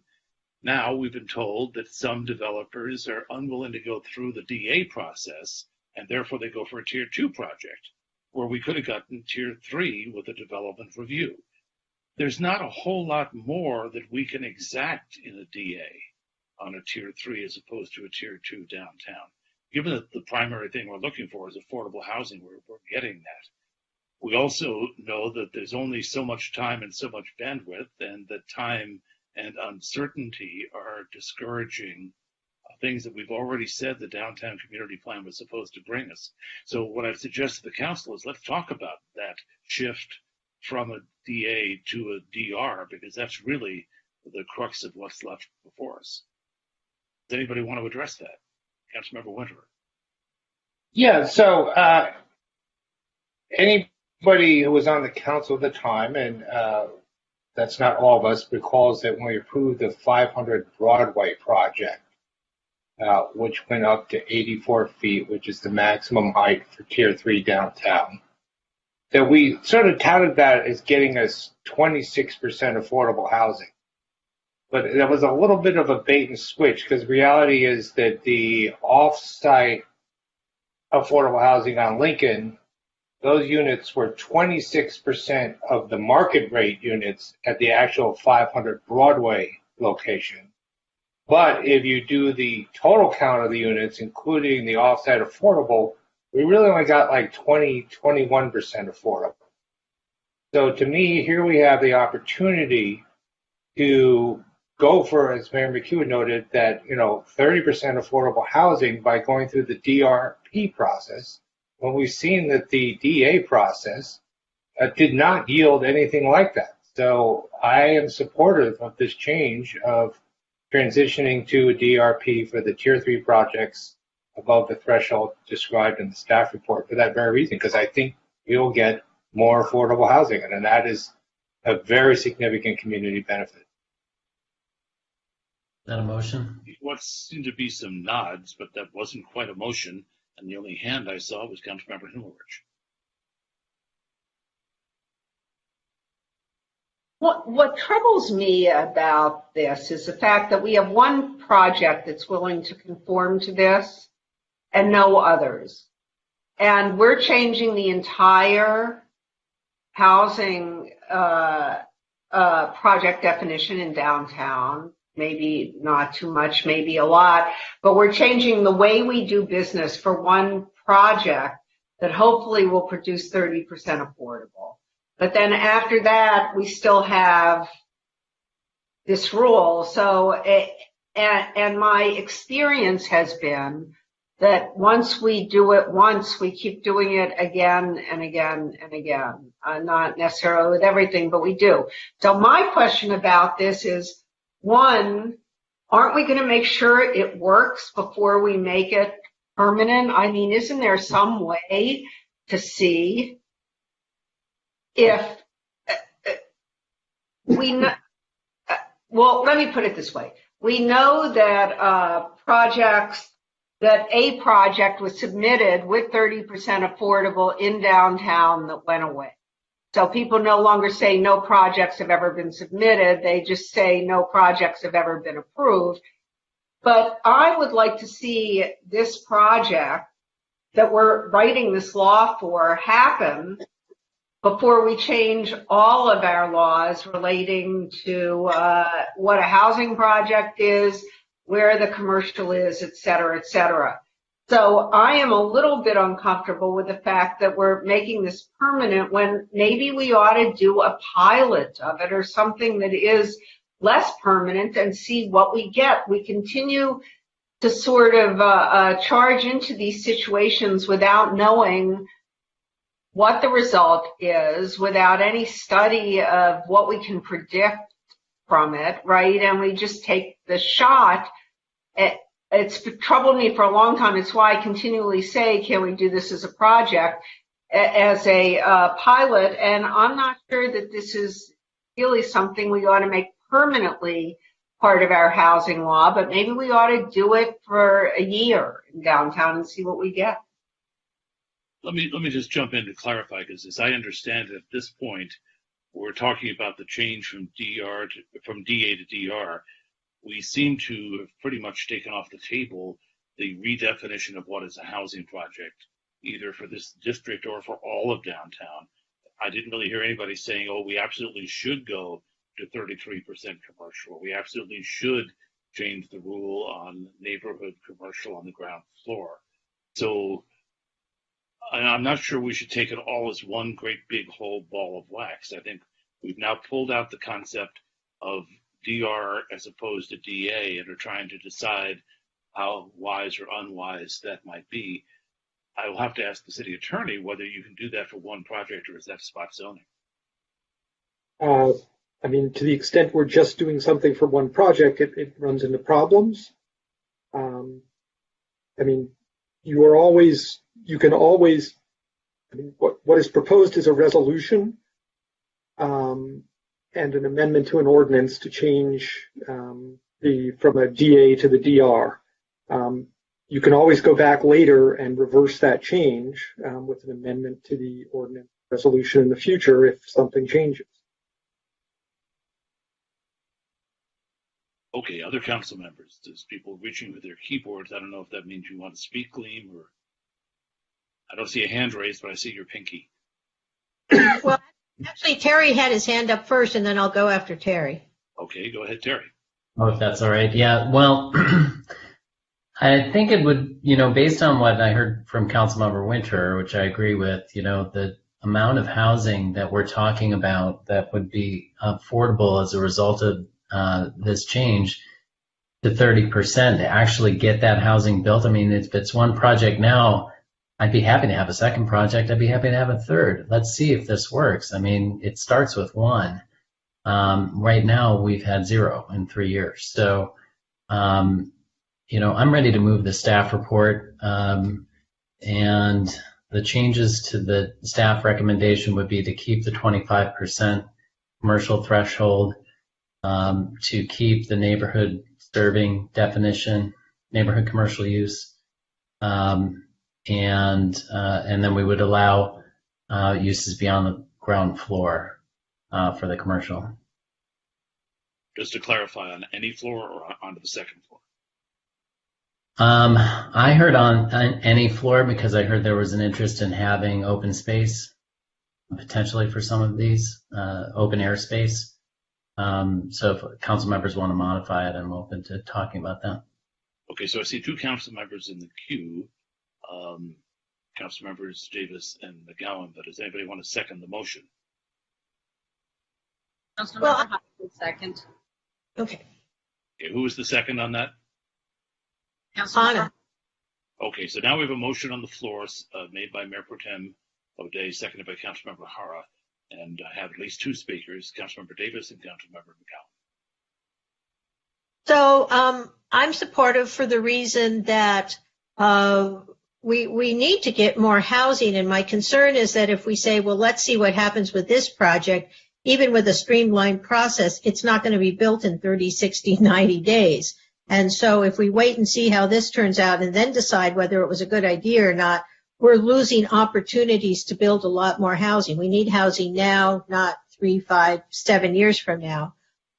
Now we've been told that some developers are unwilling to go through the DA process, and therefore they go for a tier 2 project, where we could have gotten tier 3 with a development review. There's not a whole lot more that we can exact in a DA on a tier 3 as opposed to a tier 2 downtown. Given that the primary thing we're looking for is affordable housing, we're getting that. We also know that there's only so much time and so much bandwidth, and that time and uncertainty are discouraging things that we've already said the downtown community plan was supposed to bring us. So what I suggest to the council is let's talk about that shift from a DA to a DR, because that's really the crux of what's left before us. Does anybody want to address that? Councilmember Winter. Yeah, so anybody who was on the council at the time, and that's not all of us, recalls that when we approved the 500 Broadway project, which went up to 84 feet, which is the maximum height for tier 3 downtown, that we sort of touted that as getting us 26% affordable housing. But that was a little bit of a bait and switch, because the reality is that the off-site affordable housing on Lincoln, those units were 26% of the market rate units at the actual 500 Broadway location. But if you do the total count of the units, including the off-site affordable, we really only got like 21% affordable. So to me, here we have the opportunity to go for, as Mayor McHugh noted, that 30% affordable housing by going through the DRP process, when we've seen that the DA process did not yield anything like that. So I am supportive of this change of transitioning to a DRP for the tier 3 projects above the threshold described in the staff report for that very reason, because I think we'll get more affordable housing, and that is a very significant community benefit. Is that a motion? What seemed to be some nods, but that wasn't quite a motion, and the only hand I saw was Councilmember Himmelrich. What troubles me about this is the fact that we have one project that's willing to conform to this and no others. And we're changing the entire housing project definition in downtown. Maybe not too much, maybe a lot, but we're changing the way we do business for one project that hopefully will produce 30% affordable. But then after that, we still have this rule. So, and my experience has been that once we do it once, we keep doing it again and again and again. Not necessarily with everything, but we do. So my question about this is, one, aren't we going to make sure it works before we make it permanent? I mean, isn't there some way to see if we know? Well, let me put it this way. We know that a project was submitted with 30% affordable in downtown that went away. So people no longer say no projects have ever been submitted. They just say no projects have ever been approved. But I would like to see this project that we're writing this law for happen before we change all of our laws relating to what a housing project is, where the commercial is, et cetera, et cetera. So I am a little bit uncomfortable with the fact that we're making this permanent when maybe we ought to do a pilot of it or something that is less permanent and see what we get. We continue to sort of charge into these situations without knowing what the result is without any study of what we can predict from it, right? And we just take the shot. It's troubled me for a long time. It's why I continually say, can we do this as a project, as a pilot? And I'm not sure that this is really something we ought to make permanently part of our housing law, but maybe we ought to do it for a year in downtown and see what we get. Let me just jump in to clarify, because as I understand it, at this point, we're talking about the change from DA to DR. We seem to have pretty much taken off the table the redefinition of what is a housing project, either for this district or for all of downtown. I didn't really hear anybody saying, oh, we absolutely should go to 33% commercial. We absolutely should change the rule on neighborhood commercial on the ground floor. So I'm not sure we should take it all as one great big whole ball of wax. I think we've now pulled out the concept of DR as opposed to DA and are trying to decide how wise or unwise that might be. I will have to ask the city attorney whether you can do that for one project, or is that spot zoning? I mean, to the extent we're just doing something for one project, it runs into problems. I mean, you can always, I mean, what is proposed is a resolution and an amendment to an ordinance to change from a DA to the DR. You can always go back later and reverse that change with an amendment to the ordinance resolution in the future if something changes. Okay, other council members. There's people reaching with their keyboards. I don't know if that means you want to speak, Gleam, or I don't see a hand raised, but I see your pinky. Well, actually, Terry had his hand up first, and then I'll go after Terry. Okay, go ahead, Terry. Oh, if that's all right. Yeah, well, I think it would, based on what I heard from Councilmember Winter, which I agree with, the amount of housing that we're talking about that would be affordable as a result of this change to 30% to actually get that housing built. I mean, if it's one project now, I'd be happy to have a second project. I'd be happy to have a third. Let's see if this works. I mean, it starts with one. Right now, we've had 0 in 3 years. So, I'm ready to move the staff report. And the changes to the staff recommendation would be to keep the 25% commercial threshold, to keep the neighborhood serving definition, neighborhood commercial use, and then we would allow uses beyond the ground floor for the commercial. Just to clarify, on any floor or onto the second floor? I heard on any floor because I heard there was an interest in having open space, potentially for some of these, open air space. So if council members want to modify it, I'm open to talking about that. Okay, so I see 2 council members in the queue, council members Davis and McGowan, but does anybody want to second the motion? Councilmember Hopkins, second. Okay. Okay, who was the second on that? Councilmember. Okay, so now we have a motion on the floor made by Mayor Pro Tem O'Day, seconded by Councilmember Hara, and I have at least 2 speakers, Councilmember Davis and Councilmember McGowan. So I'm supportive for the reason that we need to get more housing, and my concern is that if we say, well, let's see what happens with this project, even with a streamlined process, it's not going to be built in 30, 60, 90 days. And so if we wait and see how this turns out and then decide whether it was a good idea or not, we're losing opportunities to build a lot more housing. We need housing now, not 3, 5, 7 years from now.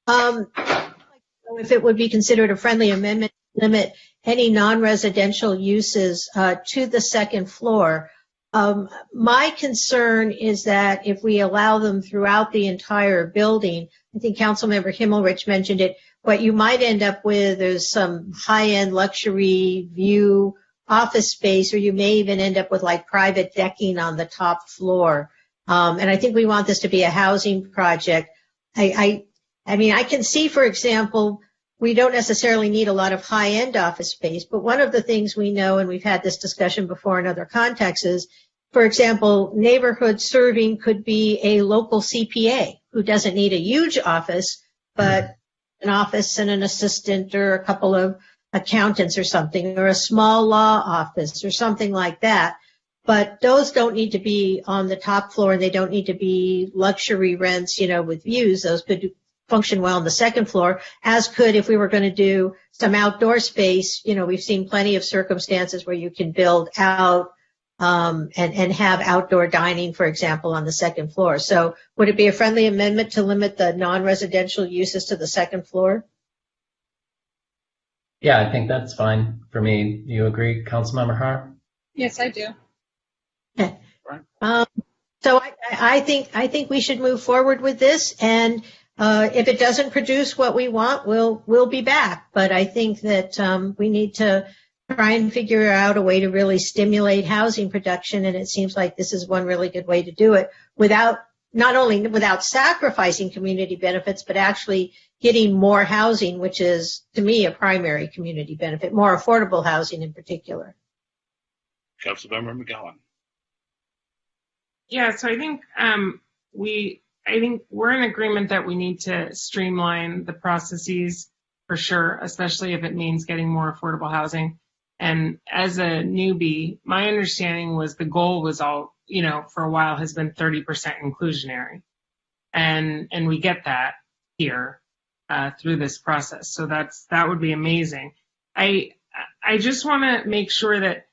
If it would be considered a friendly amendment to limit any non-residential uses to the second floor, my concern is that if we allow them throughout the entire building, I think Councilmember Himmelrich mentioned it, what you might end up with is some high-end luxury view office space, or you may even end up with like private decking on the top floor. And I think we want this to be a housing project. I mean, I can see, for example, we don't necessarily need a lot of high-end office space, but one of the things we know, and we've had this discussion before in other contexts, is for example, neighborhood serving could be a local CPA who doesn't need a huge office, but an office and an assistant or a couple of accountants or something, or a small law office or something like that. But those don't need to be on the top floor, and they don't need to be luxury rents, with views. Those could function well on the second floor, as could if we were going to do some outdoor space. We've seen plenty of circumstances where you can build out and have outdoor dining, for example, on the second floor. So would it be a friendly amendment to limit the non-residential uses to the second floor? Yeah, I think that's fine for me. Do you agree, Councilmember Hart? Yes, I do. Okay. So I think we should move forward with this, and if it doesn't produce what we want, we'll be back. But I think that we need to try and figure out a way to really stimulate housing production, and it seems like this is one really good way to do it not only without sacrificing community benefits, but actually getting more housing, which is, to me, a primary community benefit, more affordable housing in particular. Councilmember McGowan. Yeah, so I think we're in agreement that we need to streamline the processes for sure, especially if it means getting more affordable housing. And as a newbie, my understanding was the goal was all, for a while has been 30% inclusionary. And we get that here through this process. So that would be amazing. I just want to make sure that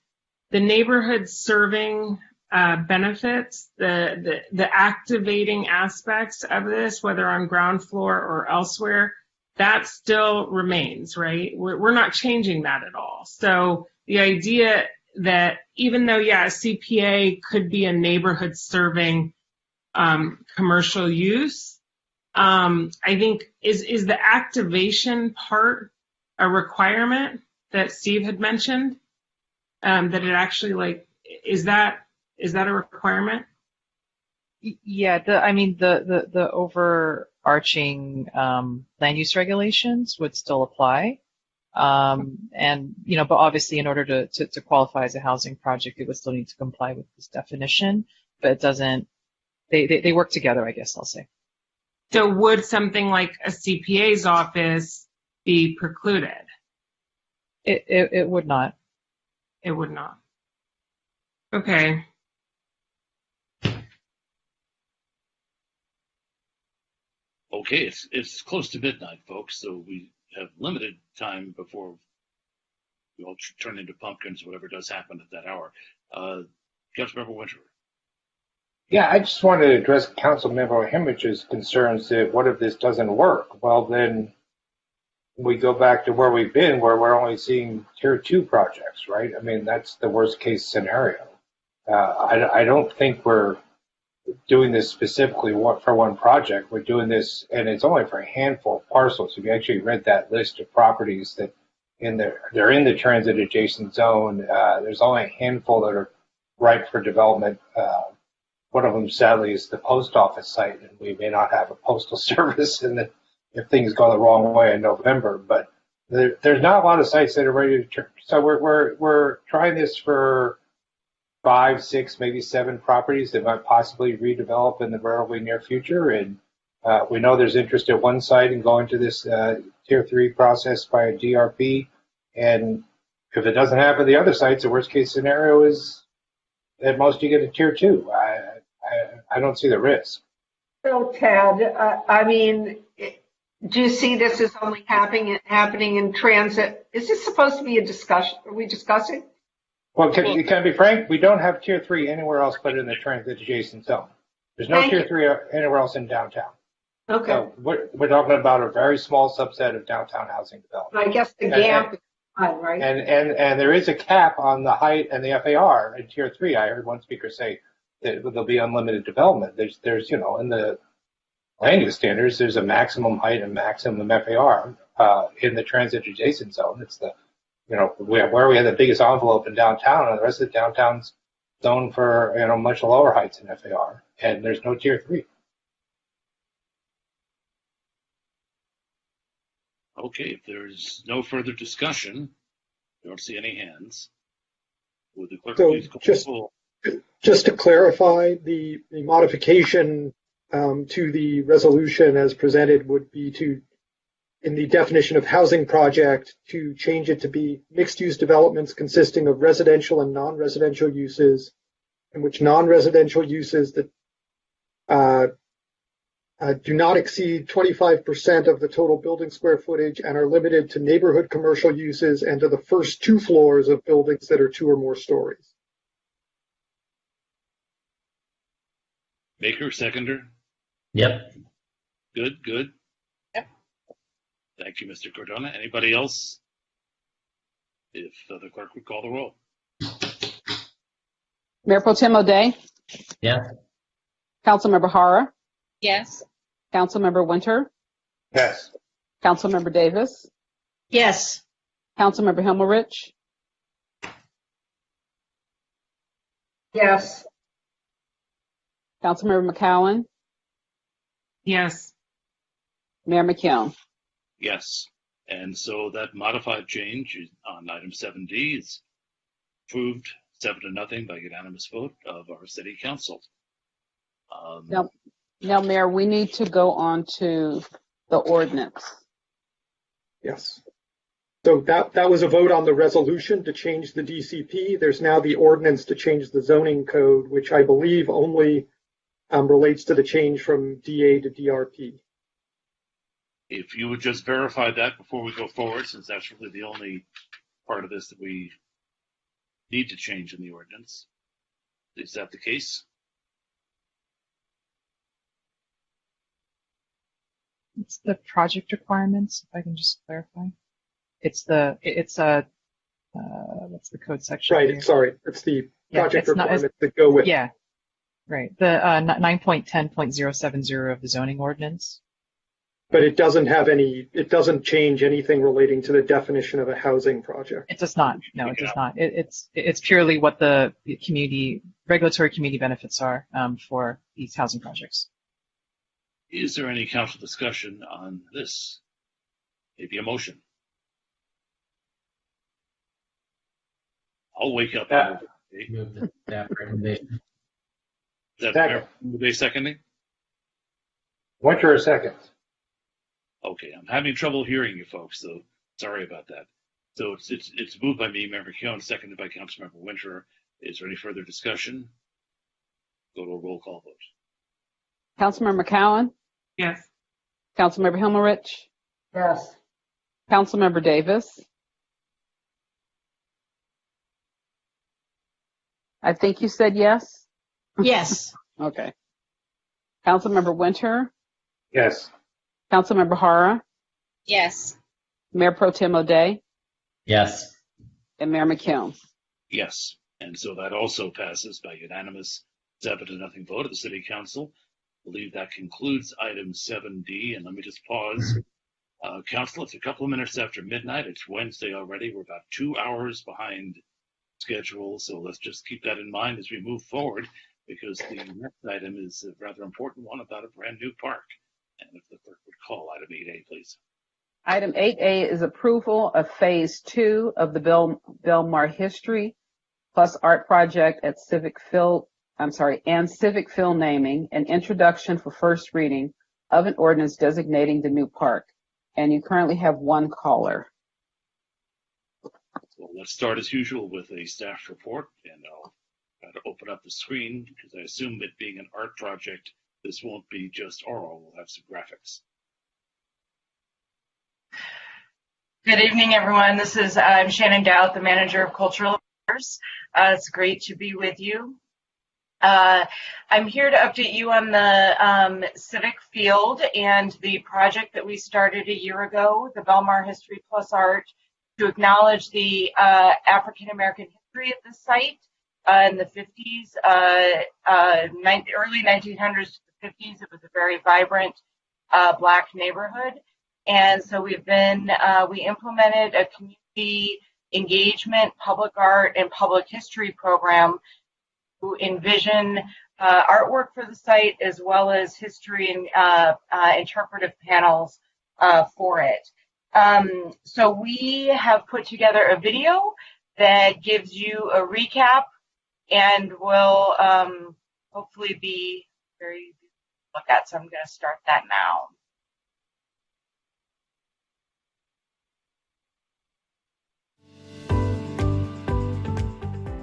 the neighborhood serving benefits, the activating aspects of this, whether on ground floor or elsewhere, that still remains, right? We're not changing that at all. So the idea that even though, a CPA could be a neighborhood serving commercial use, I think is the activation part a requirement that Steve had mentioned? That it actually is that a requirement? Yeah, the overarching land use regulations would still apply. But obviously in order to qualify as a housing project, it would still need to comply with this definition, but it doesn't, they work together, I guess I'll say. So would something like a CPA's office be precluded? It would not. It would not. Okay. Okay, it's close to midnight, folks, so we have limited time before we all turn into pumpkins, whatever does happen at that hour. Councilmember Winter. Yeah, I just wanted to address Councilmember Hemmich's concerns that what if this doesn't work? Well, then we go back to where we've been, where we're only seeing tier 2 projects, right? I mean, that's the worst case scenario. I don't think we're doing this specifically for one project. We're doing this, and it's only for a handful of parcels. If you actually read that list of properties that they're in the transit adjacent zone, there's only a handful that are ripe for development. One of them, sadly, is the post office site, and we may not have a postal service if things go the wrong way in November. But there's not a lot of sites that are ready to turn. So we're trying this for 5, 6, maybe 7 properties that might possibly redevelop in the relatively near future. And we know there's interest at one site in going to this tier 3 process by a DRP. And if it doesn't happen, the other sites, the worst case scenario is at most you get a tier 2. I don't see the risk. So Ted, do you see this as only happening in transit? Is this supposed to be a discussion? Are we discussing? Well, can I be frank? We don't have tier 3 anywhere else but in the transit adjacent zone. There's no tier 3 anywhere else in downtown. Okay. So we're talking about a very small subset of downtown housing development. I guess the gap is high, right? And there is a cap on the height and the FAR in tier 3. I heard one speaker say that there'll be unlimited development. There's in the land use standards, there's a maximum height and maximum FAR in the transit adjacent zone. It's the where we have the biggest envelope in downtown, and the rest of the downtown's zoned for much lower heights in FAR, and there's no tier 3. Okay, if there's no further discussion, I don't see any hands. Would the clerk please call the roll? Just to clarify, the modification to the resolution as presented would be to, in the definition of housing project, to change it to be mixed-use developments consisting of residential and non-residential uses, in which non-residential uses that do not exceed 25% of the total building square footage and are limited to neighborhood commercial uses and to the first 2 floors of buildings that are 2 or more stories. Baker, seconder? Yep. Good. Yep. Thank you, Mr. Cardona. Anybody else? If the clerk would call the roll. Mayor Pro Tem O'Day? Yes. Councilmember Hara? Yes. Councilmember Winter? Yes. Councilmember Davis? Yes. Councilmember Himmelrich? Yes. Councilmember McCowan? Yes. Mayor McKeown? Yes. And so that modified change on item 7D is approved 7-0 by unanimous vote of our city council. Now, Mayor, we need to go on to the ordinance. Yes. So that was a vote on the resolution to change the DCP. There's now the ordinance to change the zoning code, which I believe only relates to the change from DA to DRP. If you would just verify that before we go forward, since that's really the only part of this that we need to change in the ordinance. Is that the case? It's the project requirements, if I can just clarify. It's what's the code section? Right, here? sorry, it's the project requirements that go with. Yeah, right. The 9.10.070 of the zoning ordinance. But it doesn't change anything relating to the definition of a housing project. It does not. No, it does not. It's purely what the regulatory community benefits are for these housing projects. Is there any council discussion on this? Maybe a motion. I'll wake up. Move the staff recommendation. Is that fair? They seconding? Winter a second. Okay, I'm having trouble hearing you folks, so sorry about that. So it's moved by me, Mayor McKeown, seconded by Councilmember Winter. Is there any further discussion? Go to a roll call vote. Councilmember McCowan? Yes. Councilmember Himmelrich? Yes. Councilmember Davis? I think you said yes? Yes. Okay. Councilmember Winter? Yes. Councilmember Hara? Yes. Mayor Pro Tem O'Day? Yes. And Mayor McKeown? Yes, and so that also passes by unanimous 7-0 vote of the City Council. I believe that concludes item 7D, and let me just pause. Council, it's a couple of minutes after midnight. It's Wednesday already. We're about 2 hours behind schedule, so let's just keep that in mind as we move forward, because the next item is a rather important one about a brand new park. And if the clerk would call item 8A, please. Item 8A is approval of Phase 2 of the Belmar History plus Art Project at Civic Field naming, and introduction for first reading of an ordinance designating the new park. And you currently have one caller. Well, let's start as usual with a staff report, and I'll try to open up the screen because I assume it being an art project, this won't be just oral, we'll have some graphics. Good evening, everyone. I'm Shannon Dowd, the Manager of Cultural Affairs. It's great to be with you. I'm here to update you on the Civic Field and the project that we started a year ago, the Belmar History Plus Art, to acknowledge the African American history at this site in the 50s, early 1900s to the 50s. It was a very vibrant Black neighborhood. And so we implemented a community engagement, public art, and public history program to envision artwork for the site as well as history and interpretive panels for it. So we have put together a video that gives you a recap and will hopefully be very easy to look at. So I'm going to start that now.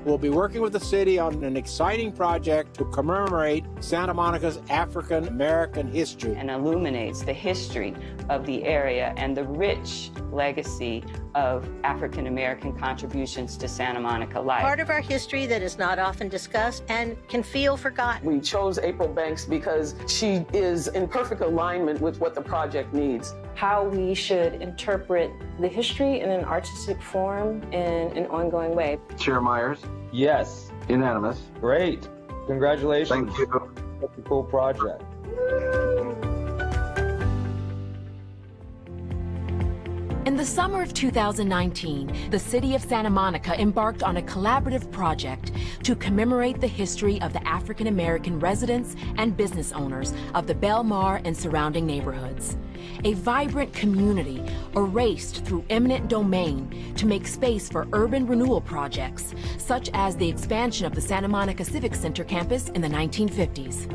We'll be working with the city on an exciting project to commemorate Santa Monica's African American history. And illuminates the history of the area and the rich legacy of African American contributions to Santa Monica life. Part of our history that is not often discussed and can feel forgotten. We chose April Banks because she is in perfect alignment with what the project needs. How we should interpret the history in an artistic form in an ongoing way. Chair Myers? Yes. Unanimous. Great. Congratulations. Thank you. That's a cool project. In the summer of 2019, the city of Santa Monica embarked on a collaborative project to commemorate the history of the African American residents and business owners of the Belmar and surrounding neighborhoods. A vibrant community erased through eminent domain to make space for urban renewal projects, such as the expansion of the Santa Monica Civic Center campus in the 1950s.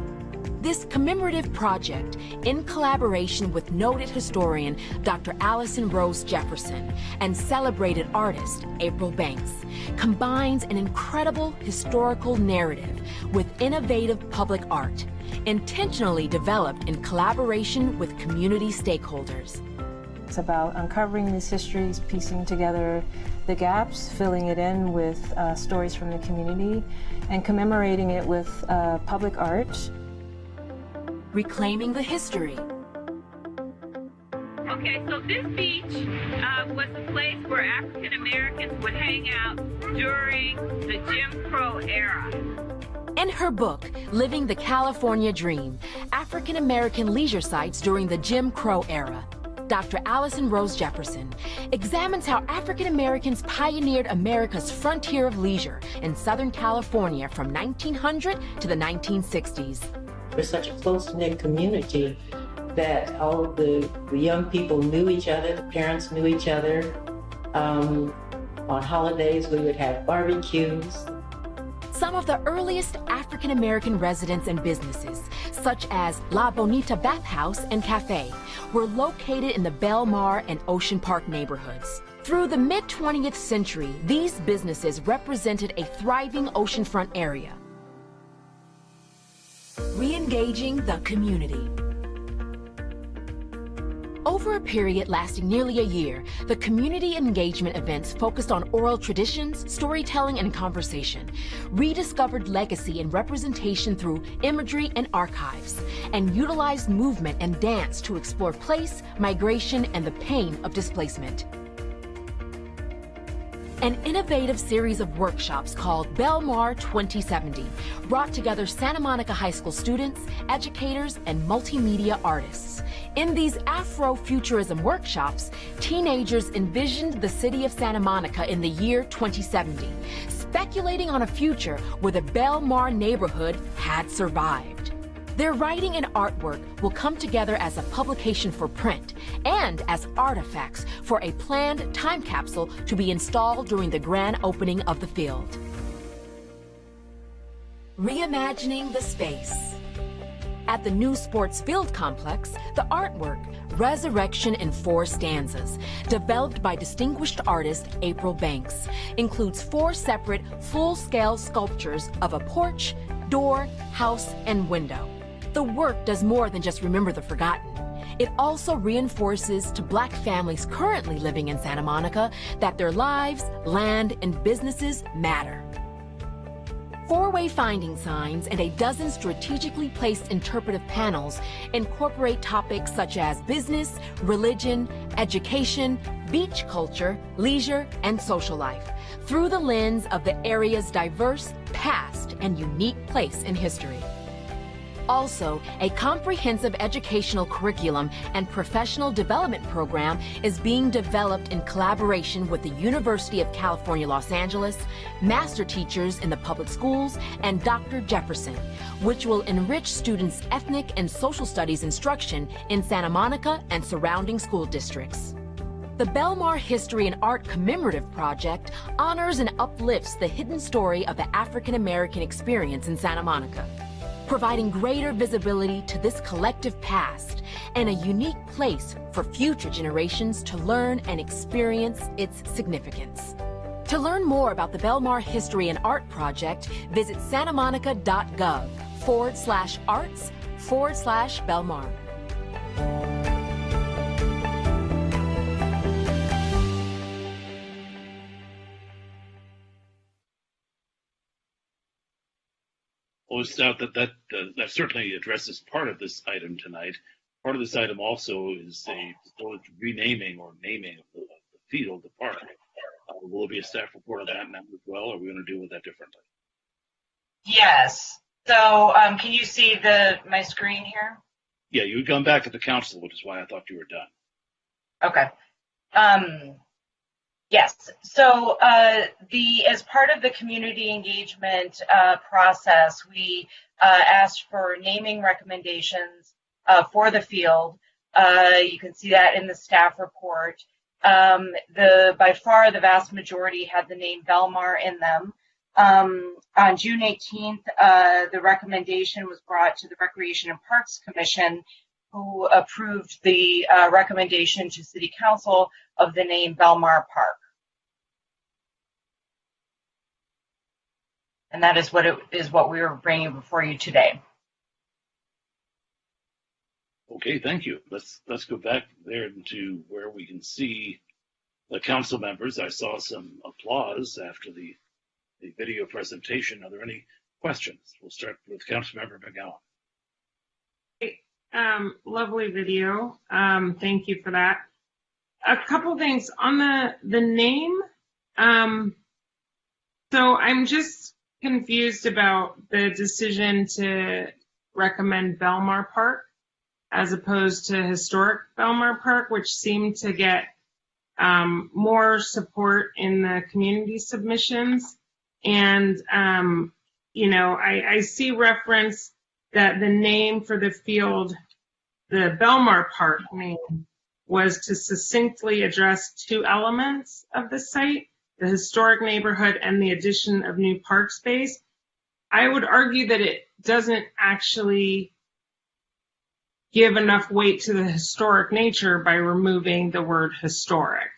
This commemorative project, in collaboration with noted historian Dr. Allison Rose Jefferson and celebrated artist April Banks, combines an incredible historical narrative with innovative public art, intentionally developed in collaboration with community stakeholders. It's about uncovering these histories, piecing together the gaps, filling it in with stories from the community, and commemorating it with public art. Reclaiming the history. Okay, so this beach was the place where African Americans would hang out during the Jim Crow era. In her book, Living the California Dream, African American Leisure Sites During the Jim Crow Era, Dr. Allison Rose Jefferson examines how African Americans pioneered America's frontier of leisure in Southern California from 1900 to the 1960s. We're such a close-knit community that all of the young people knew each other, the parents knew each other. On holidays, we would have barbecues. Some of the earliest African American residents and businesses, such as La Bonita Bathhouse and Cafe, were located in the Belmar and Ocean Park neighborhoods. Through the mid-20th century, these businesses represented a thriving oceanfront area. Re-engaging the community. Over a period lasting nearly a year, the community engagement events focused on oral traditions, storytelling, and conversation, rediscovered legacy and representation through imagery and archives, and utilized movement and dance to explore place, migration, and the pain of displacement. An innovative series of workshops called Belmar 2070 brought together Santa Monica High School students, educators, and multimedia artists. In these Afrofuturism workshops, teenagers envisioned the city of Santa Monica in the year 2070, speculating on a future where the Belmar neighborhood had survived. Their writing and artwork will come together as a publication for print and as artifacts for a planned time capsule to be installed during the grand opening of the field. Reimagining the space. At the new sports field complex, the artwork, Resurrection in 4 Stanzas, developed by distinguished artist April Banks, includes 4 separate full-scale sculptures of a porch, door, house, and window. The work does more than just remember the forgotten. It also reinforces to Black families currently living in Santa Monica that their lives, land, and businesses matter. 4-way finding signs and a dozen strategically placed interpretive panels incorporate topics such as business, religion, education, beach culture, leisure, and social life through the lens of the area's diverse past and unique place in history. Also, a comprehensive educational curriculum and professional development program is being developed in collaboration with the University of California, Los Angeles, master teachers in the public schools, and Dr. Jefferson, which will enrich students' ethnic and social studies instruction in Santa Monica and surrounding school districts. The Belmar History and Art Commemorative Project honors and uplifts the hidden story of the African American experience in Santa Monica, providing greater visibility to this collective past and a unique place for future generations to learn and experience its significance. To learn more about the Belmar History and Art Project, visit santamonica.gov/arts/Belmar. Always doubt that certainly addresses part of this item tonight. Part of this item also is a proposed renaming or naming of the field, the park. Will there be a staff report on that now as well, or are we going to deal with that differently? Yes. So can you see my screen here? Yeah, you'd gone back to the council, which is why I thought you were done. Okay. Yes. So as part of the community engagement process, we asked for naming recommendations for the field. You can see that in the staff report. By far, the vast majority had the name Belmar in them. On June 18th, the recommendation was brought to the Recreation and Parks Commission, who approved the recommendation to City Council of the name Belmar Park. And that is what we are bringing before you today. Okay, thank you. Let's go back there to where we can see the council members. I saw some applause after the video presentation. Are there any questions? We'll start with Councilmember McGowan. Lovely video. Thank you for that. A couple things on the name. So I'm just confused about the decision to recommend Belmar Park as opposed to historic Belmar Park, which seemed to get more support in the community submissions. And, I see reference that the name for the field, the Belmar Park name, was to succinctly address two elements of the site, the historic neighborhood and the addition of new park space. I would argue that it doesn't actually give enough weight to the historic nature by removing the word historic,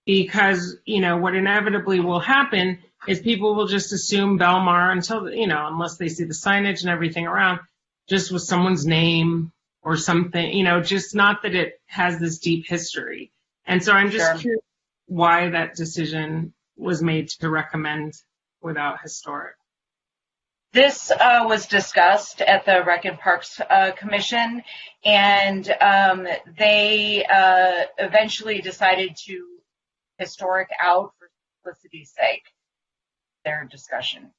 because what inevitably will happen is people will just assume Belmar until unless they see the signage and everything around, just with someone's name or something, just not that it has this deep history. And so I'm just curious why that decision was made to recommend without historic. This was discussed at the Rec and Parks Commission, and they eventually decided to historic out for simplicity's sake. Their discussion.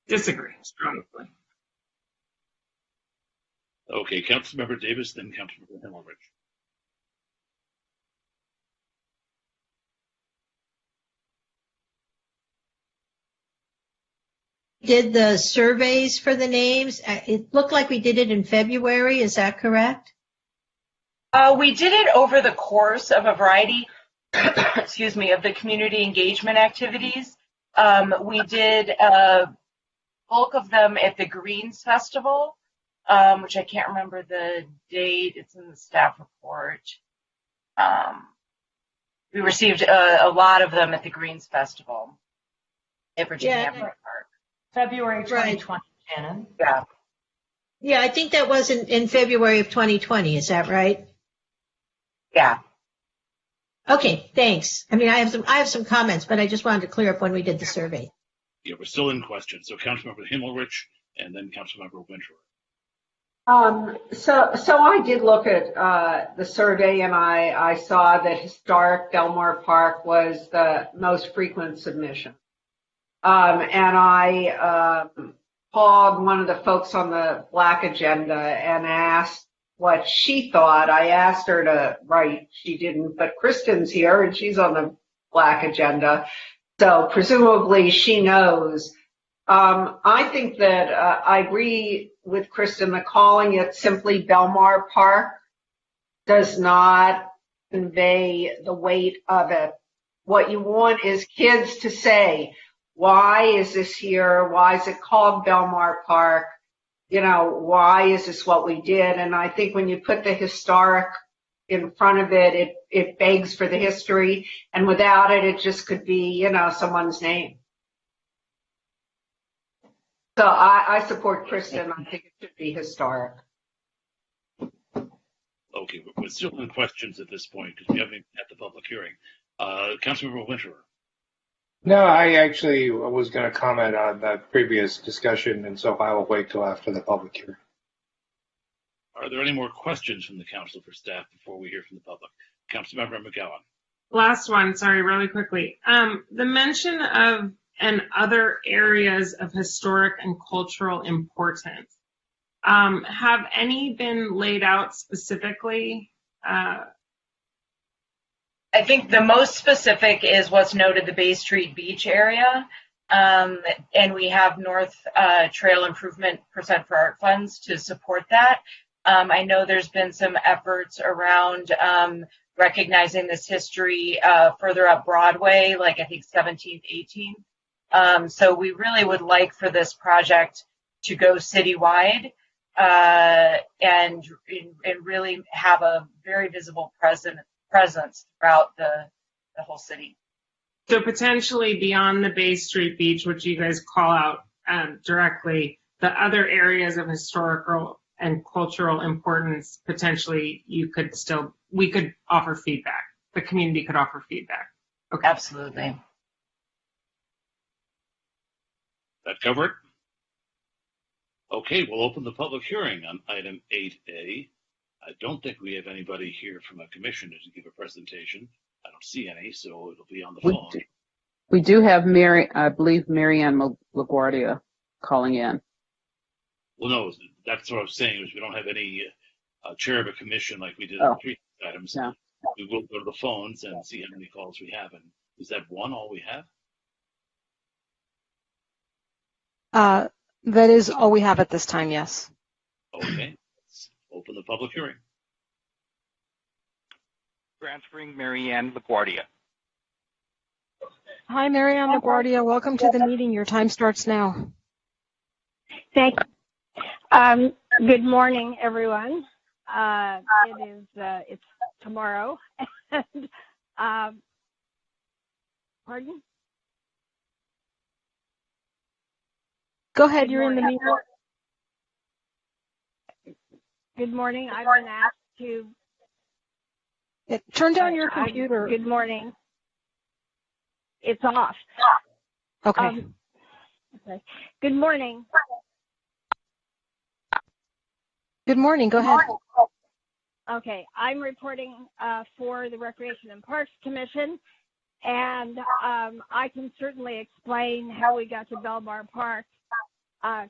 Disagree strongly. Okay, Councilmember Davis, then Councilmember Himmelrich. Did the surveys for the names? It looked like we did it in February. Is that correct? We did it over the course of a variety, excuse me, of the community engagement activities. We did a bulk of them at the Greens Festival, which I can't remember the date. It's in the staff report. We received a lot of them at the Greens Festival at Virginia Park. February 2020, Shannon. Yeah. Yeah, I think that was in February of 2020. Is that right? Yeah. Okay, thanks. I mean, I have some comments, but I just wanted to clear up when we did the survey. Yeah, we're still in question. So Councilmember Himmelrich and then Councilmember Winter. So I did look at the survey, and I saw that historic Belmar Park was the most frequent submission. And I called one of the folks on the Black agenda and asked what she thought. I asked her to write. She didn't, but Kristen's here, and she's on the Black agenda. So presumably she knows. I think that I agree with Kristen that calling it simply Belmar Park does not convey the weight of it. What you want is kids to say, why is this here? Why is it called Belmar Park? You know, why is this what we did? And I think when you put the historic in front of it, it begs for the history. And without it, it just could be, you know, someone's name. So I support Kristen. I think it should be historic. Okay, we're still in questions at this point because we haven't even had the public hearing. Councilmember Winterer. No, I actually was going to comment on that previous discussion, and so I will wait till after the public hearing. Are there any more questions from the council for staff before we hear from the public? Councilmember McGowan. Last one, sorry, really quickly. The mention of and other areas of historic and cultural importance. Have any been laid out specifically? I think the most specific is what's noted, the Bay Street Beach area. And we have North Trail Improvement % for Art funds to support that. I know there's been some efforts around recognizing this history further up Broadway, like I think 17th, 18th. So we really would like for this project to go citywide and really have a very visible presence throughout the whole city. So potentially beyond the Bay Street Beach, which you guys call out directly, the other areas of historical and cultural importance, potentially we could offer feedback. The community could offer feedback. Okay. Absolutely. That cover it? Okay, we'll open the public hearing on item 8A. I don't think we have anybody here from a commissioner to give a presentation. I don't see any, so it'll be on the phone. We do have I believe Marianne LaGuardia calling in. Well, no, that's what I was saying, is we don't have any chair of a commission like we did on the previous items. Yeah. We will go to the phones and see how many calls we have. And is that one all we have? That is all we have at this time, yes. Okay, let's open the public hearing. Transferring Marianne LaGuardia. Hi, Marianne LaGuardia. Welcome to the meeting. Your time starts now. Thank you. Good morning, everyone. It's tomorrow. And, pardon? Go ahead. You're in the meeting. Good morning. I've been asked to turn down your computer. Good morning. It's off. Okay. Okay. Good morning. Good morning. Go ahead. Okay. I'm reporting for the Recreation and Parks Commission, and I can certainly explain how we got to Belmar Park.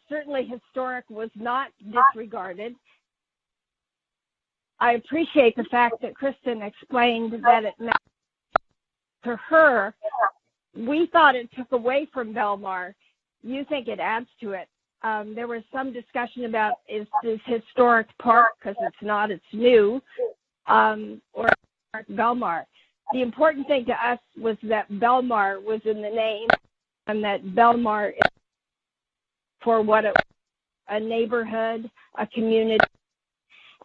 Certainly historic was not disregarded. I appreciate the fact that Kristen explained that it meant to her. We thought it took away from Belmar. You think it adds to it. There was some discussion about, is this historic park, because it's not, it's new, or Belmar. The important thing to us was that Belmar was in the name, and that Belmar is for what it was, a neighborhood, a community,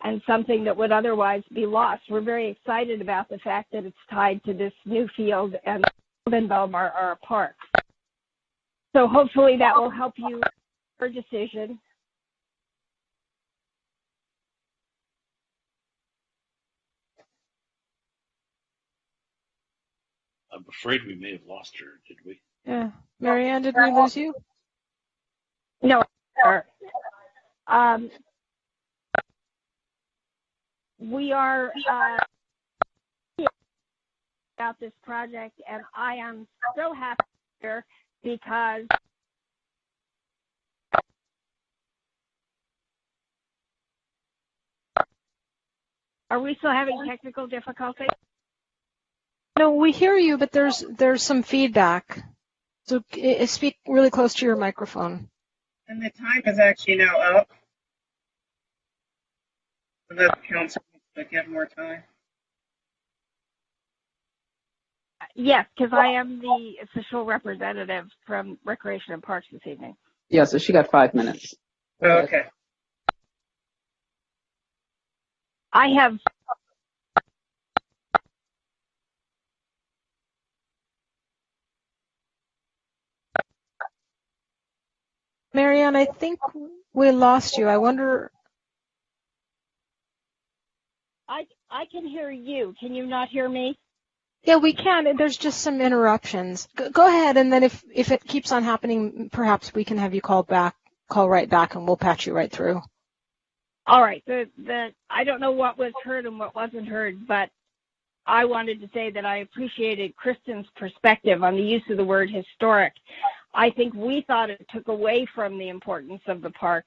and something that would otherwise be lost. We're very excited about the fact that it's tied to this new field, and Belmar are a park. So hopefully that will help you with your decision. I'm afraid we may have lost her, did we? Yeah. Marianne, did we lose you? No. We are about this project, and I am so happy here because are we still having technical difficulties? No, we hear you, but there's some feedback. So speak really close to your microphone. And the time is actually now up. Unless council wants to give more time. Yes, because I am the official representative from Recreation and Parks this evening. Yeah, so she got 5 minutes. Okay. I have Marianne, I think we lost you. I wonder. I can hear you. Can you not hear me? Yeah, we can. There's just some interruptions. Go ahead, and then if it keeps on happening, perhaps we can have you call right back, and we'll patch you right through. All right. I don't know what was heard and what wasn't heard, but I wanted to say that I appreciated Kristen's perspective on the use of the word historic. I think we thought it took away from the importance of the park.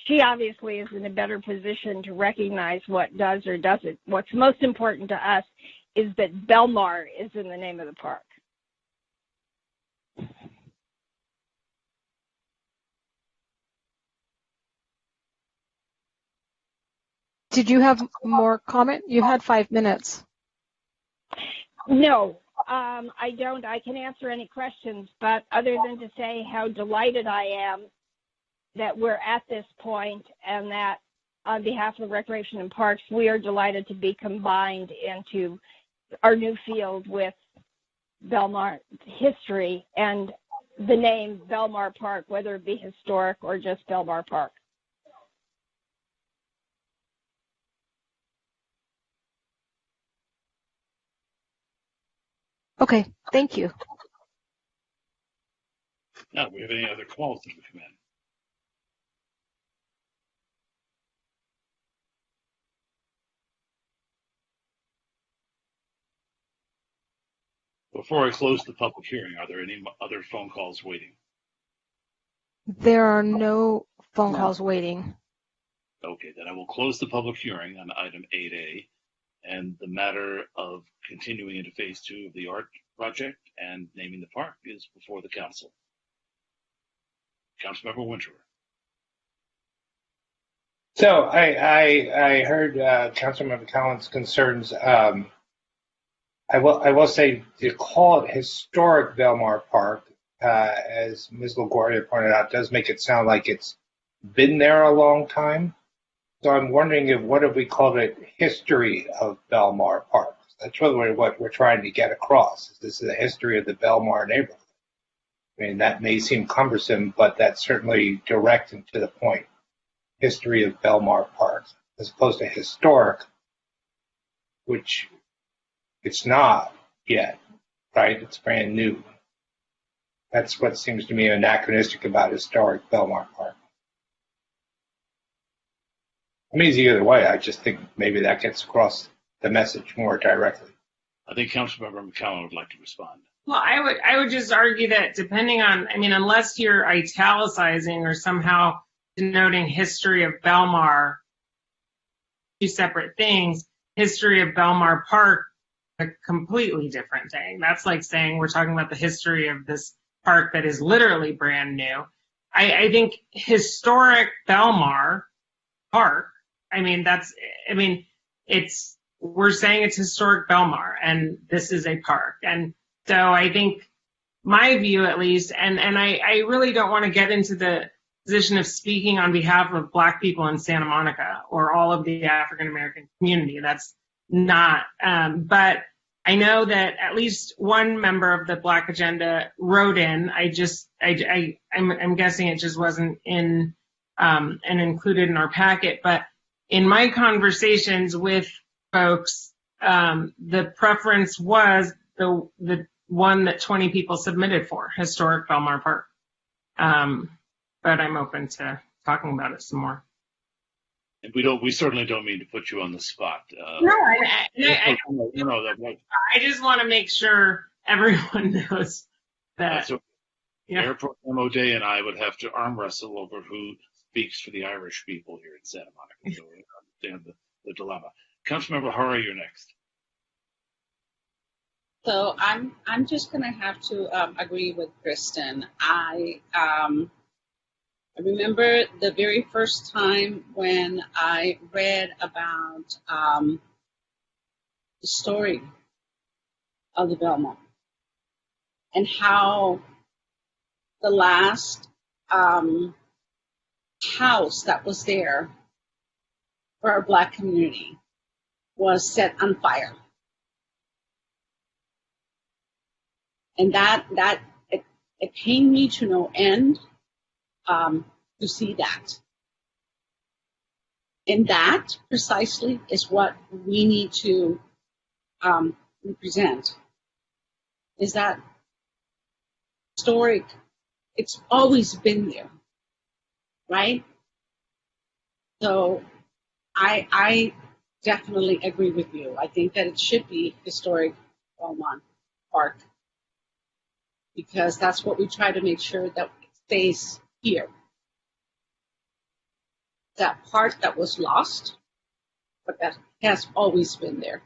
She obviously is in a better position to recognize what does or doesn't. What's most important to us is that Belmar is in the name of the park. Did you have more comment? You had 5 minutes. No, I don't. I can answer any questions, but other than to say how delighted I am that we're at this point and that on behalf of Recreation and Parks, we are delighted to be combined into our new field with Belmar history and the name Belmar Park, whether it be historic or just Belmar Park. Okay, thank you. Now, do we have any other calls that have come in? Before I close the public hearing, are there any other phone calls waiting? There are no phone calls waiting. Okay, then I will close the public hearing on item 8A, and the matter of continuing into phase 2 of the art project and naming the park is before the council. Councilmember Winter. So I heard Councilmember Collins' concerns. I will say to call it historic Belmar Park, as Ms. LaGuardia pointed out, does make it sound like it's been there a long time. So I'm wondering what if we called it history of Belmar Park? That's really what we're trying to get across. This is the history of the Belmar neighborhood. I mean, that may seem cumbersome, but that's certainly direct and to the point. History of Belmar Park, as opposed to historic, which it's not yet, right? It's brand new. That's what seems to me anachronistic about historic Belmar Park. I mean, it's either way. I just think maybe that gets across the message more directly. I think Councilmember McCallum would like to respond. Well, I would just argue that depending on, I mean, unless you're italicizing or somehow denoting history of Belmar, two separate things, history of Belmar Park, a completely different thing. That's like saying we're talking about the history of this park that is literally brand new. I think historic Belmar Park, we're saying it's historic Belmar and this is a park. And so I think my view at least, and I really don't want to get into the position of speaking on behalf of Black people in Santa Monica or all of the African American community. That's not, but I know that at least one member of the Black Agenda wrote in. I'm guessing it just wasn't in and included in our packet. But in my conversations with folks, the preference was the one that 20 people submitted for, historic Belmar Park. But I'm open to talking about it some more. And we certainly don't mean to put you on the spot. No, I just want to make sure everyone knows that. Yeah. Mayor Pro Tem O'Day and I would have to arm wrestle over who speaks for the Irish people here in Santa Monica. So we understand the dilemma. Councilmember Hara, you're next. So I'm just going to have to agree with Kristen. I remember the very first time when I read about the story of the Belmar. and how the last house that was there for our Black community was set on fire. And it pained me to no end to see that. And that precisely is what we need to represent, is that historic, it's always been there, right? So I definitely agree with you. I think that it should be historic Belmont Park, because that's what we try to make sure that it stays here. That part that was lost, but that has always been there.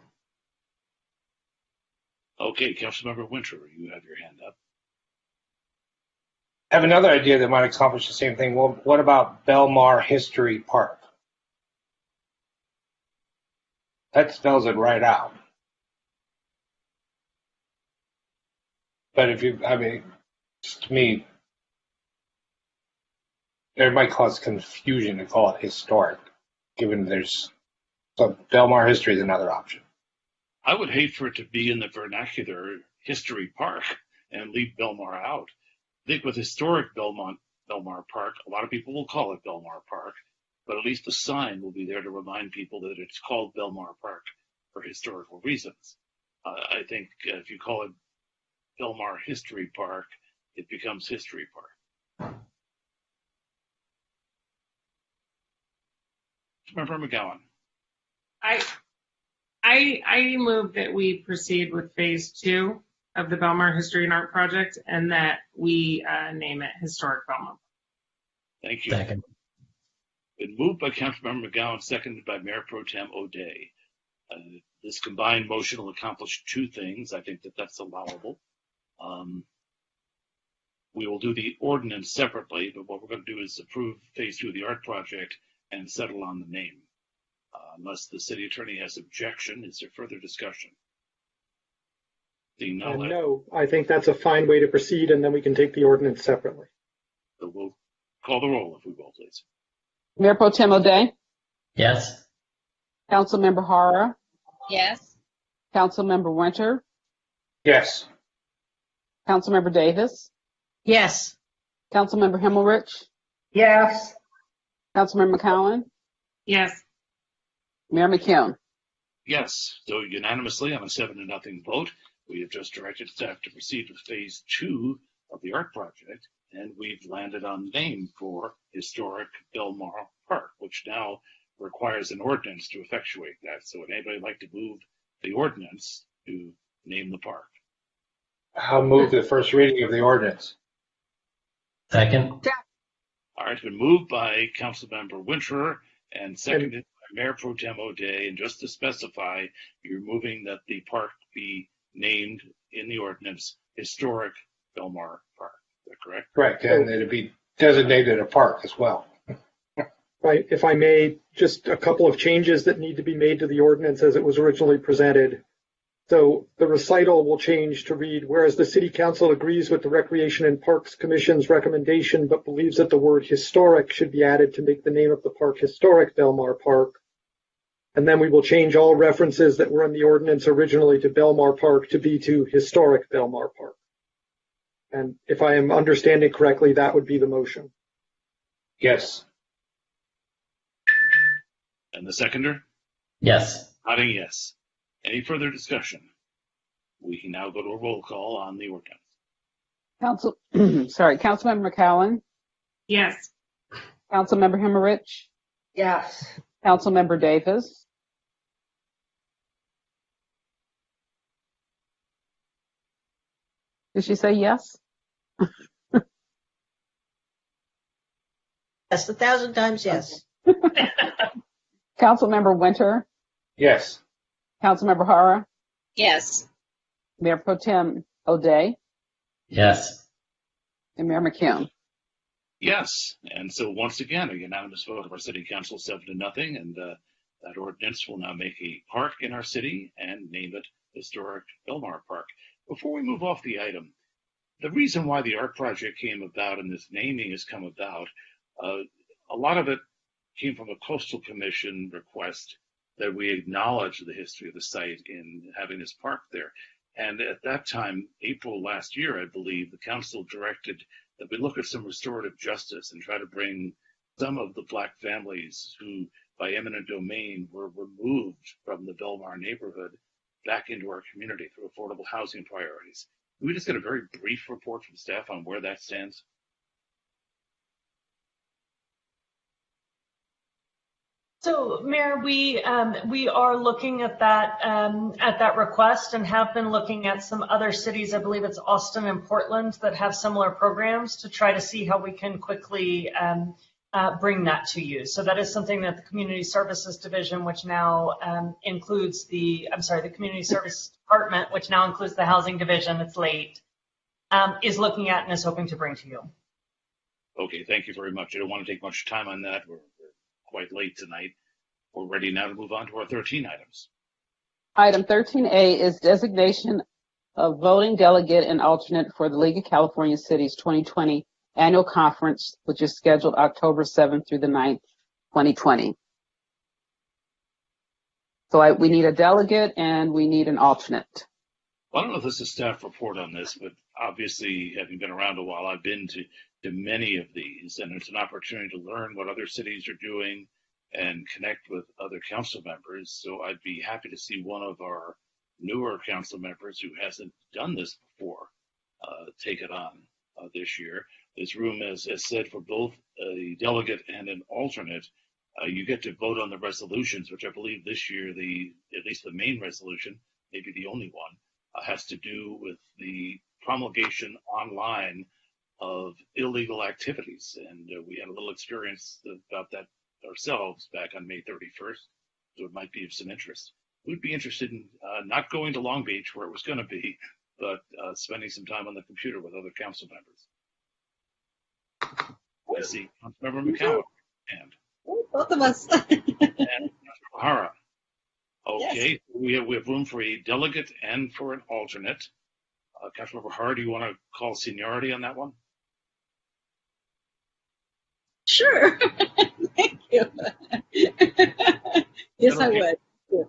Okay, Councilmember Winter, you have your hand up. I have another idea that might accomplish the same thing. Well, what about Belmar History Park? That spells it right out. But if you, I mean, to me, it might cause confusion to call it historic, given so Belmar History is another option. I would hate for it to be in the vernacular history park and leave Belmar out. I think with historic Belmar Park, a lot of people will call it Belmar Park, but at least the sign will be there to remind people that it's called Belmar Park for historical reasons. I think if you call it Belmar History Park, it becomes History Park. Member McGowan. I move that we proceed with phase 2 of the Belmar History and Art Project, and that we name it Historic Belmar. Thank you. Second. Been moved by Councilmember McGowan, seconded by Mayor Pro Tem O'Day. This combined motion will accomplish two things. I think that that's allowable. We will do the ordinance separately, but what we're going to do is approve phase 2 of the art project and settle on the name. Unless the city attorney has objection, is there further discussion? No, I think that's a fine way to proceed, and then we can take the ordinance separately. So we'll call the roll, if we will, please. Mayor Pro Tem O'Day? Yes. Councilmember Hara? Yes. Councilmember Winter? Yes. Councilmember Davis? Yes. Councilmember Himmelrich? Yes. Councilmember McCowan? Yes. Mayor McKeon? Yes. So unanimously on a 7-0 vote, we have just directed staff to proceed with phase 2 of the art project, and we've landed on the name for Historic Belmar Park, which now requires an ordinance to effectuate that. So would anybody like to move the ordinance to name the park? I'll move the first reading of the ordinance. Second. All right, it's been moved by Councilmember Winter and seconded by Mayor Pro Tem O'Day. And just to specify, you're moving that the park be named in the ordinance Historic Belmar Park. Is that correct? Correct, and it'd be designated a park as well. Right, if I may, just a couple of changes that need to be made to the ordinance as it was originally presented. So the recital will change to read, whereas the City Council agrees with the Recreation and Parks Commission's recommendation, but believes that the word historic should be added to make the name of the park Historic Belmar Park. And then we will change all references that were in the ordinance originally to Belmar Park to be to Historic Belmar Park. And if I am understanding correctly, that would be the motion. Yes. And the seconder? Yes. Nodding yes. Any further discussion? We can now go to a roll call on the ordinance. Councilmember McCowan? Yes. Councilmember Himmerich? Yes. Councilmember Davis? Did she say yes? Yes, 1,000 times yes. Councilmember Winter? Yes. Councilmember Hara? Yes. Mayor Pro Tem O'Day? Yes. And Mayor McKeon? Yes. And so once again, a unanimous vote of our city council, 7-0, and that ordinance will now make a park in our city and name it Historic Belmar Park. Before we move off the item, the reason why the art project came about and this naming has come about, a lot of it came from a Coastal Commission request that we acknowledge the history of the site in having this park there. And at that time, April last year, I believe, the council directed that we look at some restorative justice and try to bring some of the Black families who, by eminent domain, were removed from the Belmar neighborhood back into our community through affordable housing priorities. Can we just get a very brief report from staff on where that stands? So, Mayor, we are looking at that request and have been looking at some other cities. I believe it's Austin and Portland that have similar programs to try to see how we can quickly bring that to you. So that is something that the Community Services Division, which now includes the Community Service Department, which now includes the Housing Division, it's late, is looking at and is hoping to bring to you. Okay, thank you very much. I don't want to take much time on that. We're quite late tonight. We're ready now to move on to our 13 items. Item 13A is designation of voting delegate and alternate for the League of California Cities 2020 annual conference, which is scheduled October 7th through the 9th, 2020. So we need a delegate and we need an alternate. Well, I don't know if this is a staff report on this, but obviously, having been around a while, I've been to many of these, and it's an opportunity to learn what other cities are doing and connect with other council members. So I'd be happy to see one of our newer council members who hasn't done this before take it on this year. This room, as said, for both a delegate and an alternate, you get to vote on the resolutions, which I believe this year, at least the main resolution, maybe the only one, has to do with the promulgation online of illegal activities. And we had a little experience about that ourselves back on May 31st, so it might be of some interest. We'd be interested in not going to Long Beach where it was going to be, but spending some time on the computer with other council members. I see Councilmember McCowan and both of us. and O'Hara. Okay, Yes. we have room for a delegate and for an alternate. Councilmember O'Hara, do you want to call seniority on that one? Sure. Thank you. Yes, I would. Yeah.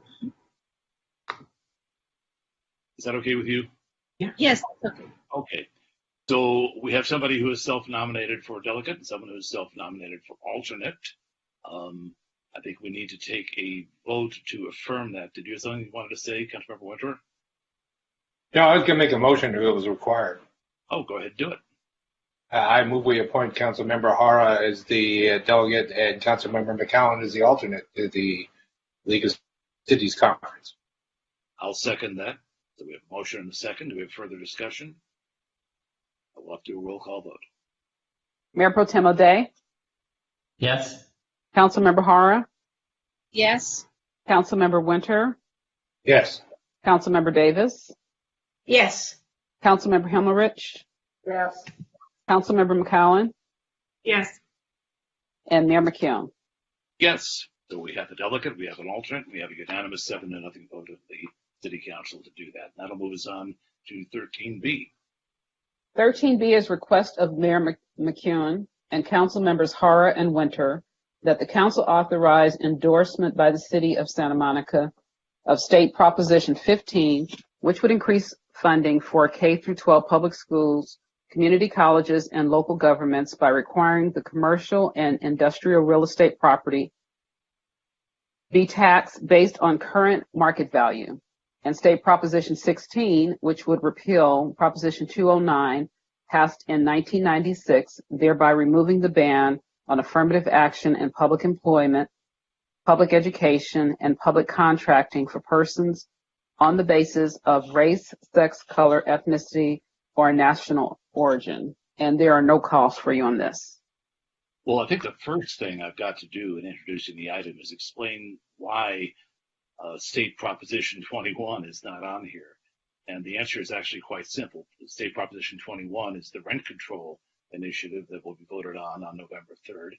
Is that okay with you? Yes. Okay. Okay. So we have somebody who is self-nominated for delegate and someone who is self-nominated for alternate. I think we need to take a vote to affirm that. Did you have something you wanted to say, Councilmember Winter? No, I was going to make a motion if it was required. Oh, go ahead, do it. I move we appoint Councilmember Hara as the delegate and Councilmember McCowan as the alternate to the League of Cities Conference. I'll second that. So we have a motion and a second. Do we have further discussion? We'll have to do a roll call vote. Mayor Pro Tem O'Day, Yes. Councilmember Hara, Yes. Councilmember Winter, Yes. Councilmember Davis, Yes. Councilmember Himmelrich, Yes. Councilmember McCowan, Yes. and Mayor McKeown. Yes. So we have a delegate, we have an alternate, we have a unanimous 7-0 vote of the City Council to do that. That'll move us on to 13B. 13B is request of Mayor McKeown and council members Hara and Winter that the council authorize endorsement by the city of Santa Monica of State Proposition 15, which would increase funding for K through 12 public schools, community colleges, and local governments by requiring the commercial and industrial real estate property be taxed based on current market value. And State Proposition 16, which would repeal Proposition 209, passed in 1996, thereby removing the ban on affirmative action in public employment, public education, and public contracting for persons on the basis of race, sex, color, ethnicity, or national origin. And there are no costs for you on this. Well, I think the first thing I've got to do in introducing the item is explain why State Proposition 21 is not on here. And the answer is actually quite simple. State Proposition 21 is the rent control initiative that will be voted on November 3rd.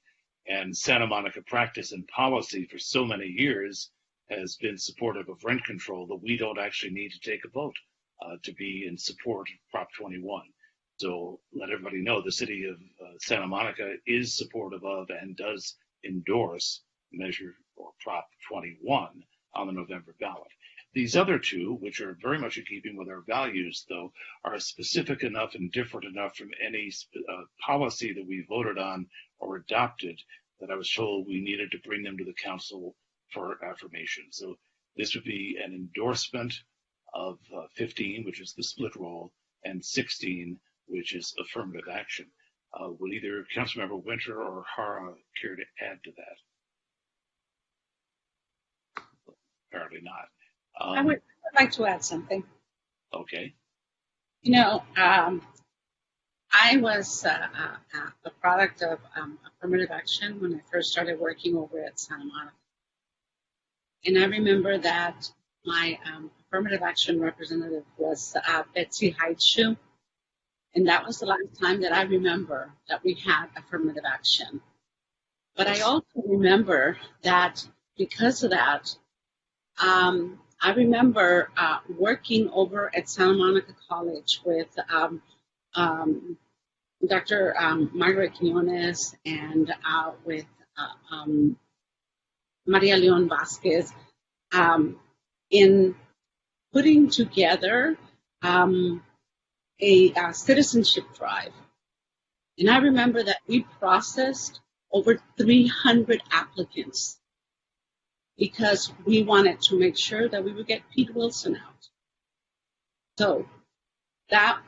And Santa Monica practice and policy for so many years has been supportive of rent control that we don't actually need to take a vote to be in support of Prop 21. So let everybody know the city of Santa Monica is supportive of and does endorse measure or Prop 21 on the November ballot. These other two, which are very much in keeping with our values, though, are specific enough and different enough from any policy that we voted on or adopted that I was told we needed to bring them to the council for affirmation. So this would be an endorsement of 15, which is the split roll, and 16, which is affirmative action. Would either Councilmember Winter or Hara care to add to that? Apparently not. I would like to add something. Okay. You know, I was a product of affirmative action when I first started working over at Santa Monica. And I remember that my affirmative action representative was Betsy Heitschu. And that was the last time that I remember that we had affirmative action. But I also remember that because of that, I remember working over at Santa Monica College with Dr. Margaret Quinones and with Maria Leon Vasquez in putting together a citizenship drive. And I remember that we processed over 300 applicants because we wanted to make sure that we would get Pete Wilson out. So that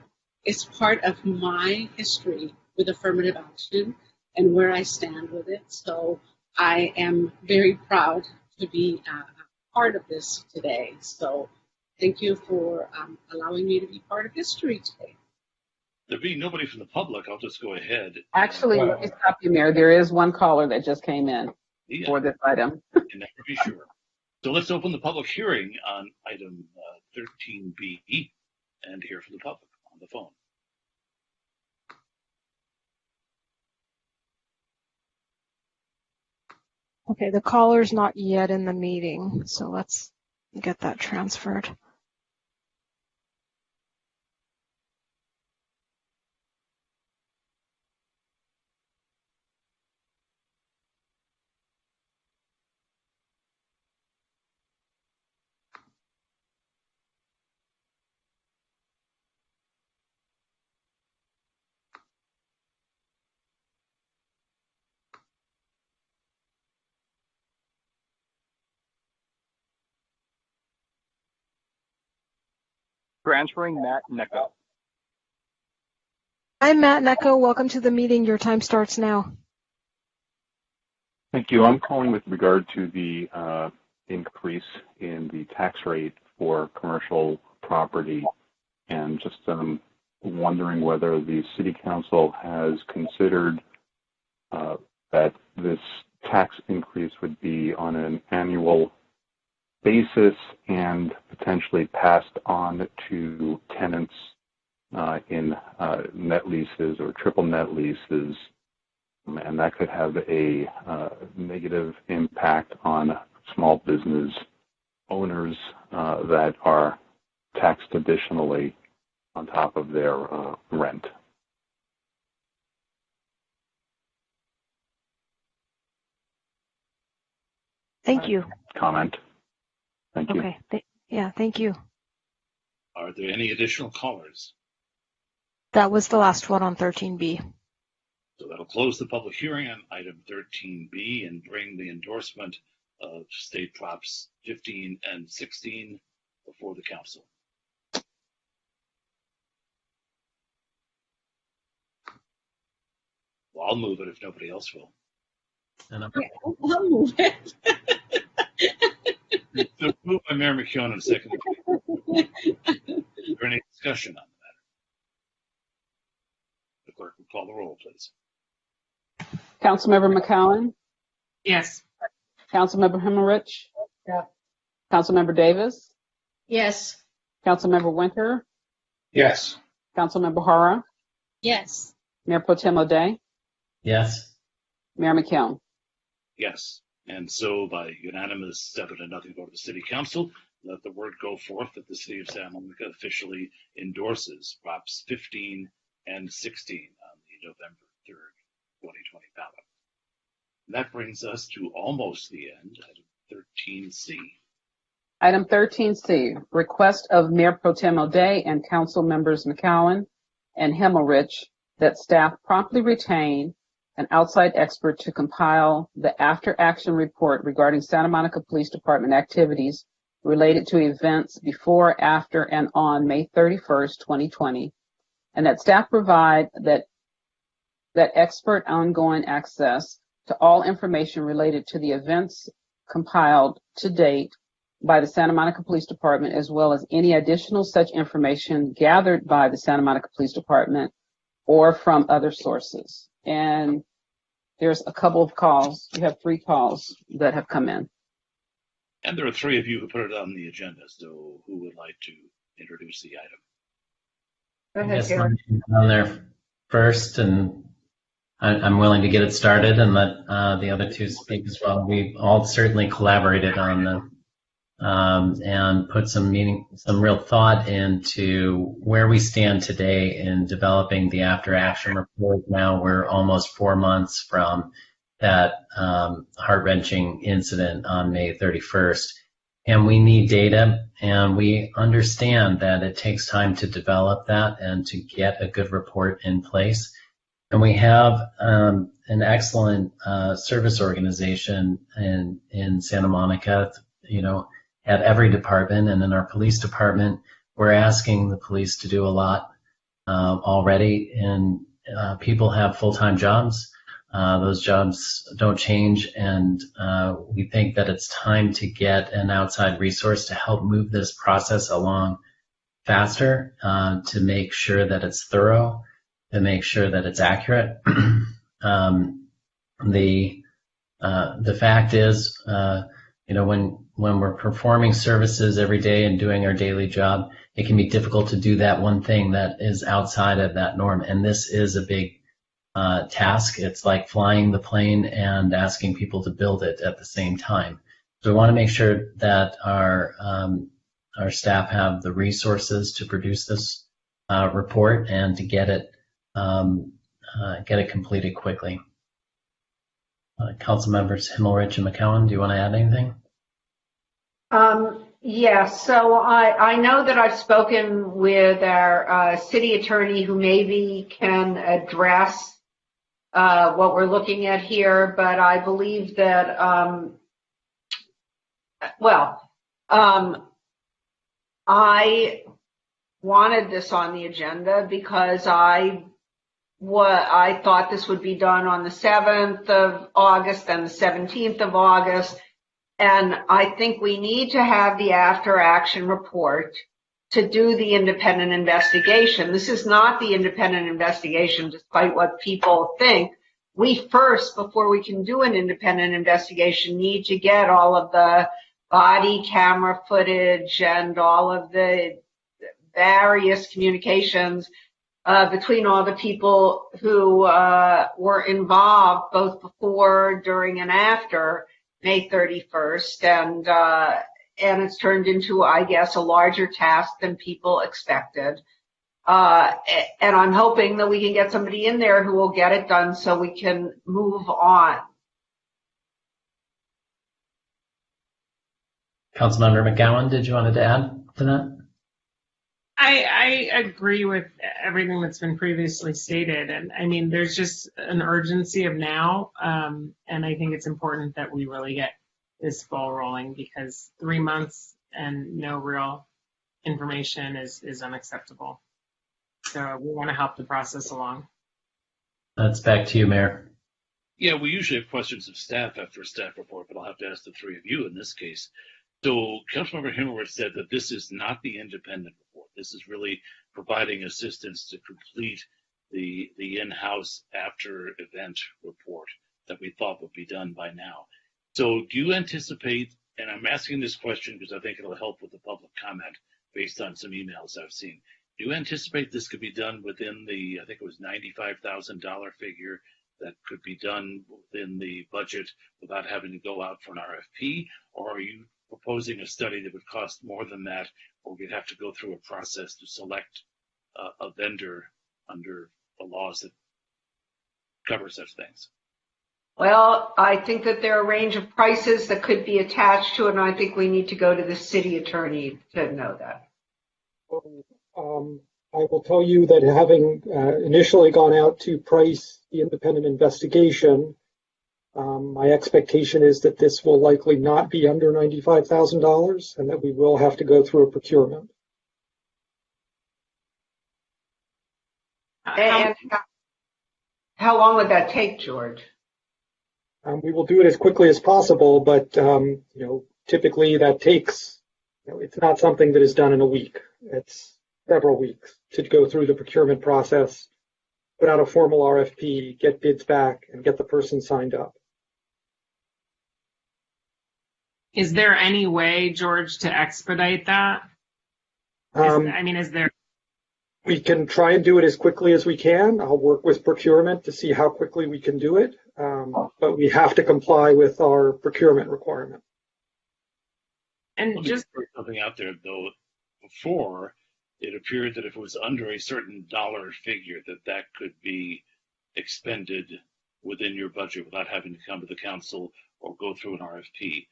is part of my history with affirmative action and where I stand with it. So I am very proud to be part of this today. So thank you for allowing me to be part of history today. There being nobody from the public, I'll just go ahead. Actually, let me stop you, Mayor. There is one caller that just came in for this item. And never be sure. So let's open the public hearing on item 13B and hear from the public on the phone. Okay, the caller's not yet in the meeting, so let's get that transferred. Transferring Matt Necko. Hi, Matt Necko. Welcome to the meeting. Your time starts now. Thank you. I'm calling with regard to the increase in the tax rate for commercial property, and just wondering whether the City Council has considered that this tax increase would be on an annual basis and potentially passed on to tenants in net leases or triple net leases, and that could have a negative impact on small business owners that are taxed additionally on top of their rent. Thank you. Comment. Thank you. Okay. Yeah, thank you. Are there any additional callers? That was the last one on 13B. So that'll close the public hearing on item 13B and bring the endorsement of state props 15 and 16 before the council. Well, I'll move it if nobody else will. I'll move it. So moved by Mayor McKeown and seconded. Is there any discussion on the matter? The clerk will call the roll, please. Councilmember McCowan? Yes. Councilmember Himmerich? Yeah. Councilmember Davis? Yes. Councilmember Winter? Yes. Councilmember Hara? Yes. Mayor Pro Tem O'Day? Yes. Mayor McKeown? Yes. And so by unanimous 7-0 vote of the City Council, let the word go forth that the City of Santa Monica officially endorses Props 15 and 16 on the November 3rd, 2020 ballot. And that brings us to almost the end, item 13C. Item 13C, request of Mayor Pro Tem O'Day and Council Members McCowan and Himmelrich that staff promptly retain an outside expert to compile the after-action report regarding Santa Monica Police Department activities related to events before, after, and on May 31st, 2020, and that staff provide that expert ongoing access to all information related to the events compiled to date by the Santa Monica Police Department, as well as any additional such information gathered by the Santa Monica Police Department or from other sources. And there's a couple of calls. We have 3 calls that have come in. And there are 3 of you who put it on the agenda, so who would like to introduce the item? Go I ahead, guess Derek. I'm on there first, and I'm willing to get it started and let the other 2 speak as well. We all certainly collaborated on the and put some real thought into where we stand today in developing the after-action report. Now we're almost 4 months from that heart-wrenching incident on May 31st. And we need data, and we understand that it takes time to develop that and to get a good report in place. And we have an excellent service organization in Santa Monica, at every department, and in our police department, we're asking the police to do a lot already, and people have full-time jobs. Those jobs don't change, and we think that it's time to get an outside resource to help move this process along faster, to make sure that it's thorough, to make sure that it's accurate. The fact is, when we're performing services every day and doing our daily job, it can be difficult to do that one thing that is outside of that norm. And this is a big task. It's like flying the plane and asking people to build it at the same time. So we want to make sure that our staff have the resources to produce this report and to get it completed quickly. Council members Himmelrich and McCowan, do you want to add anything? Yes, so I know that I've spoken with our city attorney who maybe can address what we're looking at here, but I believe that, I wanted this on the agenda because I thought this would be done on the 7th of August and the 17th of August. And I think we need to have the after-action report to do the independent investigation. This is not the independent investigation, despite what people think. We first, before we can do an independent investigation, need to get all of the body camera footage and all of the various communications between all the people who were involved, both before, during, and after May 31st, and it's turned into, I guess, a larger task than people expected. And I'm hoping that we can get somebody in there who will get it done so we can move on. Councilmember McGowan, did you want to add to that? I agree with everything that's been previously stated. And I mean, there's just an urgency of now. And I think it's important that we really get this ball rolling, because 3 months and no real information is unacceptable. So we want to help the process along. That's back to you, Mayor. Yeah, we usually have questions of staff after a staff report, but I'll have to ask the 3 of you in this case. So Councilmember Himmelrich said that this is not the independent report. This is really providing assistance to complete the in-house after event report that we thought would be done by now. So do you anticipate, and I'm asking this question because I think it'll help with the public comment based on some emails I've seen, do you anticipate this could be done within the, I think it was $95,000 figure that could be done within the budget without having to go out for an RFP? Or are you proposing a study that would cost more than that, or we'd have to go through a process to select a vendor under the laws that cover such things? Well, I think that there are a range of prices that could be attached to it, and I think we need to go to the city attorney to know that. I will tell you that having initially gone out to price the independent investigation, my expectation is that this will likely not be under $95,000 and that we will have to go through a procurement. And how long would that take, George? We will do it as quickly as possible, but typically that takes, it's not something that is done in a week. It's several weeks to go through the procurement process, put out a formal RFP, get bids back, and get the person signed up. Is there any way, George, to expedite that? Is there? We can try and do it as quickly as we can. I'll work with procurement to see how quickly we can do it, but we have to comply with our procurement requirement. And just put something out there, though, before it appeared that if it was under a certain dollar figure, that could be expended within your budget without having to come to the council or go through an RFP.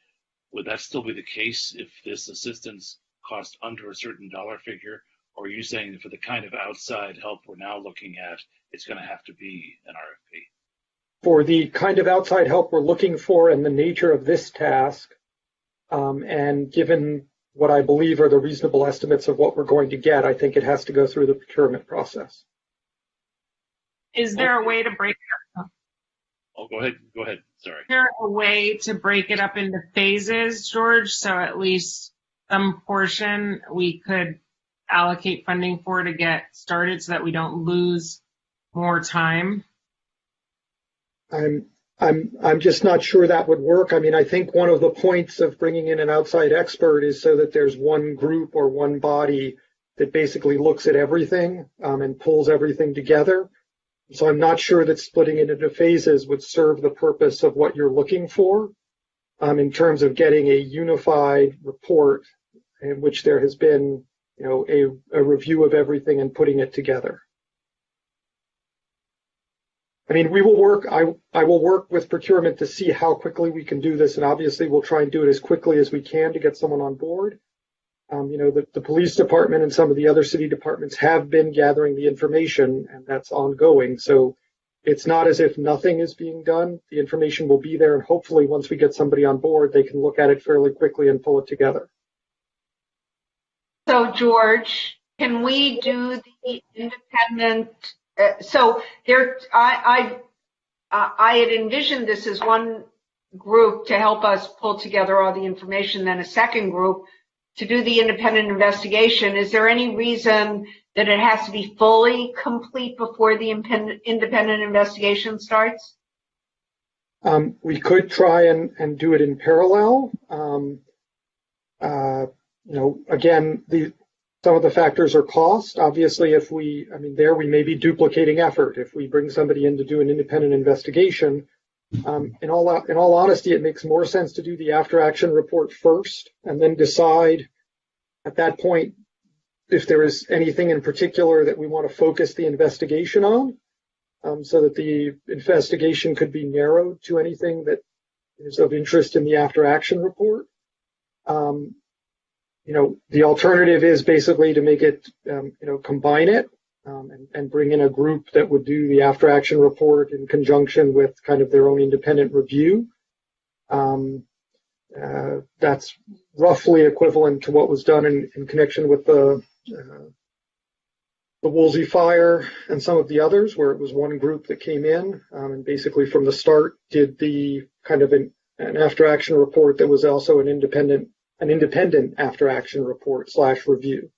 Would that still be the case if this assistance cost under a certain dollar figure? Or are you saying that for the kind of outside help we're now looking at, it's going to have to be an RFP? For the kind of outside help we're looking for and the nature of this task, and given what I believe are the reasonable estimates of what we're going to get, I think it has to go through the procurement process. Is there a way to break it up? Oh, go ahead. Sorry. Is there a way to break it up into phases, George, so at least some portion we could allocate funding for to get started so that we don't lose more time? I'm just not sure that would work. I think one of the points of bringing in an outside expert is so that there's one group or one body that basically looks at everything and pulls everything together. So I'm not sure that splitting it into phases would serve the purpose of what you're looking for in terms of getting a unified report in which there has been a review of everything and putting it together. We will work, I will work with procurement to see how quickly we can do this, and obviously we'll try and do it as quickly as we can to get someone on board. The police department and some of the other city departments have been gathering the information, and that's ongoing. So it's not as if nothing is being done. The information will be there, and hopefully once we get somebody on board, they can look at it fairly quickly and pull it together. So, George, can we do the independent? I had envisioned this as one group to help us pull together all the information, then a second group to do the independent investigation. Is there any reason that it has to be fully complete before the independent investigation starts? We could try and do it in parallel. Again, some of the factors are cost. Obviously, if we may be duplicating effort. If we bring somebody in to do an independent investigation, in all honesty, it makes more sense to do the after action report first and then decide at that point if there is anything in particular that we want to focus the investigation on, so that the investigation could be narrowed to anything that is of interest in the after action report. The alternative is basically to make it, combine it and bring in a group that would do the after action report in conjunction with kind of their own independent review. That's roughly equivalent to what was done in connection with the Woolsey fire and some of the others, where it was one group that came in and basically from the start did the kind of an after action report that was also an independent after action report / review.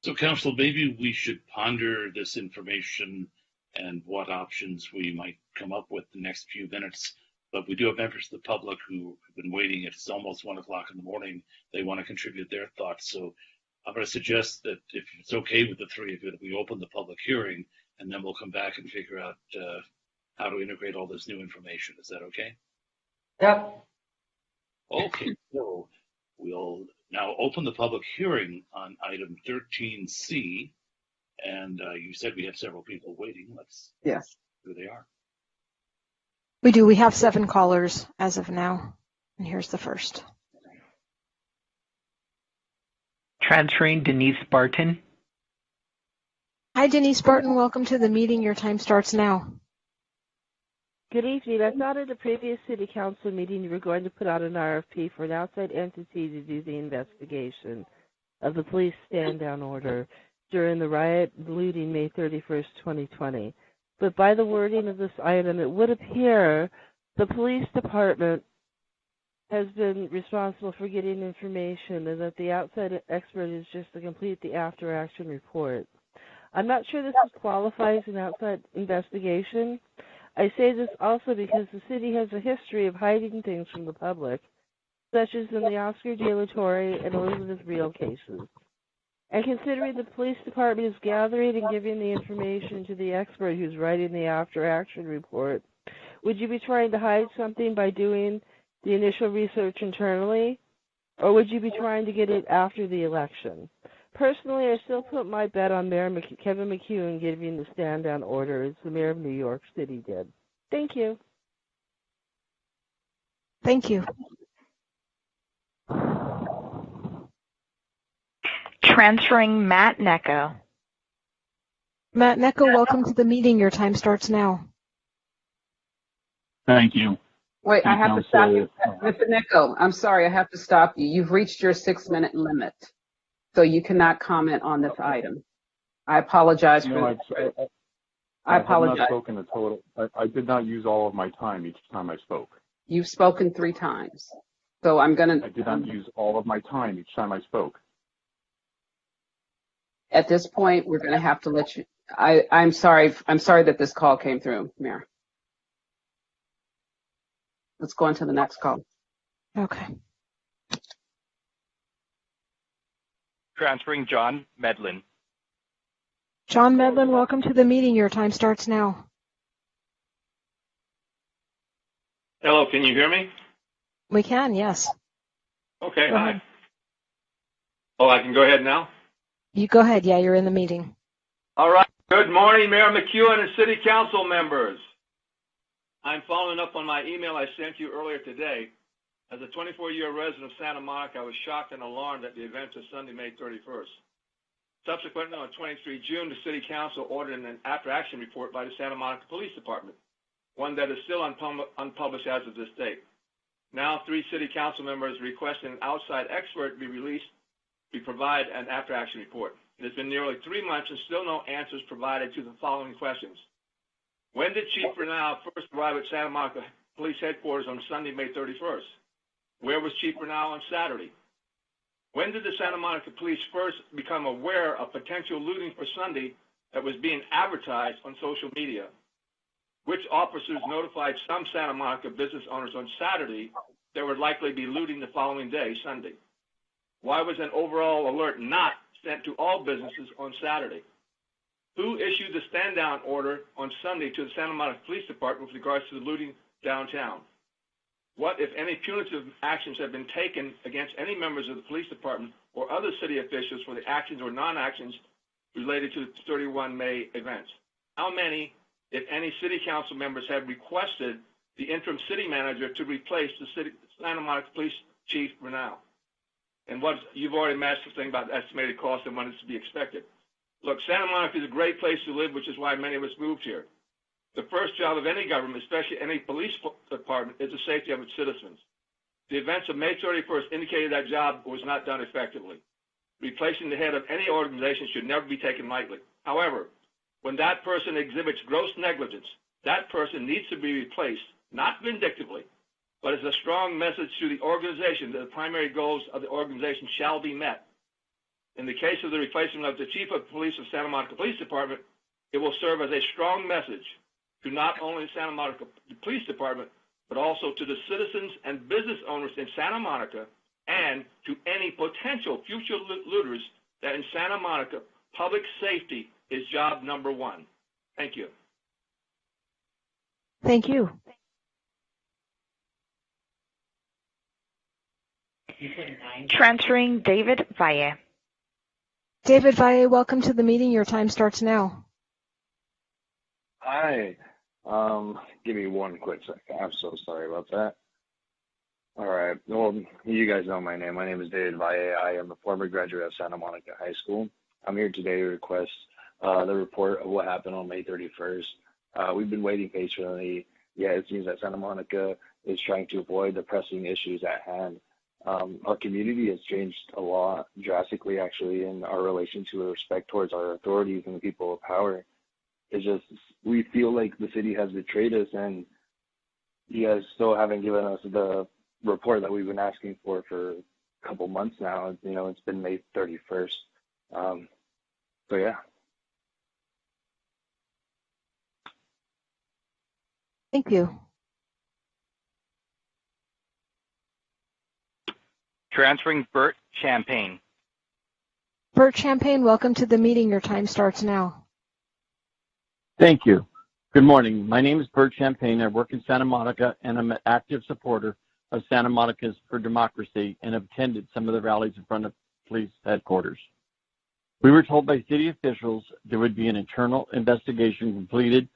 So, Council, maybe we should ponder this information and what options we might come up with the next few minutes. But we do have members of the public who have been waiting. It's almost 1 o'clock in the morning. They want to contribute their thoughts. So I'm going to suggest that if it's okay with the three of you, that we open the public hearing, and then we'll come back and figure out how to integrate all this new information. Is that okay? Yep. Okay, so we'll now open the public hearing on item 13C, And you said we have several people waiting. Let's Yes. see who they are. We do. We have 7 callers as of now. And here's the first. Transferring Denise Barton. Hi, Denise Barton. Welcome to the meeting. Your time starts now. Good evening. I thought at a previous city council meeting you were going to put out an RFP for an outside entity to do the investigation of the police stand-down order during the riot looting May 31st, 2020. But by the wording of this item, it would appear the police department has been responsible for getting information and that the outside expert is just to complete the after-action report. I'm not sure this qualifies an outside investigation. I say this also because the city has a history of hiding things from the public, such as in the Oscar De La Torre and Elizabeth Real cases. And considering the police department is gathering and giving the information to the expert who's writing the after-action report, would you be trying to hide something by doing the initial research internally, or would you be trying to get it after the election? Personally, I still put my bet on Mayor Kevin McEwen giving the stand-down order as the mayor of New York City did. Thank you. Thank you. Transferring Matt Necco. Matt Necco, welcome to the meeting. Your time starts now. Thank you. Wait, I have to stop you. Mr. Necco, I'm sorry, I have to stop you. You've reached your 6-minute limit, so you cannot comment on this item. I apologize for that. I apologize. I have not spoken a total. I did not use all of my time each time I spoke. You've spoken 3 times, so I'm going to... I did not use all of my time each time I spoke. At this point, we're going to have to let you... I'm sorry that this call came through, Mayor. Let's go on to the next call. Okay. Transferring John Medlin. John Medlin, welcome to the meeting. Your time starts now. Hello, can you hear me? We can, yes. Okay, Go hi. ahead. Oh, I can go ahead now? You go ahead. Yeah, you're in the meeting. All right. Good morning, Mayor McEwen and City Council members. I'm following up on my email I sent you earlier today. As a 24-year resident of Santa Monica, I was shocked and alarmed at the events of Sunday, May 31st. Subsequently, on 23 June, the City Council ordered an after-action report by the Santa Monica Police Department, one that is still unpublished as of this date. Now, 3 City Council members requesting an outside expert be released to provide an after-action report. It has been nearly 3 months and still no answers provided to the following questions. When did Chief Renau first arrive at Santa Monica Police Headquarters on Sunday, May 31st? Where was Chief Renau on Saturday? When did the Santa Monica Police first become aware of potential looting for Sunday that was being advertised on social media? Which officers notified some Santa Monica business owners on Saturday there would likely be looting the following day, Sunday? Why was an overall alert not sent to all businesses on Saturday? Who issued the stand-down order on Sunday to the Santa Monica Police Department with regards to the looting downtown? What, if any, punitive actions have been taken against any members of the police department or other city officials for the actions or non-actions related to the 31 May events? How many, if any, city council members have requested the interim city manager to replace the Santa Monica Police Chief Renau? And what you've already matched the thing about the estimated cost and when it's to be expected. Look, Santa Monica is a great place to live, which is why many of us moved here. The first job of any government, especially any police department, is the safety of its citizens. The events of May 31st indicated that job was not done effectively. Replacing the head of any organization should never be taken lightly. However, when that person exhibits gross negligence, that person needs to be replaced, not vindictively, but as a strong message to the organization that the primary goals of the organization shall be met. In the case of the replacement of the Chief of Police of Santa Monica Police Department, it will serve as a strong message to not only the Santa Monica Police Department, but also to the citizens and business owners in Santa Monica and to any potential future looters that in Santa Monica, public safety is job number 1. Thank you. Thank you. Transferring David Valle. David Valle, welcome to the meeting. Your time starts now. Hi. Give me one quick second. I'm so sorry about that. All right. Well, you guys know my name. My name is David Valle. I am a former graduate of Santa Monica High School. I'm here today to request the report of what happened on May 31st. We've been waiting patiently. Yeah, it seems that Santa Monica is trying to avoid the pressing issues at hand. Our community has changed a lot, drastically actually, in our relation to respect towards our authorities and the people of power. It's just, we feel like the city has betrayed us, and you guys still haven't given us the report that we've been asking for a couple months now. You know, it's been May 31st. So yeah. Thank you. Transferring Bert Champagne. Bert Champagne, welcome to the meeting. Your time starts now. Thank you. Good morning. My name is Bert Champagne. I work in Santa Monica, and I'm an active supporter of Santa Monica's for Democracy and have attended some of the rallies in front of police headquarters. We were told by city officials there would be an internal investigation completed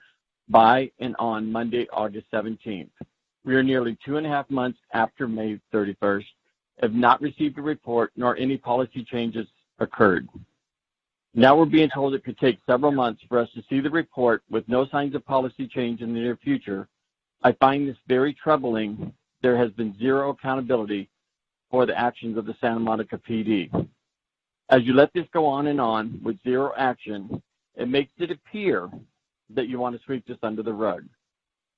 by and on Monday, August 17th. We are nearly 2.5 months after May 31st, have not received a report nor any policy changes occurred. Now we're being told it could take several months for us to see the report with no signs of policy change in the near future. I find this very troubling. There has been zero accountability for the actions of the Santa Monica PD. As you let this go on with zero action, it makes it appear that you want to sweep this under the rug.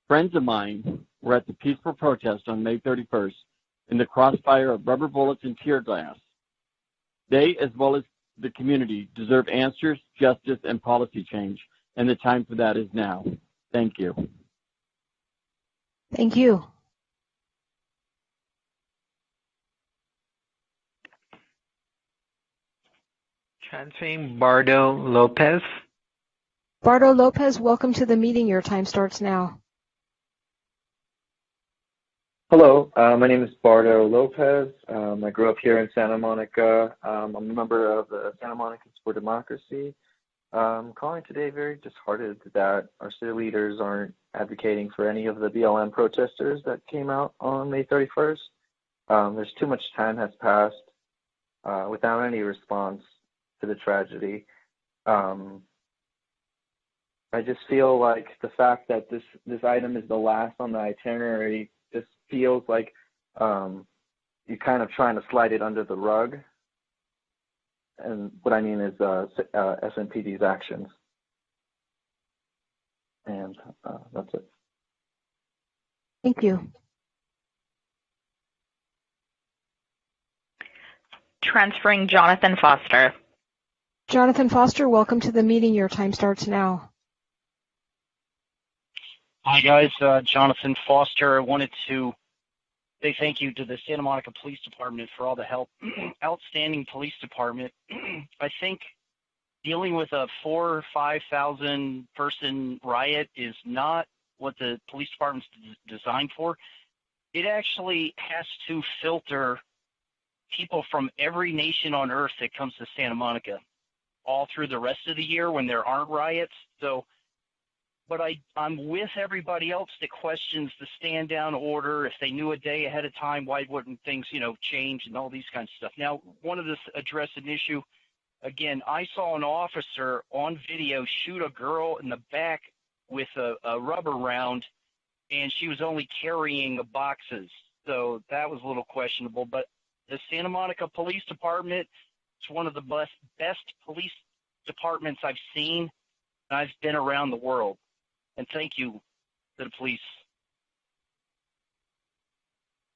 Friends of mine were at the peaceful protest on May 31st in the crossfire of rubber bullets and tear gas. They, as well as the community, deserve answers, justice, and policy change, and the time for that is now. Thank you. Thank you. Transferring Bardo Lopez. Bardo Lopez, welcome to the meeting. Your time starts now. Hello, my name is Bardo Lopez. I grew up here in Santa Monica. I'm a member of the Santa Monicans for Democracy. I'm calling today very disheartened that our city leaders aren't advocating for any of the BLM protesters that came out on May 31st. There's too much time has passed without any response to the tragedy. I just feel like the fact that this item is the last on the itinerary just feels like you're kind of trying to slide it under the rug. And what I mean is SMPD's actions. And that's it. Thank you. Transferring Jonathan Foster. Jonathan Foster, welcome to the meeting. Your time starts now. Hi, guys. Jonathan Foster. I wanted to say thank you to the Santa Monica Police Department for all the help. Outstanding police department. I think dealing with a 4,000 or 5,000 person riot is not what the police department's designed for. It actually has to filter people from every nation on earth that comes to Santa Monica all through the rest of the year when there aren't riots. But I'm with everybody else that questions the stand down order. If they knew a day ahead of time, why wouldn't things, change and all these kinds of stuff. Now, one of this address an issue. Again, I saw an officer on video shoot a girl in the back with a rubber round, and she was only carrying boxes. So that was a little questionable. But the Santa Monica Police Department, it's one of the best police departments I've seen. I've been around the world. And thank you to the police.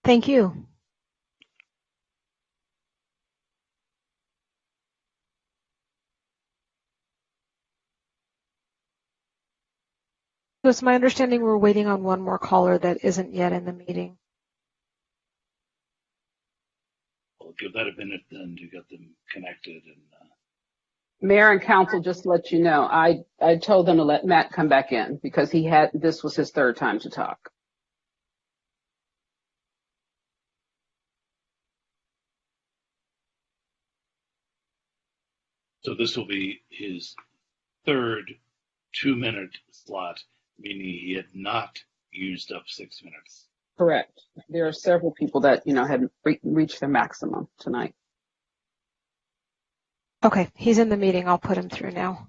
Thank you. So it's my understanding we're waiting on one more caller that isn't yet in the meeting. We'll give that a minute then to get them connected. And Mayor and council, just to let you know, I told them to let Matt come back in because this was his third time to talk. So this will be his third 2-minute slot, meaning he had not used up 6 minutes. Correct. There are several people that, had reached their maximum tonight. Okay, he's in the meeting. I'll put him through now.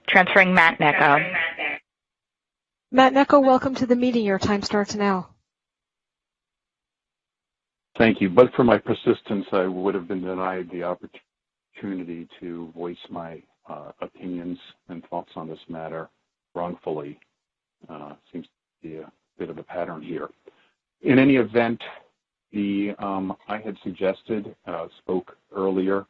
Transferring Matt Necko. Matt Necko, welcome to the meeting. Your time starts now. Thank you. But for my persistence, I would have been denied the opportunity to voice my opinions and thoughts on this matter wrongfully. Seems to be a bit of a pattern here. In any event, I had suggested, spoke earlier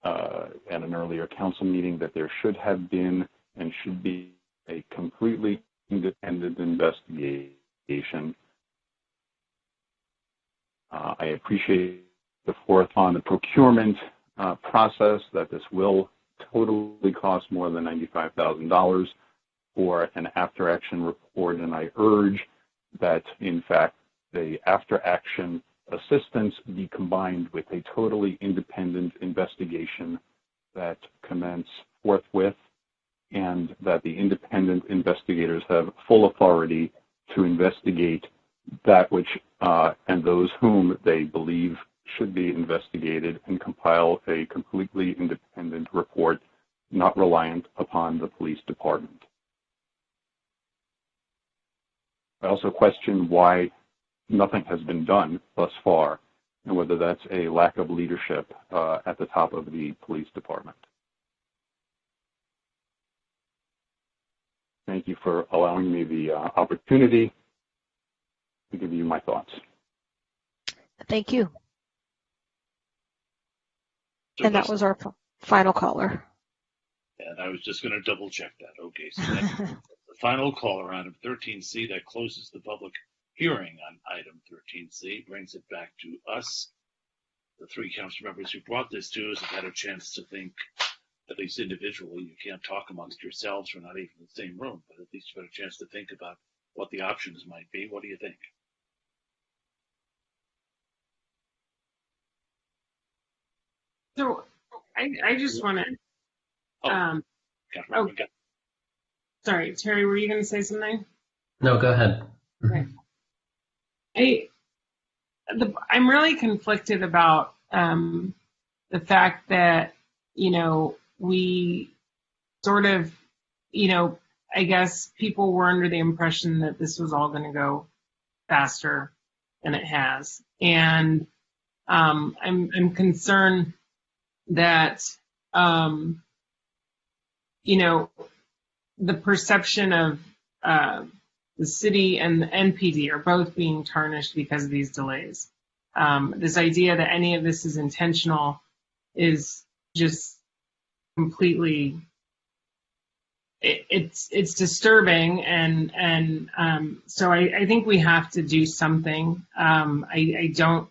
at an earlier council meeting, that there should have been and should be a completely independent investigation. I appreciate the forth on the procurement process, that this will totally cost more than $95,000 for an after-action report, and I urge that, in fact, the after-action assistance be combined with a totally independent investigation that commence forthwith, and that the independent investigators have full authority to investigate that which and those whom they believe should be investigated, and compile a completely independent report not reliant upon the police department. I also question why nothing has been done thus far, and whether that's a lack of leadership at the top of the police department. Thank you for allowing me the opportunity to give you my thoughts. Thank you. So And that was our final caller. And I was just going to double check that. Okay, so that's the final caller, item 13C. That closes the public hearing on item 13C, brings it back to us. The three council members who brought this to us have had a chance to think, at least individually. You can't talk amongst yourselves, we're not even in the same room, but at least you've had a chance to think about what the options might be. What do you think? So I just want to. Sorry, Terry, were you going to say something? No, go ahead. Okay. I'm really conflicted about the fact that, we sort of, I guess people were under the impression that this was all going to go faster than it has. And I'm concerned that, the perception of the city and the NPD are both being tarnished because of these delays. This idea that any of this is intentional is just completely, it's disturbing, and so I think we have to do something. I don't,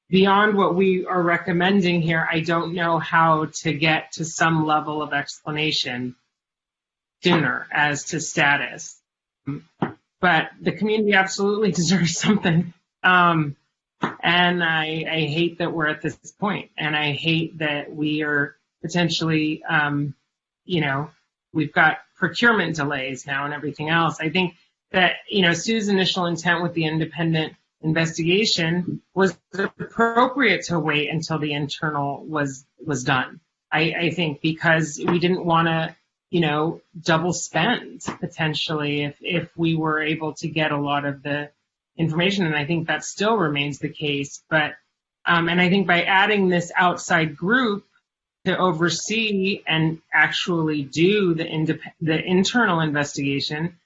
beyond what we are recommending here, I don't know how to get to some level of explanation sooner as to status. But the community absolutely deserves something. And I hate that we're at this point. And I hate that we are potentially, we've got procurement delays now and everything else. I think that, Sue's initial intent with the independent investigation was appropriate to wait until the internal was done. I think because we didn't want to, double spend potentially if we were able to get a lot of the information. And I think that still remains the case. But, and I think by adding this outside group to oversee and actually do the internal investigation,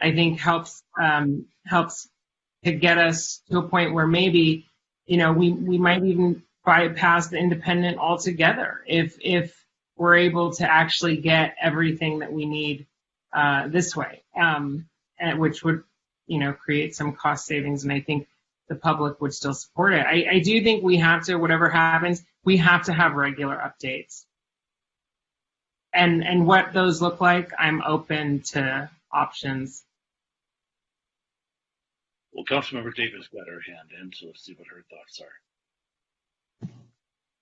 I think helps to get us to a point where maybe, we might even bypass the independent altogether if we're able to actually get everything that we need this way, and which would, create some cost savings. And I think the public would still support it. I do think we have to, whatever happens, we have to have regular updates. And what those look like, I'm open to options. Well, Councilmember Davis got her hand in, so let's see what her thoughts are.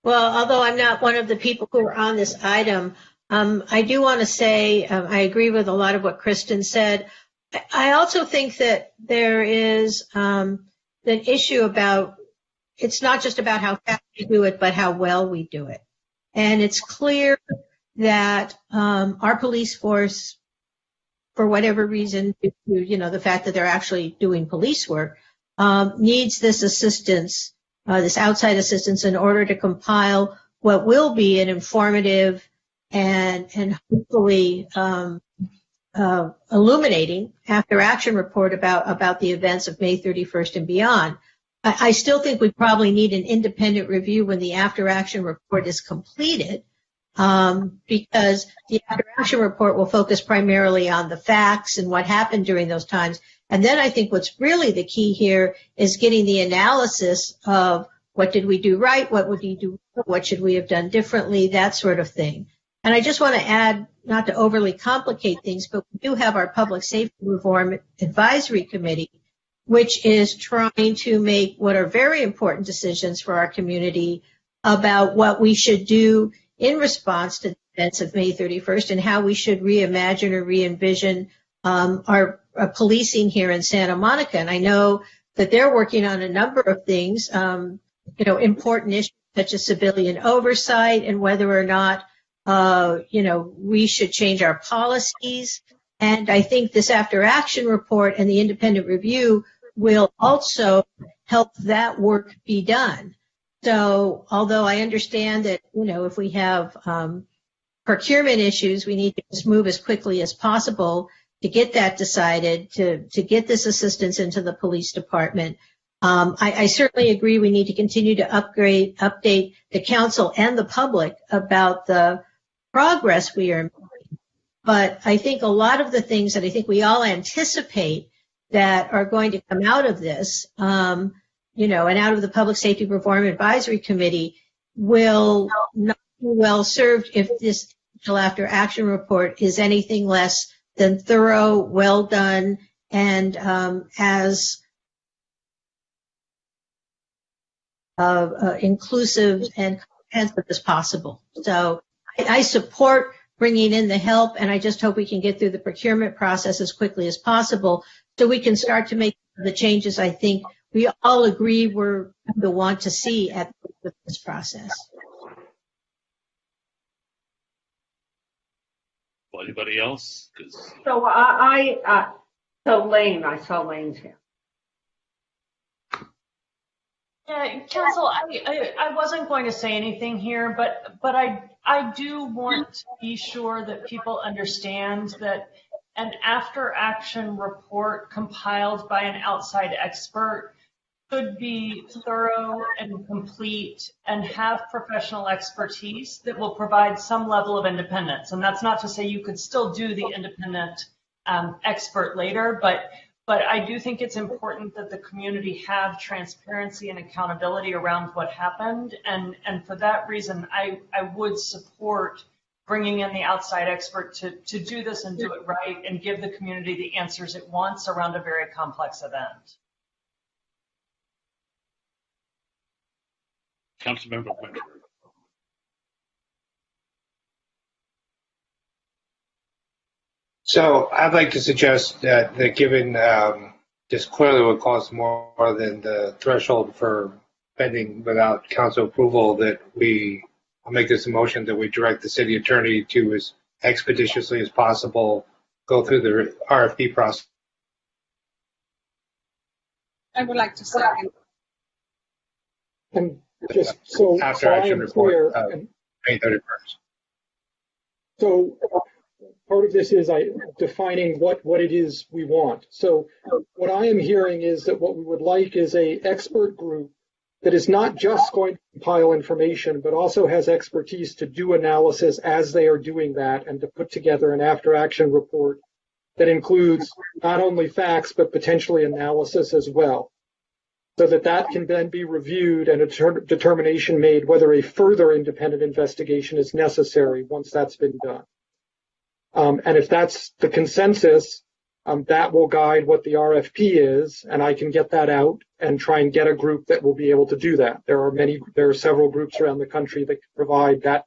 Well, although I'm not one of the people who are on this item, I do want to say I agree with a lot of what Kristen said. I also think that there is an issue about, it's not just about how fast we do it, but how well we do it. And it's clear that our police force, for whatever reason, the fact that they're actually doing police work, needs this assistance, this outside assistance, in order to compile what will be an informative and hopefully illuminating after action report about the events of May 31st and beyond. I still think we probably need an independent review when the after action report is completed, because the after action report will focus primarily on the facts and what happened during those times. And then I think what's really the key here is getting the analysis of what did we do right, what would we do, what should we have done differently, that sort of thing. And I just want to add, not to overly complicate things, but we do have our Public Safety Reform Advisory Committee, which is trying to make what are very important decisions for our community about what we should do in response to the events of May 31st and how we should reimagine or re-envision our policing here in Santa Monica. And I know that they're working on a number of things, important issues such as civilian oversight and whether or not, we should change our policies. And I think this after action report and the independent review will also help that work be done. So although I understand that, if we have procurement issues, we need to just move as quickly as possible to get that decided, to get this assistance into the police department. I certainly agree we need to continue to update the council and the public about the progress we are making. But I think a lot of the things that I think we all anticipate that are going to come out of this, and out of the Public Safety Reform Advisory Committee will not be well served if this after action report is anything less than thorough, well done, and as inclusive and comprehensive as possible. So I support bringing in the help, and I just hope we can get through the procurement process as quickly as possible so we can start to make the changes I think we all agree we're going to want to see at the end of this process. Well, anybody else? So Lane, I saw Lane's here. Yeah, Council, I wasn't going to say anything here, but I do want to be sure that people understand that an after-action report compiled by an outside expert should be thorough and complete and have professional expertise that will provide some level of independence. And that's not to say you could still do the independent expert later, but I do think it's important that the community have transparency and accountability around what happened. And for that reason, I would support bringing in the outside expert to do this and do it right and give the community the answers it wants around a very complex event. Councilmember Winter. So I'd like to suggest that given this clearly would cost more than the threshold for spending without council approval, that I'll make this a motion that we direct the city attorney to, as expeditiously as possible, go through the RFP process. I would like to second. And just so after I action am report, clear, May 31st. So part of this is defining what it is we want. So what I am hearing is that what we would like is a expert group that is not just going to compile information, but also has expertise to do analysis as they are doing that and to put together an after-action report that includes not only facts, but potentially analysis as well, so that can then be reviewed and a determination made whether a further independent investigation is necessary once that's been done. And if that's the consensus, that will guide what the RFP is, and I can get that out and try and get a group that will be able to do that. There are several groups around the country that can provide that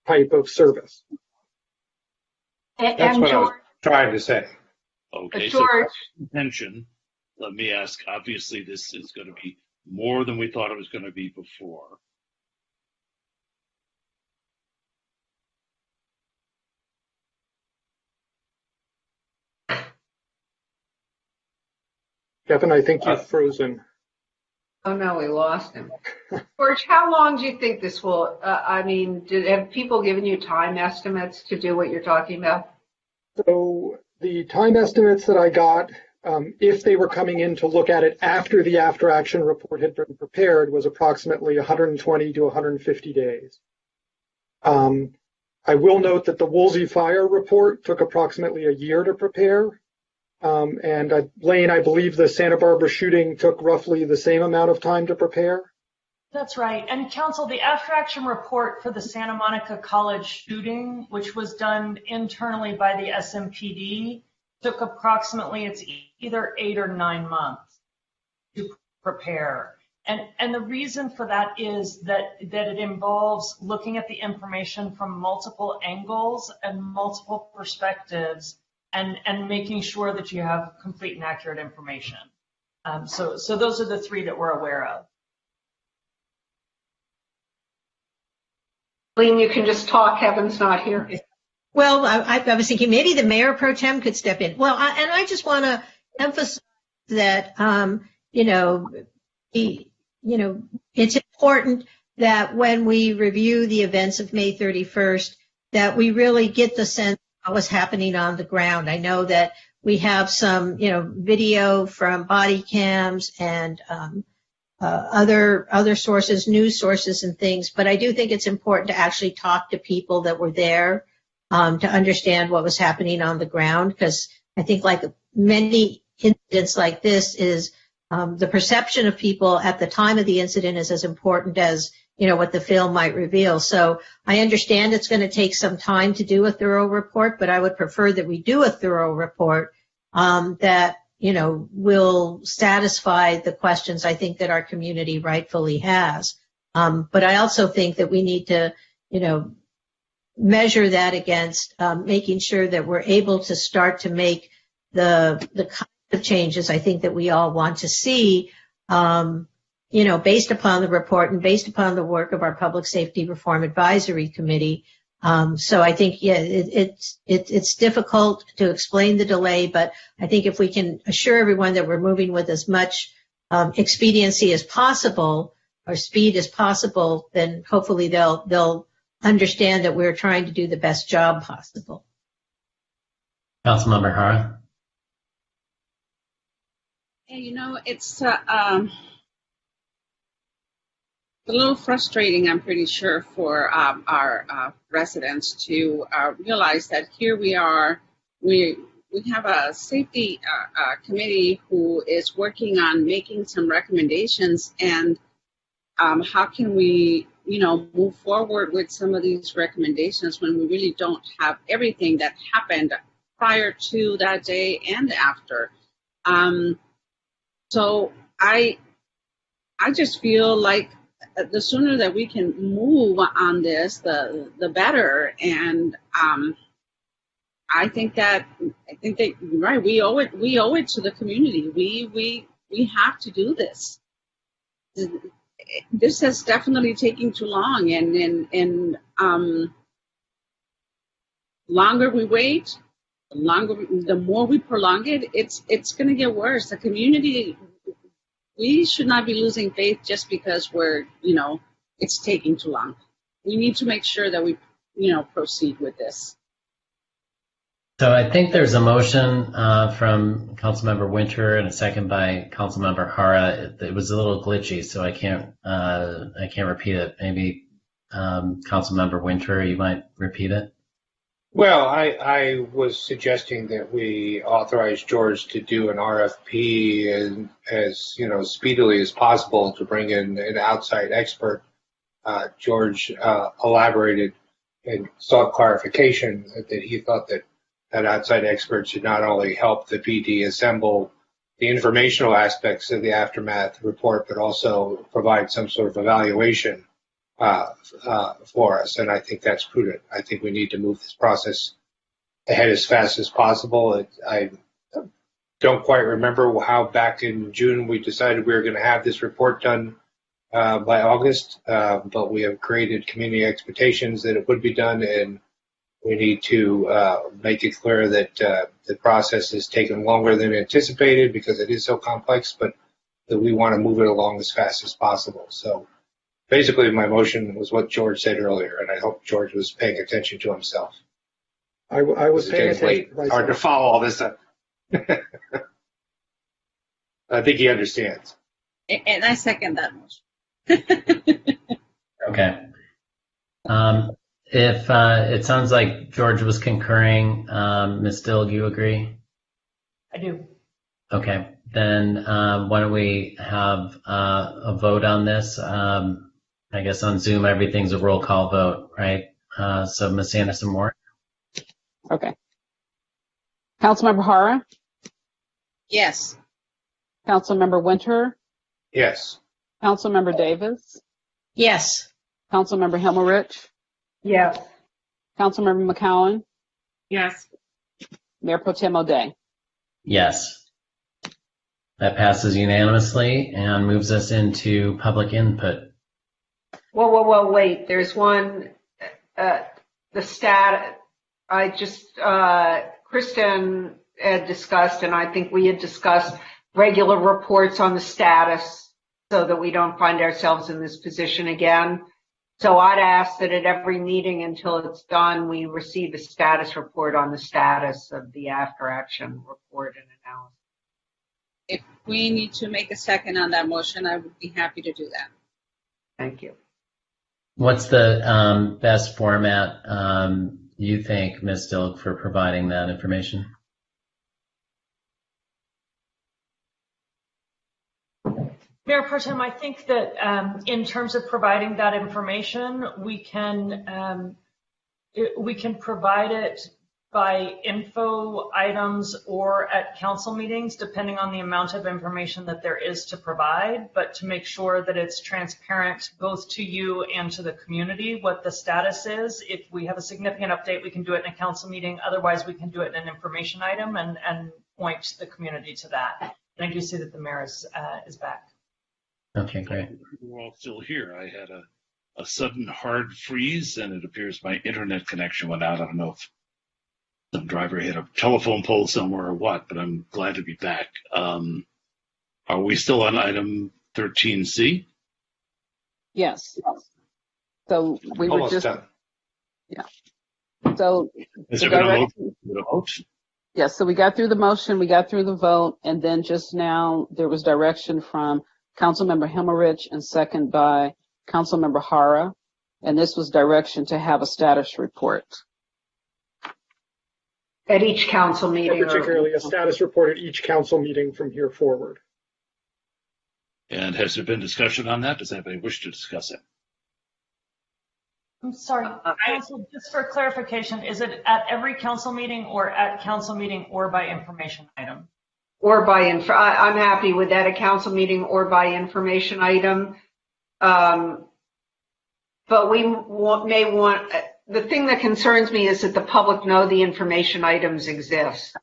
type of service. That's what I was trying to say. Okay, George. So intention, let me ask, obviously this is going to be more than we thought it was going to be before. Kevin, I think you've frozen. Oh no, we lost him. George, how long do you think this will, have people given you time estimates to do what you're talking about? So the time estimates that I got, if they were coming in to look at it after the after action report had been prepared, was approximately 120 to 150 days. I will note that the Woolsey fire report took approximately a year to prepare. Lane, I believe the Santa Barbara shooting took roughly the same amount of time to prepare. That's right. And Council, the after action report for the Santa Monica College shooting, which was done internally by the SMPD, took approximately, it's either 8 or 9 months to prepare. And the reason for that is that it involves looking at the information from multiple angles and multiple perspectives and making sure that you have complete and accurate information. So those are the 3 that we're aware of. Lean, you can just talk. Kevin's not here. Well, I was thinking maybe the mayor pro tem could step in. Well, I just want to emphasize that, it's important that when we review the events of May 31st, that we really get the sense of what's happening on the ground. I know that we have some, video from body cams and other sources, news sources and things, but I do think it's important to actually talk to people that were there to understand what was happening on the ground, because I think like many incidents like this is the perception of people at the time of the incident is as important as what the film might reveal. So I understand it's going to take some time to do a thorough report, but I would prefer that we do a thorough report that will satisfy the questions I think that our community rightfully has. But I also think that we need to, measure that against making sure that we're able to start to make the kind of changes I think that we all want to see, based upon the report and based upon the work of our Public Safety Reform Advisory Committee. So I think, it's difficult to explain the delay, but I think if we can assure everyone that we're moving with as much expediency as possible or speed as possible, then hopefully they'll understand that we're trying to do the best job possible. Councilmember Hara. It's a little frustrating, I'm pretty sure, for our residents to realize that here we are, we have a safety committee who is working on making some recommendations, and how can we, move forward with some of these recommendations when we really don't have everything that happened prior to that day and after. So I just feel like the sooner that we can move on this, the better. And I think that you're right. We owe it to the community. We have to do this. This has definitely taken too long, and longer we wait, the more we prolong it, it's going to get worse. The community, we should not be losing faith just because it's taking too long. We need to make sure that we, proceed with this. So I think there's a motion from Councilmember Winter and a second by Councilmember Hara. It was a little glitchy, so I can't repeat it. Maybe Councilmember Winter, you might repeat it. Well, I was suggesting that we authorize George to do an RFP and as speedily as possible to bring in an outside expert. George elaborated and sought clarification that he thought that an outside expert should not only help the PD assemble the informational aspects of the aftermath report, but also provide some sort of evaluation for us. And I think that's prudent. I think we need to move this process ahead as fast as possible. I don't quite remember how back in June we decided we were going to have this report done by August, but we have created community expectations that it would be done, and we need to make it clear that the process has taken longer than anticipated because it is so complex, but that we want to move it along as fast as possible. So basically my motion was what George said earlier, and I hope George was paying attention to himself. I was paying attention. It's hard to follow all this stuff. I think he understands. And I second that motion. Okay. If it sounds like George was concurring, Ms. Dill, do you agree? I do. Okay. Then why don't we have a vote on this? I guess on Zoom everything's a roll call vote, right? So Ms. Anderson-Moore? Okay. Councilmember Hara? Yes. Councilmember Winter? Yes. Councilmember Davis? Yes. Councilmember Himmelrich? Yes. Councilmember McCowan? Yes. Mayor Pro Tem O'Day? Yes. That passes unanimously and moves us into public input. Whoa, wait. There's one, the stat, Kristen had discussed, and I think we had discussed regular reports on the status so that we don't find ourselves in this position again. So I'd ask that at every meeting until it's done, we receive a status report on the status of the after action report and analysis. If we need to make a second on that motion, I would be happy to do that. Thank you. What's the best format you think, Ms. Dilk, for providing that information? Mayor Pro Tem, I think that in terms of providing that information, we can provide it by info items or at council meetings, depending on the amount of information that there is to provide, but to make sure that it's transparent both to you and to the community what the status is. If we have a significant update, we can do it in a council meeting. Otherwise, we can do it in an information item and point the community to that. And I do see that the mayor is back. Okay, great. We're all still here. I had a sudden hard freeze, and it appears my internet connection went out. I don't know if some driver hit a telephone pole somewhere or what, but I'm glad to be back. Are we still on item 13C? Yes. So we Almost were just done. Yeah. So Is the there been a direction- vote? Yes, so we got through the motion, we got through the vote, and then just now there was direction from Councilmember Himmelrich and second by Councilmember Hara, and this was direction to have a status report. At each council meeting. Particularly a status report at each council meeting from here forward. And has there been discussion on that? Does anybody wish to discuss it? I'm sorry, Council, just for clarification, is it at every council meeting or at council meeting or by information item? Or by info. I'm happy with that, a council meeting or by information item. But we may want, the thing that concerns me is that the public know the information items exist.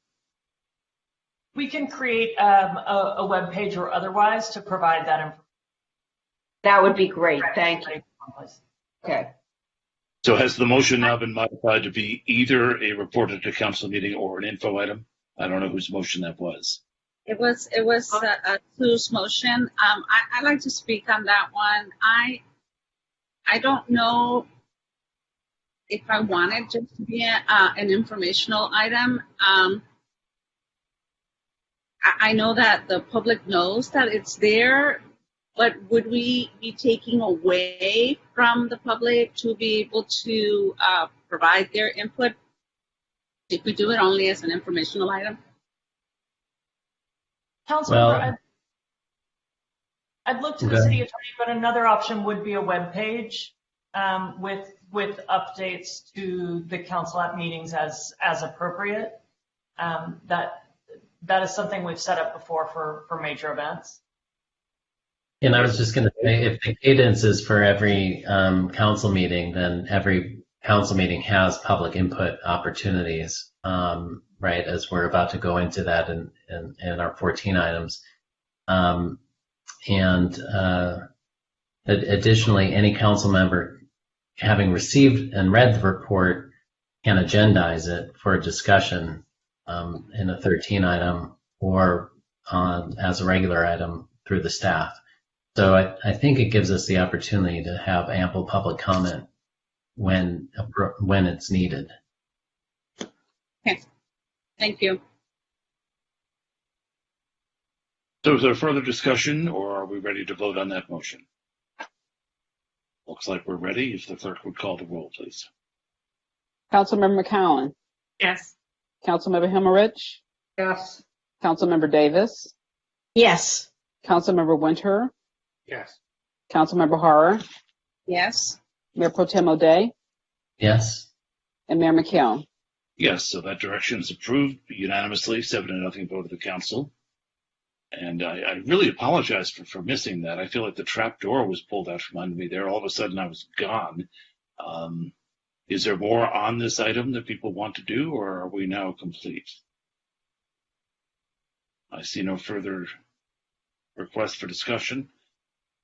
We can create a web page or otherwise to provide that information. That would be great. Thank you. Okay. So has the motion now been modified to be either a report at a council meeting or an info item? I don't know whose motion that was. It was a Sue's motion. I'd like to speak on that one. I don't know if I want it just to be an informational item. I know that the public knows that it's there, but would we be taking away from the public to be able to provide their input if we do it only as an informational item? Councilmember, I'd look to the city attorney, but another option would be a web page with updates to the council at meetings as appropriate. That is something we've set up before for major events. And I was just going to say, if the cadence is for every council meeting, then every council meeting has public input opportunities, right, as we're about to go into that in our 14 items. Additionally, any council member having received and read the report can agendize it for a discussion in a 13 item or as a regular item through the staff. So I think it gives us the opportunity to have ample public comment when it's needed. Okay, thank you. So is there further discussion, or are we ready to vote on that motion? Looks like we're ready. If the clerk would call the roll, please. Councilmember McCowan. Yes. Councilmember Himmerich. Yes. Councilmember Davis. Yes. Councilmember Winter. Yes. Councilmember Harrer. Yes. Mayor Pro Tem O'Day. Yes. And Mayor McKeown. Yes, so that direction is approved unanimously, 7-0 vote of the council. And I really apologize for missing that. I feel like the trap door was pulled out from under me there. All of a sudden I was gone. Is there more on this item that people want to do, or are we now complete? I see no further requests for discussion.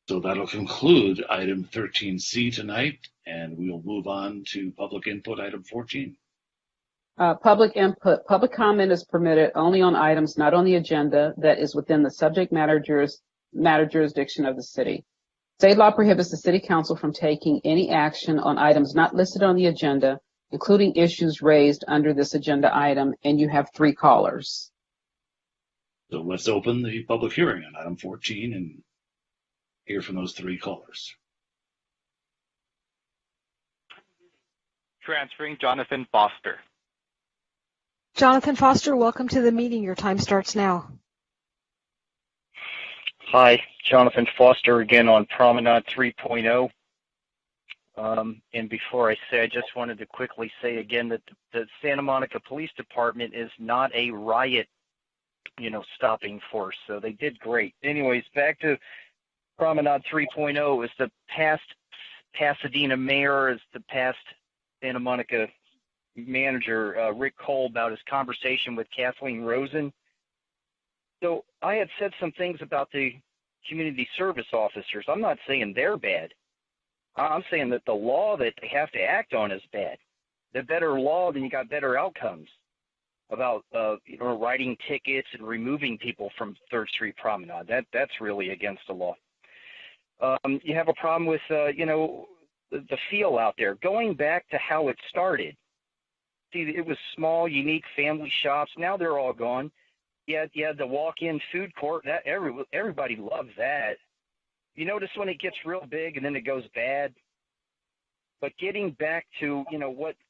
So that'll conclude item 13C tonight, and we'll move on to public input, item 14. Public input. Public comment is permitted only on items not on the agenda that is within the subject matter jurisdiction of the city. State law prohibits the city council from taking any action on items not listed on the agenda, including issues raised under this agenda item, and you have 3 callers. So let's open the public hearing on item 14 and hear from those 3 callers. Transferring Jonathan Foster. Jonathan Foster, welcome to the meeting. Your time starts now. Hi, Jonathan Foster again on Promenade 3.0. And before I say, I just wanted to quickly say again that the Santa Monica Police Department is not a riot, stopping force. So they did great. Anyways, back to Promenade 3.0. Is the past Pasadena mayor, is the past Santa Monica manager, Rick Cole, about his conversation with Kathleen Rosen. So I had said some things about the community service officers. I'm not saying they're bad. I'm saying that the law that they have to act on is bad. The better law, then you got better outcomes about writing tickets and removing people from 3rd Street Promenade. That's really against the law. You have a problem with the feel out there. Going back to how it started. See, it was small, unique family shops. Now they're all gone. You had the walk-in food court. That everybody loves that. You notice when it gets real big and then it goes bad. But getting back to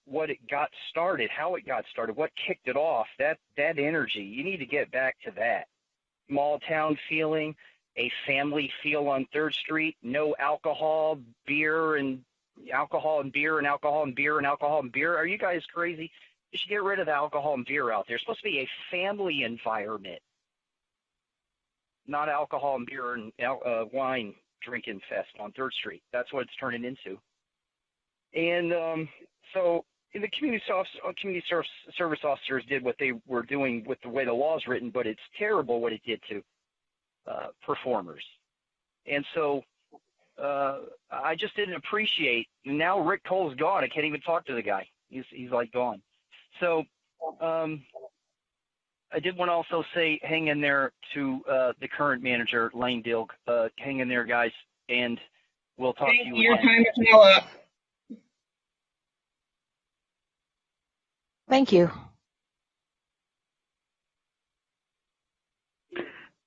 what it got started, how it got started, what kicked it off, that energy, you need to get back to that. Small town feeling, a family feel on 3rd Street, no alcohol, beer and alcohol and beer and alcohol and beer and alcohol and beer. Are you guys crazy? You should get rid of the alcohol and beer out there. It's supposed to be a family environment, not alcohol and beer and wine drinking fest on 3rd Street. That's what it's turning into. And so the community service officers did what they were doing with the way the law is written, but it's terrible what it did to performers. And so I just didn't appreciate. Now Rick Cole's gone. I can't even talk to the guy. He's like gone. So I did want to also say, hang in there to the current manager, Lane Dilk. Hang in there, guys, and we'll talk to you. Your time is now up. Thank you.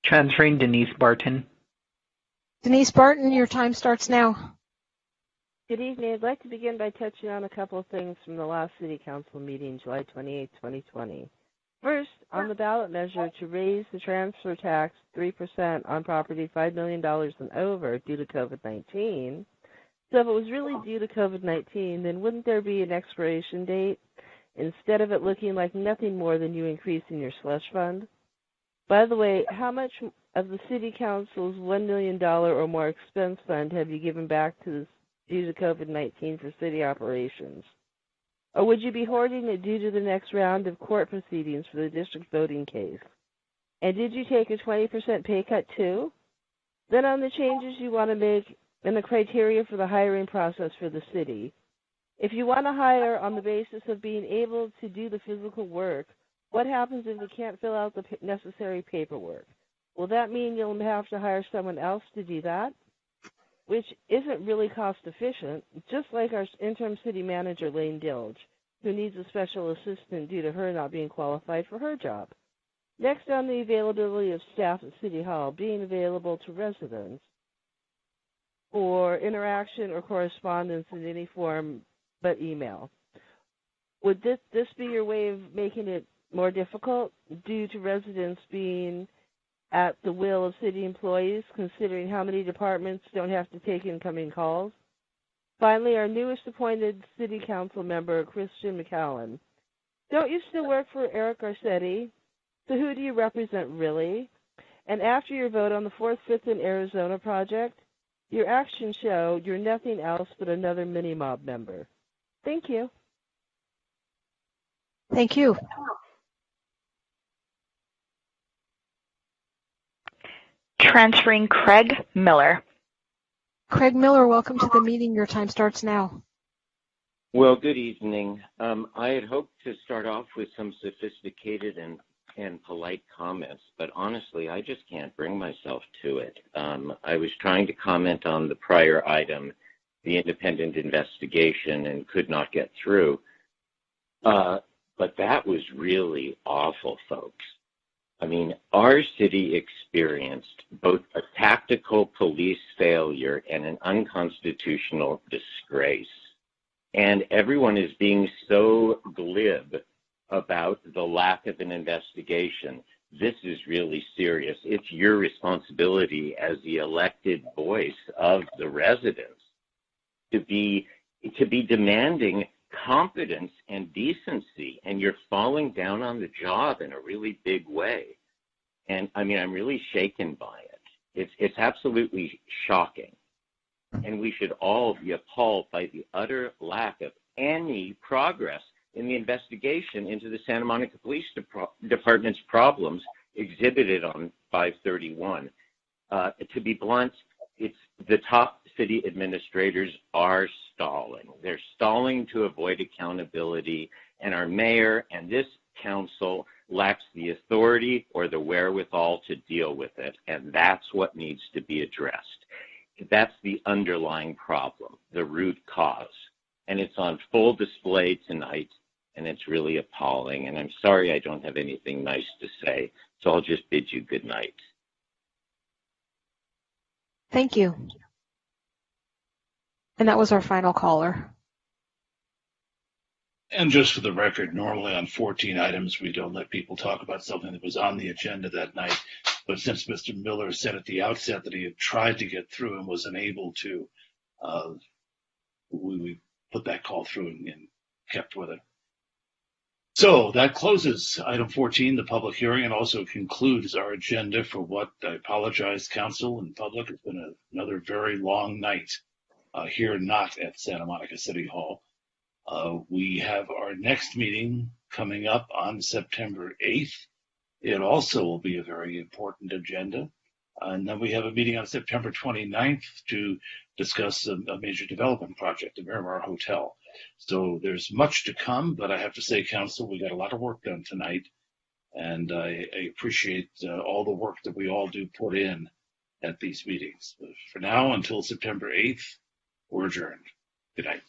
Transferring Denise Barton. Denise Barton, your time starts now. Good evening. I'd like to begin by touching on a couple of things from the last City Council meeting, July 28, 2020. First, on the ballot measure to raise the transfer tax 3% on property $5 million and over due to COVID-19. So if it was really due to COVID-19, then wouldn't there be an expiration date? instead of it looking like nothing more than you increasing your slush fund? By the way, how much of the City Council's $1 million or more expense fund have you given back to due to COVID-19 for city operations? Or would you be hoarding it due to the next round of court proceedings for the district voting case? And did you take a 20% pay cut too? Then on the changes you want to make and the criteria for the hiring process for the city. If you want to hire on the basis of being able to do the physical work, what happens if you can't fill out the necessary paperwork? Will that mean you'll have to hire someone else to do that? Which isn't really cost efficient, just like our interim city manager, Lane Dilge, who needs a special assistant due to her not being qualified for her job. Next, on the availability of staff at City Hall, being available to residents for interaction or correspondence in any form but email. Would this be your way of making it more difficult due to residents being at the will of city employees, considering how many departments don't have to take incoming calls? Finally, our newest appointed city council member, Christian McCowan. Don't you still work for Eric Garcetti? So who do you represent really? And after your vote on the 4th, 5th, and Arizona project, your actions show you're nothing else but another mini-mob member. Thank you. Thank you. Transferring Craig Miller. Craig Miller, welcome to the meeting. Your time starts now. Well, good evening. I had hoped to start off with some sophisticated and polite comments, but honestly, I just can't bring myself to it. I was trying to comment on the prior item, the independent investigation, and could not get through. But that was really awful, folks. I mean, our city experienced both a tactical police failure and an unconstitutional disgrace. And everyone is being so glib about the lack of an investigation. This is really serious. It's your responsibility as the elected voice of the residents to be demanding competence and decency, and you're falling down on the job in a really big way. And I mean, I'm really shaken by it. It's absolutely shocking. And we should all be appalled by the utter lack of any progress in the investigation into the Santa Monica Police Department's problems exhibited on 531. To be blunt, it's the top city administrators are stalling. They're stalling to avoid accountability, and our mayor and this council lacks the authority or the wherewithal to deal with it, and that's what needs to be addressed. That's the underlying problem, the root cause, and it's on full display tonight, and it's really appalling, and I'm sorry I don't have anything nice to say, so I'll just bid you good night. Thank you. And that was our final caller. And just for the record, normally on 14 items, we don't let people talk about something that was on the agenda that night. But since Mr. Miller said at the outset that he had tried to get through and was unable to, we put that call through and kept with it. So that closes item 14, the public hearing, and also concludes our agenda for what, I apologize, council and public. It's been another very long night here, not at Santa Monica City Hall. We have our next meeting coming up on September 8th. It also will be a very important agenda. And then we have a meeting on September 29th to discuss a major development project, the Miramar Hotel. So there's much to come, but I have to say, council, we got a lot of work done tonight. And I appreciate all the work that we all do put in at these meetings. But for now, until September 8th, we're adjourned. Good night.